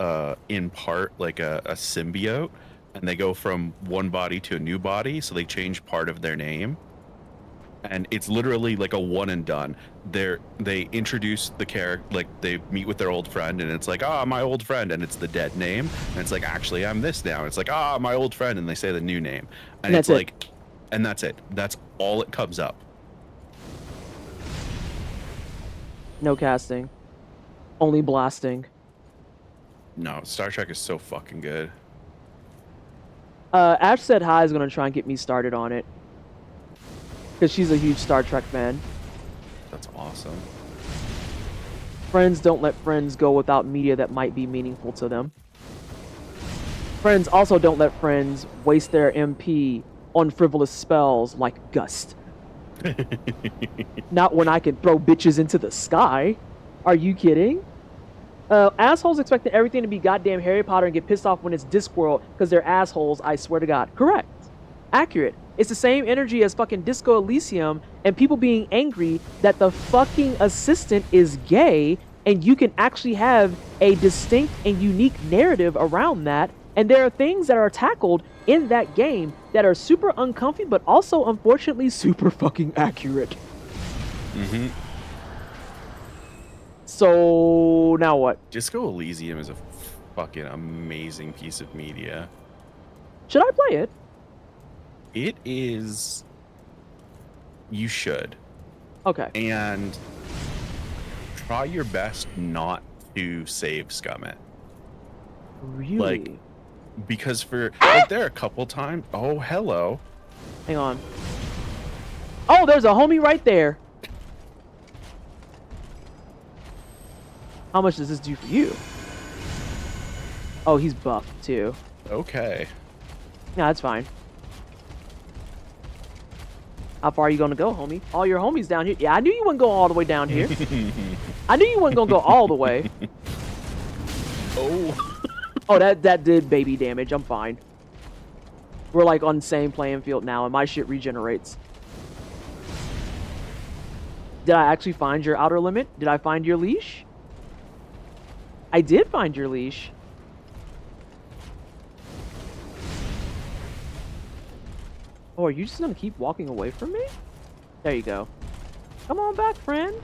in part like a symbiote. And they go from one body to a new body. So they change part of their name. And it's literally like a one and done. They introduce the character, like they meet with their old friend, and it's like, my old friend, and it's the dead name, and it's like, actually, I'm this now. It's like, my old friend, and they say the new name, and it's like, and that's it. That's all it comes up. No casting, only blasting. No, Star Trek is so fucking good. Ash said hi is gonna try and get me started on it. Because she's a huge Star Trek fan. That's awesome. Friends don't let friends go without media that might be meaningful to them. Friends also don't let friends waste their MP on frivolous spells like Gust. Not when I can throw bitches into the sky. Are you kidding? Assholes expecting everything to be goddamn Harry Potter and get pissed off when it's Discworld because they're assholes, I swear to God. Correct. Accurate. It's the same energy as fucking Disco Elysium and people being angry that the fucking assistant is gay, and you can actually have a distinct and unique narrative around that. And there are things that are tackled in that game that are super uncomfy, but also unfortunately super fucking accurate. Mm-hmm. So now what? Disco Elysium is a fucking amazing piece of media. Should I play it? It is. You should. Okay. And try your best not to save scum it. Really? Because for like there are a couple times. Oh, hello. Hang on. Oh, there's a homie right there. How much does this do for you? Oh, he's buffed too. Okay. Yeah, that's fine. How far are you gonna go, homie? All your homies down here. Yeah, I knew you wouldn't go all the way down here. I knew you weren't gonna go all the way. Oh. Oh, that did baby damage. I'm fine. We're like on the same playing field now, and my shit regenerates. Did I actually find your outer limit? Did I find your leash? I did find your leash. Oh, are you just gonna keep walking away from me? There you go. Come on back, friend.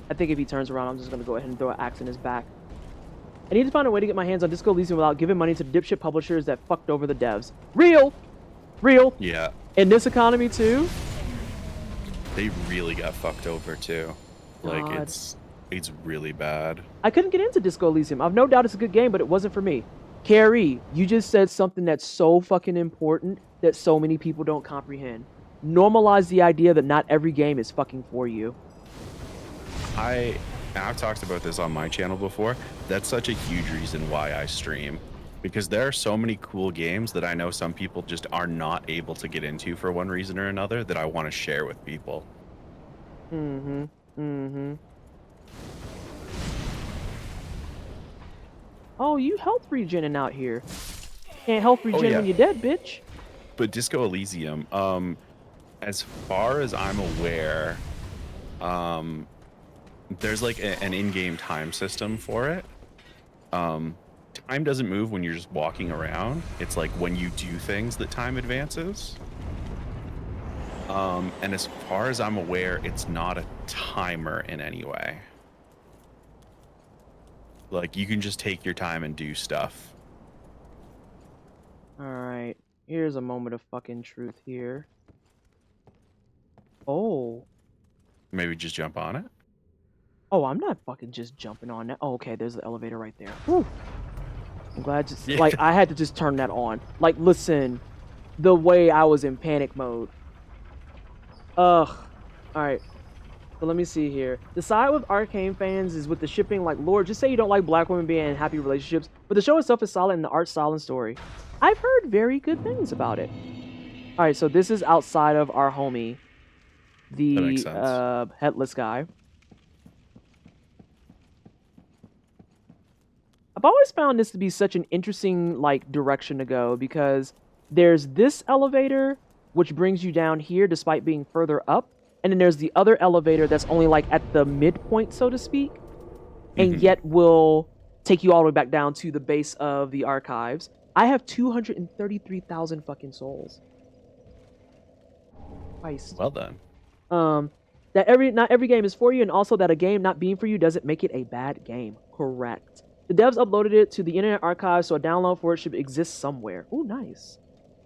I think if he turns around, I'm just gonna go ahead and throw an axe in his back. I need to find a way to get my hands on Disco Elysium without giving money to the dipshit publishers that fucked over the devs. Real! Real! Yeah. In this economy, too? They really got fucked over, too. Like, God. it's really bad. I couldn't get into Disco Elysium. I've no doubt it's a good game, but it wasn't for me. Carrie, you just said something that's so fucking important that so many people don't comprehend. Normalize the idea that not every game is fucking for you. I've talked about this on my channel before. That's such a huge reason why I stream. Because there are so many cool games that I know some people just are not able to get into for one reason or another that I want to share with people. Mm-hmm. Mm-hmm. Oh, you health regening out here. Can't health regen yeah. when you're dead, bitch. But Disco Elysium, as far as I'm aware, there's like an in-game time system for it. Time doesn't move when you're just walking around. It's like when you do things that time advances. And as far as I'm aware, it's not a timer in any way. Like, you can just take your time and do stuff. Alright. Here's a moment of fucking truth here. Oh. Maybe just jump on it? Oh, I'm not fucking just jumping on that. Oh, okay, there's the elevator right there. Whew. I'm glad just, Yeah. like, I had to just turn that on. Like, listen, the way I was in panic mode. Ugh. Alright. So let me see here. The side with Arcane fans is with the shipping, like, Lord, just say you don't like black women being in happy relationships, but the show itself is solid in the art style and story. I've heard very good things about it. Alright, so this is outside of our homie. That makes The, sense. headless guy. I've always found this to be such an interesting, like, direction to go, because there's this elevator, which brings you down here despite being further up, and then there's the other elevator that's only, like, at the midpoint, so to speak, and yet will take you all the way back down to the base of the archives. I have 233,000 fucking souls. Christ. Well done. That not every game is for you, and also that a game not being for you doesn't make it a bad game. Correct. The devs uploaded it to the Internet Archive, so a download for it should exist somewhere. Ooh, nice.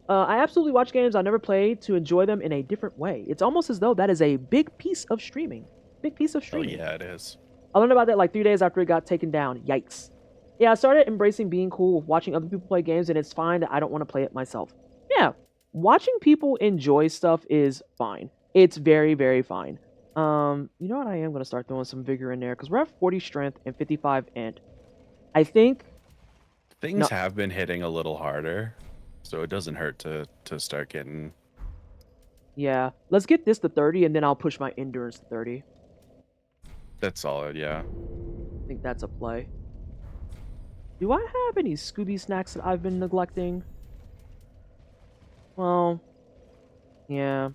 I absolutely watch games I never played to enjoy them in a different way. It's almost as though that is a big piece of streaming. Big piece of Oh, streaming. yeah, it is. I learned about that like 3 days after it got taken down. Yikes. Yeah, I started embracing being cool with watching other people play games, and it's fine that I don't want to play it myself. Yeah, watching people enjoy stuff is fine. It's very, very fine. You know what? I am going to start throwing some vigor in there, because we're at 40 strength and 55 int. I think... Things have been hitting a little harder, so it doesn't hurt to start getting... Yeah, let's get this to 30, and then I'll push my endurance to 30. That's solid, yeah. I think that's a play. Do I have any Scooby snacks that I've been neglecting? Well, yeah.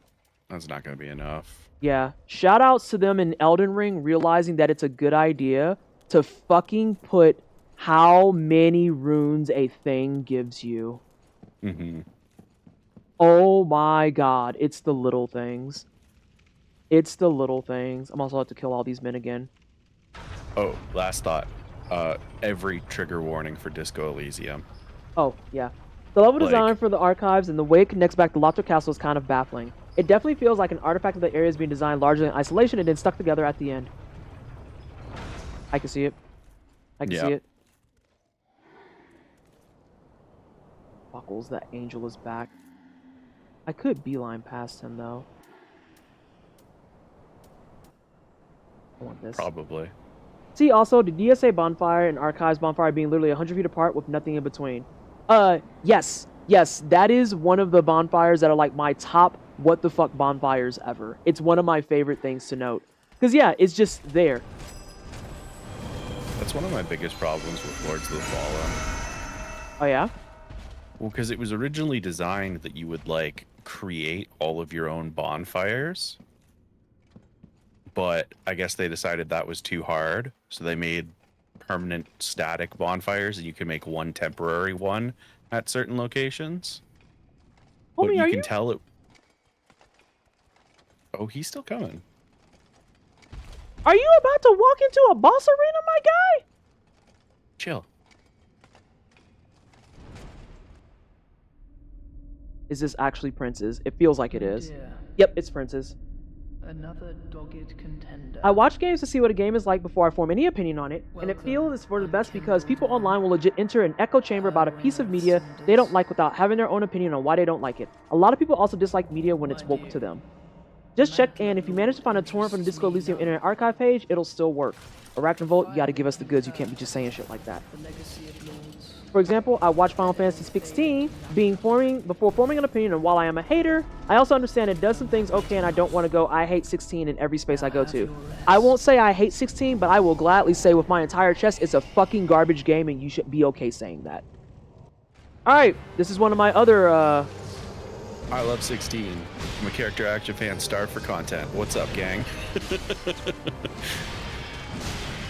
That's not going to be enough. Yeah. Shoutouts to them in Elden Ring realizing that it's a good idea to fucking put how many runes a thing gives you. Oh my god, it's the little things. It's the little things. I'm also about to kill all these men again. Oh, last thought. Every trigger warning for Disco Elysium. Oh, yeah. The level Like- design for the archives and the way it connects back to Lotto Castle is kind of baffling. It definitely feels like an artifact of the area is being designed largely in isolation and then stuck together at the end. I can see it. I can see it. Buckles, that angel is back. I could beeline past him though. I want this. Probably. See also the DSA bonfire and Archives bonfire being literally 100 feet apart with nothing in between. Yes, that is one of the bonfires that are like my top what the fuck bonfires ever. It's one of my favorite things to note. Because yeah, it's just there. That's one of my biggest problems with Lords of the Fallen. Oh yeah? Well, because it was originally designed that you would like create all of your own bonfires. But I guess they decided that was too hard. So they made permanent static bonfires and you can make one temporary one at certain locations. Homie, but you are can you? tell it. Oh, he's still coming. Are you about to walk into a boss arena, my guy? Chill. Is this actually Prince's? It feels like it is. Dear. Yep, it's Prince's. Another dogged contender. I watch games to see what a game is like before I form any opinion on it, and it feels for the best because people online will legit enter an echo chamber about a piece of media they don't like without having their own opinion on why they don't like it. A lot of people also dislike media when it's woke to them. Just check, and if you manage to find a torrent from the Disco Elysium Internet Archive page, it'll still work. Arachnovolt, you gotta give us the goods, you can't be just saying shit like that. The legacy of lords. For example, I watched Final Fantasy 16 before forming an opinion, and while I am a hater, I also understand it does some things okay, and I don't want to go I hate 16 in every space I go to. I won't say I hate 16, but I will gladly say with my entire chest it's a fucking garbage game, and you should be okay saying that. Alright, this is one of my other, I love 16. I'm a character action fan starved for content. What's up, gang?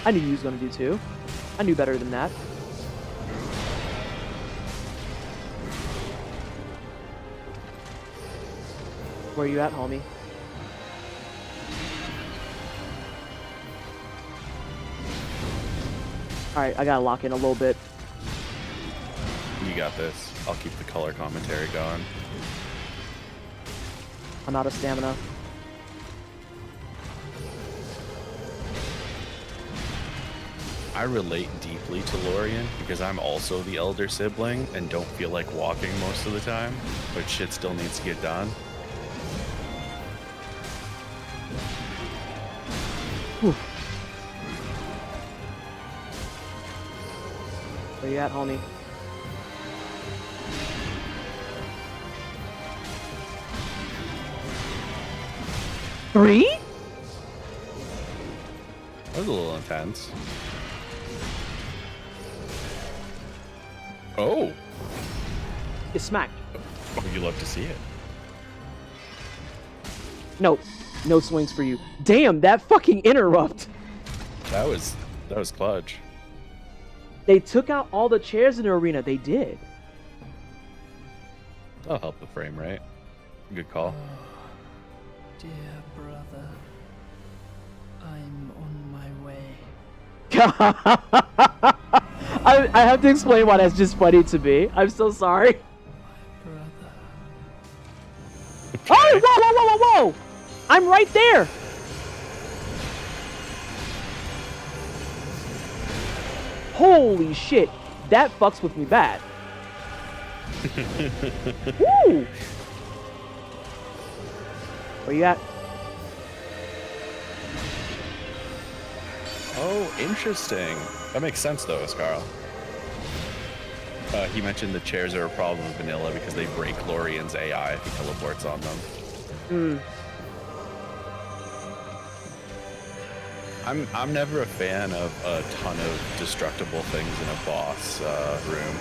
I knew you was gonna do too. I knew better than that. Where you at, homie? Alright, I gotta lock in a little bit. You got this. I'll keep the color commentary going. I'm out of stamina. I relate deeply to Lorien because I'm also the elder sibling and don't feel like walking most of the time, but shit still needs to get done. Whew. Where you at, homie? Three? That was a little intense. Oh! You smacked. Oh, you love to see it. No. No swings for you. Damn, that fucking interrupt. That was clutch. They took out all the chairs in the arena. They did. That'll help the frame rate. Good call. Dear brother, I'm on my way. I have to explain why that's just funny to me. I'm so sorry. Brother. Okay. Oh, whoa! I'm right there. Holy shit. That fucks with me bad. Woo! Where you at? Oh, interesting. That makes sense though, Scarl. He mentioned the chairs are a problem with vanilla because they break Lorien's AI if he teleports on them. I'm never a fan of a ton of destructible things in a boss room.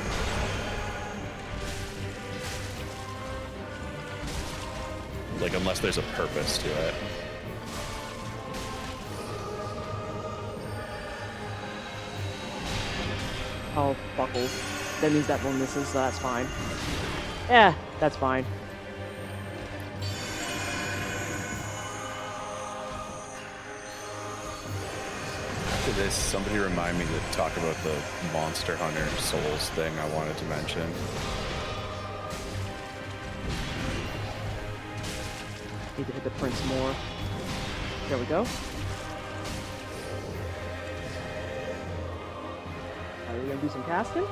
Like, unless there's a purpose to it. Oh, buckles. That means that one misses, so that's fine. Yeah, that's fine. After this, somebody remind me to talk about the Monster Hunter Souls thing I wanted to mention. Need to hit the prince more. There we go. Alright, we're gonna do some casting.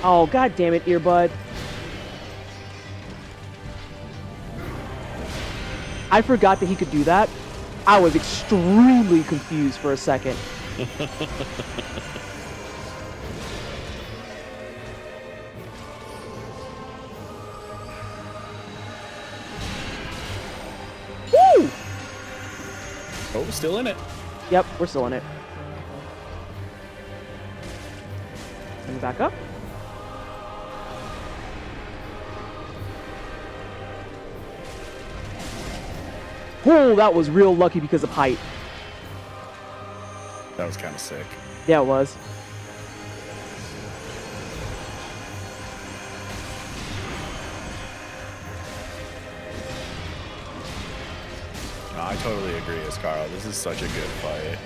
Oh, god damn it, earbud. I forgot that he could do that. I was extremely confused for a second. Woo! Oh, still in it. Yep, we're still in it. Let me back up. Oh, that was real lucky because of height. That was kind of sick. Yeah, it was. No, I totally agree with Carl. This is such a good fight.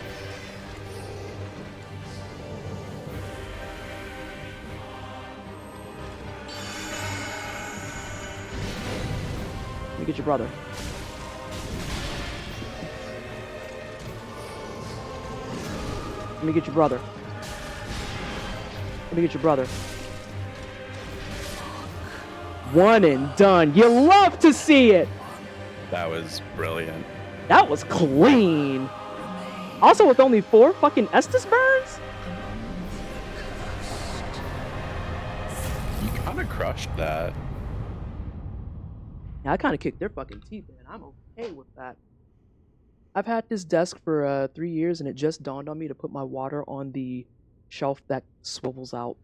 Let me get your brother. Let me get your brother. Let me get your brother. One and done. You love to see it. That was brilliant. That was clean. Also, with only 4 fucking Estus burns? You kind of crushed that. Yeah, I kind of kicked their fucking teeth in. I'm okay with that. I've had this desk for 3 years, and it just dawned on me to put my water on the shelf that swivels out.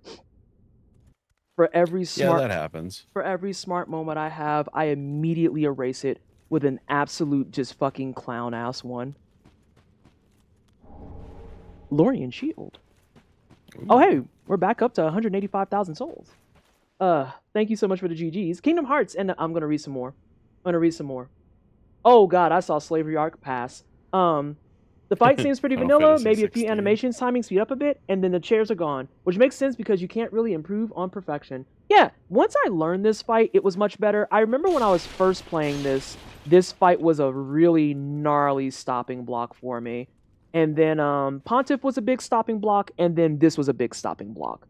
For every smart, Yeah, that happens. For every smart moment I have, I immediately erase it with an absolute just fucking clown ass one. Lorien Shield. Ooh. Oh hey, we're back up to 185,000 souls. Thank you so much for the GGs. Kingdom Hearts, and I'm gonna read some more. Oh god, I saw Slavery Arc pass. The fight seems pretty Final vanilla, Fantasy maybe a few 16. animations timing speed up a bit, and then the chairs are gone, which makes sense because you can't really improve on perfection. Yeah, once I learned this fight, it was much better. I remember when I was first playing this fight was a really gnarly stopping block for me. And then Pontiff was a big stopping block, and then this was a big stopping block.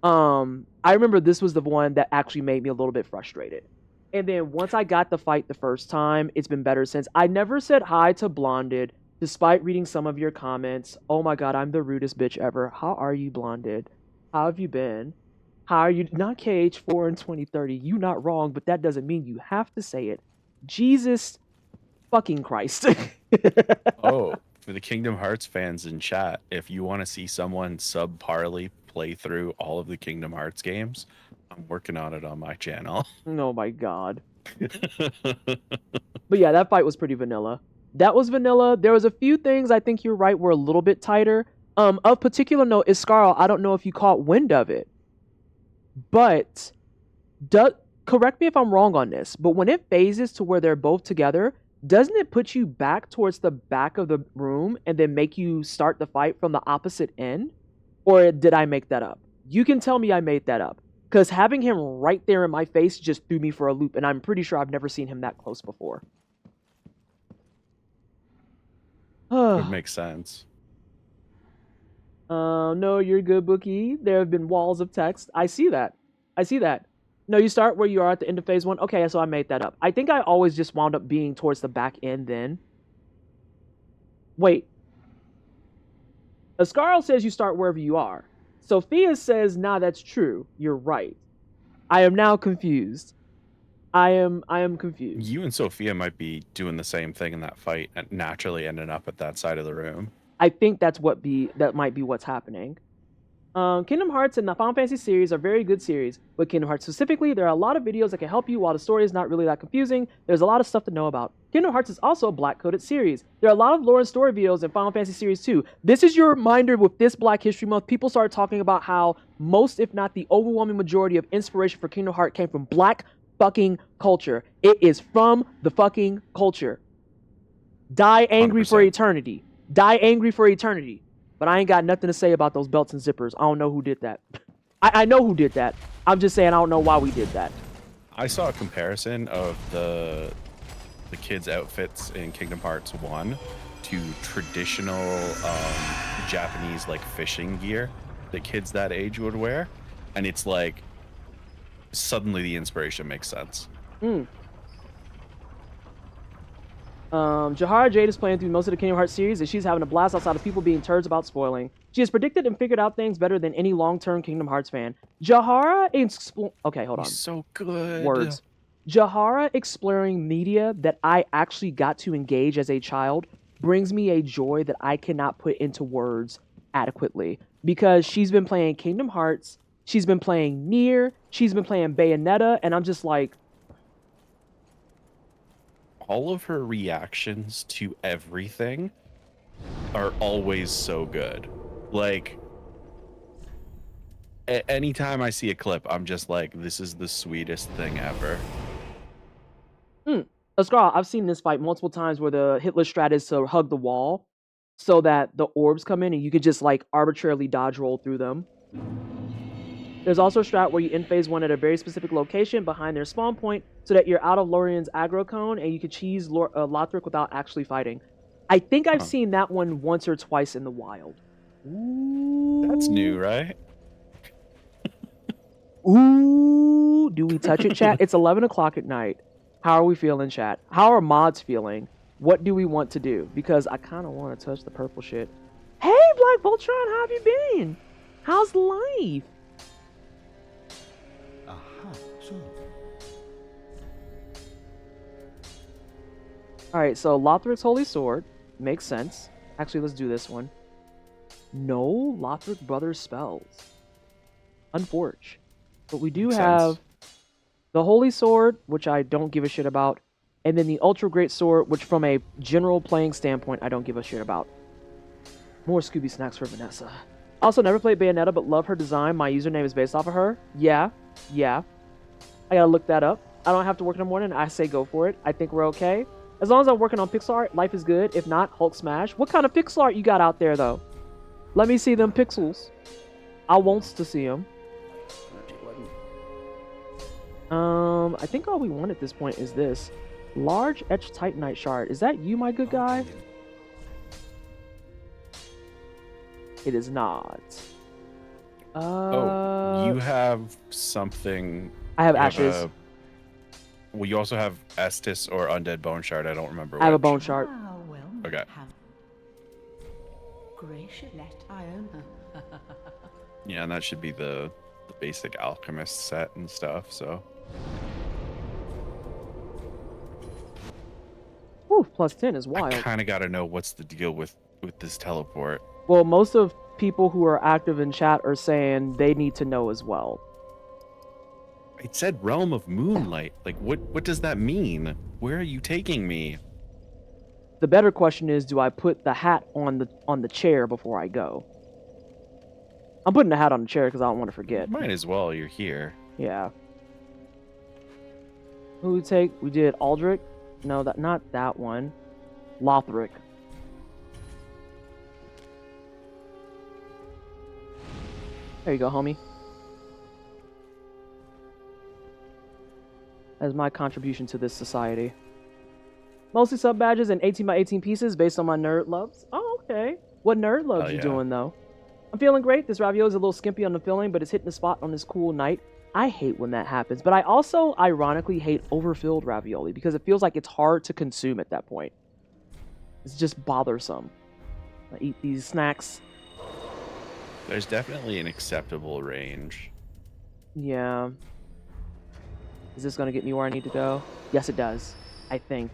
I remember this was the one that actually made me a little bit frustrated. And then once I got the fight the first time, it's been better since. I never said hi to Blonded, despite reading some of your comments. Oh my god, I'm the rudest bitch ever. How are you, Blonded? How have you been? How are you? Not KH4 in 2030. You not wrong, but that doesn't mean you have to say it. Jesus fucking Christ. Oh, for the Kingdom Hearts fans in chat, if you want to see someone subparly play through all of the Kingdom Hearts games, I'm working on it on my channel. Oh my god. But yeah, that fight was pretty vanilla. That was vanilla. There was a few things I think you're right were a little bit tighter. Of particular note is Scarl. I don't know if you caught wind of it, but correct me if I'm wrong on this, but when it phases to where they're both together, doesn't it put you back towards the back of the room and then make you start the fight from the opposite end? Or did I make that up? You can tell me I made that up, because having him right there in my face just threw me for a loop, and I'm pretty sure I've never seen him that close before. Would make sense. No, you're good, Bookie. There have been walls of text. I see that. No, you start where you are at the end of phase 1. Okay, so I made that up. I think I always just wound up being towards the back end then. Wait. Ascarl says you start wherever you are. Sophia says, nah, that's true. You're right. I am now confused. I am confused. You and Sophia might be doing the same thing in that fight and naturally ending up at that side of the room. I think that might be what's happening. Kingdom Hearts and the Final Fantasy series are very good series. With Kingdom Hearts specifically, there are a lot of videos that can help you while the story is not really that confusing. There's a lot of stuff to know about. Kingdom Hearts is also a black-coded series. There are a lot of lore and story videos in Final Fantasy series too. This is your reminder with this Black History Month. People started talking about how most, if not the overwhelming majority of inspiration for Kingdom Hearts came from black fucking culture. It is from the fucking culture. Die angry 100%. for eternity. Die angry for eternity. But I ain't got nothing to say about those belts and zippers. I don't know who did that. I know who did that. I'm just saying I don't know why we did that. I saw a comparison of the the kids' outfits in Kingdom Hearts 1 to traditional Japanese like fishing gear that kids that age would wear, and it's like suddenly the inspiration makes sense. Jahara Jade is playing through most of the Kingdom Hearts series, and she's having a blast outside of people being turds about spoiling. She has predicted and figured out things better than any long-term Kingdom Hearts fan. Jahara okay, hold on. He's so good. Words. Jahara exploring media that I actually got to engage as a child brings me a joy that I cannot put into words adequately, because she's been playing Kingdom Hearts, she's been playing Nier, she's been playing Bayonetta, and I'm just like, all of her reactions to everything are always so good. Like, anytime I see a clip, I'm just like, this is the sweetest thing ever. Ascar, I've seen this fight multiple times where the Hitler strat is to hug the wall so that the orbs come in and you could just like arbitrarily dodge roll through them. There's also a strat where you end phase 1 at a very specific location behind their spawn point so that you're out of Lorian's aggro cone and you can cheese Lothric without actually fighting. I think I've seen that one once or twice in the wild. Ooh. That's new, right? Ooh, do we touch it, chat? It's 11 o'clock at night. How are we feeling, chat? How are mods feeling? What do we want to do? Because I kind of want to touch the purple shit. Hey, Black Voltron, how have you been? How's life? Alright, so Lothric's Holy Sword. Makes sense. Actually, let's do this one. No Lothric Brothers spells. Unforge. But we do have the Holy Sword, which I don't give a shit about, and then the Ultra Great Sword, which from a general playing standpoint, I don't give a shit about. More Scooby Snacks for Vanessa. Also, never played Bayonetta, but love her design. My username is based off of her. Yeah. I gotta look that up. I don't have to work in the morning. I say go for it. I think we're okay. As long as I'm working on pixel art, life is good. If not, Hulk smash. What kind of pixel art you got out there, though? Let me see them pixels. I wants to see them. I think all we want at this point is this. Large etched Titanite shard. Is that you, my good guy? It is not. You have something. I have Ashes. Well, you also have Estus or Undead Bone Shard. I don't remember. I have a Bone Shard. Ah, well, Okay. Gracious-let I own her. Yeah, and that should be the basic alchemist set and stuff. So. Ooh, plus 10 is wild. I kind of got to know what's the deal with this teleport. Well, most of people who are active in chat are saying they need to know as well. It said Realm of Moonlight. Like, what does that mean? Where are you taking me? The better question is, do I put the hat on the chair before I go? I'm putting the hat on the chair because I don't want to forget. Might as well. You're here. Yeah. Who we take? We did Aldrich. No, not that one. Lothric. There you go, homie. As my contribution to this society. Mostly sub badges and 18 by 18 pieces based on my nerd loves. Oh, okay. What nerd loves you doing, though? I'm feeling great. This ravioli is a little skimpy on the filling, but it's hitting the spot on this cool night. I hate when that happens, but I also ironically hate overfilled ravioli because it feels like it's hard to consume at that point. It's just bothersome. I eat these snacks. There's definitely an acceptable range. Yeah. Is this going to get me where I need to go? Yes, it does. I think.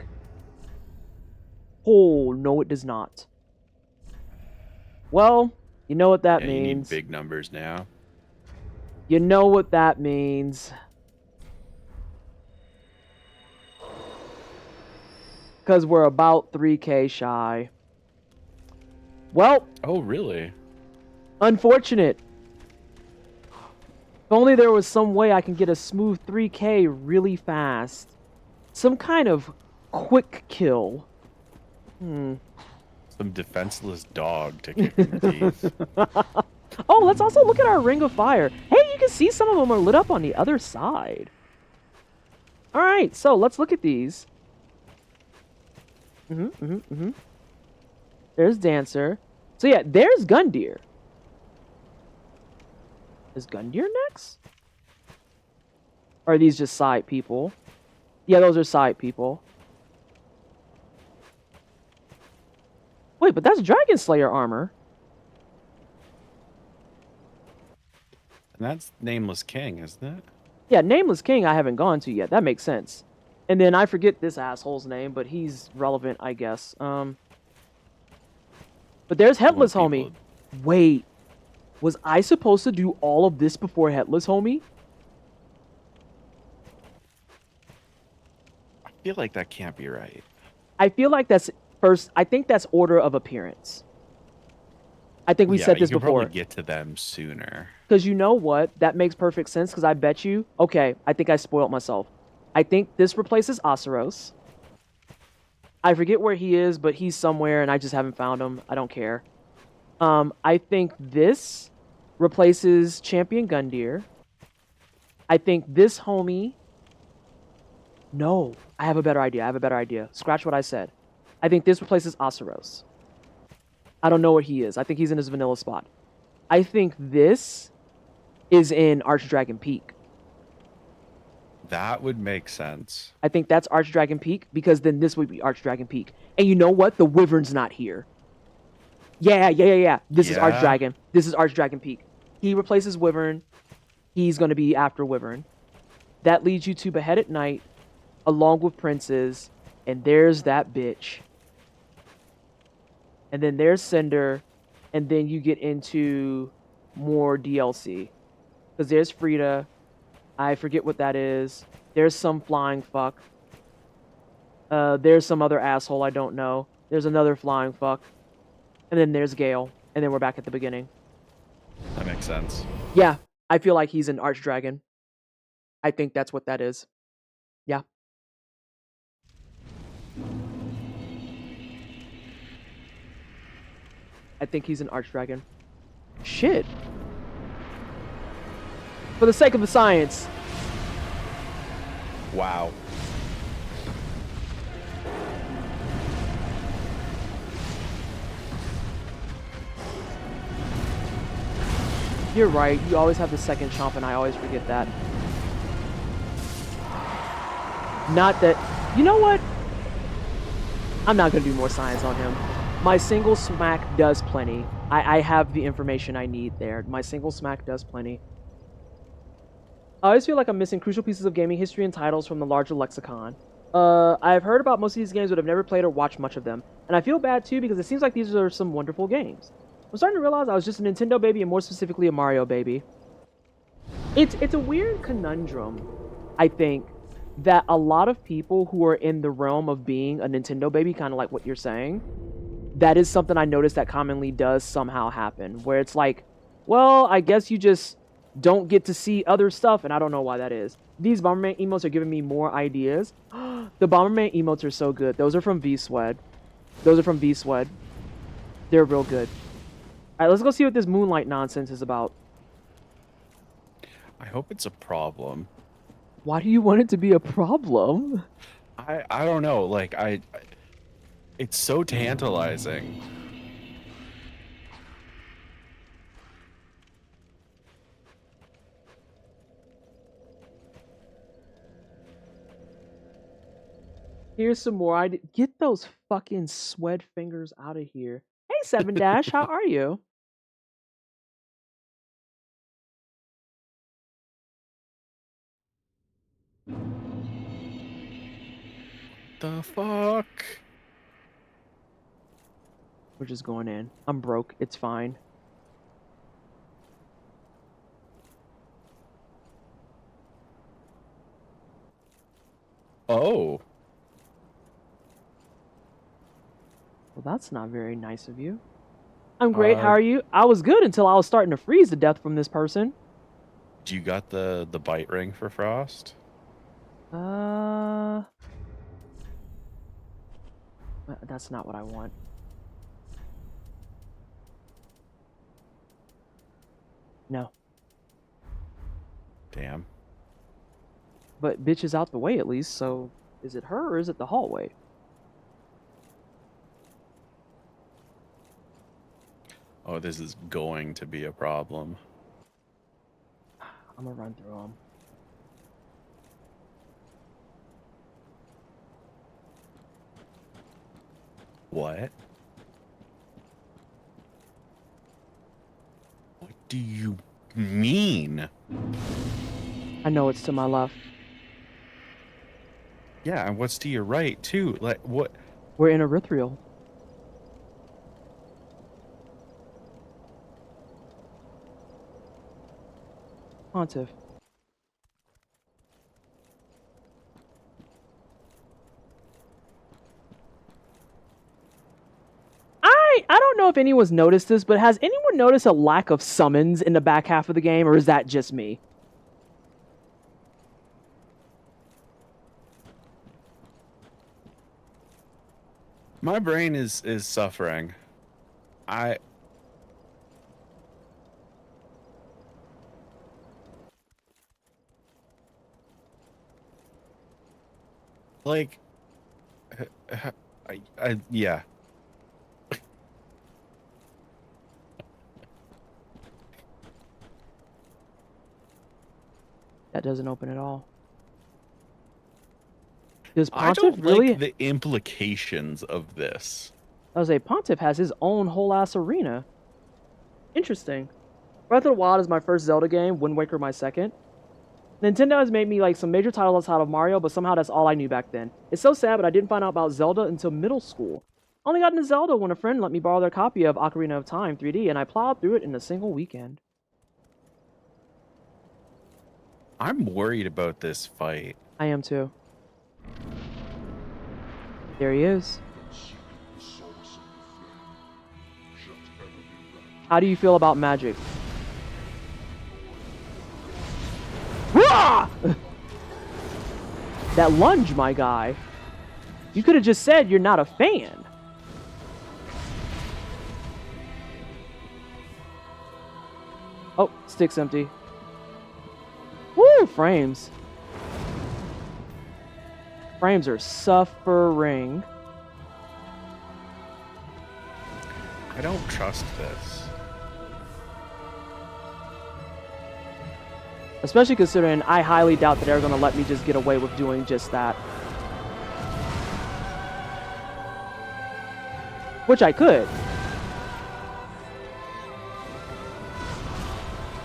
Oh, no, it does not. Well, you know what that means. You need big numbers now. You know what that means. Because we're about 3K shy. Well. Oh, really? Unfortunate. If only there was some way I can get a smooth 3K really fast. Some kind of quick kill. Some defenseless dog to kick in the teeth. Oh, let's also look at our Ring of Fire. Hey, you can see some of them are lit up on the other side. Alright, so let's look at these. There's Dancer. So yeah, there's Gundyr. Is Gundyr next? Or are these just side people? Yeah, those are side people. Wait, but that's Dragon Slayer armor. And that's Nameless King, isn't it? Yeah, Nameless King I haven't gone to yet. That makes sense. And then I forget this asshole's name, but he's relevant, I guess. But there's Headless Homie. Wait, was I supposed to do all of this before Headless Homie? I feel like that can't be right. I feel like that's first. I think that's order of appearance. I think we said this you before. Probably get to them sooner. Because you know what? That makes perfect sense. Because I bet you. Okay, I think I spoiled myself. I think this replaces Aseros. I forget where he is, but he's somewhere, and I just haven't found him. I don't care. I think this replaces Champion Gundyr. I think this homie. No, I have a better idea. Scratch what I said. I think this replaces Aseros. I don't know where he is. I think he's in his vanilla spot. I think this is in Archdragon Peak. That would make sense. I think that's Archdragon Peak because then this would be Archdragon Peak. And you know what? The Wyvern's not here. Yeah. This is Archdragon. This is Archdragon Peak. He replaces Wyvern. He's going to be after Wyvern. That leads you to Beheaded Knight along with Princes. And there's that bitch. And then there's Cinder. And then you get into more DLC. Because there's Frida. I forget what that is. There's some flying fuck. There's some other asshole I don't know. There's another flying fuck. And then there's Gale. And then we're back at the beginning. That makes sense. Yeah, I feel like he's an Archdragon. I think that's what that is. Yeah. I think he's an Archdragon. Shit. For the sake of the science. Wow. You're right. You always have the second chomp, and I always forget that. Not that... You know what? I'm not going to do more science on him. My single smack does plenty. I have the information I need there. My single smack does plenty. I always feel like I'm missing crucial pieces of gaming history and titles from the larger lexicon. I've heard about most of these games but have never played or watched much of them. And I feel bad too because it seems like these are some wonderful games. I'm starting to realize I was just a Nintendo baby and more specifically a Mario baby. It's a weird conundrum, I think, that a lot of people who are in the realm of being a Nintendo baby, kind of like what you're saying, that is something I noticed that commonly does somehow happen. Where it's like, well, I guess you just don't get to see other stuff, and I don't know why that is. These Bomberman emotes are giving me more ideas. The Bomberman emotes are so good. Those are from V-Swed. They're real good. Alright, let's go see what this Moonlight nonsense is about. I hope it's a problem. Why do you want it to be a problem? I don't know. Like, it's so tantalizing. Here's some more ideas. Get those fucking sweat fingers out of here. Hey, 7 Dash, how are you? The fuck? We're just going in. I'm broke. It's fine. Oh. Well, that's not very nice of you. I'm great. How are you? I was good until I was starting to freeze to death from this person. Do you got the bite ring for Frost? That's not what I want. No. Damn. But bitch is out the way at least, so is it her or is it the hallway? Oh, this is going to be a problem. I'm gonna run through them. What? What do you mean? I know it's to my left. Yeah, and what's to your right too? Like what? We're in Erythrial. Pontiff. I don't know if anyone's noticed this, but has anyone noticed a lack of summons in the back half of the game, or is that just me? My brain is suffering. I like yeah. That doesn't open at all. Does I Pontiff don't really? like the implications of this. I was say Pontiff has his own whole ass arena. Interesting. Breath of the Wild is my first Zelda game. Wind Waker my second. Nintendo has made me like some major titles outside of Mario, but somehow that's all I knew back then. It's so sad, but I didn't find out about Zelda until middle school. I only got into Zelda when a friend let me borrow their copy of Ocarina of Time 3D, and I plowed through it in a single weekend. I'm worried about this fight. I am too. There he is. How do you feel about magic? Rah! That lunge, my guy. You could have just said you're not a fan. Oh, stick's empty. Woo, frames. Frames are suffering. I don't trust this. Especially considering I highly doubt that they're going to let me just get away with doing just that. Which I could.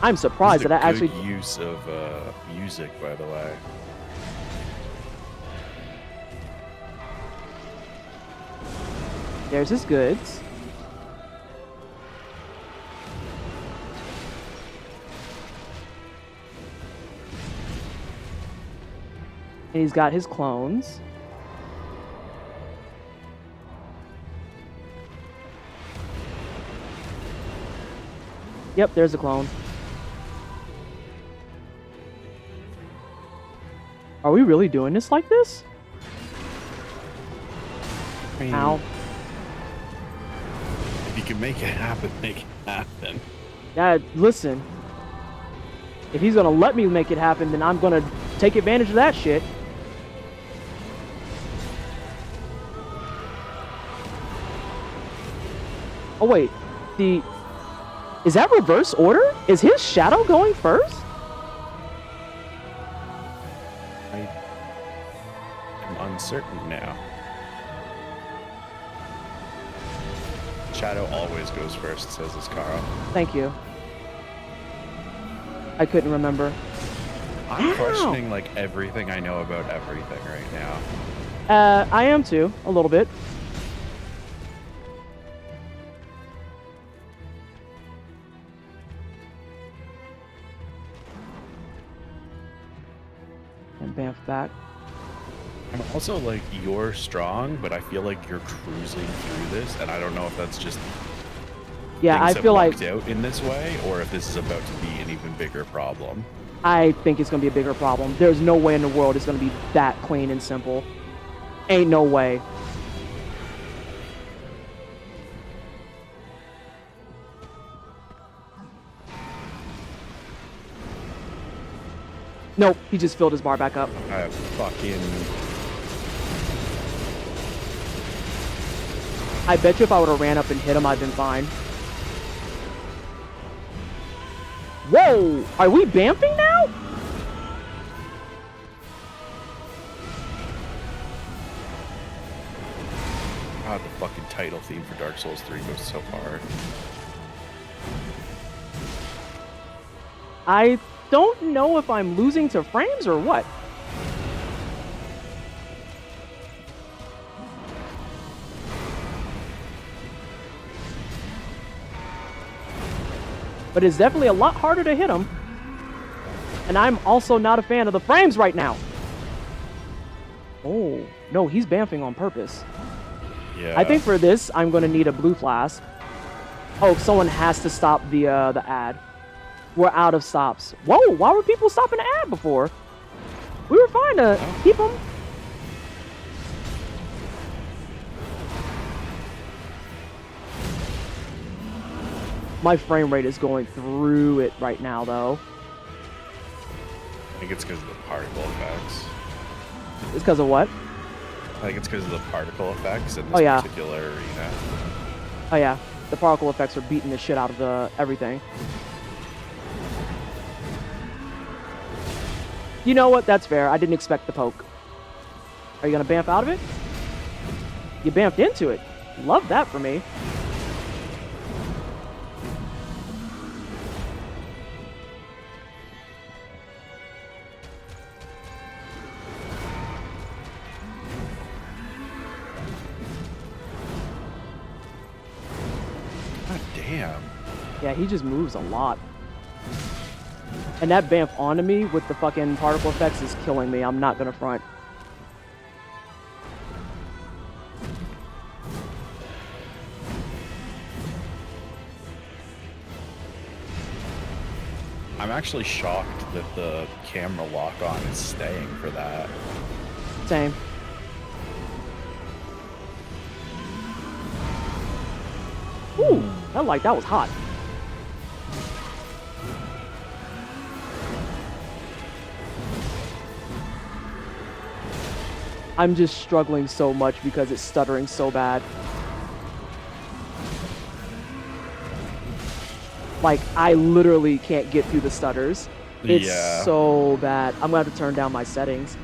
I'm surprised that I actually... Good use of music, by the way. There's his goods. And he's got his clones. Yep, there's a clone. Are we really doing this like this? I mean, Ow. if you can make it happen, make it happen. Yeah, listen. If he's gonna let me make it happen, then I'm gonna take advantage of that shit. Oh wait, is that reverse order? Is his shadow going first? I am uncertain now. Shadow always goes first, says Iscara. Thank you. I couldn't remember. I'm questioning like everything I know about everything right now. I am too, a little bit. And bamf back. I'm also like, you're strong, but I feel like you're cruising through this, and I don't know if that's just Yeah, I things have feel like worked out in this way, or if this is about to be an even bigger problem. I think it's gonna be a bigger problem. There's no way in the world it's gonna be that clean and simple. Ain't no way. Nope, he just filled his bar back up. I fucking... I bet you if I would have ran up and hit him, I'd been fine. Whoa! Are we bamfing now? God, the fucking title theme for Dark Souls 3 goes so hard. I don't know if I'm losing to frames or what. But it's definitely a lot harder to hit him. And I'm also not a fan of the frames right now. Oh, no, he's bamfing on purpose. Yeah. I think for this, I'm going to need a blue flask. Oh, someone has to stop the ad. We're out of stops. Whoa, why were people stopping the ad before? We were fine to keep them. My frame rate is going through it right now, though. I think it's because of the particle effects. It's because of what? I think it's because of the particle effects in this particular arena. Oh, yeah. The particle effects are beating the shit out of everything. You know what? That's fair. I didn't expect the poke. Are you going to bamf out of it? You bamfed into it. Love that for me. God damn. Yeah, he just moves a lot. And that bamf onto me with the fucking particle effects is killing me. I'm not gonna front. I'm actually shocked that the camera lock on is staying for that. Same. Ooh, that was hot. I'm just struggling so much because it's stuttering so bad. Like, I literally can't get through the stutters. It's so bad. I'm gonna have to turn down my settings.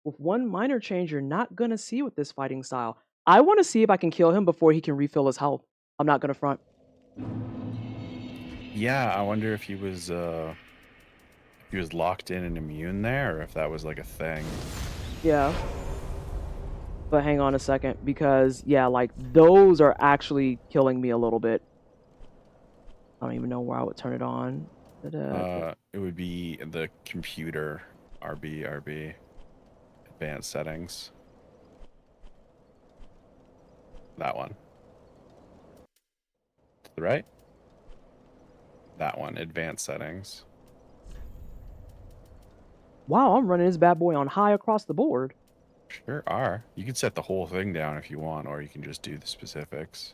With one minor change you're not gonna see with this fighting style. I want to see if I can kill him before he can refill his health. I'm not gonna front. Yeah, I wonder if he was locked in and immune there, or if that was like a thing. Yeah. But hang on a second, because yeah, like those are actually killing me a little bit. I don't even know where I would turn it on. It would be the computer RB advanced settings. That one. To the right. That one, advanced settings. Wow, I'm running this bad boy on high across the board. Sure are. You can set the whole thing down if you want, or you can just do the specifics.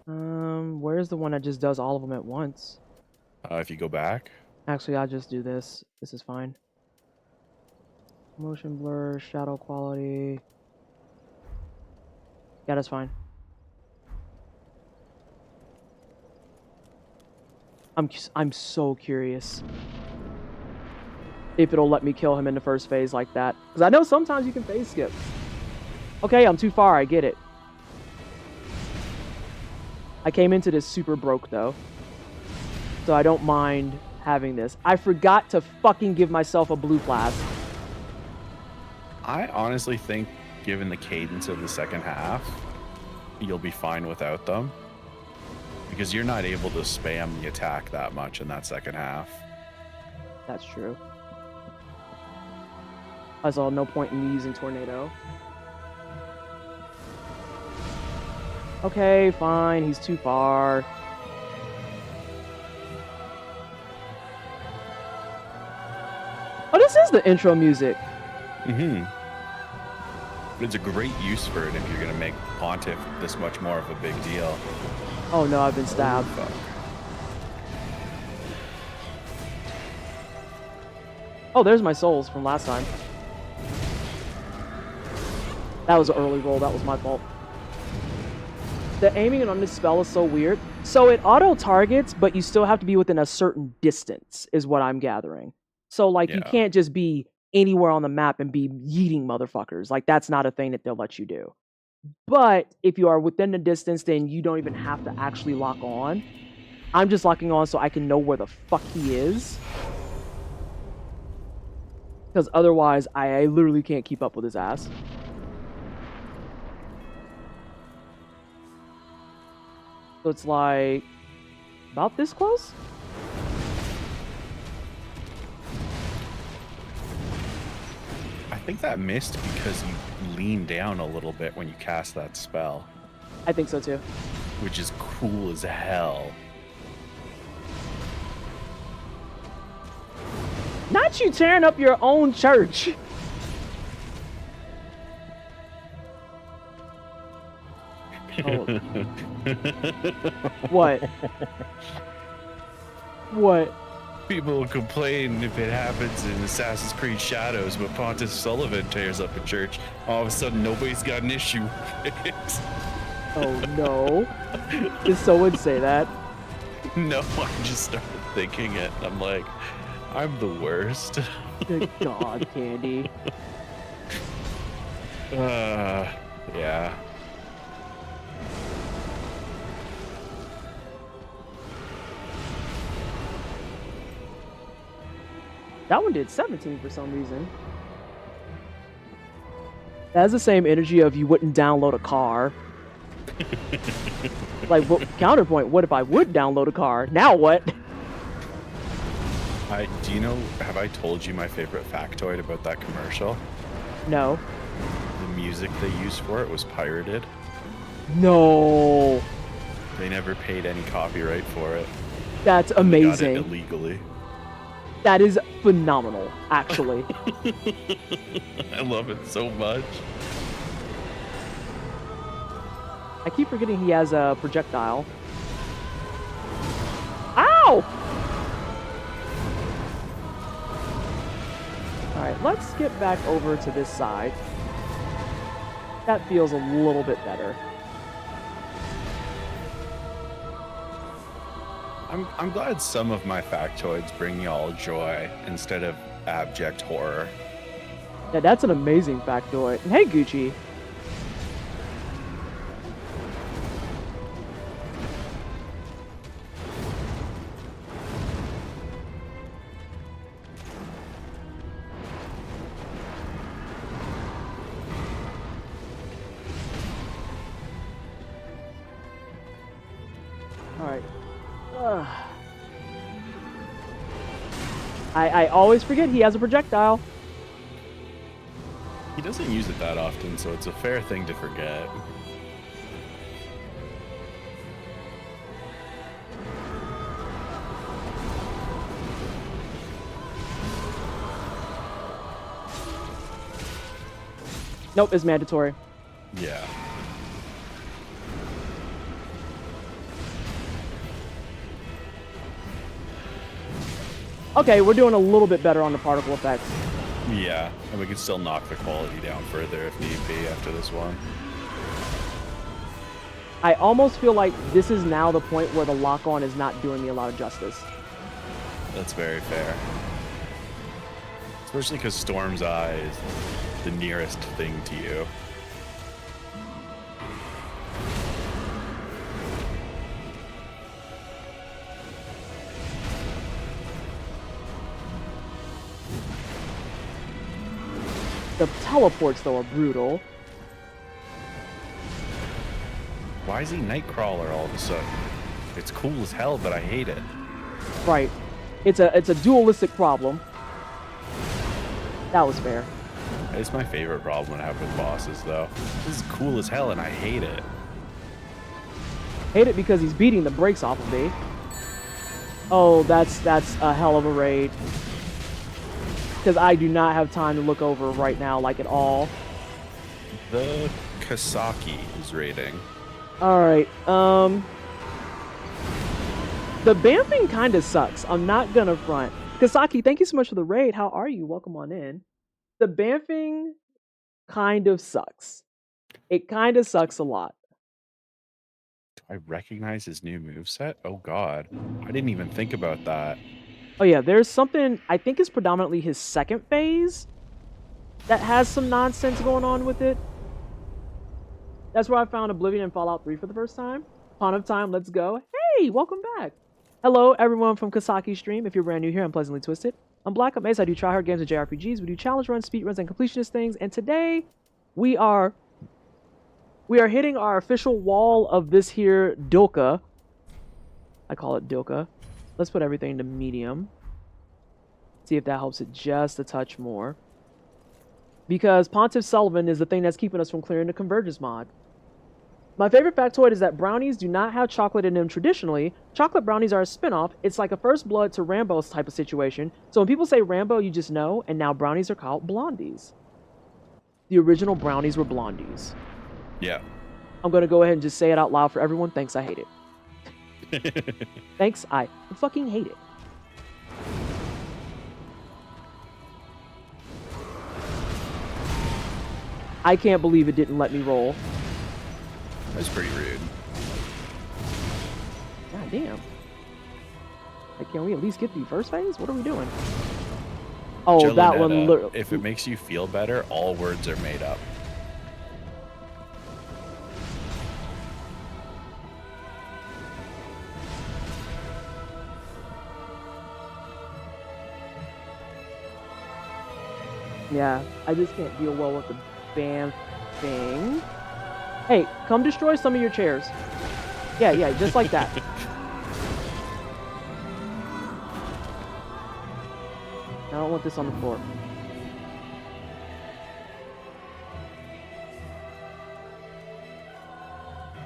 Where's the one that just does all of them at once? If you go back. Actually, I'll just do this. This is fine. Motion blur, shadow quality. Yeah, that's fine. I'm so curious if it'll let me kill him in the first phase like that. Because I know sometimes you can phase skip. Okay, I'm too far. I get it. I came into this super broke, though. So I don't mind having this. I forgot to fucking give myself a blue flask. I honestly think, given the cadence of the second half, you'll be fine without them. Because you're not able to spam the attack that much in that second half. That's true. I saw no point in me using Tornado. Okay, fine. He's too far. Oh, this is the intro music. Mm-hmm. It's a great use for it if you're going to make Pontiff this much more of a big deal. Oh no, I've been stabbed. Oh, fuck. Oh, there's my souls from last time. That was an early roll. That was my fault. The aiming on this spell is so weird. So it auto targets, but you still have to be within a certain distance, is what I'm gathering. So like you Yeah. can't just be anywhere on the map and be yeeting motherfuckers. Like that's not a thing that they'll let you do. But if you are within the distance, then you don't even have to actually lock on. I'm just locking on so I can know where the fuck he is. Because otherwise, I literally can't keep up with his ass. So it's like about this close? I think that missed because you lean down a little bit when you cast that spell, I think so too. which is cool as hell. Not you tearing up your own church. Oh. What? What? People will complain if it happens in Assassin's Creed Shadows, but Pontius Sullivan tears up a church. All of a sudden, nobody's got an issue with it. Oh no. Did someone say that? No, I just started thinking it. I'm like, I'm the worst. Good God, Candy. Yeah. That one did 17 for some reason. That has the same energy of you wouldn't download a car. Like, what, counterpoint, what if I would download a car? Now what? Do you know, have I told you my favorite factoid about that commercial? No. The music they used for it was pirated. No. They never paid any copyright for it. That's They got amazing. it illegally. That is phenomenal, actually. I love it so much. I keep forgetting he has a projectile. Ow! Alright, let's get back over to this side. That feels a little bit better. I'm glad some of my factoids bring y'all joy instead of abject horror. Yeah, that's an amazing factoid. And hey, Gucci. Alright. I always forget he has a projectile. He doesn't use it that often, so it's a fair thing to forget. Nope, it's mandatory. Yeah. Okay, we're doing a little bit better on the particle effects. Yeah, and we can still knock the quality down further if need be after this one. I almost feel like this is now the point where the lock-on is not doing me a lot of justice. That's very fair. Especially because Storm's Eye is the nearest thing to you. The teleports, though, are brutal. Why is he Nightcrawler all of a sudden? It's cool as hell, but I hate it. Right. It's a dualistic problem. That was fair. It's my favorite problem I have with bosses, though. This is cool as hell, and I hate it. Hate it because he's beating the brakes off of me. Oh, that's a hell of a raid. Because I do not have time to look over right now, like at all. The Kasaki is raiding. Alright, the bamfing kind of sucks. I'm not gonna front. Kasaki, thank you so much for the raid. How are you? Welcome on in. The bamfing kind of sucks. It kind of sucks a lot. I recognize his new moveset? Oh god. I didn't even think about that. Oh yeah, there's something I think is predominantly his second phase that has some nonsense going on with it. That's where I found Oblivion and Fallout 3 for the first time. Pawn of Time, let's go. Hey, welcome back. Hello, everyone from Kasaki Stream. If you're brand new here, I'm Pleasantly Twisted. I'm Black Up Ace. I do tryhard games and JRPGs. We do challenge runs, speed runs, and completionist things. And today, we are hitting our official wall of this here Dilka. I call it Dilka. Let's put everything to medium. See if that helps it just a touch more. Because Pontiff Sullivan is the thing that's keeping us from clearing the Convergence mod. My favorite factoid is that brownies do not have chocolate in them traditionally. Chocolate brownies are a spinoff. It's like a first blood to Rambo's type of situation. So when people say Rambo, you just know, and now brownies are called blondies. The original brownies were blondies. Yeah. I'm going to go ahead and just say it out loud for everyone. Thanks, I hate it. Thanks, I fucking hate it. I can't believe it didn't let me roll. That's pretty rude. God damn. Like, can we at least get the first phase? What are we doing? Oh, that one literally. If it makes you feel better, all words are made up. Yeah, I just can't deal well with the band thing. Hey, come destroy some of your chairs. Yeah, just like that. I don't want this on the floor.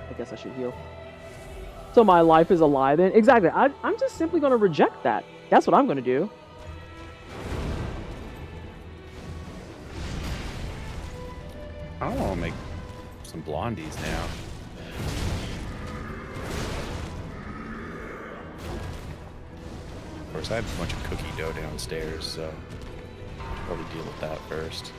I guess I should heal. So my life is a lie then? Exactly. I'm just simply going to reject that. That's what I'm going to do. I don't want to make some blondies now. Of course, I have a bunch of cookie dough downstairs, so I'll probably deal with that first.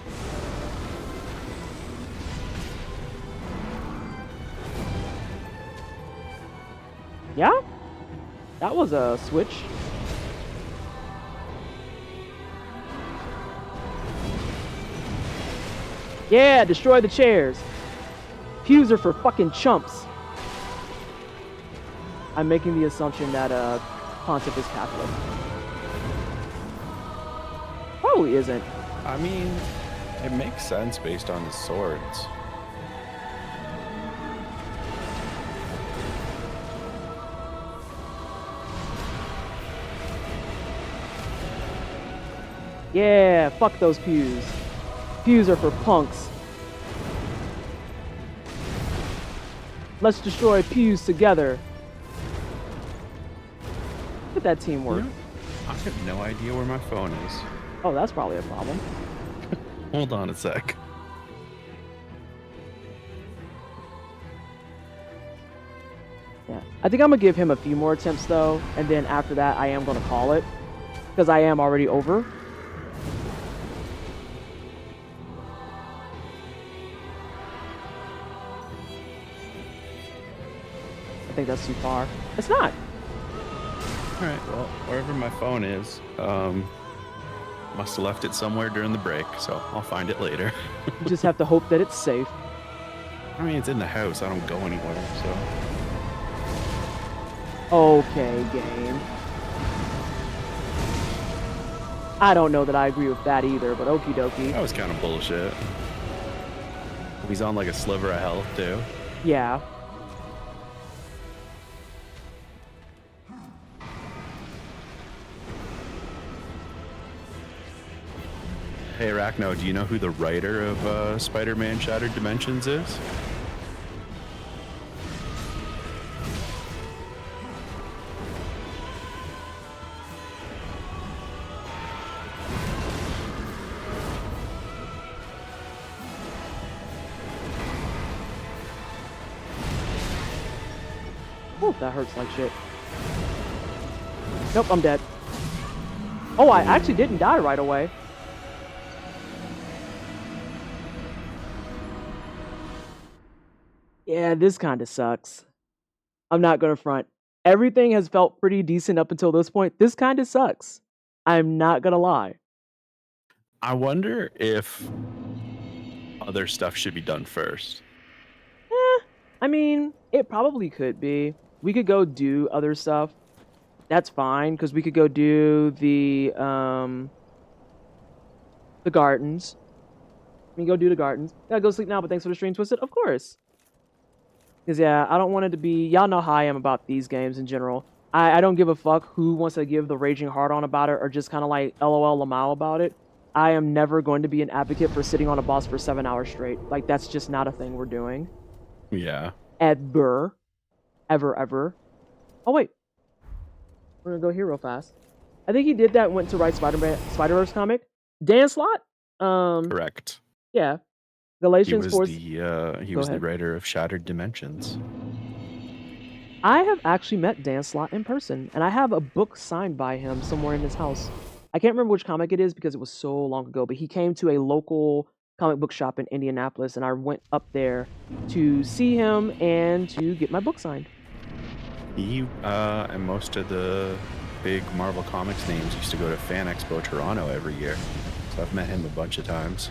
Yeah? That was a switch. Yeah, destroy the chairs. Pews are for fucking chumps. I'm making the assumption that Pontiff is Catholic. Probably isn't. I mean, it makes sense based on his swords. Yeah, fuck those pews. Pews are for punks. Let's destroy pews together. Look at that teamwork. Yeah. I have no idea where my phone is. Oh, that's probably a problem. Hold on a sec. Yeah, I think I'm gonna give him a few more attempts though, and then after that I am gonna call it. Because I am already over. I think that's too far. It's not. Alright, well, wherever my phone is, must have left it somewhere during the break, so I'll find it later. You just have to hope that it's safe. I mean, it's in the house. I don't go anywhere, so... Okay, game. I don't know that I agree with that either, but okie dokie. That was kind of bullshit. He's on like a sliver of health, too. Yeah. Hey, Arachno, do you know who the writer of Spider-Man Shattered Dimensions is? Ooh, that hurts like shit. Nope, I'm dead. Oh, I actually didn't die right away. Yeah, this kind of sucks. I'm not gonna front. Everything has felt pretty decent up until this point. This kind of sucks. I'm not gonna lie. I wonder if other stuff should be done first. I mean, it probably could be. We could go do other stuff. That's fine, because we could go do the gardens. We can go do the gardens. Gotta go sleep now, but thanks for the stream, Twisted. Of course. Because, yeah, I don't want it to be... Y'all know how I am about these games in general. I don't give a fuck who wants to give the raging hard on about it or just kind of like LOL Lamau about it. I am never going to be an advocate for sitting on a boss for 7 hours straight. Like, that's just not a thing we're doing. Yeah. Ever. Ever. Oh, wait. We're gonna go here real fast. I think he did that, went to write Spider-Verse comic. Dan Slott? Correct. Yeah. Galatians He 4... was the writer of Shattered Dimensions. I have actually met Dan Slott in person, and I have a book signed by him somewhere in his house. I can't remember which comic it is because it was so long ago, but he came to a local comic book shop in Indianapolis, and I went up there to see him and to get my book signed. He and most of the big Marvel Comics names used to go to Fan Expo Toronto every year, so I've met him a bunch of times.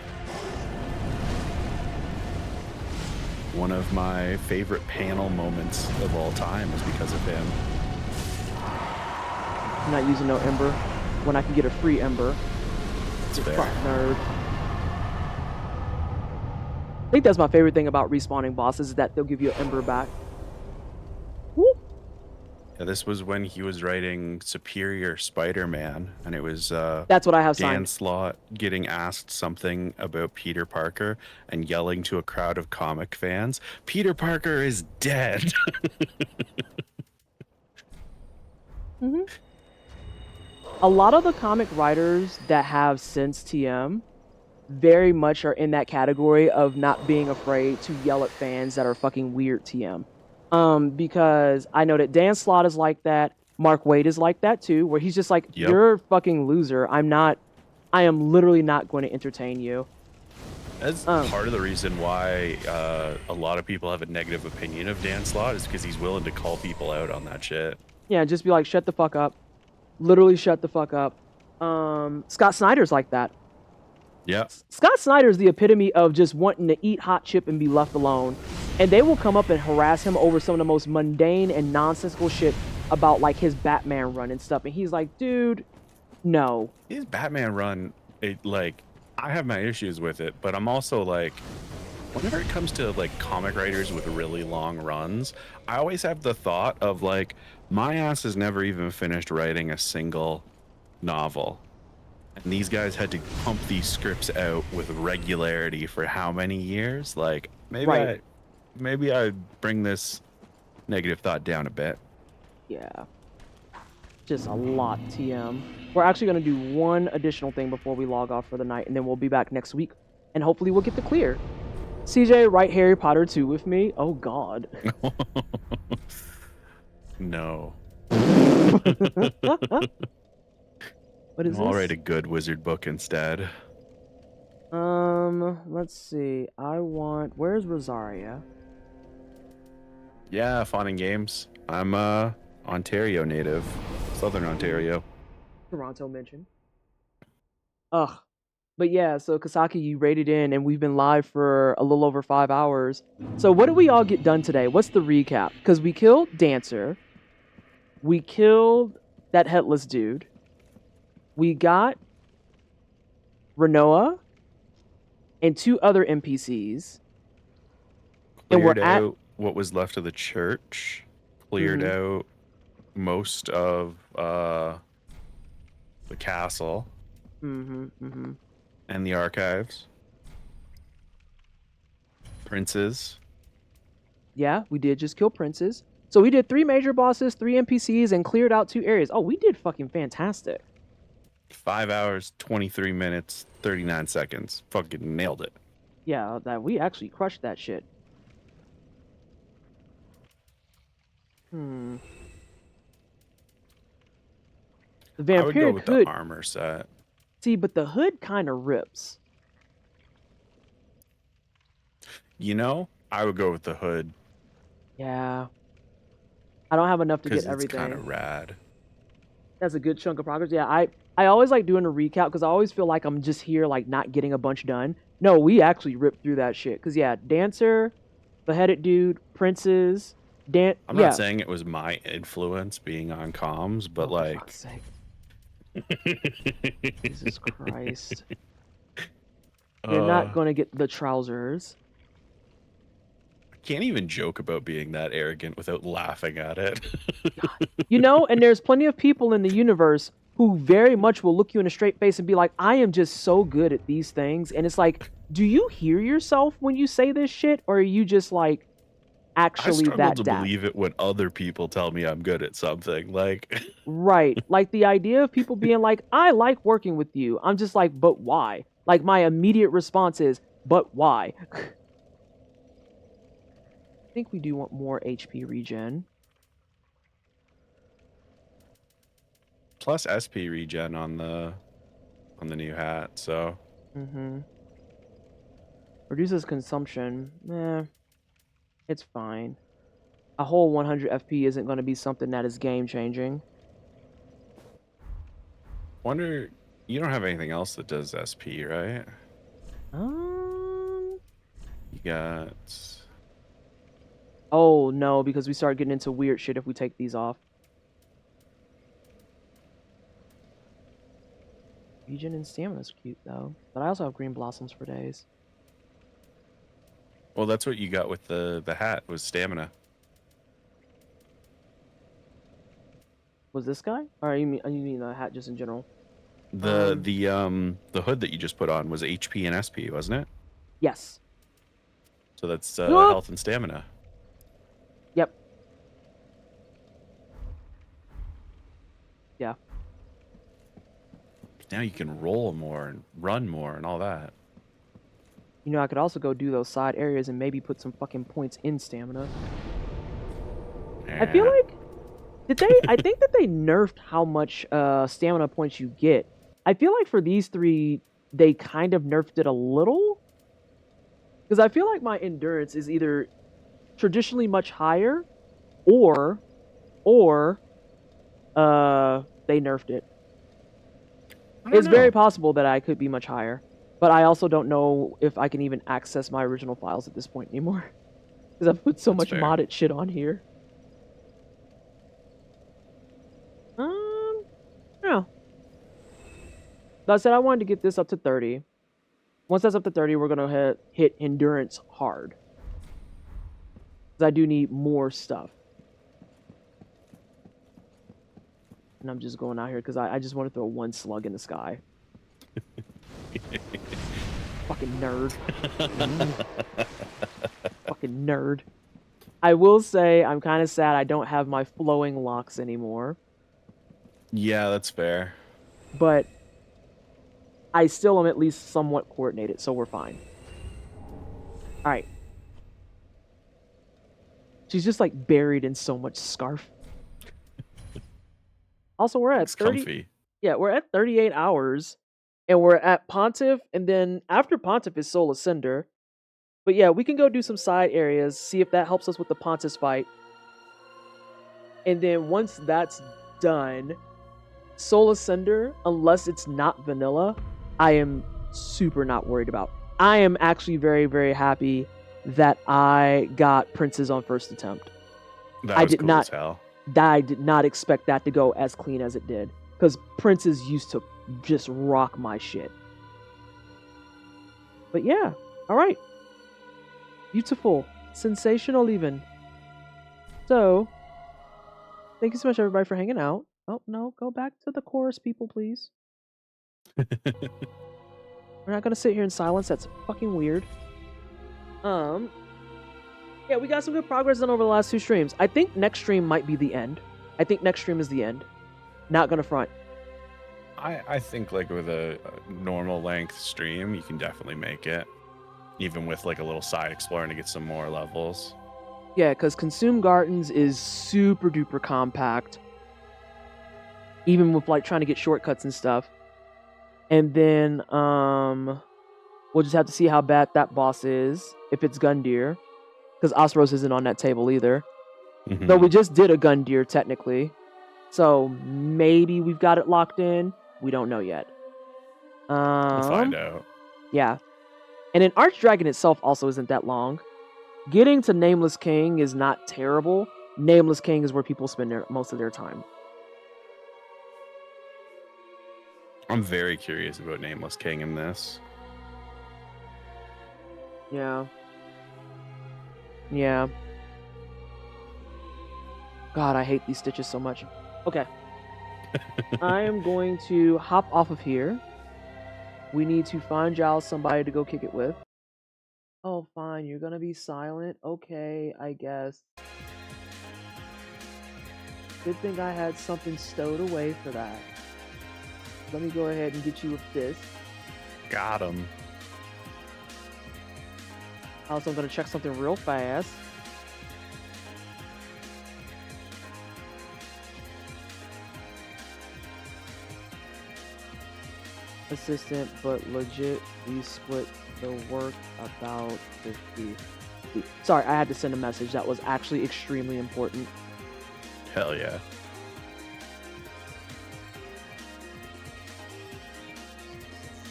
One of my favorite panel moments of all time is because of him. I'm not using no Ember when I can get a free Ember. It's You fair. fuck nerd. I think that's my favorite thing about respawning bosses is that they'll give you an Ember back. Whoop. Yeah, this was when he was writing Superior Spider-Man, and it was That's what I have Dan signed. Slott getting asked something about Peter Parker and yelling to a crowd of comic fans, "Peter Parker is dead." Mm-hmm. A lot of the comic writers that have since TM very much are in that category of not being afraid to yell at fans that are fucking weird TM. Because I know that Dan Slott is like that. Mark Waid is like that too, where he's just like, Yep. you're a fucking loser. I am literally not going to entertain you. That's part of the reason why a lot of people have a negative opinion of Dan Slott is because he's willing to call people out on that shit. Yeah, just be like, shut the fuck up. Literally shut the fuck up. Scott Snyder's like that. Yeah. Scott Snyder's the epitome of just wanting to eat hot chip and be left alone. And they will come up and harass him over some of the most mundane and nonsensical shit about like his Batman run and stuff. And he's like, dude, no. His Batman run, I have my issues with it, but I'm also like, whenever it comes to like comic writers with really long runs, I always have the thought of like, my ass has never even finished writing a single novel. And these guys had to pump these scripts out with regularity for how many years? Like, maybe I bring this negative thought down a bit. Yeah. Just a lot, TM. We're actually going to do one additional thing before we log off for the night, and then we'll be back next week. And hopefully we'll get the clear. CJ, write Harry Potter 2 with me? Oh, God. No. What is I'll this? write a good wizard book instead. Let's see. Where's Rosaria? Yeah, fun and games. I'm Ontario native, Southern Ontario. Toronto mention. Ugh. But yeah, so Kasaki, you rated in, and we've been live for a little over 5 hours. So what did we all get done today? What's the recap? Because we killed Dancer. We killed that headless dude. We got Renoa and 2 other NPCs. And Cleared we're at out what was left of the church. Cleared out most of the castle and the archives. Princes. Yeah, we did just kill princes. So we did 3 major bosses, 3 NPCs, and cleared out 2 areas. Oh, we did fucking fantastic. 5 hours, 23 minutes, 39 seconds. Fucking nailed it. Yeah, that we actually crushed that shit. The I would go vampiric with hood. the armor set. See, but the hood kind of rips. You know, I would go with the hood. Yeah. I don't have enough to get Because it's kind everything. of rad. That's a good chunk of progress. Yeah, I always like doing a recap because I always feel like I'm just here like not getting a bunch done. No, we actually ripped through that shit. Cause yeah, dancer, beheaded dude, princes, I'm yeah. not saying it was my influence being on comms, but Oh, for like. fuck's sake. Jesus Christ. You're not gonna get the trousers. I can't even joke about being that arrogant without laughing at it. You know, and there's plenty of people in the universe who very much will look you in a straight face and be like, I am just so good at these things. And it's like, do you hear yourself when you say this shit? Or are you just like actually I struggle that to daft? believe it when other people tell me I'm good at something. Like, Right. Like the idea of people being like, I like working with you. I'm just like, but why? Like my immediate response is, but why? I think we do want more HP regen. plus SP regen on the new hat, so Mm-hmm. Reduces consumption. It's fine. A whole 100 FP isn't going to be something that is game changing. wonder you don't have anything else that does SP, right? You got Oh no, because we start getting into weird shit if we take these off. Regen and stamina's cute though, but I also have green blossoms for days. well, that's what you got with the hat was stamina. Was this guy? Or you mean the hat just in general? The hood that you just put on was HP and SP, wasn't it? Yes. So that's Yup. health and stamina. Yep. Yeah. Now you can roll more and run more and all that. You know, I could also go do those side areas and maybe put some fucking points in stamina. I feel like I think that they nerfed how much stamina points you get. I feel like for these three, they kind of nerfed it a little. Because I feel like my endurance is either traditionally much higher or they nerfed it. It's very possible that I could be much higher. But I also don't know if I can even access my original files at this point anymore. Because I've put so much modded shit on here. Yeah. I said I wanted to get this up to 30. Once that's up to 30, we're going to hit endurance hard. Because I do need more stuff. And I'm just going out here because I just want to throw one slug in the sky. Fucking nerd. Fucking nerd. I will say I'm kind of sad I don't have my flowing locks anymore. Yeah, that's fair. But I still am at least somewhat coordinated, so we're fine. Alright. She's just like buried in so much scarf. Also, we're at 30. Comfy. Yeah, we're at 38 hours. And we're at Pontiff, and then after Pontiff is Soul Ascender. But yeah, we can go do some side areas, see if that helps us with the Pontiff fight. And then once that's done, Soul Ascender, unless it's not vanilla, I am super not worried about. I am actually very, very happy that I got Princes on first attempt. That was cool as hell. I did not expect that to go as clean as it did. Because Princes used to just rock my shit. But yeah, alright. Beautiful. Sensational even. So, thank you so much everybody for hanging out. Oh, no, go back to the chorus, people, please. We're not gonna sit here in silence, that's fucking weird. Yeah, we got some good progress done over the last two streams. I think next stream might be the end. I think next stream is the end. Not gonna front. I think like with a normal length stream, you can definitely make it. Even with like a little side exploring to get some more levels. Yeah, because Consume Gardens is super duper compact. Even with like trying to get shortcuts and stuff. And then we'll just have to see how bad that boss is. If it's Gundyr. Because Osros isn't on that table either. Though we just did a gun deer technically. So maybe we've got it locked in. We don't know yet. We'll find out. Yeah. And then Archdragon itself also isn't that long. Getting to Nameless King is not terrible. Nameless King is where people spend most of their time. I'm very curious about Nameless King in this. Yeah. Yeah. God, I hate these stitches so much. Okay. I am going to hop off of here. We need to find Giles somebody to go kick it with. Oh, fine. You're gonna be silent. Okay, I guess. Good thing I had something stowed away for that. Let me go ahead and get you with this. Got him. Also, I'm gonna check something real fast. Assistant, but legit, we split the work about 50. Sorry, I had to send a message that was actually extremely important. Hell yeah.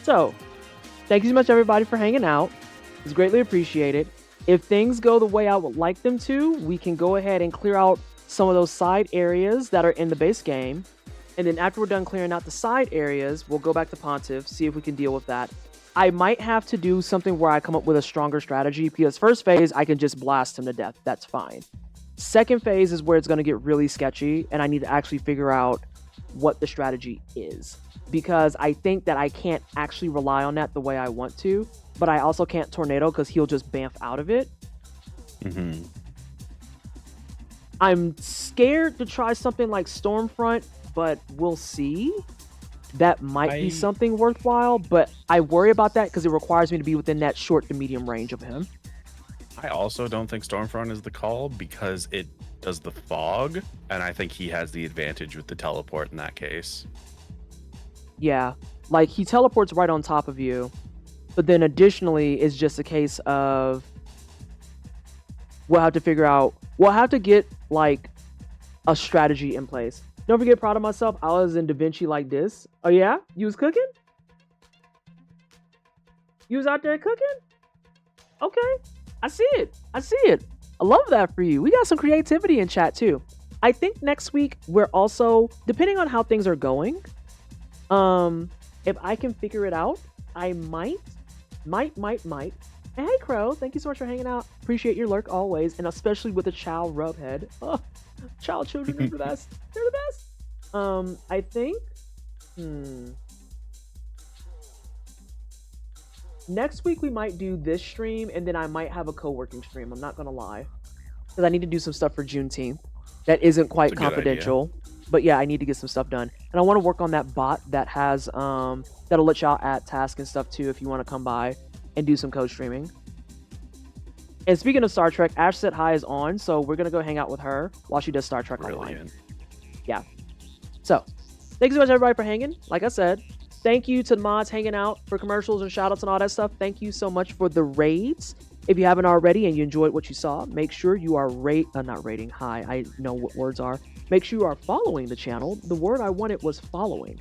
So, thank you so much, everybody, for hanging out. It's greatly appreciated. If things go the way I would like them to, we can go ahead and clear out some of those side areas that are in the base game. And then after we're done clearing out the side areas, we'll go back to Pontiff, see if we can deal with that. I might have to do something where I come up with a stronger strategy, because first phase, I can just blast him to death. That's fine. Second phase is where it's going to get really sketchy, and I need to actually figure out what the strategy is. Because I think that I can't actually rely on that the way I want to, but I also can't tornado because he'll just bamf out of it. Mm-hmm. I'm scared to try something like Stormfront, but we'll see. That might be something worthwhile, but I worry about that because it requires me to be within that short to medium range of him. I also don't think Stormfront is the call because it does the fog, and I think he has the advantage with the teleport in that case. Yeah, like he teleports right on top of you, but then additionally it's just a case of we'll have to get like a strategy in place. Don't forget, proud of myself, I was in Da Vinci like this. Oh yeah? You was cooking? You was out there cooking? Okay. I see it. I love that for you. We got some creativity in chat too. I think next week we're also, depending on how things are going, if I can figure it out, I might. And hey Crow, thank you so much for hanging out. Appreciate your lurk always, and especially with the Chow Rubhead. Oh, child children are the best. They're the best. I think next week we might do this stream, and then I might have a co-working stream. I'm not gonna lie, because I need to do some stuff for Juneteenth that isn't quite confidential. But yeah, I need to get some stuff done, and I want to work on that bot that has that'll let y'all add tasks and stuff too if you want to come by and do some code streaming. And speaking of Star Trek, Ash Set High is on, so we're gonna go hang out with her while she does Star Trek Online. Yeah. So, thanks so much everybody for hanging. Like I said, thank you to the mods hanging out for commercials and shoutouts and all that stuff. Thank you so much for the raids. If you haven't already and you enjoyed what you saw, make sure you are not rating. Hi, I know what words are. Make sure you are following the channel. The word I wanted was following.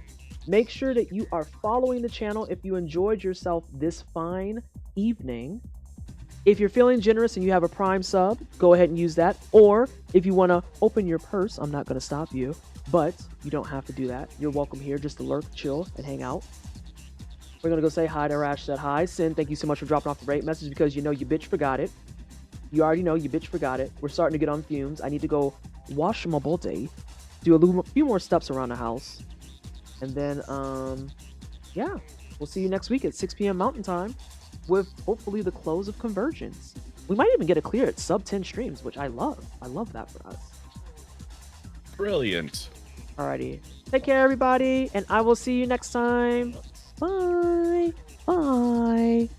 Make sure that you are following the channel if you enjoyed yourself this fine evening. If you're feeling generous and you have a Prime sub, go ahead and use that. Or if you want to open your purse, I'm not going to stop you, but you don't have to do that. You're welcome here just to lurk, chill, and hang out. We're going to go say hi to Rash Said Hi. Sin, thank you so much for dropping off the rate message because you know you bitch forgot it. You already know you bitch forgot it. We're starting to get on fumes. I need to go wash my body, do a few more steps around the house. And then, yeah, we'll see you next week at 6 p.m. Mountain Time with hopefully the close of Convergence. We might even get a clear at sub 10 streams, which I love. I love that for us. Brilliant. Alrighty. Take care, everybody, and I will see you next time. Bye. Bye.